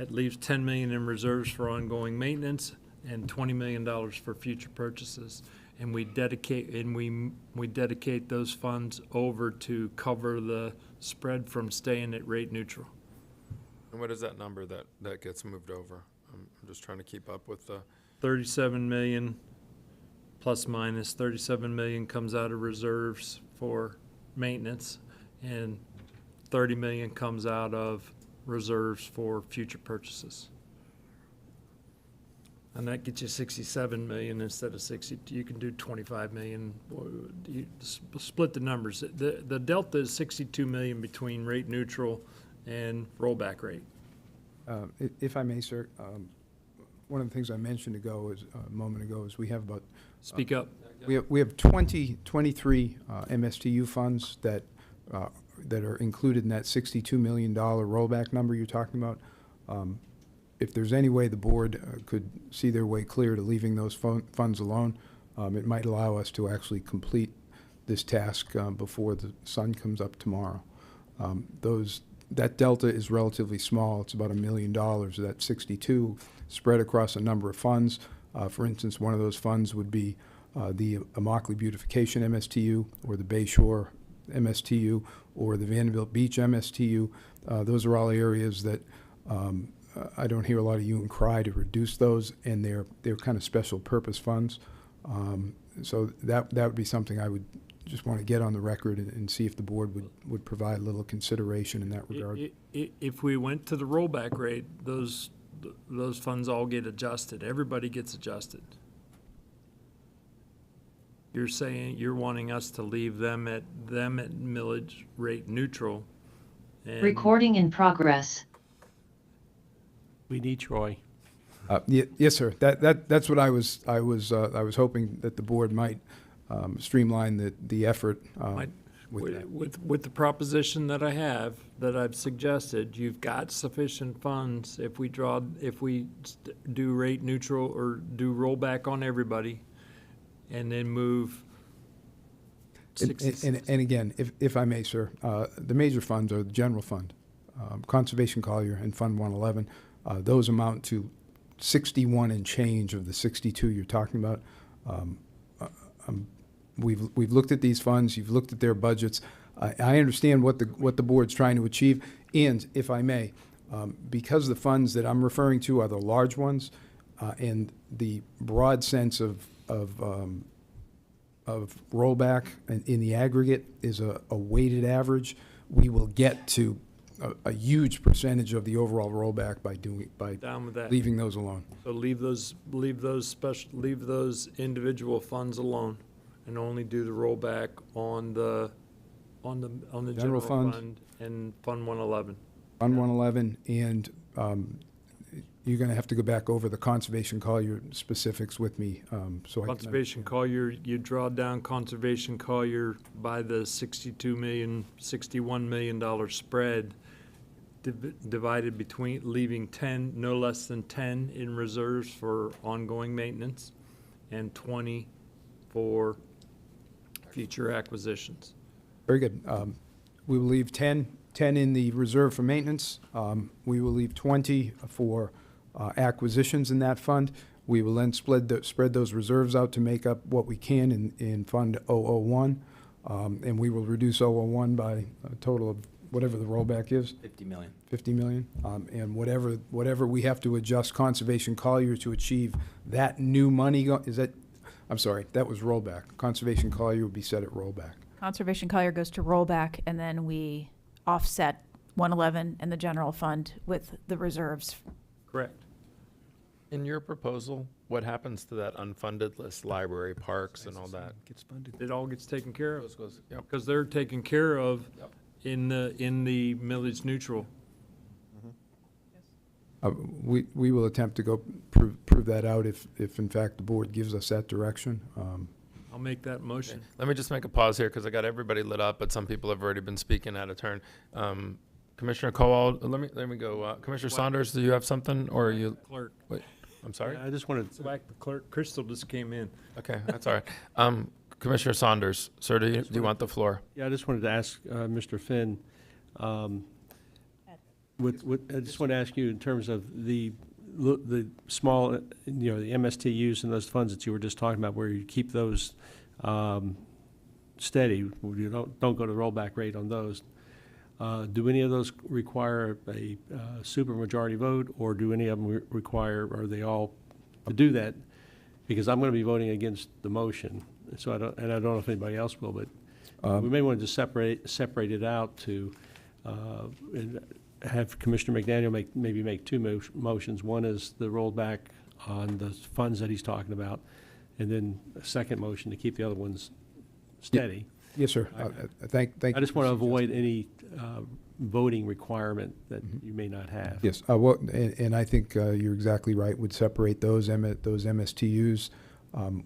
leaves 10 million in reserves for ongoing maintenance and $20 million for future purchases. And we dedicate those funds over to cover the spread from staying at rate neutral. And what is that number that gets moved over? I'm just trying to keep up with the 37 million plus minus 37 million comes out of reserves for maintenance, and 30 million comes out of reserves for future purchases. And that gets you 67 million instead of 60. You can do 25 million. You split the numbers. The delta is 62 million between rate neutral and rollback rate. If I may, sir, one of the things I mentioned a moment ago is we have about. Speak up. We have 23 MSTU funds that are included in that $62 million rollback number you're talking about. If there's any way the board could see their way clear to leaving those funds alone, it might allow us to actually complete this task before the sun comes up tomorrow. That delta is relatively small. It's about $1 million. That 62 spread across a number of funds. For instance, one of those funds would be the Immokalee Beautification MSTU, or the Bayshore MSTU, or the Vanderbilt Beach MSTU. Those are all areas that I don't hear a lot of you and cry to reduce those, and they're kind of special purpose funds. So that would be something I would just want to get on the record and see if the board would provide a little consideration in that regard. If we went to the rollback rate, those funds all get adjusted. Everybody gets adjusted. You're saying you're wanting us to leave them at millage rate neutral. And Recording in progress. We need Troy. Yes, sir. That's what I was hoping that the board might streamline the effort with that. With the proposition that I have, that I've suggested, you've got sufficient funds if we do rate neutral or do rollback on everybody, and then move. And again, if I may, sir, the major funds are the general fund, Conservation Collier, and Fund 111. Those amount to 61 and change of the 62 you're talking about. We've looked at these funds. You've looked at their budgets. I understand what the board's trying to achieve, and if I may, because the funds that I'm referring to are the large ones, and the broad sense of rollback in the aggregate is a weighted average, we will get to a huge percentage of the overall rollback by Down with that. leaving those alone. So leave those individual funds alone, and only do the rollback on the general fund and Fund 111. Fund 111, and you're going to have to go back over the Conservation Collier specifics with me. Conservation Collier, you draw down Conservation Collier by the $61 million spread, divided between, leaving 10, no less than 10 in reserves for ongoing maintenance, and 20 for future acquisitions. Very good. We will leave 10 in the reserve for maintenance. We will leave 20 for acquisitions in that fund. We will then spread those reserves out to make up what we can in Fund 001, and we will reduce 001 by a total of whatever the rollback is. 50 million. 50 million, and whatever we have to adjust Conservation Collier to achieve that new money. I'm sorry, that was rollback. Conservation Collier would be set at rollback. Conservation Collier goes to rollback, and then we offset 111 and the general fund with the reserves. Correct. In your proposal, what happens to that unfunded list, library, parks, and all that? Gets funded. It all gets taken care of, Yep. because they're taken care of in the millage neutral. We will attempt to go prove that out if in fact the board gives us that direction. I'll make that motion. Let me just make a pause here, because I got everybody lit up, but some people have already been speaking out of turn. Commissioner Kowal, let me go. Commissioner Saunders, do you have something, or are you? Clerk. Wait, I'm sorry? I just wanted It's like the clerk, Crystal just came in. Okay, that's all right. Commissioner Saunders, sir, do you want the floor? Yeah, I just wanted to ask Mr. Finn, I just want to ask you in terms of the small, the MSTUs and those funds that you were just talking about, where you keep those steady, where you don't go to rollback rate on those. Do any of those require a supermajority vote, or do any of them are they all to do that? Because I'm going to be voting against the motion, so I don't know if anybody else will, but we may want to just separate it out to and have Commissioner McDaniel maybe make two motions. One is the rollback on the funds that he's talking about, and then a second motion to keep the other ones steady. Yes, sir. Thank you. I just want to avoid any voting requirement that you may not have. Yes, and I think you're exactly right. Would separate those MSTUs.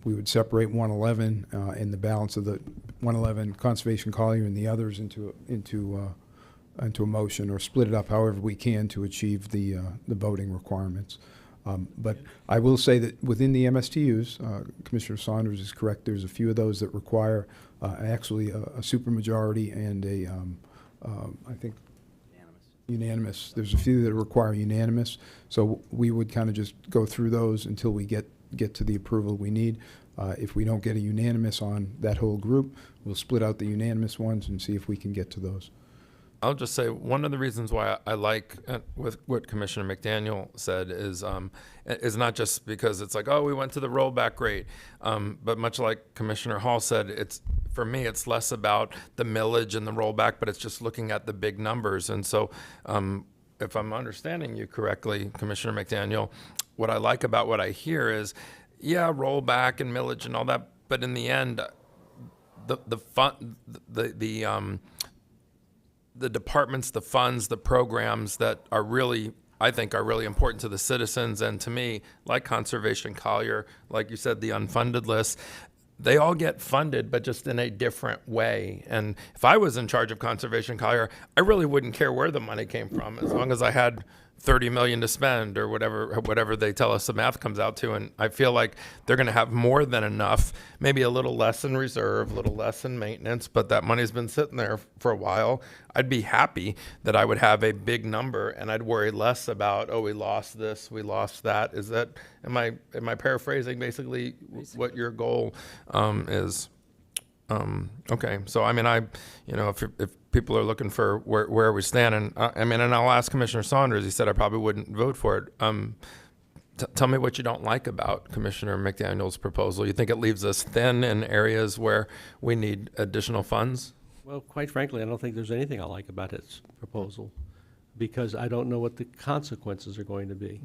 We would separate 111 and the balance of the 111 Conservation Collier and the others into a motion, or split it up however we can to achieve the voting requirements. But I will say that within the MSTUs, Commissioner Saunders is correct. There's a few of those that require actually a supermajority and I think unanimous. There's a few that require unanimous. So we would kind of just go through those until we get to the approval we need. If we don't get a unanimous on that whole group, we'll split out the unanimous ones and see if we can get to those. I'll just say one of the reasons why I like with what Commissioner McDaniel said is not just because it's like, oh, we went to the rollback rate, but much like Commissioner Hall said, for me it's less about the millage and the rollback, but it's just looking at the big numbers. And so if I'm understanding you correctly, Commissioner McDaniel, what I like about what I hear is, yeah, rollback and millage and all that, but in the end, the departments, the funds, the programs that are really, I think, are really important to the citizens and to me, like Conservation Collier, like you said, the unfunded list, they all get funded, but just in a different way. And if I was in charge of Conservation Collier, I really wouldn't care where the money came from, as long as I had 30 million to spend or whatever they tell us the math comes out to. And I feel like they're going to have more than enough, maybe a little less in reserve, a little less in maintenance, but that money's been sitting there for a while. I'd be happy that I would have a big number and I'd worry less about, oh, we lost this, we lost that. Am I paraphrasing basically what your goal is? Okay, so I mean, if people are looking for where we stand, and and I'll ask Commissioner Saunders. He said I probably wouldn't vote for it. Tell me what you don't like about Commissioner McDaniel's proposal. You think it leaves us thin in areas where we need additional funds? Well, quite frankly, I don't think there's anything I like about its proposal, because I don't know what the consequences are going to be.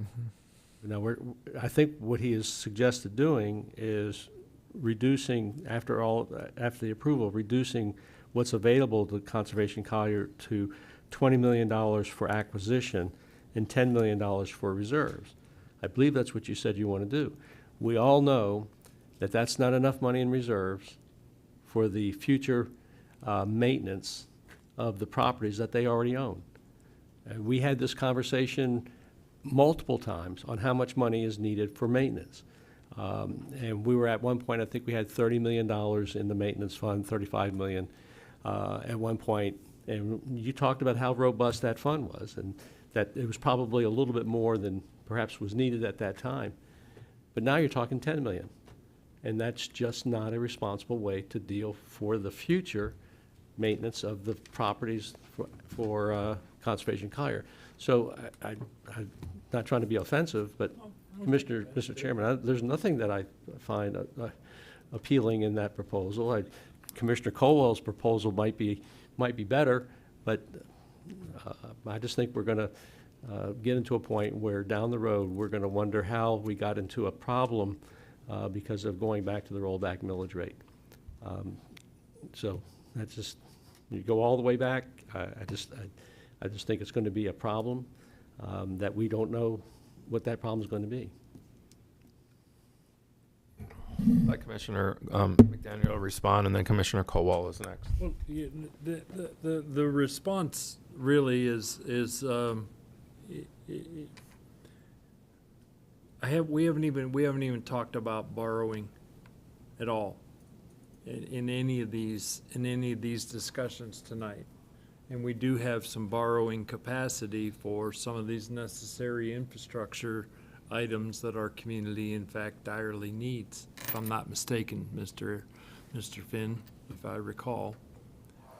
Now, I think what he has suggested doing is reducing, after the approval, reducing what's available to Conservation Collier to $20 million for acquisition and $10 million for reserves. I believe that's what you said you want to do. We all know that that's not enough money in reserves for the future maintenance of the properties that they already own. And we had this conversation multiple times on how much money is needed for maintenance. And we were at one point, I think we had $30 million in the maintenance fund, $35 million at one point. And you talked about how robust that fund was and that it was probably a little bit more than perhaps was needed at that time. But now you're talking $10 million. And that's just not a responsible way to deal for the future maintenance of the properties for Conservation Collier. So I'm not trying to be offensive, but Mr. Chairman, there's nothing that I find appealing in that proposal. Commissioner Colwell's proposal might be better, but I just think we're going to get into a point where down the road we're going to wonder how we got into a problem because of going back to the rollback millage rate. So that's just, you go all the way back. I just think it's going to be a problem that we don't know what that problem is going to be. Let Commissioner McDaniel respond, and then Commissioner Colwell is next. Well, yeah, the response really is we haven't even talked about borrowing at all in any of these discussions tonight. And we do have some borrowing capacity for some of these necessary infrastructure items that our community, in fact, direly needs. If I'm not mistaken, Mr. Finn, if I recall,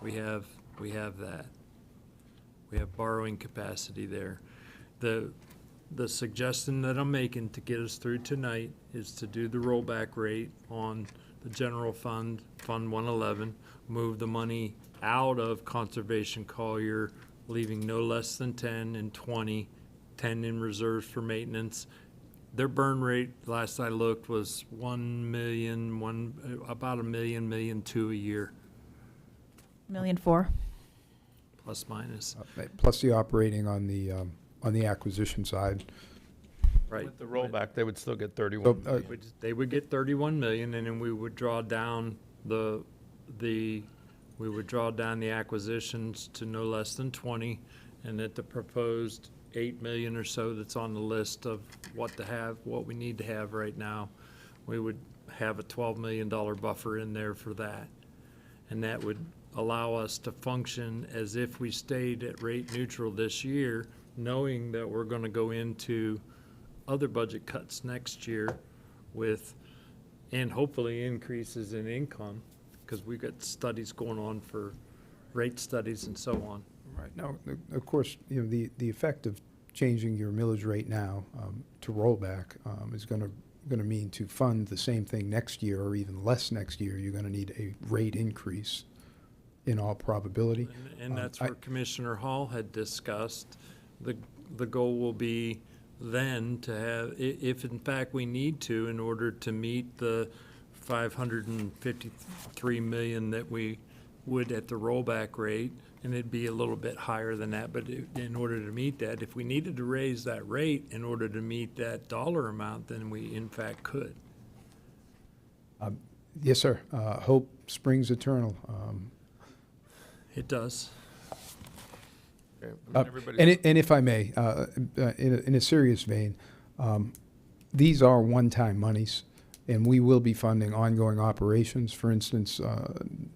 we have that. We have borrowing capacity there. The suggestion that I'm making to get us through tonight is to do the rollback rate on the general fund, Fund 111, move the money out of Conservation Collier, leaving no less than 10 and 20, 10 in reserves for maintenance. Their burn rate, last I looked, was about $1 million, $1.2 million a year. $1.4 million. Plus minus. Plus the operating on the acquisition side. Right. With the rollback, they would still get 31. They would get 31 million, and then we would draw down we would draw down the acquisitions to no less than 20, and at the proposed 8 million or so that's on the list of what we need to have right now, we would have a $12 million buffer in there for that. And that would allow us to function as if we stayed at rate neutral this year, knowing that we're going to go into other budget cuts next year and hopefully increases in income, because we've got studies going on for rate studies and so on. Right. Now, of course, the effect of changing your millage rate now to rollback is going to mean to fund the same thing next year or even less next year, you're going to need a rate increase in all probability. And that's where Commissioner Hall had discussed. The goal will be then to have, if in fact we need to, in order to meet the $553 million that we would at the rollback rate, and it'd be a little bit higher than that, but in order to meet that, if we needed to raise that rate in order to meet that dollar amount, then we in fact could. Yes, sir. Hope springs eternal. It does. Okay, And, everybody's- and if I may, in a serious vein, these are one-time monies, and we will be funding ongoing operations. For instance,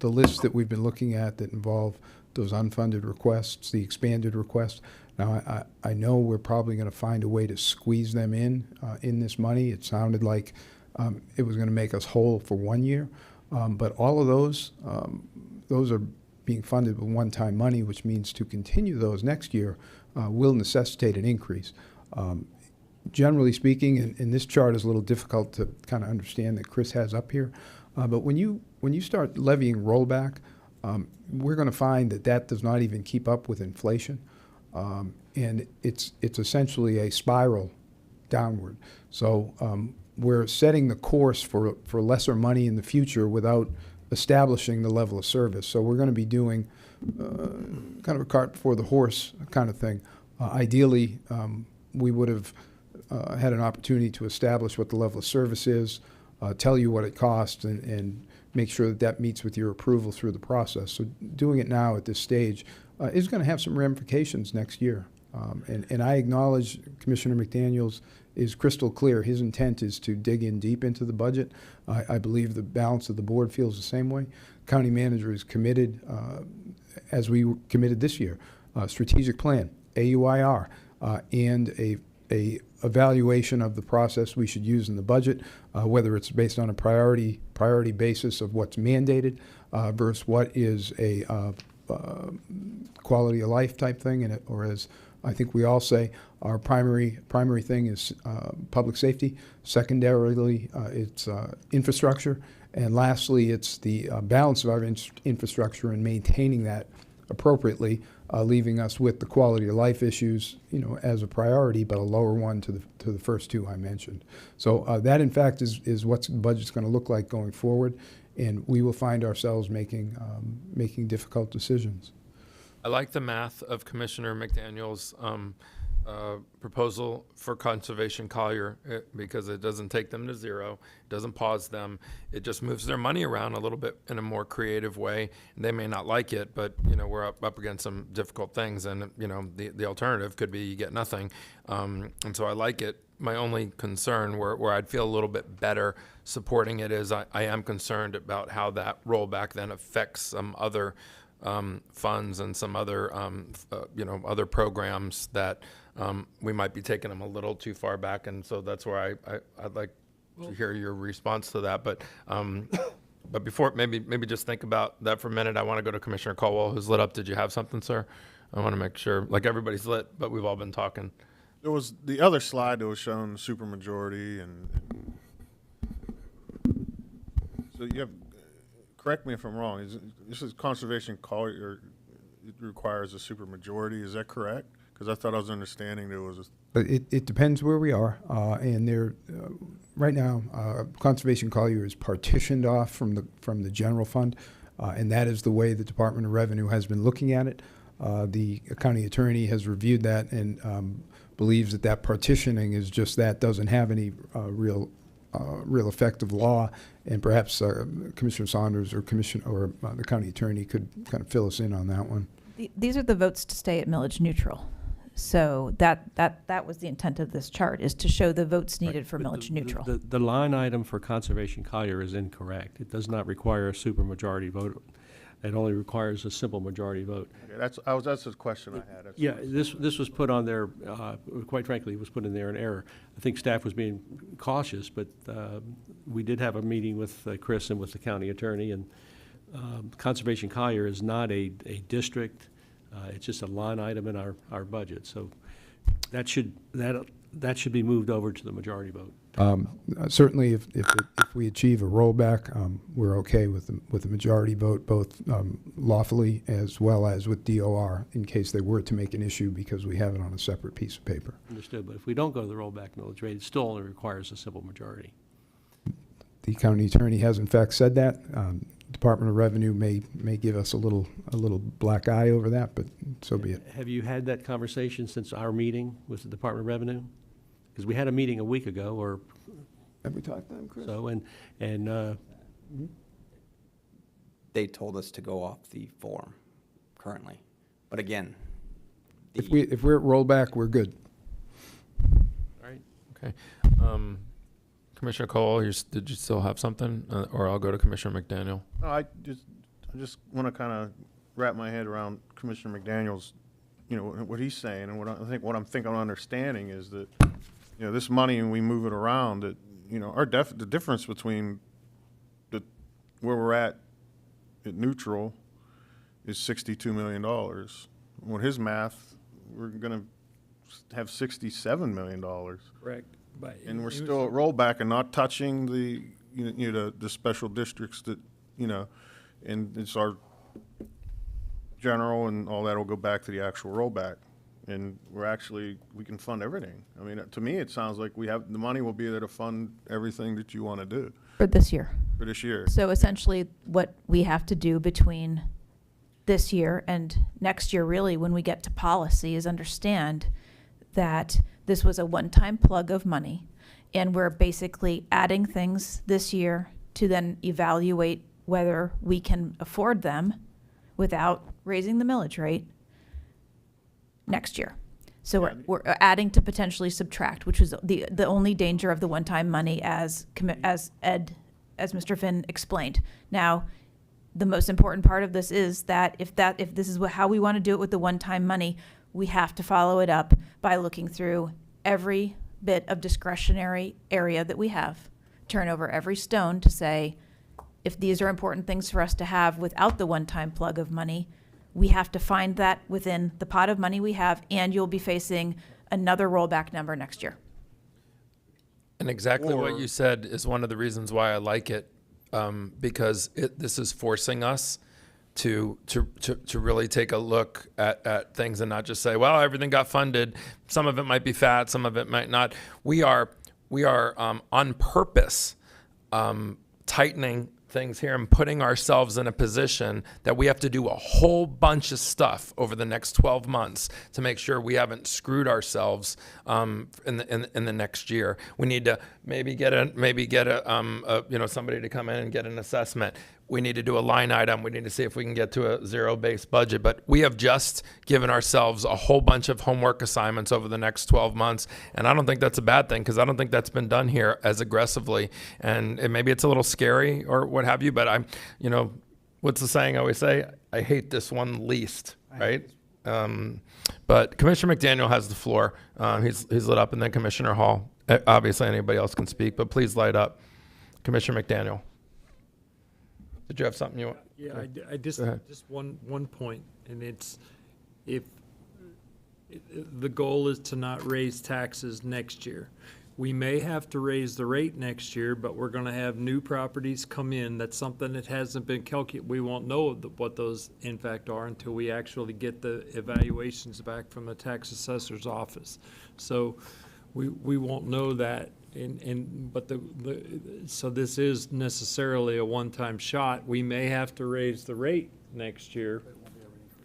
the list that we've been looking at that involve those unfunded requests, the expanded requests. Now, I know we're probably going to find a way to squeeze them in this money. It sounded like it was going to make us whole for 1 year, but all of those are being funded with one-time money, which means to continue those next year will necessitate an increase. Generally speaking, and this chart is a little difficult to kind of understand that Chris has up here, but when you start levying rollback, we're going to find that does not even keep up with inflation, and it's essentially a spiral downward. So we're setting the course for lesser money in the future without establishing the level of service. So we're going to be doing kind of a cart before the horse kind of thing. Ideally, we would have had an opportunity to establish what the level of service is, tell you what it costs, and make sure that meets with your approval through the process. So doing it now at this stage is going to have some ramifications next year. And I acknowledge Commissioner McDaniels is crystal clear. His intent is to dig in deep into the budget. I believe the balance of the board feels the same way. County manager is committed, as we committed this year, strategic plan, AUIR, and a evaluation of the process we should use in the budget, whether it's based on a priority basis of what's mandated versus what is a quality of life type thing, or as I think we all say, our primary thing is public safety. Secondarily, it's infrastructure, and lastly, it's the balance of our infrastructure and maintaining that appropriately, leaving us with the quality of life issues, as a priority, but a lower one to the first two I mentioned. So that, in fact, is what the budget's going to look like going forward, and we will find ourselves making difficult decisions. I like the math of Commissioner McDaniel's proposal for Conservation Collier because it doesn't take them to zero, it doesn't pause them, it just moves their money around a little bit in a more creative way. And they may not like it, but we're up against some difficult things, and the alternative could be you get nothing. And so I like it. My only concern where I'd feel a little bit better supporting it is I am concerned about how that rollback then affects some other funds and some other, other programs that we might be taking them a little too far back. And so that's where I'd like to hear your response to that. But before, maybe just think about that for a minute. I want to go to Commissioner Caldwell, who's lit up. Did you have something, sir? I want to make sure, like everybody's lit, but we've all been talking. There was the other slide that was showing the supermajority, and so you have. Correct me if I'm wrong. This is Conservation Collier. It requires a supermajority. Is that correct? Because I thought I was understanding there was a. But it depends where we are, and there, right now, Conservation Collier is partitioned off from the general fund, and that is the way the Department of Revenue has been looking at it. The county attorney has reviewed that and believes that partitioning is just that, doesn't have any real effective law, and perhaps Commissioner Saunders or the county attorney could kind of fill us in on that one. These are the votes to stay at millage neutral. So that was the intent of this chart, is to show the votes needed for millage neutral. The line item for Conservation Collier is incorrect. It does not require a supermajority vote. It only requires a simple majority vote. Okay, that's the question I had. Yeah, this was put on there, quite frankly, it was put in there in error. I think staff was being cautious, but we did have a meeting with Chris and with the county attorney, and Conservation Collier is not a district. It's just a line item in our budget. So that should be moved over to the majority vote. Certainly, if we achieve a rollback, we're okay with the majority vote, both lawfully as well as with DOR, in case they were to make an issue because we have it on a separate piece of paper. Understood, but if we don't go to the rollback millage rate, it still only requires a simple majority. The county attorney has in fact said that. Department of Revenue may give us a little black eye over that, but so be it. Have you had that conversation since our meeting with the Department of Revenue? Because we had a meeting a week ago, or have we talked to them, Chris? So, and They told us to go off the form currently. But again, If we're at rollback, we're good. All right, okay. Commissioner Cole, did you still have something? Or I'll go to Commissioner McDaniel. No, I just want to kind of wrap my head around Commissioner McDaniel's, what he's saying, and what I'm understanding is that, this money, and we move it around, that, the difference between where we're at neutral is $62 million. With his math, we're going to have $67 million. Correct. And we're still at rollback and not touching the, the special districts that, and it's our general and all that will go back to the actual rollback. And we can fund everything. I mean, to me, it sounds like the money will be there to fund everything that you want to do. For this year. For this year. So essentially, what we have to do between this year and next year, really, when we get to policy, is understand that this was a one-time plug of money, and we're basically adding things this year to then evaluate whether we can afford them without raising the millage rate next year. So we're adding to potentially subtract, which is the only danger of the one-time money, as Mr. Finn explained. Now, the most important part of this is that if this is how we want to do it with the one-time money, we have to follow it up by looking through every bit of discretionary area that we have, turn over every stone to say, if these are important things for us to have without the one-time plug of money, we have to find that within the pot of money we have, and you'll be facing another rollback number next year. And exactly what you said is one of the reasons why I like it, because this is forcing us to really take a look at things and not just say, well, everything got funded. Some of it might be fat, some of it might not. We are on purpose tightening things here and putting ourselves in a position that we have to do a whole bunch of stuff over the next 12 months to make sure we haven't screwed ourselves in the next year. We need to maybe get somebody to come in and get an assessment. We need to do a line item. We need to see if we can get to a zero-based budget. But we have just given ourselves a whole bunch of homework assignments over the next 12 months. And I don't think that's a bad thing, because I don't think that's been done here as aggressively. And maybe it's a little scary or what have you, but what's the saying I always say? I hate this one least, right? But Commissioner McDaniel has the floor. He's lit up, and then Commissioner Hall. Obviously, anybody else can speak, but please light up. Commissioner McDaniel. Did you have something you want? Yeah, I just one point, and it's the goal is to not raise taxes next year. We may have to raise the rate next year, but we're going to have new properties come in. That's something that hasn't been calculated. We won't know what those in fact are until we actually get the evaluations back from the tax assessor's office. So we won't know that. So this is necessarily a one-time shot. We may have to raise the rate next year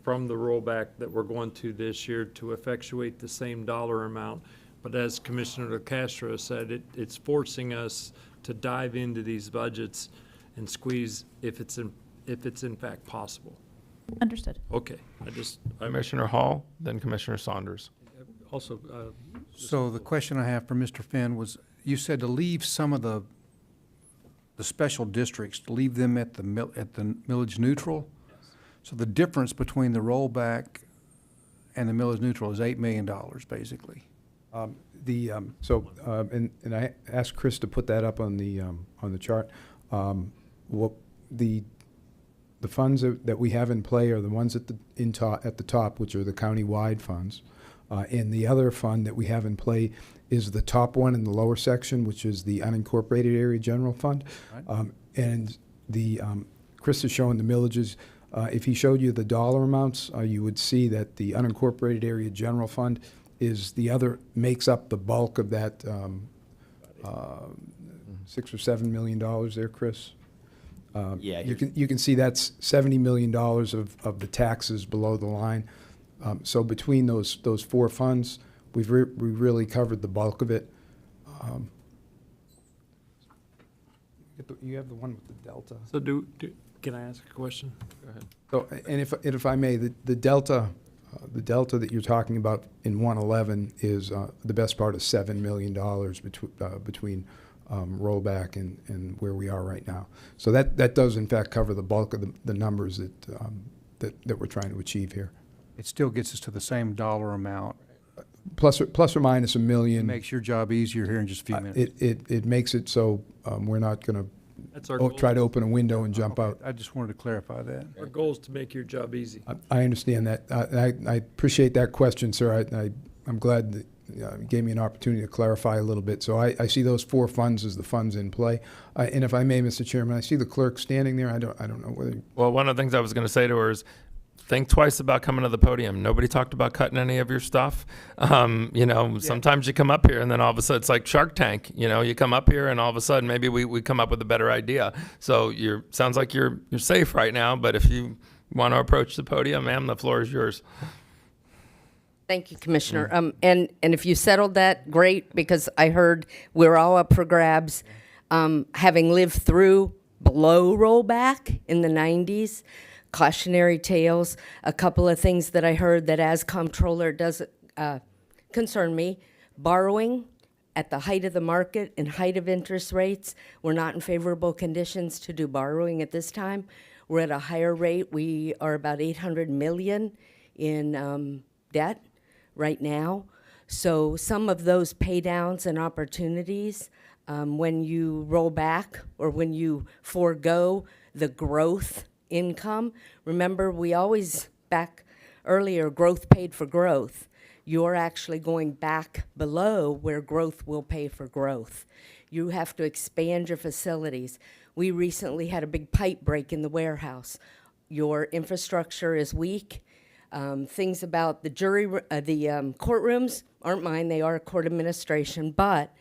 from the rollback that we're going to this year to effectuate the same dollar amount. But as Commissioner Castro said, it's forcing us to dive into these budgets and squeeze if it's in fact possible. Understood. Okay. Commissioner Hall, then Commissioner Saunders. Also, So the question I have for Mr. Finn was, you said to leave some of the special districts, to leave them at the millage neutral? Yes. So the difference between the rollback and the millage neutral is $8 million, basically. and I asked Chris to put that up on the chart. What the funds that we have in play are the ones at the top, which are the county-wide funds. And the other fund that we have in play is the top one in the lower section, which is the unincorporated area general fund. Right. And Chris is showing the millages. If he showed you the dollar amounts, you would see that the unincorporated area general fund makes up the bulk of that $6 or $7 million there, Chris. Yeah. You can see that's $70 million of the taxes below the line. So between those four funds, we really covered the bulk of it. You have the one with the delta. So can I ask a question? Go ahead. So, and if I may, the delta that you're talking about in 111 is the best part of $7 million between rollback and where we are right now. So that does in fact cover the bulk of the numbers that we're trying to achieve here. It still gets us to the same dollar amount. Plus or minus $1 million. Makes your job easier here in just a few minutes. It makes it so we're not going That's our to goal. try to open a window and jump out. I just wanted to clarify that. Our goal is to make your job easy. I understand that. I appreciate that question, sir. I'm glad that you gave me an opportunity to clarify a little bit. So I see those 4 funds as the funds in play. And if I may, Mr. Chairman, I see the clerk standing there. I don't know whether. Well, one of the things I was going to say to her is, think twice about coming to the podium. Nobody talked about cutting any of your stuff. Sometimes you come up here and then all of a sudden it's like Shark Tank. You come up here and all of a sudden maybe we come up with a better idea. So sounds like you're safe right now. But if you want to approach the podium, ma'am, the floor is yours. Thank you, Commissioner. And if you settled that, great, because I heard we're all up for grabs. Having lived through below rollback in the 90s, cautionary tales, a couple of things that I heard that as comptroller does concern me. Borrowing at the height of the market and height of interest rates, we're not in favorable conditions to do borrowing at this time. We're at a higher rate. We are about $800 million in debt right now. So some of those pay downs and opportunities, when you roll back or when you forego the growth income. Remember, we always, back earlier, growth paid for growth. You're actually going back below where growth will pay for growth. You have to expand your facilities. We recently had a big pipe break in the warehouse. Your infrastructure is weak. Things about the courtrooms aren't mine, they are court administration, but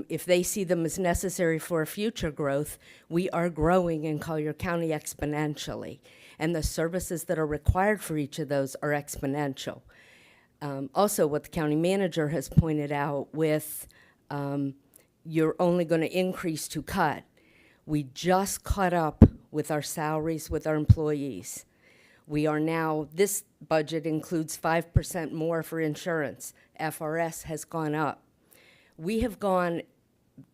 if they see them as necessary for future growth, we are growing in Collier County exponentially. And the services that are required for each of those are exponential. Also, what the county manager has pointed out with you're only going to increase to cut. We just caught up with our salaries with our employees. We are now, this budget includes 5% more for insurance. FRS has gone up. We have gone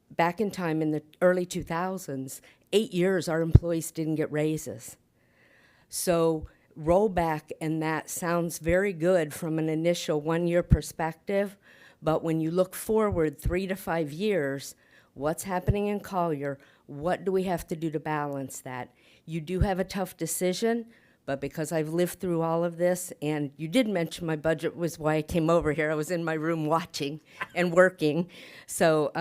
back in time in the early 2000s, 8 years our employees didn't get raises. So rollback, and that sounds very good from an initial 1-year perspective, but when you look forward 3 to 5 years, what's happening in Collier, what do we have to do to balance that? You do have a tough decision, but because I've lived through all of this, and you did mention my budget was why I came over here. I was in my room watching and working. So,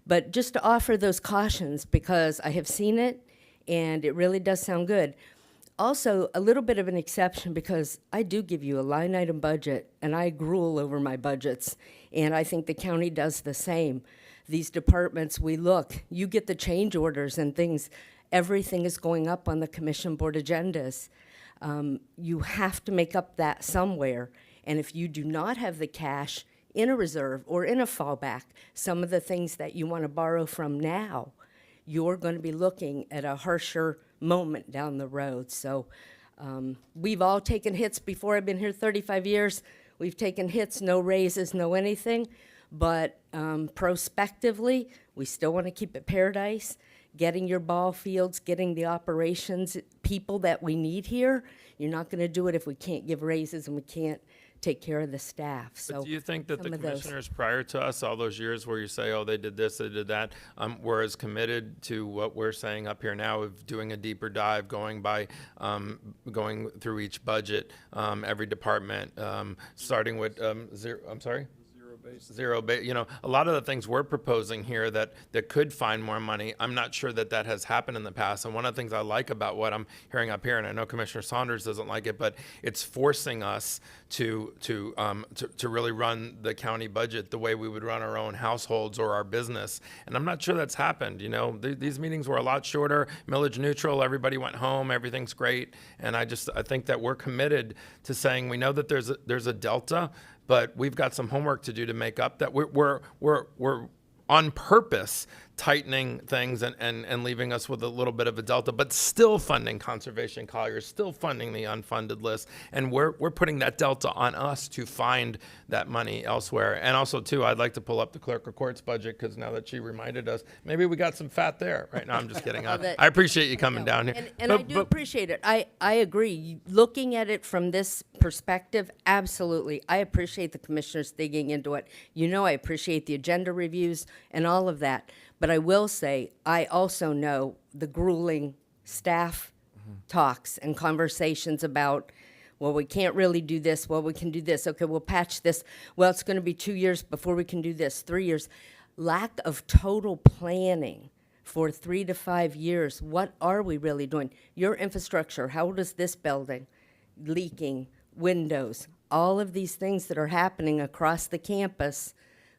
but just to offer those cautions, because I have seen it, and it really does sound good. Also, a little bit of an exception, because I do give you a line item budget, and I gruel over my budgets, and I think the county does the same. These departments, we look, you get the change orders and things, everything is going up on the commission board agendas. You have to make up that somewhere. And if you do not have the cash in a reserve or in a fallback, some of the things that you want to borrow from now, you're going to be looking at a harsher moment down the road. So we've all taken hits before. I've been here 35 years. We've taken hits, no raises, no anything. But prospectively, we still want to keep it paradise. Getting your ball fields, getting the operations people that we need here. You're not going to do it if we can't give raises and we can't take care of the staff. So But do you think that the some of those- commissioners prior to us, all those years where you say, oh, they did this, they did that, were as committed to what we're saying up here now of doing a deeper dive, going going through each budget, every department, starting with zero base, a lot of the things we're proposing here that could find more money, I'm not sure that has happened in the past. And one of the things I like about what I'm hearing up here, and I know Commissioner Saunders doesn't like it, but it's forcing us to really run the county budget the way we would run our own households or our business. And I'm not sure that's happened. These meetings were a lot shorter, millage neutral, everybody went home, everything's great. And I think that we're committed to saying we know that there's a delta, but we've got some homework to do to make up that. We're on purpose tightening things and leaving us with a little bit of a delta, but still funding Conservation Collier, still funding the unfunded list. And we're putting that delta on us to find that money elsewhere. And also, too, I'd like to pull up the clerk of courts budget, because now that she reminded us, maybe we got some fat there. Right now, I'm just kidding. I appreciate you coming down here. And I do appreciate it. I agree. Looking at it from this perspective, absolutely. I appreciate the commissioners digging into it. You know, I appreciate the agenda reviews and all of that. But I will say, I also know the grueling staff talks and conversations about, well, we can't really do this. Well, we can do this. Okay, we'll patch this. Well, it's going to be 2 years before we can do this, 3 years. Lack of total planning for 3 to 5 years. What are we really doing? Your infrastructure, how old is this building? Leaking, windows, all of these things that are happening across the campus.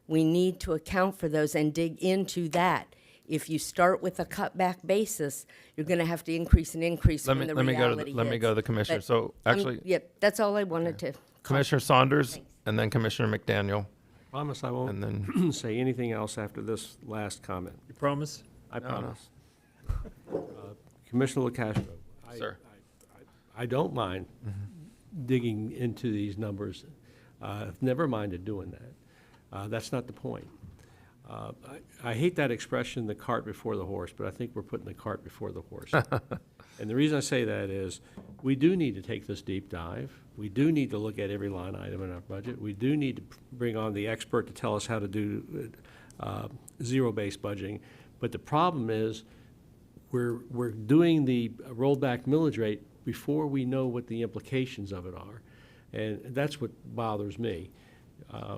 We need to account for those and dig into that. If you start with a cutback basis, you're going to have to increase and increase when the reality Let me go to the commissioner. But, So actually, yep, that's all I wanted to. Commissioner Saunders and then Commissioner McDaniel. Promise I won't And then say anything else after this last comment. You promise? I promise. Commissioner LaCastro. Sir. I don't mind digging into these numbers. I've never minded doing that. That's not the point. I hate that expression, the cart before the horse, but I think we're putting the cart before the horse. And the reason I say that is we do need to take this deep dive. We do need to look at every line item in our budget. We do need to bring on the expert to tell us how to do zero-based budgeting. But the problem is we're doing the rollback millage rate before we know what the implications of it are. And that's what bothers me.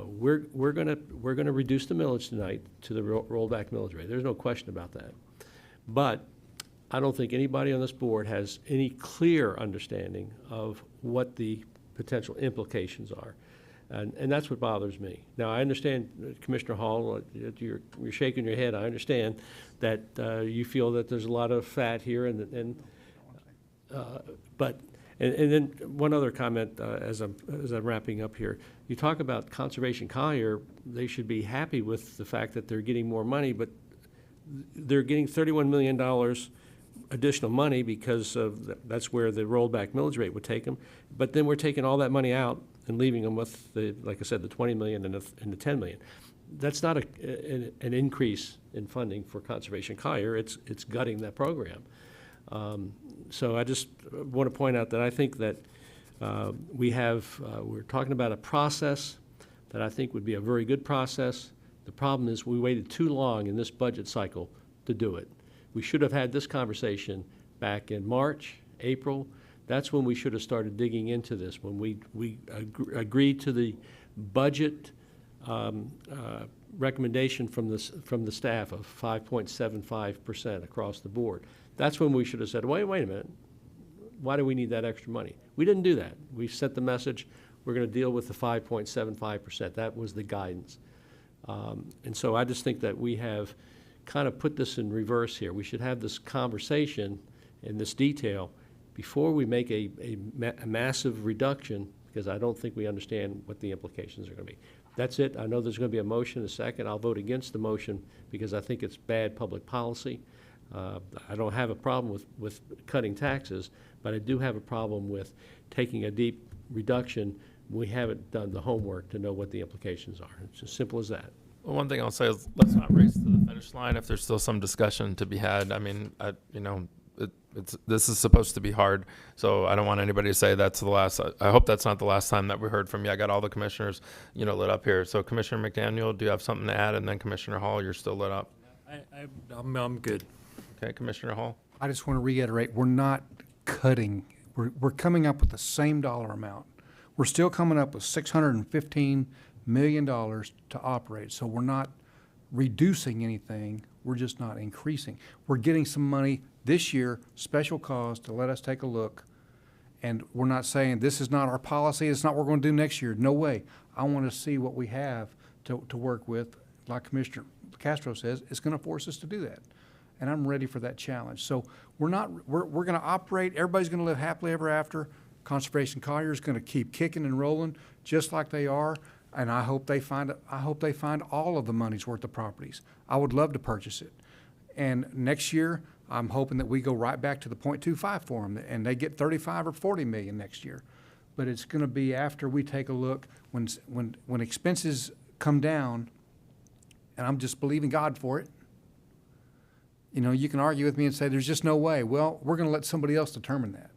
We're gonna reduce the millage tonight to the rollback millage rate. There's no question about that. But I don't think anybody on this board has any clear understanding of what the potential implications are. And that's what bothers me. Now, I understand, Commissioner Hall, you're shaking your head. I understand that you feel that there's a lot of fat here, but then one other comment as I'm wrapping up here. You talk about Conservation Collier. They should be happy with the fact that they're getting more money, but they're getting $31 million additional money because of that's where the rollback millage rate would take them. But then we're taking all that money out and leaving them with the, like I said, the 20 million and the 10 million. That's not an increase in funding for Conservation Collier. It's gutting that program. So I just want to point out that I think that we're talking about a process that I think would be a very good process. The problem is we waited too long in this budget cycle to do it. We should have had this conversation back in March, April. That's when we should have started digging into this, when we agreed to the budget recommendation from the staff of 5.75% across the board. That's when we should have said, wait a minute, why do we need that extra money? We didn't do that. We sent the message, we're going to deal with the 5.75%. That was the guidance. And so I just think that we have kind of put this in reverse here. We should have this conversation in this detail before we make a massive reduction, because I don't think we understand what the implications are going to be. That's it. I know there's going to be a motion in a second. I'll vote against the motion because I think it's bad public policy. I don't have a problem with cutting taxes, but I do have a problem with taking a deep reduction. We haven't done the homework to know what the implications are. It's as simple as that. Well, one thing I'll say is let's not race to the finish line if there's still some discussion to be had. I mean, this is supposed to be hard, so I don't want anybody to say that's the last. I hope that's not the last time that we heard from you. I got all the commissioners, lit up here. So Commissioner McDaniel, do you have something to add? And then Commissioner Hall, you're still lit up. I'm good. Okay, Commissioner Hall. I just want to reiterate, we're not cutting. We're coming up with the same dollar amount. We're still coming up with $615 million to operate. So we're not reducing anything. We're just not increasing. We're getting some money this year, special cause, to let us take a look. And we're not saying this is not our policy. It's not what we're going to do next year. No way. I want to see what we have to work with. Like Commissioner Castro says, it's going to force us to do that. And I'm ready for that challenge. So we're going to operate. Everybody's going to live happily ever after. Conservation Collier is going to keep kicking and rolling just like they are. And I hope they find all of the money's worth of properties. I would love to purchase it. And next year, I'm hoping that we go right back to the 0.25 for them, and they get 35 or 40 million next year. But it's going to be after we take a look, when expenses come down, and I'm just believing God for it. You know, you can argue with me and say, there's just no way. Well, we're going to let somebody else determine that.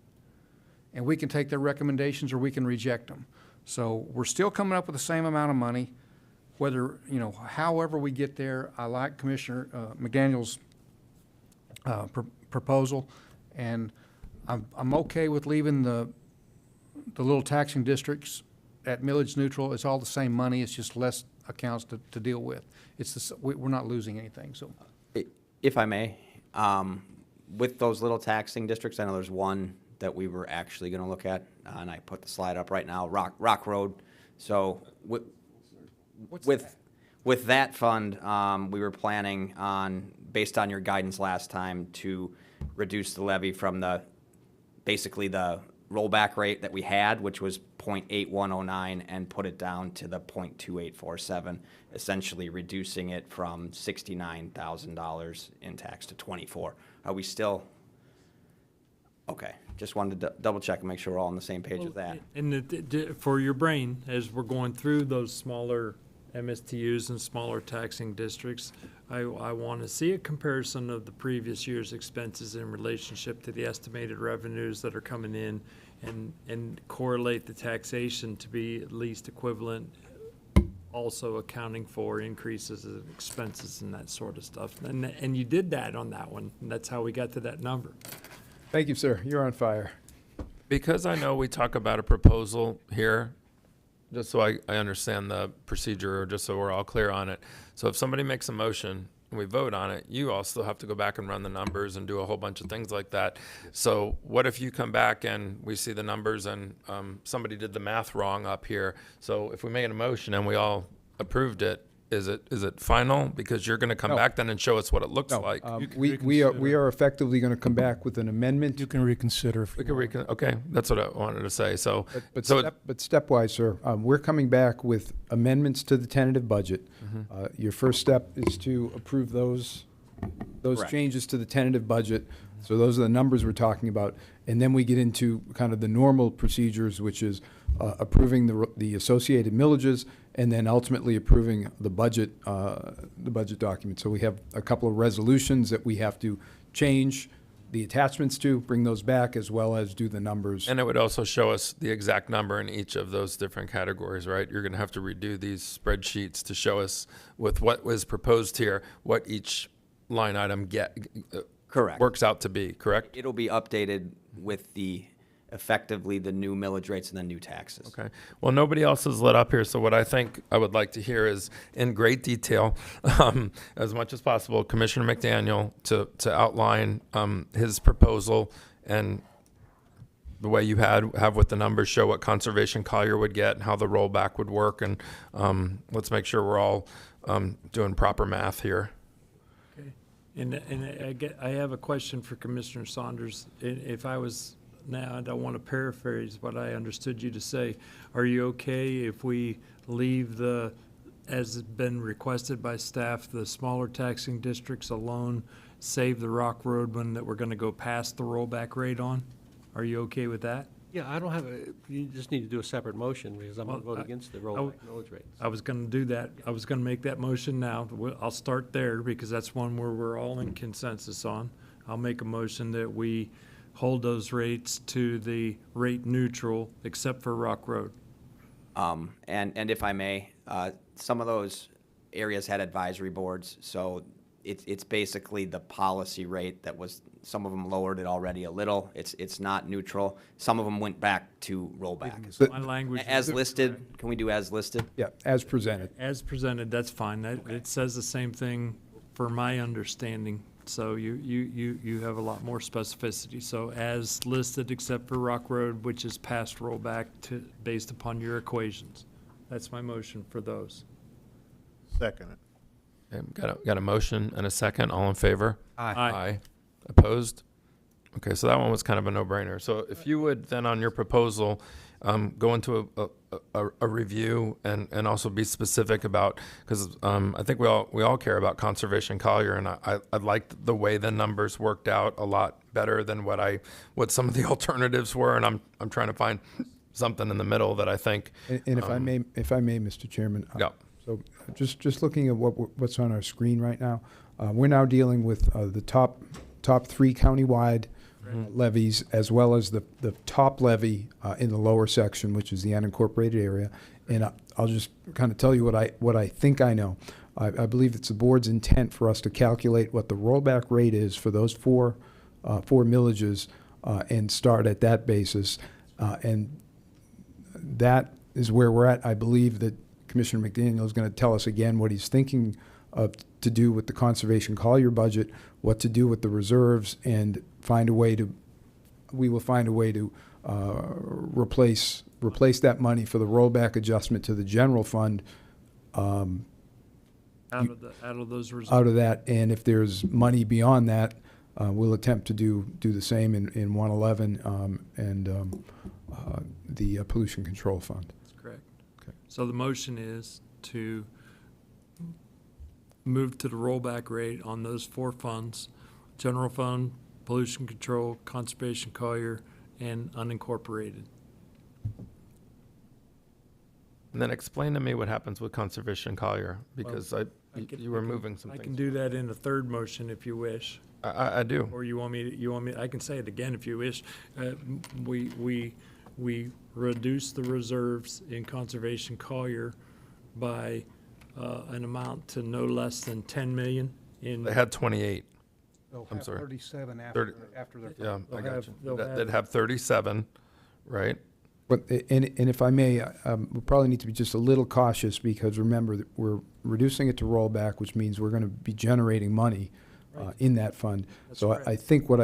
And we can take their recommendations or we can reject them. So we're still coming up with the same amount of money, whether, you know, however we get there. I like Commissioner McDaniel's proposal, and I'm okay with leaving the little taxing districts at millage neutral. It's all the same money. It's just less accounts to deal with. We're not losing anything. So, If I may, with those little taxing districts, I know there's one that we were actually going to look at, and I put the slide up right now, Rock Road. So with that fund, we were planning on, based on your guidance last time, to reduce the levy from basically the rollback rate that we had, which was 0.8109, and put it down to the 0.2847, essentially reducing it from $69,000 in tax to 24. Are we still? Okay, just wanted to double check and make sure we're all on the same page with that. And for your brain, as we're going through those smaller MSTUs and smaller taxing districts, I want to see a comparison of the previous year's expenses in relationship to the estimated revenues that are coming in, and correlate the taxation to be at least equivalent, also accounting for increases in expenses and that sort of stuff. And you did that on that one, and that's how we got to that number. Thank you, sir. You're on fire. Because I know we talk about a proposal here, just so I understand the procedure, or just so we're all clear on it. So if somebody makes a motion and we vote on it, you also have to go back and run the numbers and do a whole bunch of things like that. So what if you come back and we see the numbers and somebody did the math wrong up here? So if we made a motion and we all approved it, is it final? Because you're going to come No. back then and show us what it looks like. We are effectively going to come back with an amendment. You can reconsider. We can okay, that's what I wanted to say. So, But so stepwise, sir, we're coming back with amendments to the tentative budget. Your first step is to approve those Correct. changes to the tentative budget. So those are the numbers we're talking about. And then we get into kind of the normal procedures, which is approving the associated millages, and then ultimately approving the budget document. So we have a couple of resolutions that we have to change the attachments to, bring those back, as well as do the numbers. And it would also show us the exact number in each of those different categories, right? You're going to have to redo these spreadsheets to show us with what was proposed here, what each line item Correct. works out to be, correct? It'll be updated with effectively the new millage rates and the new taxes. Okay. Well, nobody else is lit up here, so what I think I would like to hear is, in great detail, as much as possible, Commissioner McDaniel to outline his proposal, and the way you have with the numbers, show what Conservation Collier would get and how the rollback would work, and let's make sure we're all doing proper math here. Okay. And I have a question for Commissioner Saunders. If I was, now I don't want to paraphrase what I understood you to say. Are you okay if we leave as has been requested by staff, the smaller taxing districts alone, save the Rock Road one that we're going to go past the rollback rate on? Are you okay with that? Yeah, I don't have you just need to do a separate motion, because I'm going to vote against the rollback millage rates. I was going to do that. I was going to make that motion now. I'll start there because that's one where we're all in consensus on. I'll make a motion that we hold those rates to the rate neutral except for Rock Road. And if I may, some of those areas had advisory boards, so it's basically the policy rate that was, some of them lowered it already a little. It's not neutral. Some of them went back to rollback. My language As listed, can we do as listed? Yeah, as presented. As presented, that's fine. It says the same thing for my understanding. So you have a lot more specificity. So as listed except for Rock Road, which is past rollback based upon your equations. That's my motion for those. Second it. Okay, got a motion and a second. All in favor? Aye. Aye. Opposed? Okay, so that one was kind of a no-brainer. So if you would then, on your proposal, go into a review and also be specific about, because I think we all care about Conservation Collier, and I liked the way the numbers worked out a lot better than what some of the alternatives were, and I'm trying to find something in the middle that I think. And if I may, Mr. Chairman. Yeah. So just looking at what's on our screen right now, we're now dealing with the top 3 countywide levies, as well as the top levy in the lower section, which is the unincorporated area. And I'll just kind of tell you what I think I know. I believe it's the board's intent for us to calculate what the rollback rate is for those four millages and start at that basis. And that is where we're at. I believe that Commissioner McDaniel is going to tell us again what he's thinking of to do with the Conservation Collier budget, what to do with the reserves, and we will find a way to replace that money for the rollback adjustment to the general fund. Out of those reserves. Out of that, and if there's money beyond that, we'll attempt to do the same in 111 and the pollution control fund. That's correct. Okay. So the motion is to move to the rollback rate on those 4 funds: general fund, pollution control, Conservation Collier, and unincorporated. And then explain to me what happens with Conservation Collier, because you were moving some I things. can do that in a third motion if you wish. I do. Or you want me, I can say it again if you wish. We reduce the reserves in Conservation Collier by an amount to no less than 10 million in. They had 28. They'll I'm have sorry. 37 after their. Yeah, I got you. they'll They'd have 37, right? But, and if I may, we probably need to be just a little cautious, because remember that we're reducing it to rollback, which means we're going to be generating money in that fund. So I think what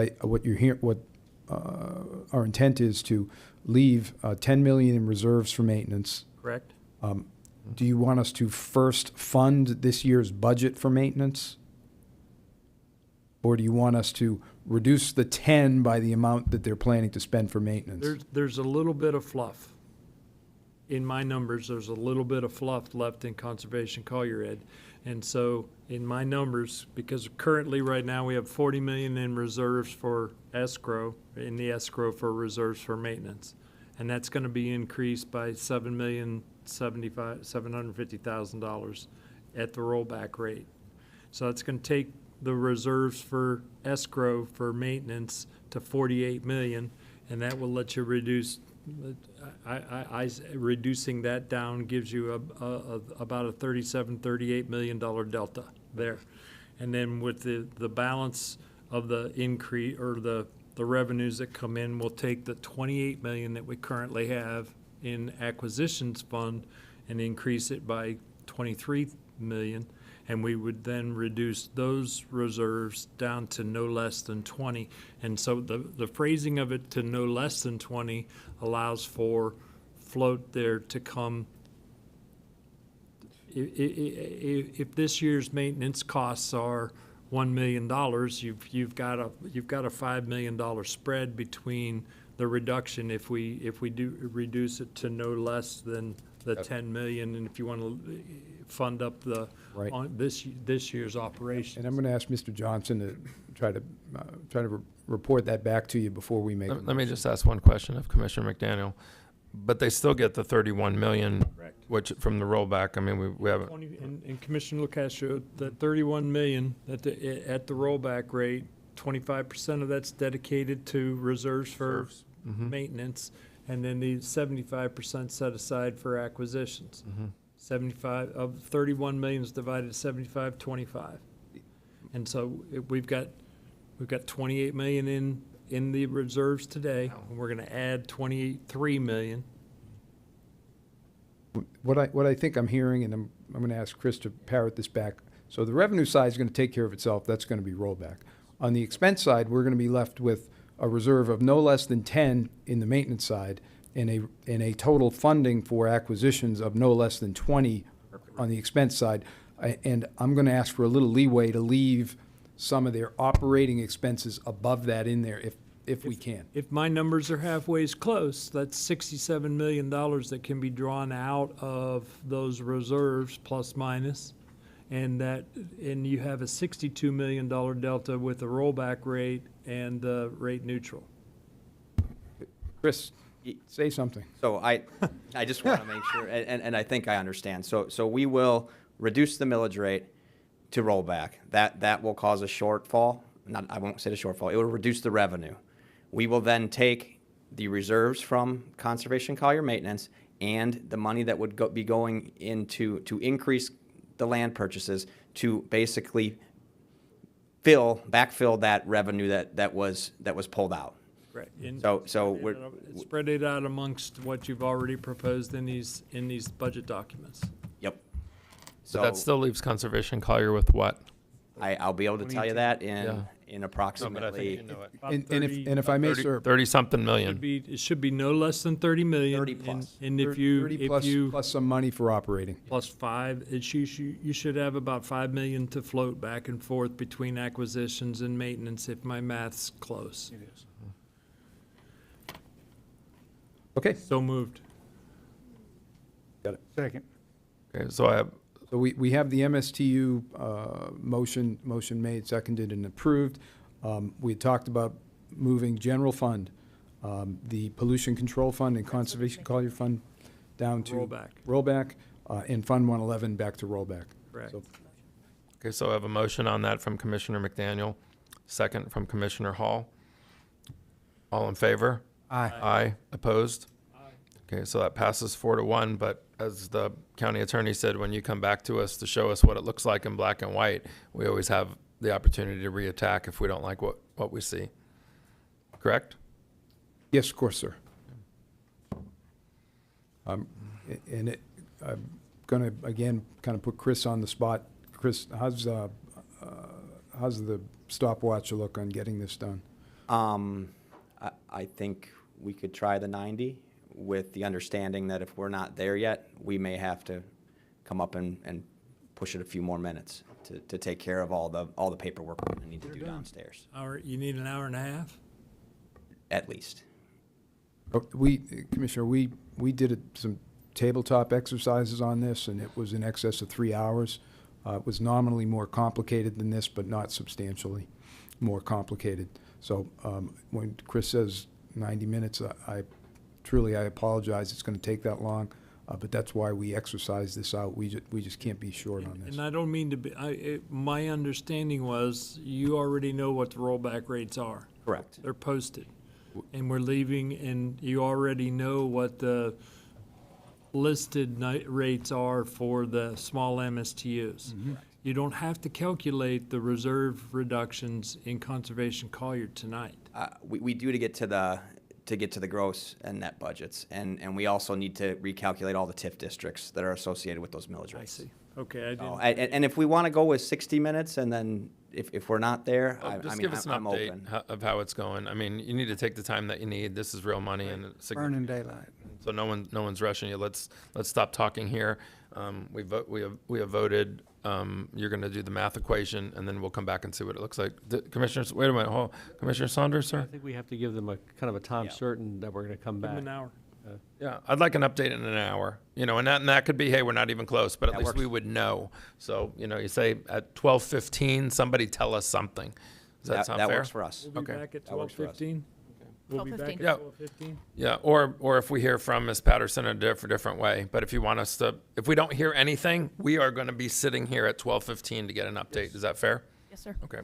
our intent is to leave 10 million in reserves for maintenance. Correct. Do you want us to first fund this year's budget for maintenance? Or do you want us to reduce the 10 by the amount that they're planning to spend for maintenance? There's a little bit of fluff. In my numbers, there's a little bit of fluff left in Conservation Collier, Ed. And so in my numbers, because currently right now we have 40 million in reserves for escrow, in the escrow for reserves for maintenance. And that's going to be increased by $7,750,000 at the rollback rate. So it's going to take the reserves for escrow for maintenance to 48 million, and that will let you reduce. Reducing that down gives you about a $38 million delta there, and then with the balance of the increase or the revenues that come in, we'll take the 28 million that we currently have in acquisitions fund and increase it by 23 million. And we would then reduce those reserves down to no less than 20. And so the phrasing of it to no less than 20 allows for float there to come. If this year's maintenance costs are $1 million, you've got a $5 million spread between the reduction if we do reduce it to no less than the 10 million, and if you want to fund up the on this year's operation. And I'm going to ask Mr. Johnson to try to report that back to you before we make. Let me just ask one question of Commissioner McDaniel. But they still get the 31 million, which from the rollback. I mean, we have. And Commissioner LaCastro, that 31 million at the rollback rate, 25% of that's dedicated to reserves for maintenance, and then the 75% set aside for acquisitions. 75 of 31 million is divided 75-25, and so we've got 28 million in the reserves today, and we're going to add 23 million. What I think I'm hearing, and I'm going to ask Chris to parrot this back. So the revenue side is going to take care of itself. That's going to be rollback. On the expense side, we're going to be left with a reserve of no less than 10 in the maintenance side, and a total funding for acquisitions of no less than 20 on the expense side. And I'm going to ask for a little leeway to leave some of their operating expenses above that in there. if we can. If my numbers are halfway close, that's $67 million that can be drawn out of those reserves, plus minus. And you have a $62 million delta with the rollback rate and the rate neutral. Chris, say something. So I just want to make sure, and I think I understand. So we will reduce the millage rate to rollback. That will cause a shortfall. I won't say the shortfall. It will reduce the revenue. We will then take the reserves from Conservation Collier maintenance and the money that would be going into to increase the land purchases to basically backfill that revenue that was pulled out. Right. So we're Spread it out amongst what you've already proposed in these budget documents. Yep. So that still leaves Conservation Collier with what? I'll be able to tell you that in approximately. And if I may, sir. 30-something million. It should be no less than 30 million. 30 plus. And if 30 plus, you plus some money for operating. plus 5, you should have about 5 million to float back and forth between acquisitions and maintenance if my math's close. It is. Okay. So moved. Got it. Second. Okay, so I have, So we have the MSTU motion made, seconded, and approved. We had talked about moving general fund, the pollution control fund and conservation collier fund down to rollback, and Fund 111 back to rollback. Correct. okay, so I have a motion on that from Commissioner McDaniel, second from Commissioner Hall. All in favor? Aye. Aye. Opposed? Okay, so that passes 4-1, but as the county attorney said, when you come back to us to show us what it looks like in black and white, we always have the opportunity to reattack if we don't like what we see. Correct? Yes, of course, sir. I'm gonna, again, kind of put Chris on the spot. Chris, how's the stopwatch look on getting this done? I think we could try the 90 with the understanding that if we're not there yet, we may have to come up and push it a few more minutes to take care of all the paperwork we're gonna need to do downstairs, You need an hour and a half? at least. Commissioner, we did some tabletop exercises on this, and it was in excess of 3 hours. It was nominally more complicated than this, but not substantially more complicated. So when Chris says 90 minutes, I apologize. It's going to take that long, but that's why we exercise this out. We just can't be short on this. And I don't mean to be, my understanding was you already know what the rollback rates are. Correct. They're posted. And we're leaving, and you already know what the listed rates are for the small MSTUs. Mm-hmm. You don't have to calculate the reserve reductions in Conservation Collier tonight. We do to get to the gross and net budgets, and we also need to recalculate all the TIF districts that are associated with those millage rates. I see. Okay, I So, didn't. and if we want to go with 60 minutes, and then if we're not there, Just give us an I'm update open. of how it's going. I mean, you need to take the time that you need. This is real money and it's Burning daylight. so no one's rushing you. Let's stop talking here. We have voted. You're going to do the math equation, and then we'll come back and see what it looks like. Commissioners, wait a minute. Commissioner Saunders, sir. I think we have to give them a kind of a time certain that we're going to come Give back. them an hour. Yeah, I'd like an update in an hour. And that could be, hey, we're not even close, but at That least works. we would know. So you say at 12:15, somebody tell us something. Does that sound that fair? works for us. We'll be Okay. back at That works for us. 12:15? We'll be back 12:15. Yeah. at 12:15? Yeah, or if we hear from Ms. Patterson in a different way. But if you want us to, if we don't hear anything, we are going to be sitting here at 12:15 to get an update. Is that fair? Yes, sir. Okay.